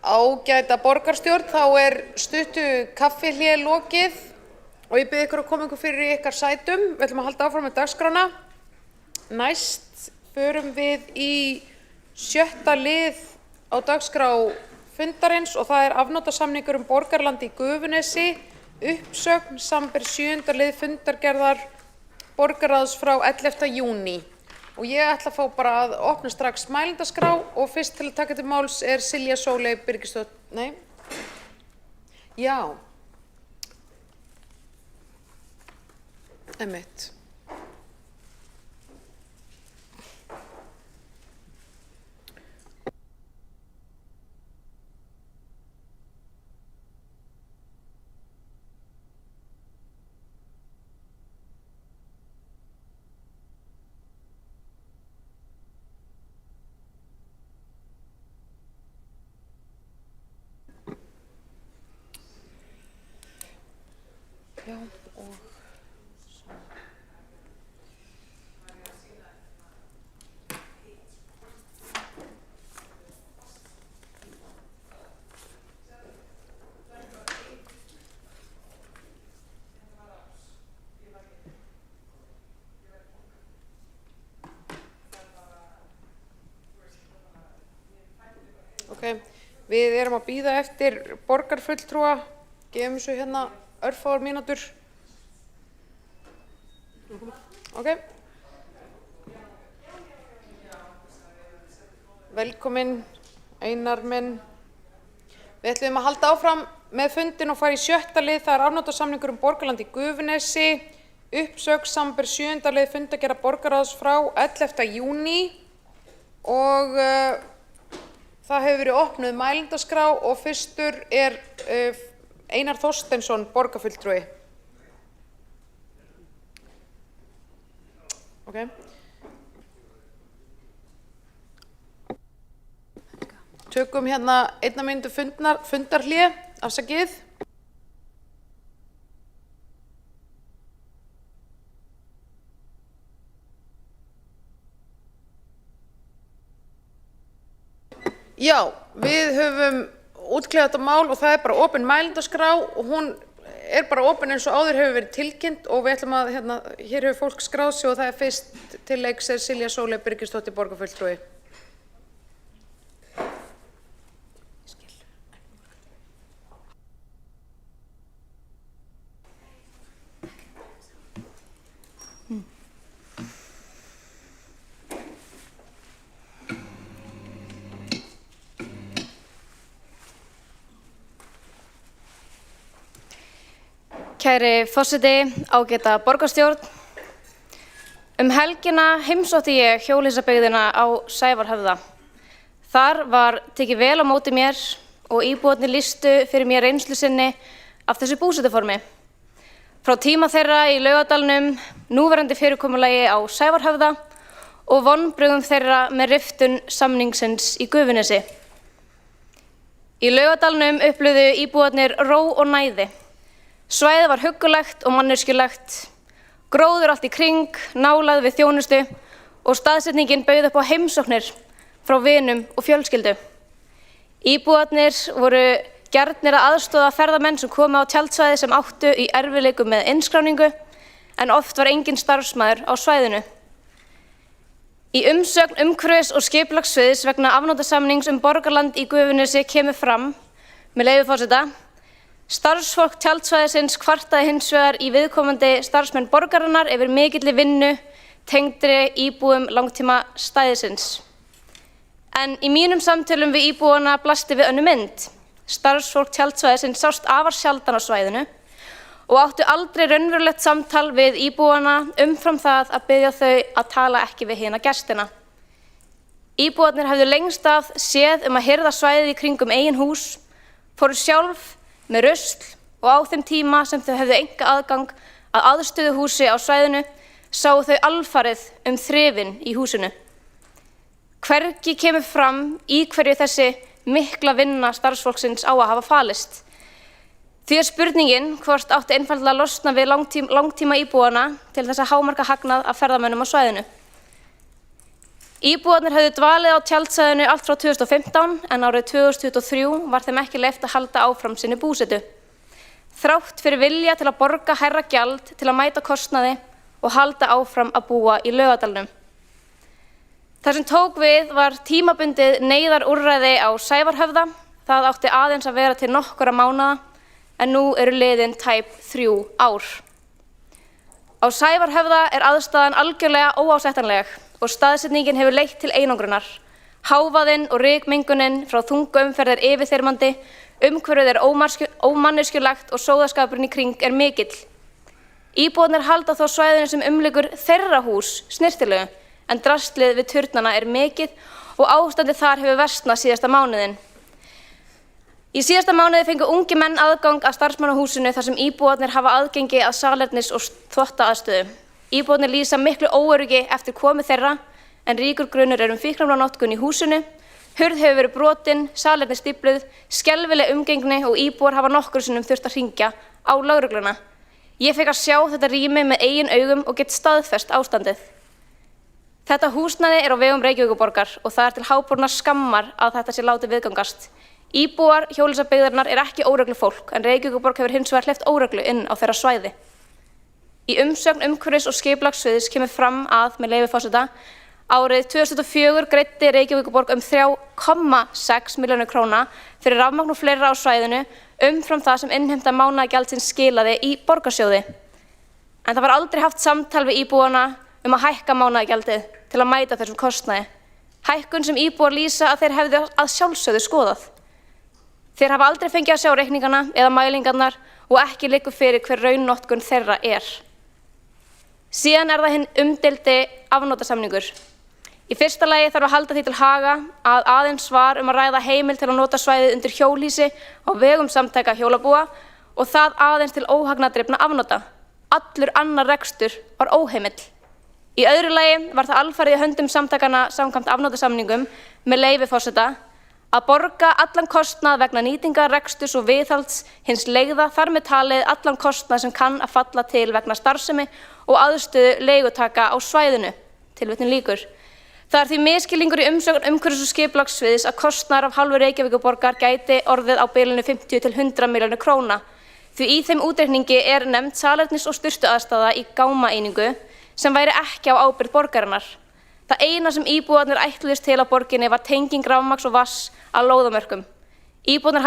Ágæta borgarstjórn, þá er stuttu kaffihlé lokið og ég bið ykkur að koma ykkur fyrir í ykkar sætum. Við ætlum að halda áfram með dagskrána. Næst förum við í 6. lið á dagskrá fundarins og það er afnotasamningur Borgarland í Gufunesi, uppsögn samanber 7. lið fundargerðar borgarráðs frá 11. júní. Og ég ætla að fá bara að opna strax mælendaskrá og fyrst til að taka til máls er Silja Sóley Birgisdóttir. Nei. Já. Einmitt. Já, og svo. Ok, við erum að bíða eftir borgarfulltrúa, gefum þessu hérna örfáar mínútur. Ok. Velkomin, Einar minn. Við ætlum að halda áfram með fundin og fara í 6. lið. Það er afnotasamningur Borgarland í Gufunesi, uppsögn samanber 7. lið fundargerðar borgarráðs frá 11. júní og það hefur verið opnuð mælendaskrá og fyrstur er Einar Þorsteinsson, borgarfulltrúi. Okay. Tökum hérna 1 mínútu fundarhlé, afsakið. Já, við höfum útkljáð þetta mál og það er bara opin mælendaskrá og hún er bara opin eins og áður hefur verið tilkynnt og við ætlum að, hér hefur fólk skráð sig og það er fyrst til leiks er Silja Sóley Birgisdóttir, borgarfulltrúi. Kæri forseti, ágæta borgarstjórn. Helgina heimsótti ég hjólhýsabyggðina á Sævarhöfða. Þar var tekið vel á móti mér og íbúarnir lýstu fyrir mér reynslu sinni af þessu búsetuformi. Frá tíma þeirra í Laugardalnum, núverandi fyrirkomulagi á Sævarhöfða og vonbrigðum þeirra með riftun samningsins í Gufunesi. Í Laugardalnum upplifðu íbúarnir ró og næði. Svæðið var huggulegt og manneskjulegt, gróður allt í kring, nálað við þjónustu og staðsetningin bauð upp á heimsóknir frá vinum og fjölskyldu. Íbúarnir voru gjarnir að aðstoða ferðamenn sem komu á tjaldsvæði sem áttu í erfiðleikum með innskráningu en oft var engin starfsmaður á svæðinu. Í umsögn umhverfis- og skipulagssviðs vegna afnotasamnings Borgarland í Gufunesi kemur fram, með leyfi forseta, starfsfólk tjaldsvæðisins kvartaði hins vegar í viðkomandi starfsmenn borgarinnar yfir mikilli vinnu tengdri íbúum langtíma stæðisins. En í mínum samtölum við íbúana blasti við önnur mynd. Starfsfólk tjaldsvæðisins sást afar sjaldan á svæðinu og áttu aldrei raunverulegt samtal við íbúana umfram það að biðja þau að tala ekki við hina gestina. Íbúarnir hefðu lengst af séð að hirða svæðið í kringum eigin hús, fóru sjálf með rusl og á þeim tíma sem þau hefðu enga aðgang að aðstöðuhúsi á svæðinu sáu þau alfarið þrifin í húsinu. Hvergi kemur fram í hverju þessi mikla vinna starfsfólksins á að hafa falist. Því er spurningin hvort átti einfaldlega að losna við langtíma íbúana til þess að hámarka hagnað af ferðamönnum á svæðinu. Íbúarnir höfðu dvalið á tjaldsvæðinu allt frá 2015 en árið 2023 var þeim ekki leyft að halda áfram sinni búsetu. Þrátt fyrir vilja til að borga hærra gjald til að mæta kostnaði og halda áfram að búa í Laugardalnum. Það sem tók við var tímabundið neyðarúrræði á Sævarhöfða. Það átti aðeins að vera til nokkura mánaða en nú eru liðin tæp 3 ár. Á Sævarhöfða er aðstaðan algjörlega óásættanleg og staðsetningin hefur leitt til einangrunar. Hávaðinn og rykmengunin frá þungaumferð er yfirþyrmandi, umhverfið er ómanneskjulegt og sóðaskapurinn í kring er mikill. Íbúarnir halda þó svæðinu sem umlykur þeirra hús snyrtilegu en draslið við turnana er mikið og ástandið þar hefur versnað síðasta mánuðinn. Í síðasta mánuði fengu ungi menn aðgang að starfsmannahúsinu þar sem íbúarnir hafa aðgengi að salernis- og þvottaaðstöðu. Íbúarnir lýsa miklu óöryggi eftir komu þeirra en ríkur grunur er fíkniefnanotkun í húsinu. Hurð hefur verið brotin, salerni stífluð, skelfileg umgengni og íbúar hafa nokkrum sinnum þurft að hringja á lögregluna. Ég fekk að sjá þetta rými með eigin augum og get staðfest ástandið. Þetta húsnæði er á vegum Reykjavíkurborgar og það er til hábornar skammar að þetta sé látið viðgangast. Íbúar Hjólhýsabyggðarinnar er ekki óreglu fólk en Reykjavíkurborg hefur hins vegar hleypt óreglu inn á þeirra svæði. Í umsögn umhverfis- og skipulagssviðs kemur fram að, með leyfi forseta, árið 2004 greiddi Reykjavíkurborg 3,6 milljónir króna fyrir rafmagn og fleira á svæðinu umfram það sem innheimta mánaðargjaldsins skilaði í borgarsjóði. En það var aldrei haft samtal við íbúana að hækka mánaðargjaldið til að mæta þessum kostnaði. Hækkun sem íbúar lýsa að þeir hefðu að sjálfsögðu skoðað. Þeir hafa aldrei fengið að sjá reikningana eða mælingarnar og ekki liggur fyrir hver raunnotkun þeirra er. Síðan er það hinn umdeildi afnotasamningur. Í fyrsta lagi þarf að halda því til haga að aðeins var að ræða heimild til að nota svæðið undir hjólhýsi á vegum samtaka hjólabúa og það aðeins til óhagnadrifna afnota. Allur annar rekstur var óheimill. Í öðru lagi var það alfarið í höndum samtakana samkvæmt afnotasamningum með leyfi forseta að borga allan kostnað vegna nýtingar, reksturs og viðhalds hins leigða, þar með talið allan kostnað sem kann að falla til vegna starfsemi og aðstöðu leigutaka á svæðinu. Tilvitnun lýkur. Það er því misskilningur í umsögn umhverfis- og skipulagssviðs að kostnaður af hálfu Reykjavíkurborgar gæti orðið á bilinu 50 til 100 milljónir króna. Því í þeim útreikningi er nefnd salernis- og sturtuaðstaða í gámaeiningu sem væri ekki á ábyrgð borgarinnar. Það eina sem íbúarnir ætluðust til á borginni var tenging rafmagns og vatns að lóðamörkum. Íbúarnir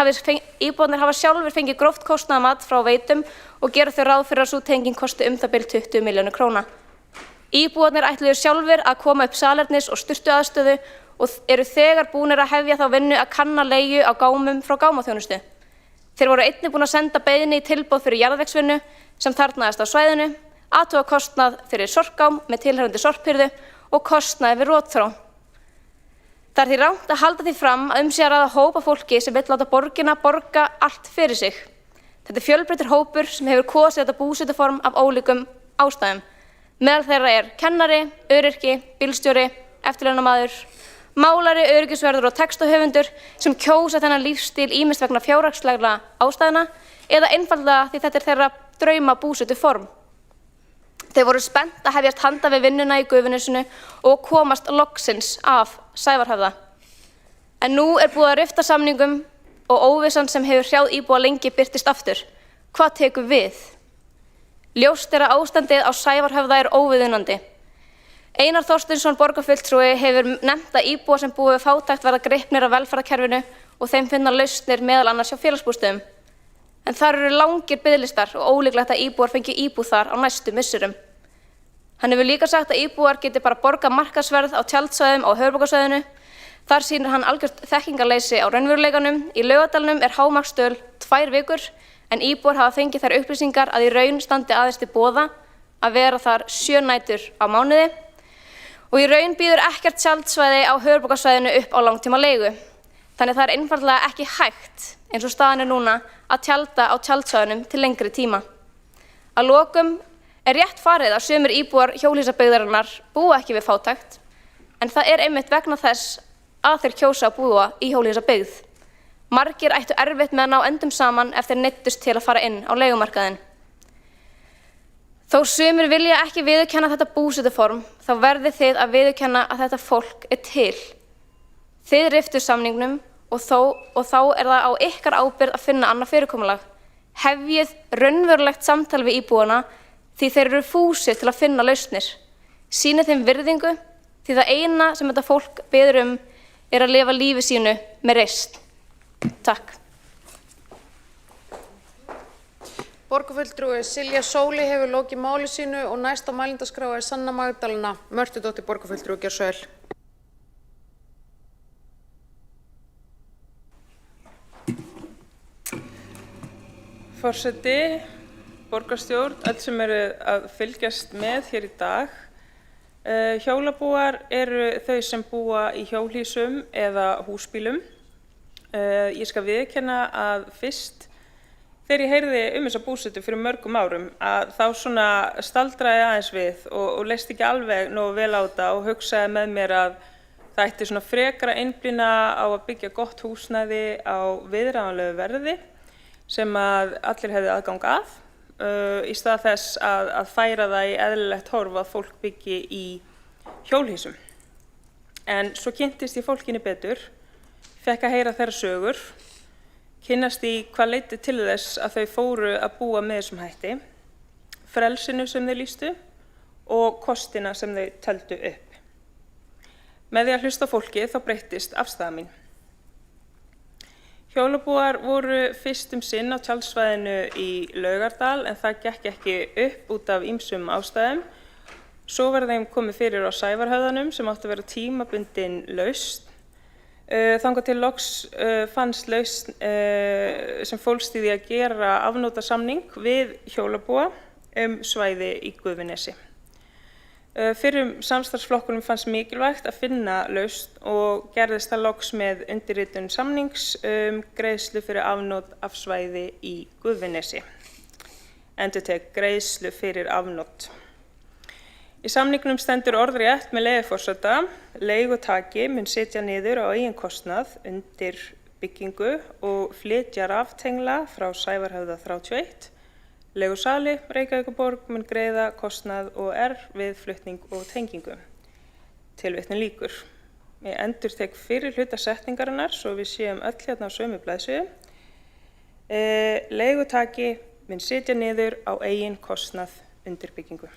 hafa sjálfur fengið gróft kostnaðarmat frá Veitum og gera þau ráð fyrir að sú tenging kosti það bil 20 milljónir króna. Íbúarnir ætluðu sjálfur að koma upp salernis- og sturtuaðstöðu og eru þegar búnir að hefja þá vinnu að kanna leigu á gámum frá gámaþjónustu. Þeir voru einnig búin að senda beiðni í tilboð fyrir jarðvegsvinnu sem þarfnaðist á svæðinu, athuga kostnað fyrir sorpgám með tilheyrandi sorphirðu og kostnaði við rotþró. Það er því rangt að halda því fram að sé að ræða hóp af fólki sem vill láta borgina borga allt fyrir sig. Þetta er fjölbreyttur hópur sem hefur kosið þetta búsetuform af ólíkum ástæðum. Meðal þeirra er kennari, öryrki, bílstjóri, eftirlaunamaður, málari, öryggisverður og textahöfundur sem kjósa þennan lífstíl ýmist vegna fjárhagslegra ástæðna eða einfaldlega því þetta er þeirra drauma búsetuform. Þeir voru spennt að hefjast handa við vinnuna í Gufunesinu og komast loksins af Sævarhöfða. En nú er búið að rifta samningum og óvissan sem hefur hrjáð íbúa lengi birtist aftur. Hvað tekur við? Ljóst er að ástandið á Sævarhöfða er óviðunandi. Einar Þorsteinsson borgarfulltrúi hefur nefnt að íbúa sem búa við fátækt verða gripnir af velferðarkerfinu og þeim finna lausnir meðal annars hjá félagsbústöðum. En þar eru langir biðlistar og ólíklegt að íbúar fengi íbúð þar á næstu misserum. Hann hefur líka sagt að íbúar geti bara borgað markaðsverð á tjaldsvæðum á höfuðborgarsvæðinu. Þar sýnir hann algjört þekkingarleysi á raunveruleikanum. Í Laugardalnum er hámarksdvöl 2 vikur en íbúar hafa fengið þær upplýsingar að í raun standi aðeins til boða að vera þar 7 nætur á mánuði og í raun býður ekkert tjaldsvæði á höfuðborgarsvæðinu upp á langtíma leigu. Þannig það er einfaldlega ekki hægt, eins og staðan er núna, að tjalda á tjaldsvæðunum til lengri tíma. Að lokum er rétt farið að sumir íbúar Hjólhýsabyggðarinnar búa ekki við fátækt, en það er einmitt vegna þess að þeir kjósa að búa í Hjólhýsabyggð. Margir ættu erfitt með að ná endum saman ef þeir neyddust til að fara inn á leigumarkaðinn. Þó sumir vilja ekki viðurkenna þetta búsetuform, þá verðið þið að viðurkenna að þetta fólk er til. Þið riftuð samningnum og þá er það á ykkar ábyrgð að finna annað fyrirkomulag. Hefjið raunverulegt samtal við íbúana því þeir eru fúsir til að finna lausnir. Sýnið þeim virðingu því það eina sem þetta fólk biður er að lifa lífi sínu með reisn. Takk. Borgarfulltrúi Silja Sóli hefur lokið máli sínu og næst á mælendaskrá er Sanna Magdalena Mörtudóttir borgarfulltrúi. Gjörðu svo vel. Forseti, borgarstjórn, öll sem eru að fylgjast með hér í dag. Hjólabúar eru þau sem búa í hjólhýsum eða húsbílum. Ég skal viðurkenna að fyrst þegar ég heyrði þessa búsetu fyrir mörgum árum að þá svona staldraði aðeins við og leist ekki alveg nógu vel á þetta og hugsaði með mér að það ætti svona frekar að einblína á að byggja gott húsnæði á viðráðanlegu verði sem að allir hefðu aðgang að í stað þess að færa það í eðlilegt horf að fólk byggi í hjólhýsum. En svo kynntist ég fólkinu betur, fekk að heyra þeirra sögur, kynnast í hvað leiddi til þess að þau fóru að búa með þessum hætti, frelsinu sem þau lýstu og kostina sem þau töldu upp. Með því að hlusta á fólkið þá breyttist afstaða mín. Hjólabúar voru fyrst sinn á tjaldsvæðinu í Laugardal en það gekk ekki upp út af ýmsum ástæðum. Svo var þeim komið fyrir á Sævarhöfðanum sem átti að vera tímabundin lausn. Þangað til loks fannst lausn sem fólst í því að gera afnotasamning við hjólabúa svæði í Gufunesi. Fyrrum samstarfsflokkunum fannst mikilvægt að finna lausn og gerðist það loks með undirritun samnings greiðslu fyrir afnot af svæði í Gufunesi. Endurtek, greiðslu fyrir afnot. Í samningnum stendur orðrétt með leyfi forseta: leigutaki mun setja niður á eigin kostnað undir byggingu og flytja raftengla frá Sævarhöfða 31. Leigusali Reykjavíkurborg mun greiða kostnað OR við flutning og tengingu. Tilvitnun lýkur. Ég endurtek fyrir hluta setningarinnar svo við séum öll hérna á sömu blaðsíðu. Leigutaki mun setja niður á eigin kostnað undir byggingu.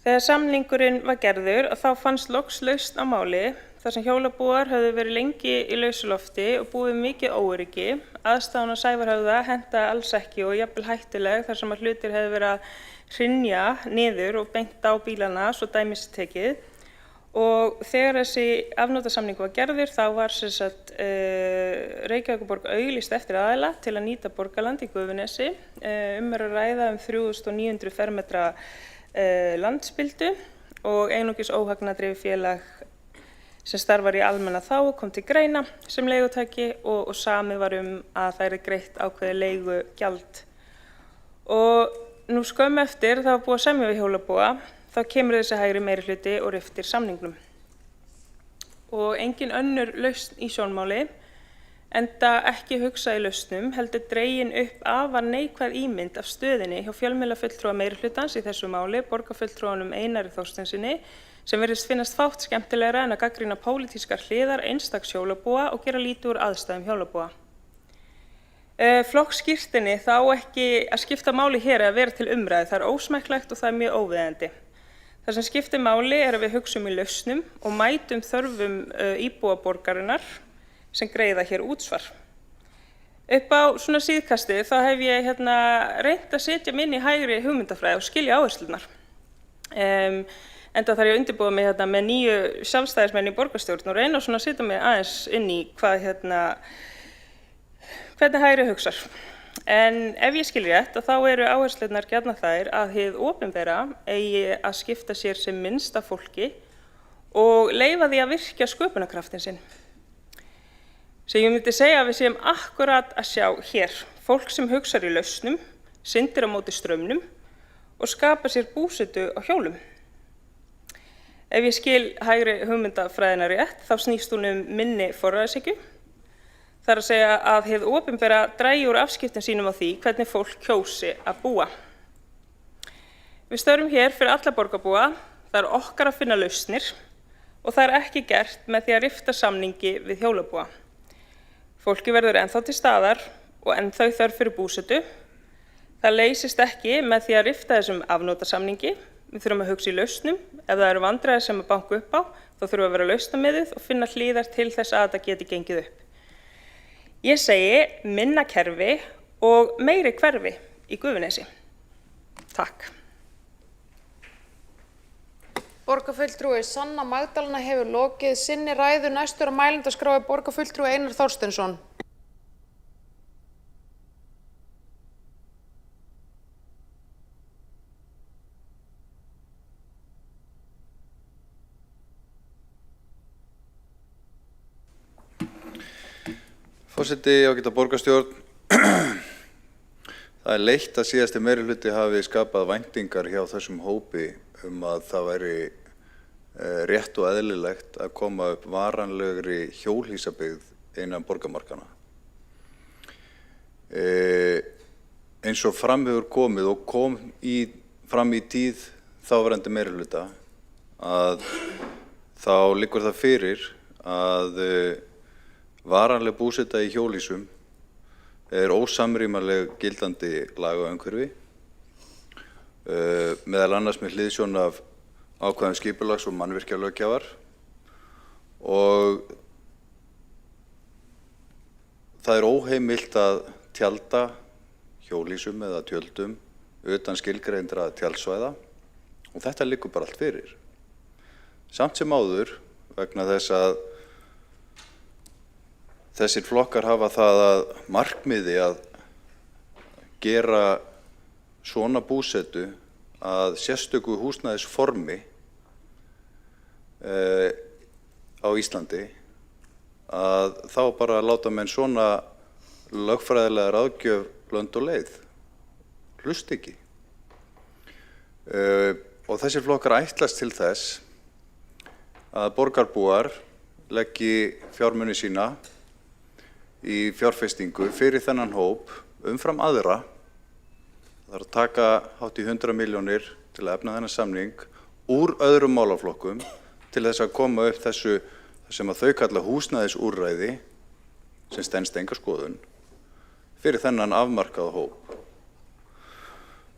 Þegar samningurinn var gerður þá fannst loks lausn á máli þar sem hjólabúar höfðu verið lengi í lausu lofti og búið mikið óöryggi. Aðstaðan á Sævarhöfða hentaði alls ekki og jafnvel hættuleg þar sem að hlutir hefðu verið að hrynja niður og beint á bílana svo dæmi sé tekið. Og þegar þessi afnotasamningur var gerður þá var Reykjavíkurborg auglýst eftir aðila til að nýta borgarland í Gufunesi. Er að ræða 3900 fermetra landspildu og einungis óhagnaðardrifið félag sem starfar í almenna þágu kom til greina sem leigutaki og samið var að það yrði greitt ákveðið leigugjald. Og nú skömmu eftir það var búið að semja við hjólabúa þá kemur þessi hægri meirihluti og riftir samningnum. Og engin önnur lausn í sjónmáli enda ekki hugsað í lausnum heldur dregin upp afar neikvæð ímynd af stöðinni hjá fjölmiðlafulltrúa meirihlutans í þessu máli, borgarfulltrúanum Einari Þorsteinssyni, sem virðist finnast fátt skemmtilegra en að gagnrýna pólitískar hliðar einstaks hjólabúa og gera lítið úr aðstæðum hjólabúa. Flokksskírteini þá ekki að skipta máli hér að vera til umræðu, það er ósmekklegt og það er mjög óviðeigandi. Það sem skiptir máli er að við hugsum í lausnum og mætum þörfum íbúa borgarinnar sem greiða hér útsvar. Upp á svona síðkastið þá hef ég reynt að setja mig inn í hægri hugmyndafræði og skilja áherslunar. Enda þarf ég að undirbúa mig með 9 sjálfstæðismenn í borgarstjórn og reyna að setja mig aðeins inn í hvernig hægri hugsar. En ef ég skil rétt þá eru áherslunar gjarnan þær að hið opinbera eigi að skipta sér sem minnst af fólki og leyfa því að virkja sköpunarkraftin sinn. Sem ég myndi segja að við séum akkurat að sjá hér fólk sem hugsar í lausnum, syndir á móti straumnum og skapa sér búsetu á hjólum. Ef ég skil hægri hugmyndafræðina rétt þá snýst hún minni forræðishyggju. Það er að segja að hið opinbera dragi úr afskiptum sínum á því hvernig fólk kjósi að búa. Við störfum hér fyrir alla borgarbúa, það er okkar að finna lausnir og það er ekki gert með því að rifta samningi við hjólabúa. Fólki verður ennþá til staðar og ennþá í þörf fyrir búsetu. Það leysist ekki með því að rifta þessum afnotasamningi. Við þurfum að hugsa í lausnum. Ef það eru vandræðir sem að banka upp á, þá þurfum við að vera lausnamiðuð og finna hliðar til þess að þetta geti gengið upp. Ég segi minna kerfi og meiri hverfi í Gufunesi. Takk. Borgarfulltrúi Sanna Magdalena hefur lokið sinni ræðu. Næstur á mælendaskrá er borgarfulltrúi Einar Þorsteinsson. Forseti, ágæta borgarstjórn. Það er leitt að síðasti meirihluti hafi skapað væntingar hjá þessum hópi að það væri rétt og eðlilegt að koma upp varanlegri hjólhýsabyggð innan borgarmarkanna. Eins og fram hefur komið og kom fram í tíð þáverandi meirihluta að þá liggur það fyrir að varanleg búseta í hjólhýsum er ósamrýmanleg gildandi lagaumhverfi, meðal annars með hliðsjón af ákvæðum skipulags- og mannvirkjalöggjafar, og það er óheimilt að tjalda hjólhýsum eða tjöldum utan skilgreindra tjaldsvæða og þetta liggur bara allt fyrir. Samt sem áður, vegna þess að þessir flokkar hafa það að markmiði að gera svona búsetu að sérstöku húsnæðisformi á Íslandi, að þá bara láta menn svona lögfræðilega ráðgjöf lönd og leið. Hlust ekki. Og þessir flokkar ætlast til þess að borgarbúar leggi fjármuni sína í fjárfestingu fyrir þennan hóp umfram aðra. Það er að taka hátt í 100 milljónir til að efna þennan samning úr öðrum málaflokkum til þess að koma upp þessu sem að þau kalla húsnæðisúrræði sem stenst enga skoðun fyrir þennan afmarkaða hóp.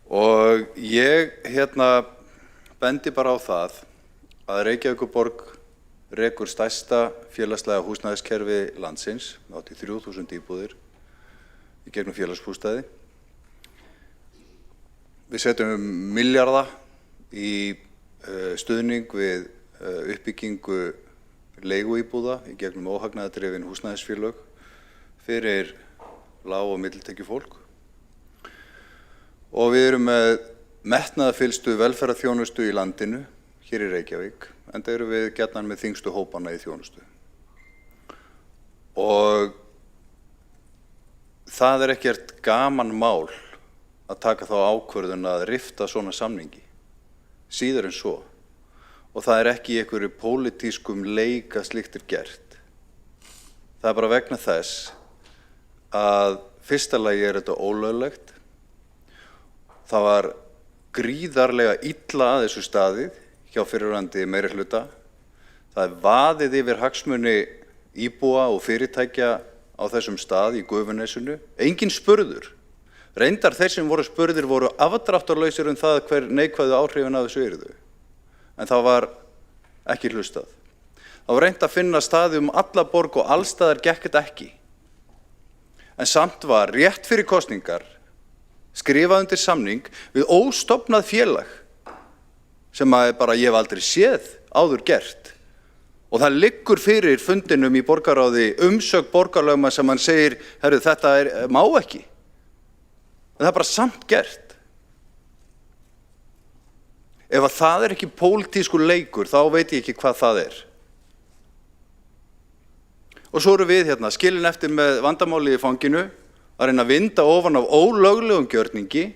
Og ég bendi bara á það að Reykjavíkurborg rekur stærsta félagslega húsnæðiskerfi landsins, 83.000 íbúðir í gegnum félagsbústaði. Við setjum milljarða í stuðning við uppbyggingu leiguíbúða í gegnum óhagnaðardrifin húsnæðisfélög fyrir lág- og millitekjufólk. Og við erum með metnaðarfyllstu velferðarþjónustu í landinu, hér í Reykjavík, enda erum við gjarnan með þyngstu hópana í þjónustu. Og það er ekkert gaman mál að taka þá ákvörðun að rifta svona samningi, síður en svo. Og það er ekki í einhverju pólitískum leik að slíkt er gert. Það er bara vegna þess að fyrsta lagi er þetta ólöglegt. Það var gríðarlega illa að þessu staðið hjá fyrirverandi meirihluta. Það er vaðið yfir hagsmuni íbúa og fyrirtækja á þessum stað í Gufunesinu. Engin spurður. Reyndar þeir sem voru spurðir voru afdráttarlausir það hver neikvæðu áhrifin af þessu yrðu. En það var ekki hlustað. Það var reynt að finna staði alla borg og allstaðar gekk þetta ekki. En samt var rétt fyrir kosningar skrifað undir samning við óstofnað félag sem ég hef aldrei séð áður gert. Og það liggur fyrir fundinum í borgarráði umsögn borgarlögmann sem hann segir, herru, þetta má ekki. En það er bara samt gert. Ef að það er ekki pólitískur leikur, þá veit ég ekki hvað það er. Og svo eru við skilin eftir með vandamáli í fanginu, að reyna að vinda ofan af ólöglegum gjörningi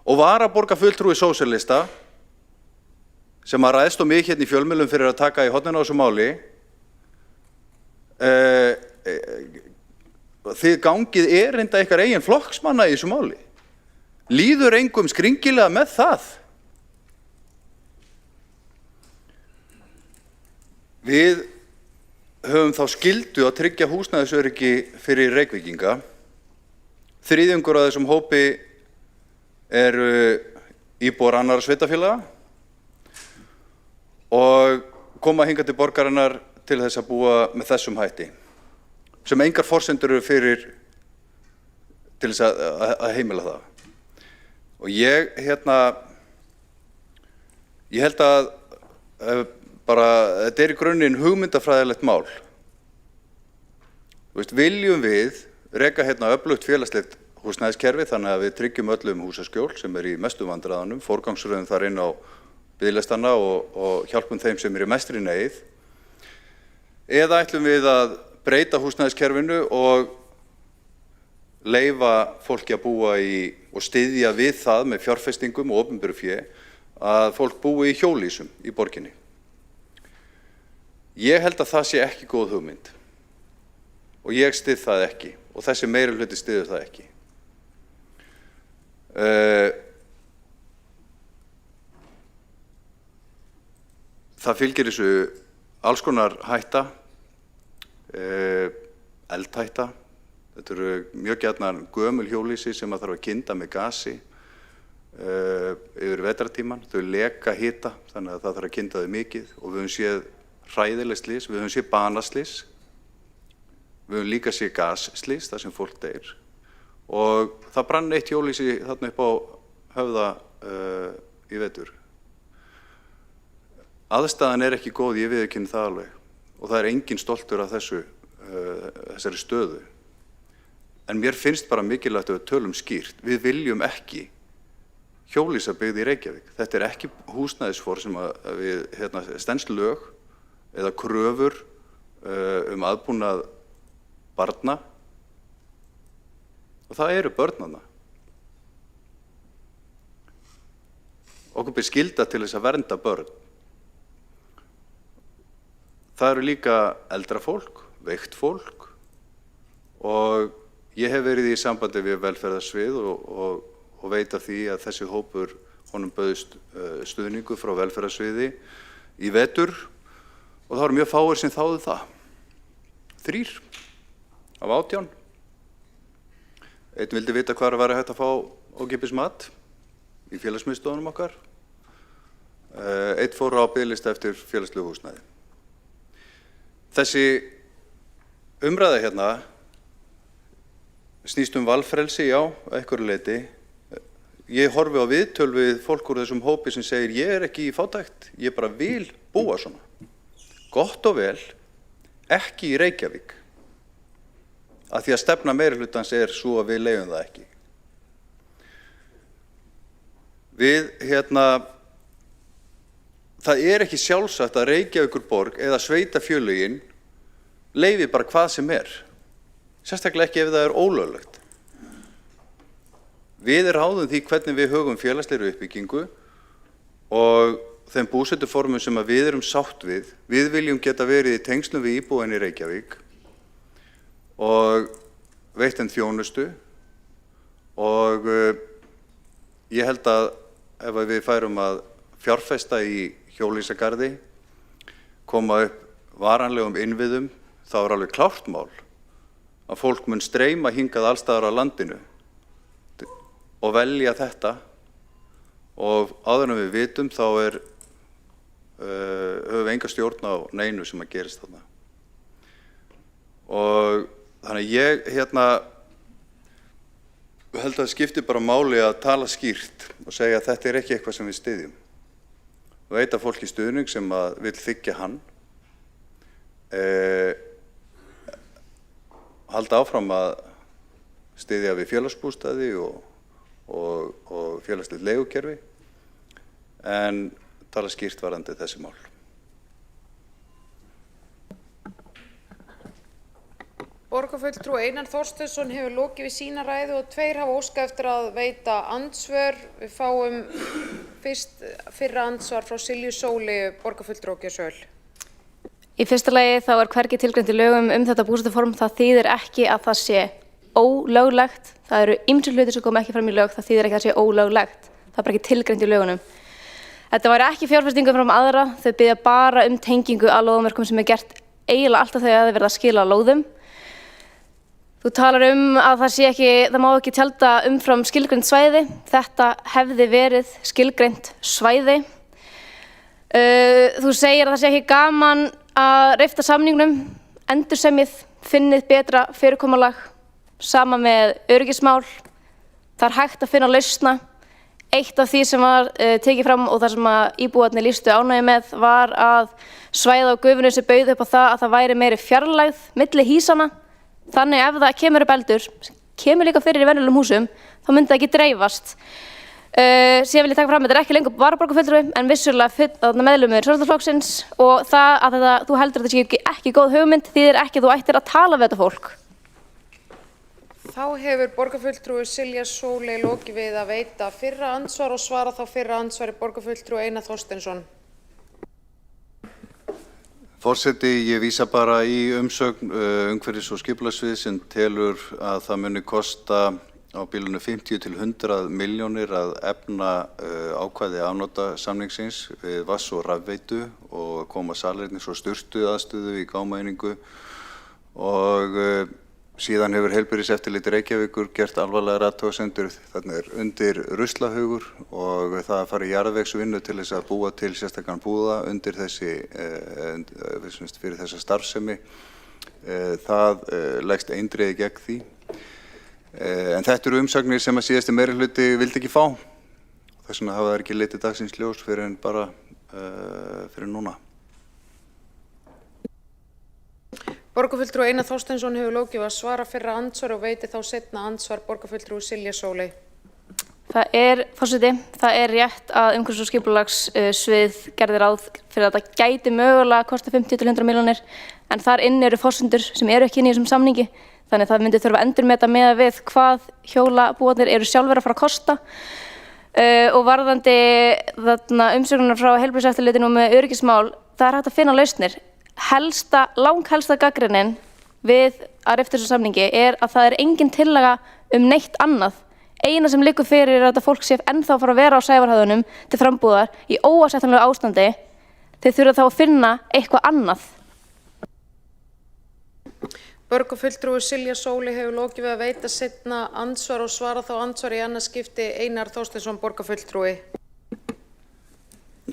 og varaborgarfulltrúi sósíalista sem að ræðst á mig í fjölmiðlum fyrir að taka í hornina á þessu máli. Þið gangið erinda ykkar eigin flokksmanna í þessu máli. Líður engum skringilega með það? Við höfum þá skyldu að tryggja húsnæðisöryggi fyrir Reykvíkinga. Þriðjungur af þessum hópi eru íbúar annarra sveitarfélaga og koma hingað til borgarinnar til þess að búa með þessum hætti, sem engar forsendur eru fyrir til þess að heimila það. Og ég held að þetta er í grunninn hugmyndafræðilegt mál. Viljum við reka öflugt félagslegt húsnæðiskerfi þannig að við tryggjum öllum húsaskjól sem er í mestu vandræðanum, forgangsröðum þar inn á biðlistana og hjálpum þeim sem eru í mestri neyð? Eða ætlum við að breyta húsnæðiskerfinu og leyfa fólki að búa í og styðja við það með fjárfestingum og opinberu fé að fólk búi í hjólhýsum í borginni? Ég held að það sé ekki góð hugmynd og ég styð það ekki og þessi meirihluti styður það ekki. Það fylgir þessu alls konar hætta, eldhætta. Þetta eru mjög gjarnan gömul hjólhýsi sem að þarf að kynda með gasi yfir vetrartímann. Þau leka hita þannig að það þarf að kynda þau mikið og við höfum séð hræðileg slys, við höfum séð banaslys, við höfum líka séð gasslys þar sem fólk deyr og það brann eitt hjólhýsi þarna upp á Höfða í vetur. Aðstæðan er ekki góð, ég viðurkenni það alveg og það er engin stoltur af þessari stöðu. En mér finnst bara mikilvægt að við tölum skýrt. Við viljum ekki hjólhýsabyggð í Reykjavík. Þetta er ekki húsnæðisform sem við stenst lög eða kröfur aðbúnað barna og það eru börnanna. Okkur ber skylda til þess að vernda börn. Það eru líka eldra fólk, veikt fólk og ég hef verið í sambandi við velferðarsvið og veit af því að þessi hópur honum bauðst stuðningu frá velferðarsviði í vetur og það voru mjög fáir sem þáðu það. 3 af 18. Einn vildi vita hvar væri hægt að fá ókeypis mat í félagsmiðstöðunum okkar. Einn fór á biðlista eftir félagslegu húsnæði. Þessi umræða snýst valfrelsi, já, að einhverju leyti. Ég horfi á viðtöl við fólk úr þessum hópi sem segir ég er ekki í fátækt, ég bara vil búa svona. Gott og vel, ekki í Reykjavík. Af því að stefna meirihlutans er svo að við leyfum það ekki. Það er ekki sjálfsagt að Reykjavíkurborg eða sveitarfélögin leyfi bara hvað sem er. Sérstaklega ekki ef það er ólöglegt. Við ráðum því hvernig við högum félagslegri uppbyggingu og þeim búsetuformum sem við erum sátt við. Við viljum geta verið í tengslum við íbúana í Reykjavík og veitt þeim þjónustu og ég held að ef við færum að fjárfesta í hjólhýsagarði, koma upp varanlegum innviðum, þá er alveg klárt mál að fólk mun streyma hingað alls staðar á landinu og velja þetta og áður en við vitum þá höfum við enga stjórn á neinu sem að gerist þarna. Og þannig ég held að það skiptir bara máli að tala skýrt og segja að þetta er ekki eitthvað sem við styðjum. Og veita fólki stuðning sem að vill þiggja hann. Halda áfram að styðja við félagsbústaði og félagslegt leigukerfi en tala skýrt varðandi þessi mál. Borgarfulltrúi Einar Þorsteinsson hefur lokið við sína ræðu og 2 hafa óskað eftir að veita andsvör. Við fáum fyrst fyrra andsvar frá Silju Sóli, borgarfulltrúi á Gjörsöl. Í fyrsta lagi þá hvergi tilgreint í lögum þetta búsetuform, það þýðir ekki að það sé ólöglegt. Það eru ýmsir hlutir sem koma ekki fram í lög, það þýðir ekki að það sé ólöglegt. Það er bara ekki tilgreint í lögunum. Þetta væri ekki fjárfestingu fram aðra, þau biðja bara tengingu að lóðamerkum sem gert eiginlega alltaf þegar það verið að skila lóðum. Þú talar að það má ekki tjalda umfram skilgreint svæði. Þetta hefði verið skilgreint svæði. Þú segir að það sé ekki gaman að rifta samningnum, endursemjið, finnið betra fyrirkomulag, sama með öryggismál. Það er hægt að finna lausna. Eitt af því sem var tekið fram og það sem íbúarnir lýstu ánægju með var að svæðið á Gufunesi bauð upp á það að það væri meiri fjarlægð milli hýsanna. Þannig ef það kemur upp eldur, sem kemur líka fyrir í venjulegum húsum, þá myndi það ekki dreifast. Síðan vil ég taka fram að þetta er ekki lengur varaborgarfulltrúi en vissulega meðlimur Sjálfstæðisflokksins og það að þú heldur að þetta sé ekki góð hugmynd þýðir ekki að þú ættir að tala við þetta fólk. Þá hefur borgarfulltrúi Silja Sóley lokið við að veita fyrra andsvar og svara þá fyrra andsvari borgarfulltrúi Einar Þorsteinsson. Forseti, ég vísa bara í umsögn umhverfis- og skipulagssviðs sem telur að það muni kosta á bilinu 50 til 100 milljónir að efna ákvæði afnotasamningsins við vatns- og rafveitu og koma salernis- og sturtuaðstöðu í gámaeiningu og síðan hefur Heilbrigðiseftirlit Reykjavíkur gert alvarlegar athugasemdir, þarna undir ruslahaugur og það að fara í jarðvegsvinnu til þess að búa til sérstakann búða undir fyrir þessa starfsemi. Það leggst eindreiði gegn því. En þetta eru umsagnir sem að síðasti meirihluti vildi ekki fá. Þess vegna hafa þær ekki litið dagsins ljós fyrir en bara fyrir núna. Borgarfulltrúi Einar Þorsteinsson hefur lokið við að svara fyrra andsvar og veiti þá seinna andsvar borgarfulltrúi Silja Sóley. Forseti, það er rétt að umhverfis- og skipulagssvið gerði ráð fyrir að þetta gæti mögulega kosta 50 til 100 milljónir en þar inni eru forsendur sem eru ekki inn í þessum samningi. Þannig að það myndi þurfa að endurmeta með við hvað hjólabúarnir eru sjálfur að fara að kosta. Og varðandi umsögnunar frá Heilbrigðiseftirlitinu með öryggismál, það er hægt að finna lausnir. Langhelsta gagnrýnin við að rifta þessu samningi er að það er engin tillaga neitt annað. Eina sem liggur fyrir er að þetta fólk sé ennþá að fara að vera á Sævarhöfðunum til frambúðar í óásættanlegu ástandi. Þeir þurfa þá að finna eitthvað annað. Borgarfulltrúi Silja Sóley hefur lokið við að veita seinna andsvar og svara þá andsvar í annað skipti Einar Þorsteinsson borgarfulltrúi.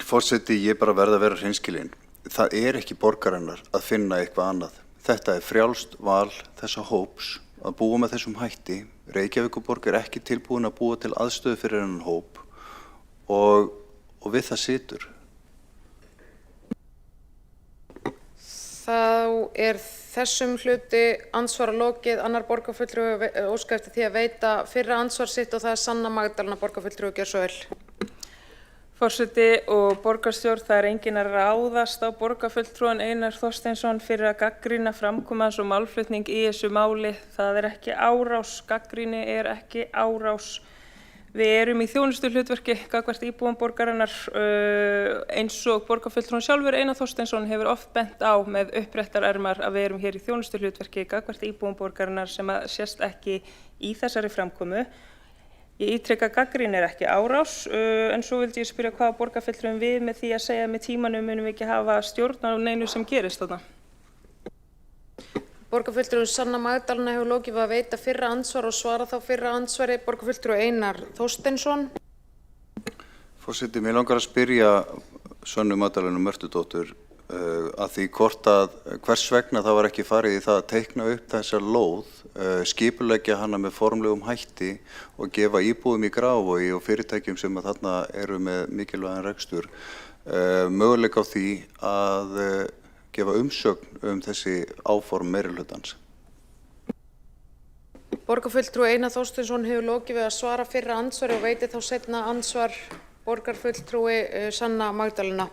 Forseti, ég bara verð að vera hreinskilinn. Það er ekki borgarinnar að finna eitthvað annað. Þetta er frjálst val þessa hóps að búa með þessum hætti. Reykjavíkurborg er ekki tilbúin að búa til aðstöðu fyrir þennan hóp og við það situr. Þá er þessum hluti andsvara lokið. Annar borgarfulltrúi óska eftir því að veita fyrra andsvar sitt og það er Sanna Magdalena borgarfulltrúi. Gjör svo vel. Forseti og borgarstjórn, það er enginn að ráðast á borgarfulltrúan Einar Þorsteinsson fyrir að gagnrýna framkoma hans og málflutning í þessu máli. Það er ekki árás, gagnrýni er ekki árás. Við erum í þjónustuhlutverki gagnvart íbúum borgarinnar eins og borgarfulltrúan sjálfur Einar Þorsteinsson hefur oft bent á með uppréttar ermar að við erum hér í þjónustuhlutverki gagnvart íbúum borgarinnar sem að sést ekki í þessari framkomu. Ég ítreka gagnrýni er ekki árás en svo vildi ég spyrja hvaða borgarfulltrúum við með því að segja að með tímanum munum við ekki hafa stjórn á neinu sem gerist þarna. Borgarfulltrúi Sanna Magdalena hefur lokið við að veita fyrra andsvar og svara þá fyrra andsvari borgarfulltrúi Einar Þorsteinsson. Forseti, mér langar að spyrja Sönnu Magdalenu Mörtudóttur að því hvers vegna það var ekki farið í það að teikna upp þessa lóð, skipuleggja hana með formlegum hætti og gefa íbúðum í Grafarvogi og fyrirtækjum sem að þarna eru með mikilvægan rekstur möguleika á því að gefa umsögn þessi áform meirihlutans. Borgarfulltrúi Einar Þorsteinsson hefur lokið við að svara fyrra andsvari og veiti þá seinna andsvar borgarfulltrúi Sanna Magdalena.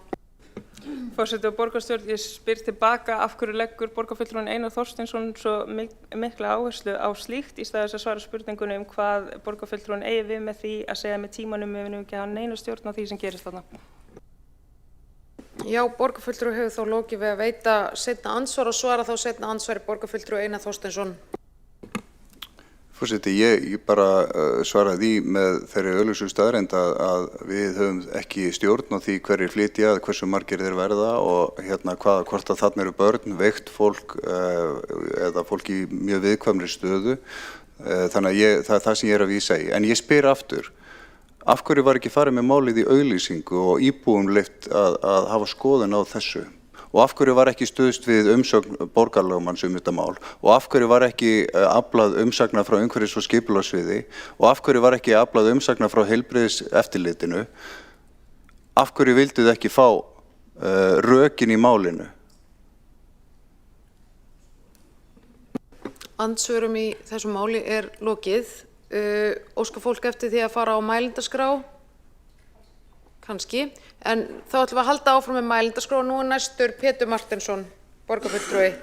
Forseti og borgarstjórn, ég spyr tilbaka af hverju leggur borgarfulltrúinn Einar Þorsteinsson svo mikla áherslu á slíkt í stað þess að svara spurningunni hvað borgarfulltrúinn eigi við með því að segja með tímanum við munum ekki hafa neina stjórn á því sem gerist þarna. Já, borgarfulltrúi hefur þá lokið við að veita seinna andsvar og svara þá seinna andsvari borgarfulltrúi Einar Þorsteinsson. Forseti, ég bara svaraði því með þeirri augljósu staðreynd að við höfum ekki stjórn á því hverjir flytja, hversu margir þeir verða og hvort að þarna eru börn, veikt fólk eða fólk í mjög viðkvæmri stöðu. Þannig að það er það sem ég er að vísa í. En ég spyr aftur, af hverju var ekki farið með málið í auglýsingu og íbúum leyft að hafa skoðun á þessu? Og af hverju var ekki stuðst við umsögn borgarlögmanns þetta mál? Og af hverju var ekki aflað umsagna frá umhverfis- og skipulagssviði? Og af hverju var ekki aflað umsagna frá heilbrigðiseftirlitinu? Af hverju vilduð ekki fá rökin í málinu? Andsvörum í þessu máli er lokið. Óskar fólk eftir því að fara á mælendaskrá? Kannski. En þá ætlum við að halda áfram með mælendaskrá og nú er næstur Pétur Marteinsson, borgarfulltrúi.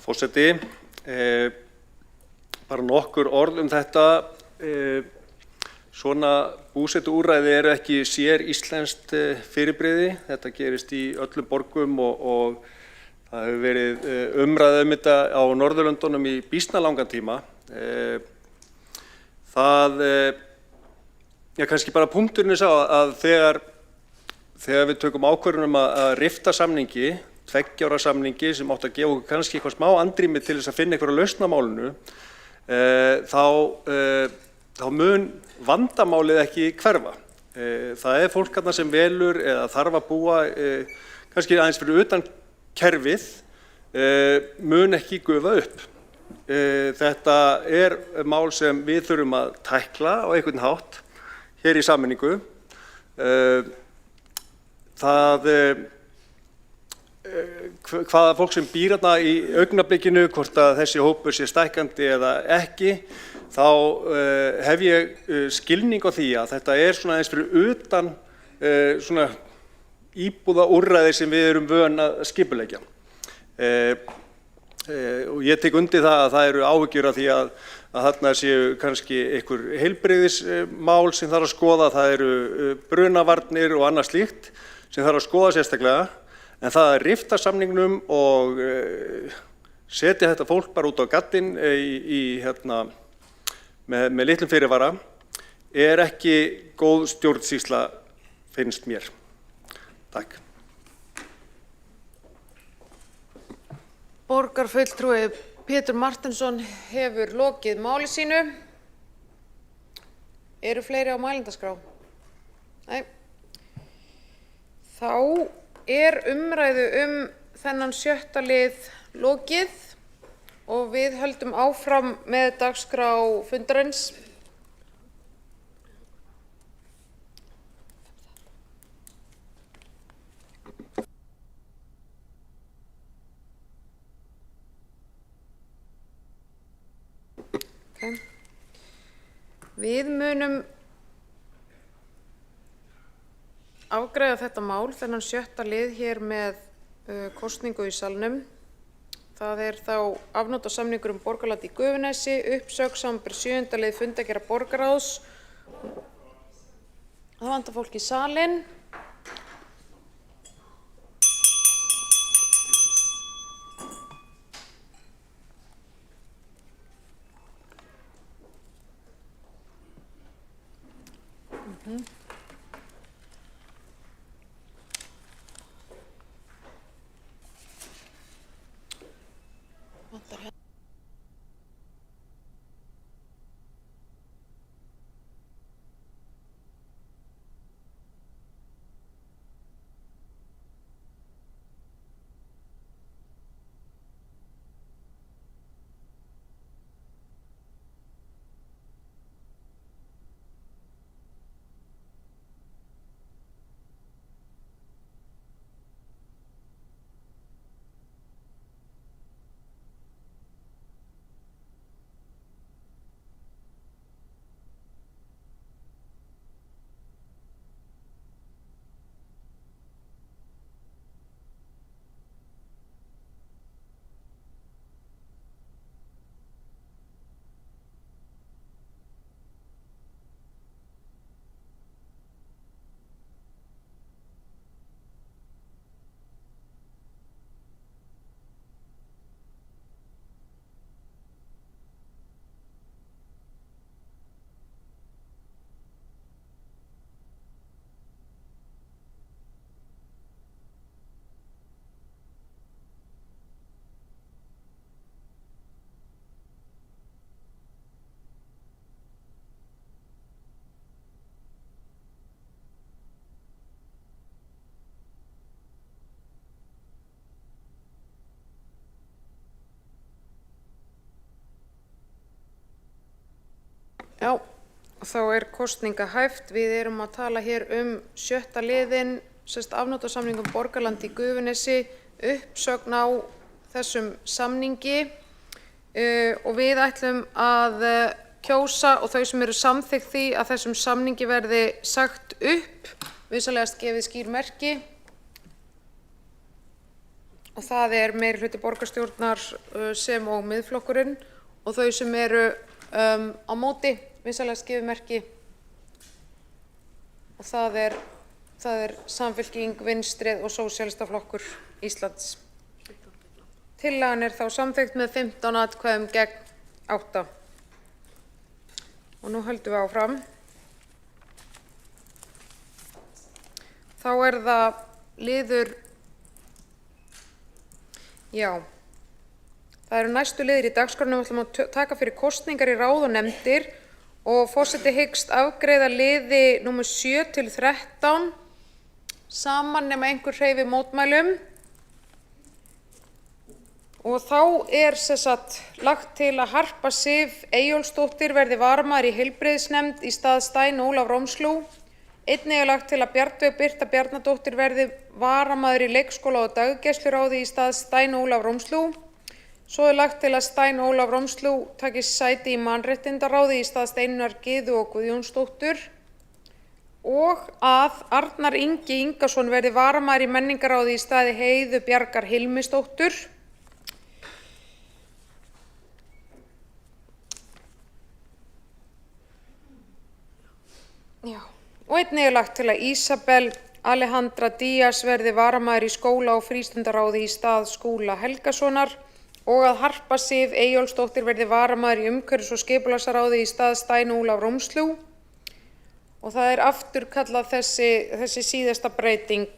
Forseti, bara nokkur orð þetta. Svona búsetuúrræði eru ekki sér íslenskt fyrirbrigði. Þetta gerist í öllum borgum og það hefur verið umræða þetta á Norðurlöndunum í býsna langan tíma. Kannski bara punkturinn er sá að þegar við tökum ákvörðun að rifta samningi, 2 ára samningi sem átti að gefa okkur kannski eitthvað smá andrými til þess að finna einhverja lausn á málinu, þá mun vandamálið ekki hverfa. Það er fólk þarna sem velur eða þarf að búa kannski aðeins fyrir utan kerfið, mun ekki gufa upp. Þetta er mál sem við þurfum að tækla á einhvern hátt hér í sameiningu. Hvaða fólk sem býr þarna í augnablikinu, hvort að þessi hópur sé stækkandi eða ekki, þá hef ég skilning á því að þetta er svona aðeins fyrir utan svona íbúðaúrræði sem við erum vön að skipuleggja. Og ég tek undir það að það eru áhyggjur af því að þarna séu kannski einhver heilbrigðismál sem þarf að skoða, það eru brunavarnir og annað slíkt sem þarf að skoða sérstaklega, en það að rifta samningnum og setja þetta fólk bara út á gaddinn með litlum fyrirvara er ekki góð stjórnsýsla, finnst mér. Takk. Borgarfulltrúi Pétur Marteinsson hefur lokið máli sínu. Eru fleiri á mælendaskrá? Nei. Þá er umræðu þennan 6. lið lokið og við höldum áfram með dagskrá fundarins. Okay. Við munum afgreiða þetta mál, þennan 6. lið hér með kosningu í salnum. Það er þá afnotasamningur borgarland í Gufunesi, uppsögn samanber 7. lið fundargerðar borgarráðs. Það vantar fólk í salinn. Já, þá kosninga hæft. Við erum að tala hér 7. liðinn, afnotasamningum Borgarland í Gufunesi, uppsögn á þessum samningi og við ætlum að kjósa og þau sem eru samþykkt því að þessum samningi verði sagt upp, vinsamlegast gefið skýr merki. Og það meirihluti borgarstjórnar sem og Miðflokkurinn og þau sem eru á móti, vinsamlegast gefið merki. Og það Samfylking, Vinstrið og Sósíalistaflokkur Íslands. Tillagan þá samþykkt með 15 atkvæðum gegn 8. Og nú höldum við áfram. Þá það liður, já, það eru næstu liðir í dagskránni. Við ætlum að taka fyrir kosningar í ráð og nefndir og forseti hyggst afgreiða liði númer 7 til 13 saman nema einhver hreyfi mótmælum. Og þá lagt til að Harpa Sif Eyjólfsdóttir verði varamaður í heilbrigðisnefnd í stað Stein Ólaf Rómslú. Einnig lagt til að Bjarnveig Birta Bjarnadóttir verði varamaður í leikskóla- og daggæsluráði í stað Stein Ólaf Rómslú. Svo lagt til að Stein Ólaf Rómslú taki sæti í mannréttindaráði í stað Steinunnar Gyðu og Guðjónsdóttur. Og að Arnar Ingi Ingason verði varamaður í menningaráði í staði Heiðu Bjargar Hilmisdóttur. Já. Og einnig lagt til að Isabel Alejandra Díaz verði varamaður í skóla- og frístundaráði í stað Skúla Helgasonar og að Harpa Sif Eyjólfsdóttir verði varamaður í umhverfis- og skipulagsráði í stað Stein Ólaf Rómslú. Og það afturkallað þessi síðasta breyting,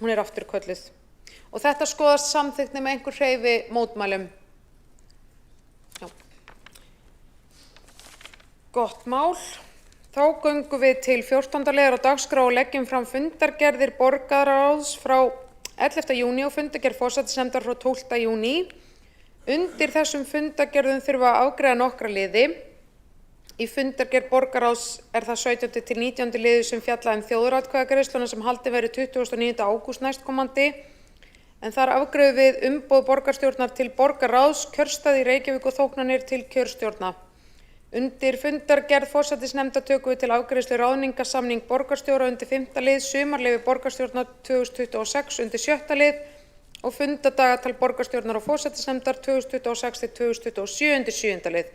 hún afturkölluð. Og þetta skoðast samþykkt með einhver hreyfi mótmælum. Já. Gott mál. Þá göngum við til 14. liðar á dagskrá og leggjum fram fundargerðir borgarráðs frá 11. júní og fundargerð forsætisnefndar frá 12. júní. Undir þessum fundargerðum þurfa að afgreiða nokkra liði. Í fundargerð borgarráðs það 17. til 19. liður sem fjalla þjóðaratkvæðagreiðsluna sem haldin verður 29. ágúst næstkomandi. En þar afgreiðum við umboð borgarstjórnar til borgarráðs, kjörstað í Reykjavík og þóknanir til kjörstjórna. Undir fundargerð forsætisnefndar tökum við til afgreiðslu ráðningarsamning borgarstjóra undir 5. lið, sumarleyfi borgarstjórnar 2026 undir 7. lið og fundadagatal borgarstjórnar og forsætisnefndar 2026 til 2027 undir 7. lið.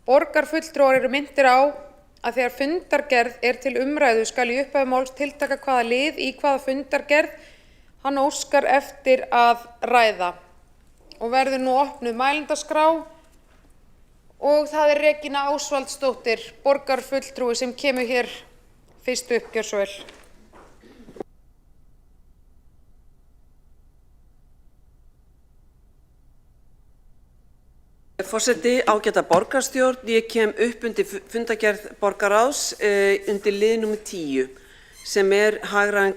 Borgarfulltrúar eru minntir á að þegar fundargerð til umræðu skal í upphafi máls tiltaka hvaða lið í hvaða fundargerð hann óskar eftir að ræða. Og verður nú opnuð mælendaskrá og það Regína Ásvaldsdóttir, borgarfulltrúi, sem kemur hér fyrst upp, gjör svo vel. Forseti, ágæta borgarstjórn, ég kem upp undir fundargerð borgarráðs undir lið nr. 10 sem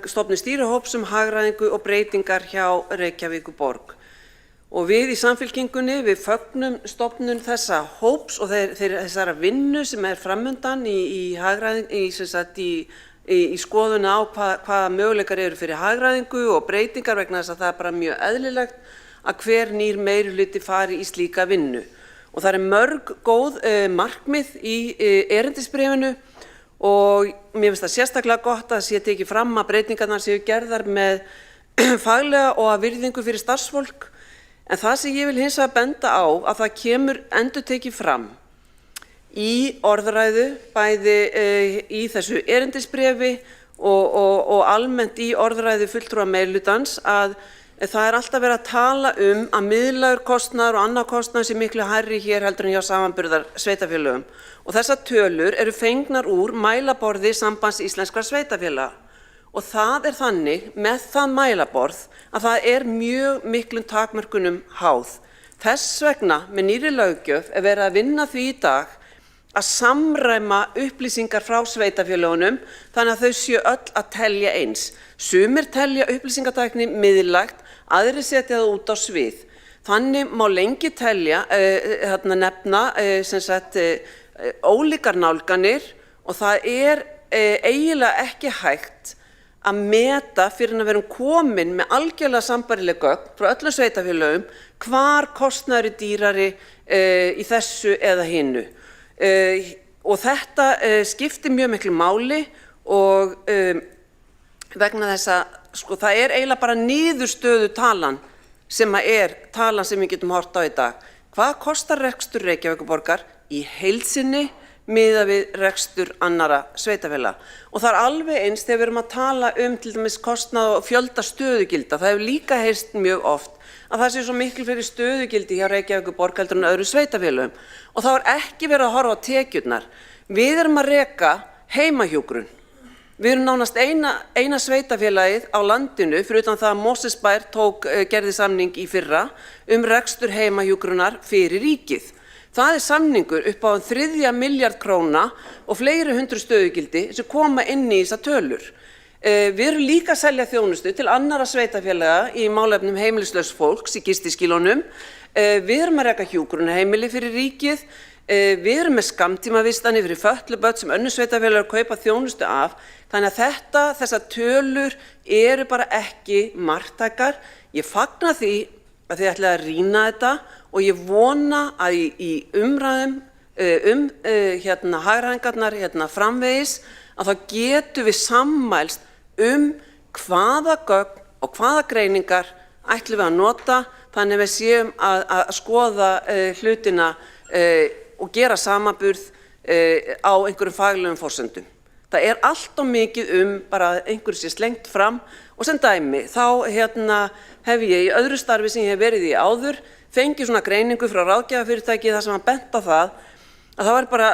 stofnun stýrihóps hagræðingu og breytingar hjá Reykjavíkurborg. Og við í Samfylkingunni, við fögnum stofnun þessa hóps og þessara vinnu sem framundan í skoðun á hvaða möguleikar eru fyrir hagræðingu og breytingar vegna þess að það bara mjög eðlilegt að hver nýr meirihluti fari í slíka vinnu. Og það mörg góð markmið í erindisbréfinu og mér finnst það sérstaklega gott að sé tekið fram að breytingarnar séu gerðar með faglega og að virðingu fyrir starfsfólk. En það sem ég vil hins vegar benda á að það kemur endurtekið fram í orðræðu, bæði í þessu erindisbréfi og almennt í orðræðu fulltrúa meirihlutans að það alltaf verið að tala að miðlægur kostnaður og annar kostnaður sé miklu hærri hér heldur en hjá samanburðar sveitarfélögum. Og þessar tölur eru fengnar úr mælaborði Sambands íslenskra sveitarfélaga. Og það þannig með það mælaborð að það mjög miklum takmörkunum háð. Þess vegna með nýrri löggjöf verið að vinna því í dag að samræma upplýsingar frá sveitarfélögunum þannig að þau séu öll að telja eins. Sumir telja upplýsingatækni miðlægt, aðrir setja það út á svið. Þannig má lengi telja, nefna ólíkar nálganir og það eiginlega ekki hægt að meta fyrir að vera komin með algjörlega sambærileg gögn frá öllum sveitarfélögum hvar kostnaður dýrari í þessu eða hinu. Og þetta skiptir mjög miklu máli og vegna þess að sko, það eiginlega bara niðurstöðu talan sem talan sem við getum hort á í dag. Hvað kostar rekstur Reykjavíkurborgar í heild sinni miðað við rekstur annarra sveitarfélaga? Og það alveg eins þegar við erum að tala til dæmis kostnað og fjölda stöðugilda. Það hefur líka heyrst mjög oft að það sé svo miklu fyrir stöðugildi hjá Reykjavíkurborg heldur en öðrum sveitarfélögum. Og þá ekki verið að horfa á tekjurnar. Við erum að reka heimahjúkrun. Við erum nánast eina sveitarfélagið á landinu, fyrir utan það að Mosfellsbær gerði samning í fyrra rekstur heimahjúkrunar fyrir ríkið. Það samningur upp á 3 milljarð króna og fleiri 100 stöðugildi sem koma inn í þessar tölur. Við erum líka að selja þjónustu til annarra sveitarfélaga í málefnum heimilislaus fólks í gistiskýlunum. Við erum að reka hjúkrunarheimili fyrir ríkið. Við erum með skammtímavistanir fyrir fötluð börn sem önnur sveitarfélagar kaupa þjónustu af. Þannig að þessar tölur eru bara ekki marktækar. Ég fagna því að þið ætlið að rýna þetta og ég vona að í umræðum hagræðingarnar framvegis að þá getum við sammælst hvaða gögn og hvaða greiningar ætlum við að nota þannig að við séum að skoða hlutina og gera samanburð á einhverjum faglegum forsendum. Það allt of mikið bara að einhverju sé slengt fram og sem dæmi þá hef ég í öðru starfi sem ég hef verið í áður fengið svona greiningu frá ráðgjafafyrirtæki þar sem hann bent á það að það var bara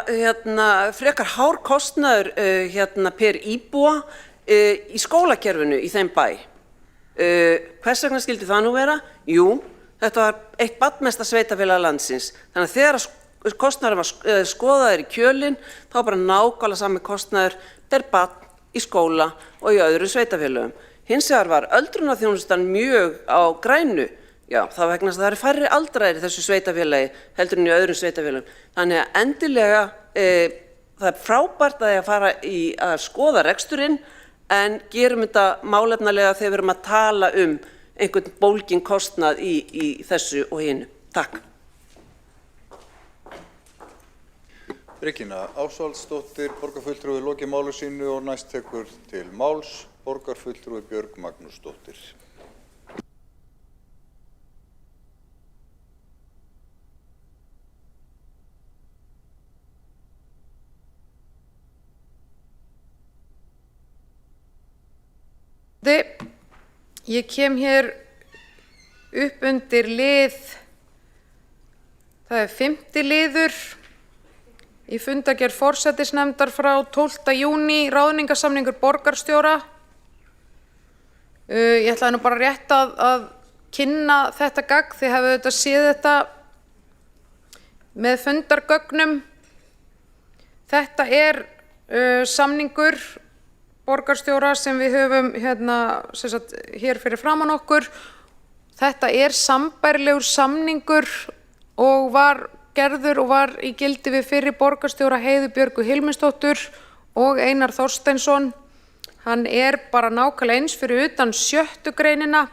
frekar hár kostnaður per íbúa í skólakerfinu í þeim bæ. Hvers vegna skildi það nú vera? Jú, þetta var eitt barnmesta sveitarfélag landsins. Þannig að þegar kostnaður var skoðaður í kjölinn þá bara nákvæmlega sami kostnaður per barn í skóla og í öðru sveitarfélögum. Hins vegar var öldrunarþjónustan mjög á grænu. Já, það vegna þess að það færri aldraðir í þessu sveitarfélagi heldur en í öðrum sveitarfélagum. Þannig að endilega það frábært að fara að skoða reksturinn en gerum þetta málefnalega þegar við erum að tala einhvern bólginn kostnað í þessu og hinu. Takk. Regína Ásvaldsdóttir, borgarfulltrúi, lokið máli sínu og næst tekur til máls borgarfulltrúi Björg Magnúsdóttir. Ég kem hér upp undir lið, það 5. liður í fundargerð forsætisnefndar frá 12. júní, ráðningarsamningur borgarstjóra. Ég ætlaði nú bara rétt að kynna þetta gagn, þið hafið auðvitað séð þetta með fundargögnum. Þetta samningur borgarstjóra sem við höfum hér fyrir framan okkur. Þetta sambærilegur samningur og var gerður og var í gildi við fyrri borgarstjóra Heiðu Björgu Hilminsdóttur og Einar Þorsteinsson. Hann bara nákvæmlega eins fyrir utan 6. greinina.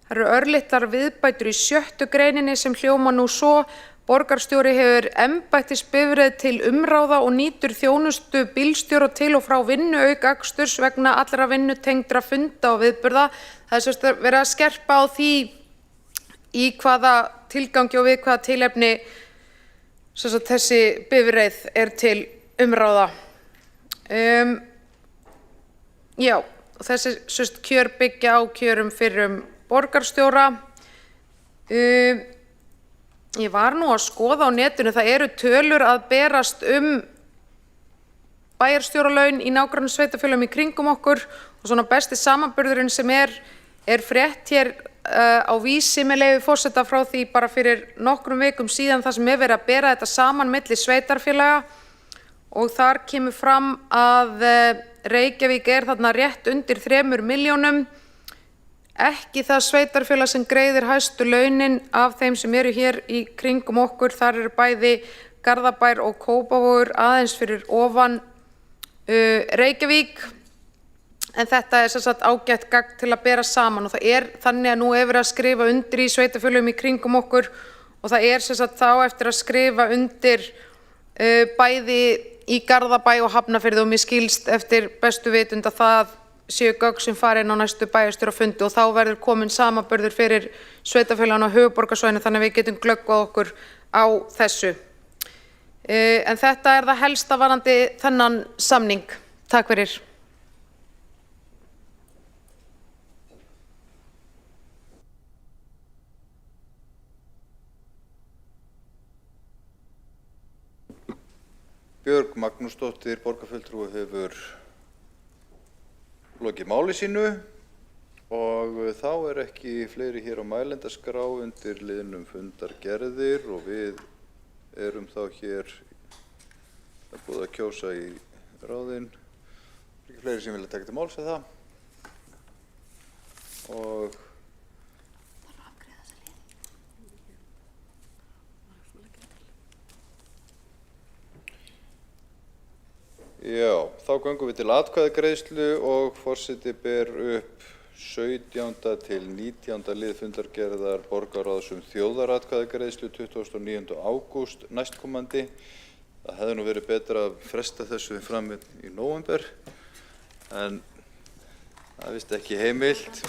Það eru örlitlar viðbætur í 6. greininni sem hljóma nú svo: borgarstjóri hefur embættisbifreið til umráða og nýtur þjónustu bílstjóra til og frá vinnu auk aksturs vegna allra vinnutengdra funda og viðburða. Það verið að skerpa á því í hvaða tilgangi og við hvaða tilefni þessi bifreið til umráða. Já, þessi kjör byggja á kjörum fyrrum borgarstjóra. Ég var nú að skoða á netinu, það eru tölur að berast bæjarstjóralaun í nágrannasveitarfélögum í kringum okkur og svona besti samanburðurinn sem frétt hér á Vísi með leyfi forseta frá því bara fyrir nokkrum vikum síðan þar sem verið að bera þetta saman milli sveitarfélaga og þar kemur fram að Reykjavík þarna rétt undir 3 milljónum. Ekki það sveitarfélag sem greiðir hæstu launin af þeim sem eru hér í kringum okkur. Þar eru bæði Garðabær og Kópavogur aðeins fyrir ofan Reykjavík. En þetta er sem sagt ágætt gagn til að bera saman og það er þannig að nú er verið að skrifa undir í sveitarfélögum í kringum okkur og það er sem sagt þá eftir að skrifa undir bæði í Garðabæ og Hafnarfirði og mér skilst eftir bestu vitund að það séu gögn sem fara inn á næstu bæjarstjórafundi og þá verður komin samanburður fyrir sveitarfélagana á höfuðborgarsvæðinu þannig að við getum glöggvað okkur á þessu. En þetta er það helsta varðandi þennan samning. Takk fyrir. Björg Magnúsdóttir, borgarfulltrúi, hefur lokið máli sínu og þá er ekki fleiri hér á mælendaskrá undir liðnum fundargerðir og við erum þá hér að búið að kjósa í ráðin. Ekki fleiri sem vilja taka til máls við það. Og já, þá göngum við til atkvæðagreiðslu og forseti ber upp 17. til 19. lið fundargerðar borgarráðs þjóðaratkvæðagreiðslu 29. ágúst næstkomandi. Það hefði nú verið betra að fresta þessu fram í nóvember, en það er víst ekki heimilt.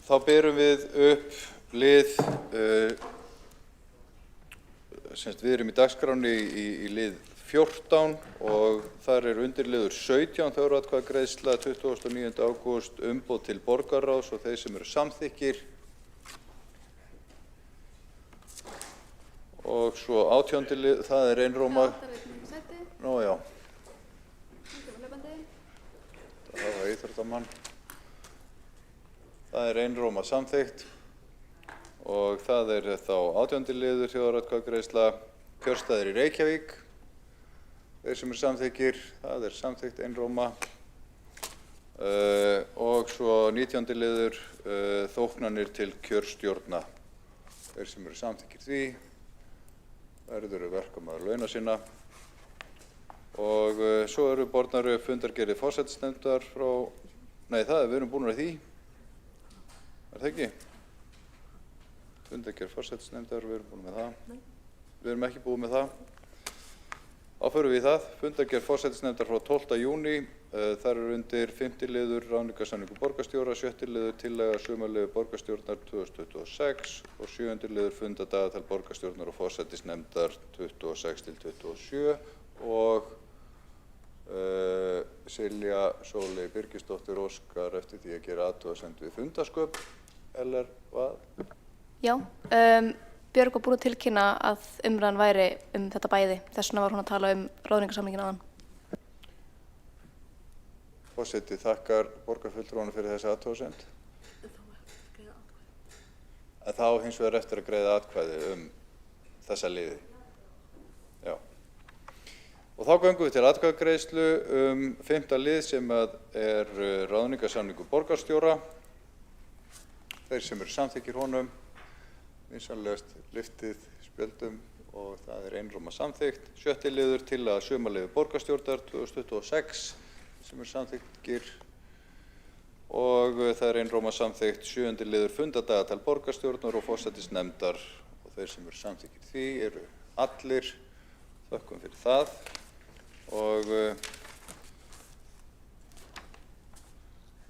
Þá berum við upp lið við erum í dagskránni í lið 14 og þar er undirliður 17 þjóðaratkvæðagreiðsla 29. ágúst umboð til borgarráðs og þeir sem eru samþykkir. Og svo 18. lið, það er einróma. Nú já. Það var íþróttamann. Það er einróma samþykkt. Og það er þá 18. liður þjóðaratkvæðagreiðsla kjörstaðir í Reykjavík. Þeir sem eru samþykkir, það er samþykkt einróma. Og svo 19. liður þóknanir til kjörstjórna. Þeir sem eru samþykkir því verður verkamaður launa sinna. Og svo eru bornar upp fundargerðir forsætisnefndar frá, nei við erum búin að því. Er það ekki? Fundargerð forsætisnefndar, við erum búin með það. Nei. Við erum ekki búin með það. Áförum við það. Fundargerð forsætisnefndar frá 12. júní. Þar eru undir 5. liður ráðningarsamningur borgarstjóra, 6. liður tillaga sumarleyfi borgarstjórnar 2026 og 7. liður fundadagatal borgarstjórnar og forsætisnefndar 26 til 27 og Silja Sóley Birgisdóttir óskar eftir því að gera athugasemd við fundasköp, eller hvað? Já, Björg var búin að tilkynna að umræðan væri þetta bæði. Þess vegna var hún að tala ráðningarsamninginn áðan. Forseti þakkar borgarfulltrúanum fyrir þessi athugasemd. En þá hins vegar eftir að greiða atkvæði þessa liði. Já. Og þá göngum við til atkvæðagreiðslu 5. lið sem er ráðningarsamningur borgarstjóra. Þeir sem eru samþykkir honum vinsamlegast lyftið spjöldum og það er einróma samþykkt. 7. liður tillaga sumarleyfi borgarstjórnar 2026 sem er samþykkir og það er einróma samþykkt. 7. liður fundadagatal borgarstjórnar og forsætisnefndar og þeir sem eru samþykkir því eru allir. Þökkum fyrir það og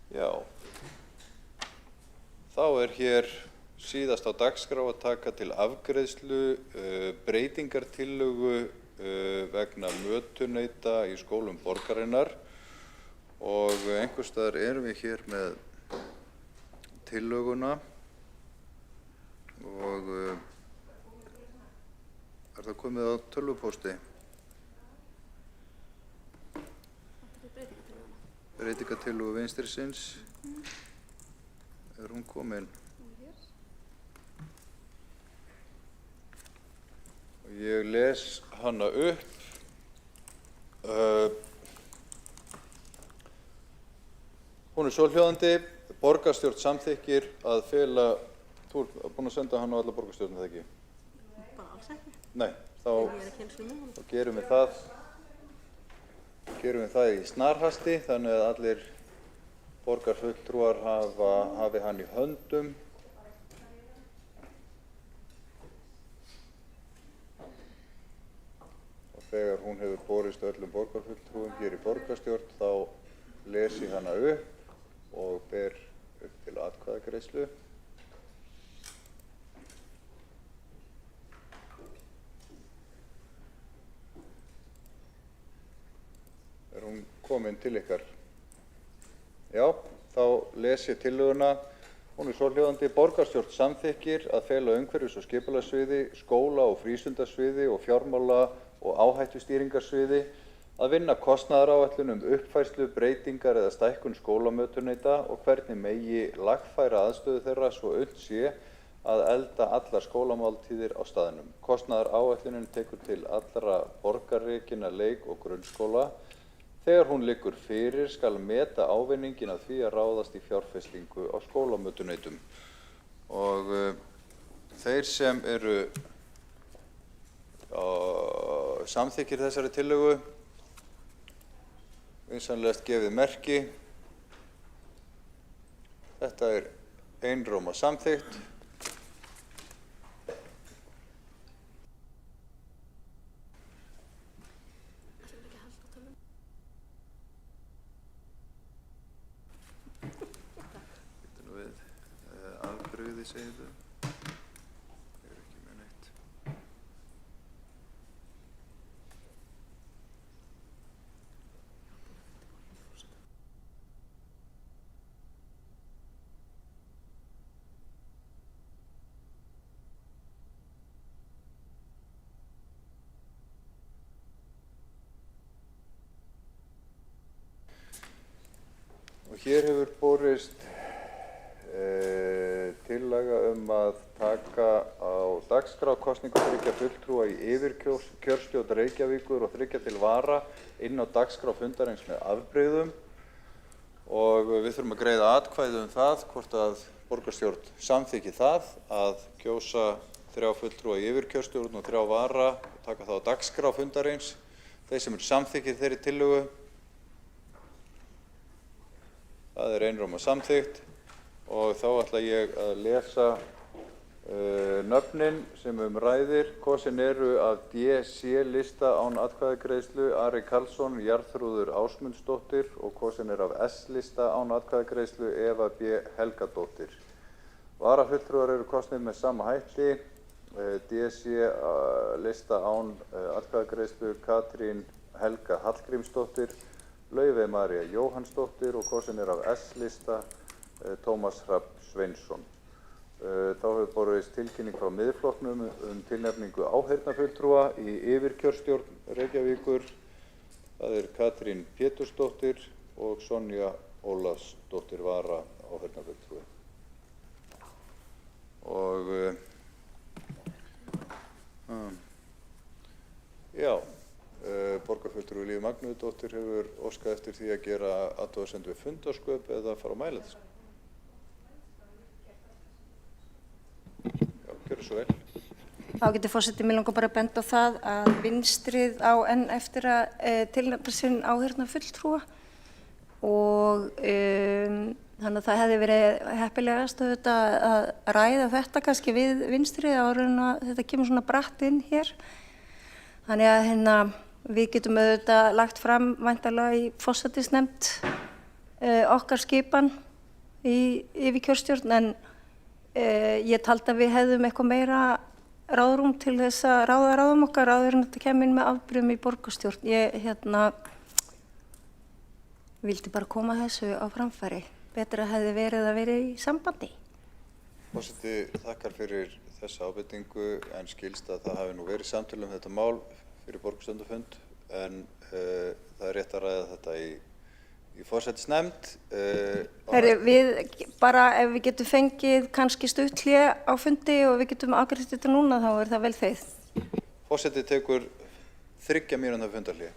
já, þá er hér síðast á dagskrá að taka til afgreiðslu breytingartillögu vegna mötuneyti í skólum borgarinnar og einhvers staðar erum við hér með tillöguna og er það komið á tölvupósti? Breytingartillögu vinstrisins, er hún komin? Ég les hana upp. Hún er svohljóðandi. Borgarstjórn samþykkir að fela, þú ert búin að senda hana á alla borgarstjórnir, eða ekki? Bara Nei, þá gerum við það. Gerum við það í snarhasti þannig að allir borgarfulltrúar hafi hann í höndum. Og þegar hún hefur borist öllum borgarfulltrúum hér í borgarstjórn þá lesi hana upp og ber upp til atkvæðagreiðslu. Er hún komin til ykkar? Já, þá les ég tillöguna. Hún er svohljóðandi: Borgarstjórn samþykkir að fela umhverfis- og skipulagssviði, skóla- og frístundasviði og fjármála- og áhættustýringarsviði að vinna kostnaðaráætlun uppfærslu, breytingar eða stækkun skólamötuneyti og hvernig megi lagfæra aðstöðu þeirra svo unnt sé að elda allar skólamáltíðir á staðnum. Kostnaðaráætlunin tekur til allra borgarrekinna leik- og grunnskóla. Þegar hún liggur fyrir skal meta ávinningin af því að ráðast í fjárfestingu á skólamötuneytum. Og þeir sem eru samþykkir þessari tillögu vinsamlegast gefið merki. Þetta er einróma samþykkt. Afbrigði segir þau. Þau eru ekki með neitt. Og hér hefur borist tillaga að taka á dagskrá kosningu 3 fulltrúa í yfirkjörstjórn Reykjavíkur og 3 til vara inn á dagskrá fundarins með afbrigðum. Og við þurfum að greiða atkvæði það hvort að borgarstjórn samþykki það að kjósa 3 fulltrúa í yfirkjörstjórn og 3 vara og taka það á dagskrá fundarins. Þeir sem eru samþykkir þeirri tillögu. Það er einróma samþykkt. Og þá ætla ég að lesa nöfnin sem ræðir. Kosin eru af DC lista án atkvæðagreiðslu Ari Karlsson, Jarþrúður Ásmundsdóttir og kosin er af S lista án atkvæðagreiðslu Eva B. Helgadóttir. Varafulltrúar eru kosnir með sama hætti. DC lista án atkvæðagreiðslu Katrín Helga Hallgrímsdóttir, Laufey María Jóhannsdóttir og kosin er af S lista Tómas Hrafn Sveinsson. Þá hefur borist tilkynning frá Miðflokknum tilnefningu áheyrnarfulltrúa í yfirkjörstjórn Reykjavíkur. Það er Katrín Pétursdóttir og Sonja Ólafsdóttir vara áheyrnarfulltrúi. Og borgarfulltrúi Líf Magnúðardóttir hefur óskað eftir því að gera athugasemd við fundarsköp eða fara á mælendaskrá. Gjörðu svo vel. Ágæti forseti, mig langar bara að benda á það að Vinstrið á enn eftir að tilnefna sinn áheyrnarfulltrúa og þannig að það hefði verið heppilegast að ræða þetta kannski við Vinstrið áður en að þetta kemur svona bratt inn hér. Þannig að við getum auðvitað lagt fram væntanlega í forsætisnefnd okkar skipan í yfirkjörstjórn en ég taldi að við hefðum eitthvað meira ráðrúm til þess að ráðum okkar áður en þetta kemur inn með afbrigðum í borgarstjórn. Ég vildi bara koma þessu á framfæri. Betra hefði verið að vera í sambandi. Forseti þakkar fyrir þessa ábendingu en skilst að það hafi nú verið samtölu þetta mál fyrir borgarstjórnarfund en það er rétt að ræða þetta í forsætisnefnd. Við bara, ef við getum fengið kannski stutt hlé á fundi og við getum afgreitt þetta núna, þá er það vel þið. Forseti tekur 3 mínútna fundarhlé.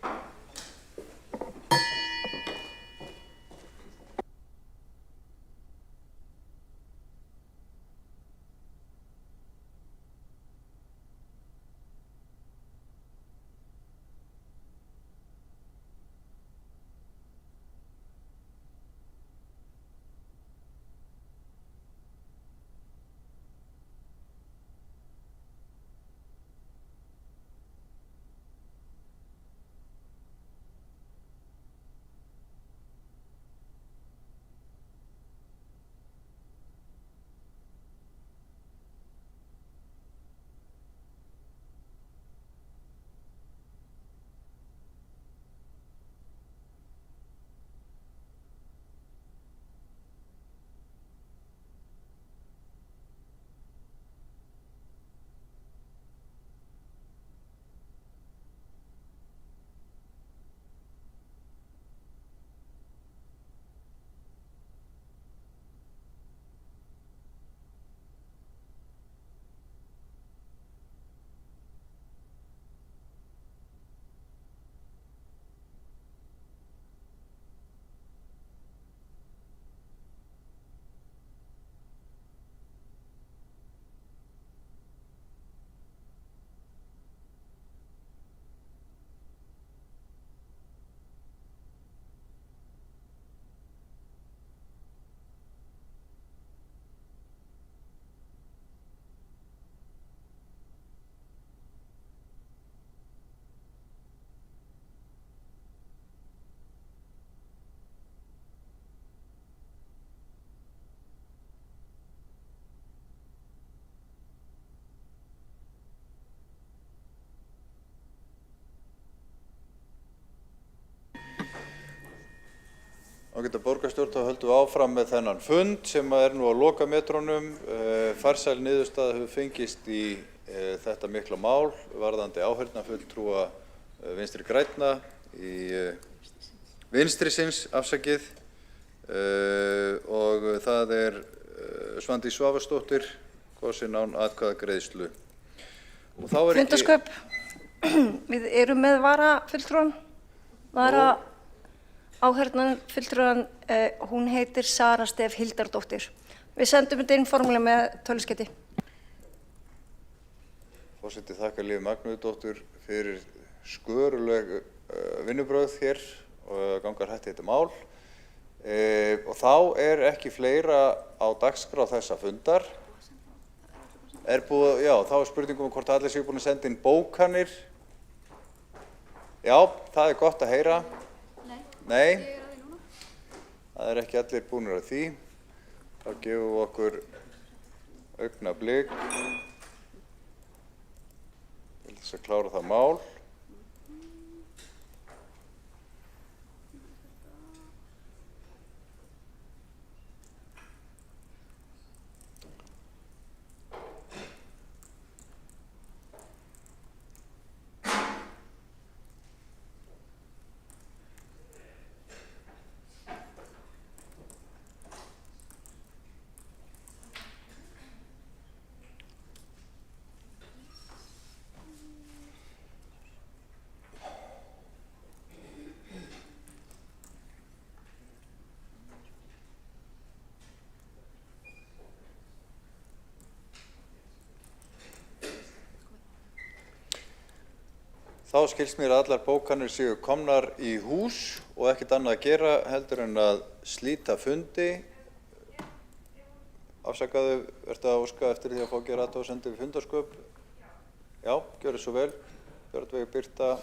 Ágæta borgarstjórn, þá höldum við áfram með þennan fund sem er nú á lokametrónum. Farsæl niðurstaða hefur fengist í þetta mikla mál varðandi áheyrnarfulltrúa Vinstri grænna í vinstrisins afsakið og það er Svandís Svavarsdóttir kosin án atkvæðagreiðslu. Og þá er Fundarsköp, við erum með varafulltrúan, áheyrnarfulltrúan, hún heitir Sara Stef Hildardóttir. Við sendum þetta inn formulega með töluskeyti. Forseti þakkar Líf Magnúðardóttur fyrir sköruleg vinnubrögð hér og gangar hætti þetta mál. Og þá er ekki fleira á dagskrá þessa fundar. Þá er spurningum hvort allir séu búin að senda inn bókanir. Já, það er gott að heyra. Nei. Það er ekki allir búnir að því. Þá gefum við okkur augnablik til þess að klára það mál. Þá skilst mér að allar bókanir séu komnar í hús og ekkert annað að gera heldur en að slíta fundi. Afsakaðu, ertu að óska eftir því að fá að gera athugasemdir við fundarsköp? Já, gjörðu svo vel. Björnveig Birta,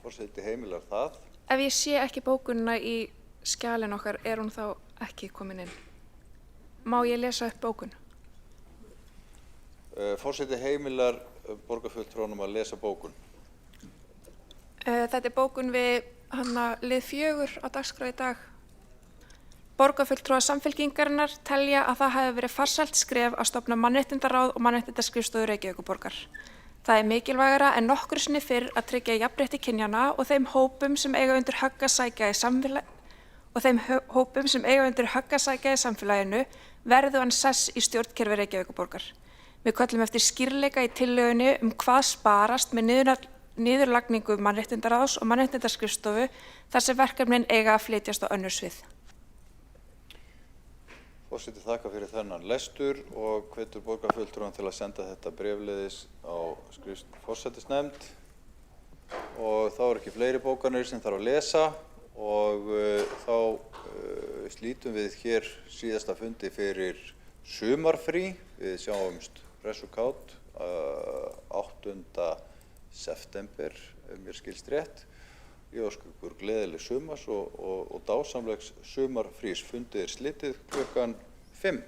forseti heimilar það. Ef ég sé ekki bókunina í skjalin okkar, er hún þá ekki komin inn? Má ég lesa upp bókun? Forseti heimilar borgarfulltrúanum að lesa bókun. Þetta er bókun við lið 4 á dagskrá í dag. Borgarfulltrúar Samfylkingarinnar telja að það hafi verið farsælt skref að stofna mannréttindaráð og mannréttindaskrifstofu Reykjavíkurborgar. Það er mikilvægara en nokkru sinni fyrr að tryggja jafnrétti kynjanna og þeim hópum sem eiga undir högg að sækja í samfélaginu verður hann sess í stjórnkerfi Reykjavíkurborgar. Við köllum eftir skýrleika í tillögunni hvað sparast með niðurlagningu mannréttindaráðs og mannréttindaskrifstofu þar sem verkefnin eiga að flytjast á önnur svið. Forseti þakka fyrir þennan lestur og hvetur borgarfulltrúan til að senda þetta bréfleiðis á forsætisnefnd. Og þá eru ekki fleiri bókanir sem þarf að lesa og þá slítum við hér síðasta fundi fyrir sumarfrí. Við sjáumst hress og kát 8. september, ef mér skilst rétt. Ég óska ykkur gleðileg sumars og dásamlegs sumarfrís. Fundið er slitið klukkan 5.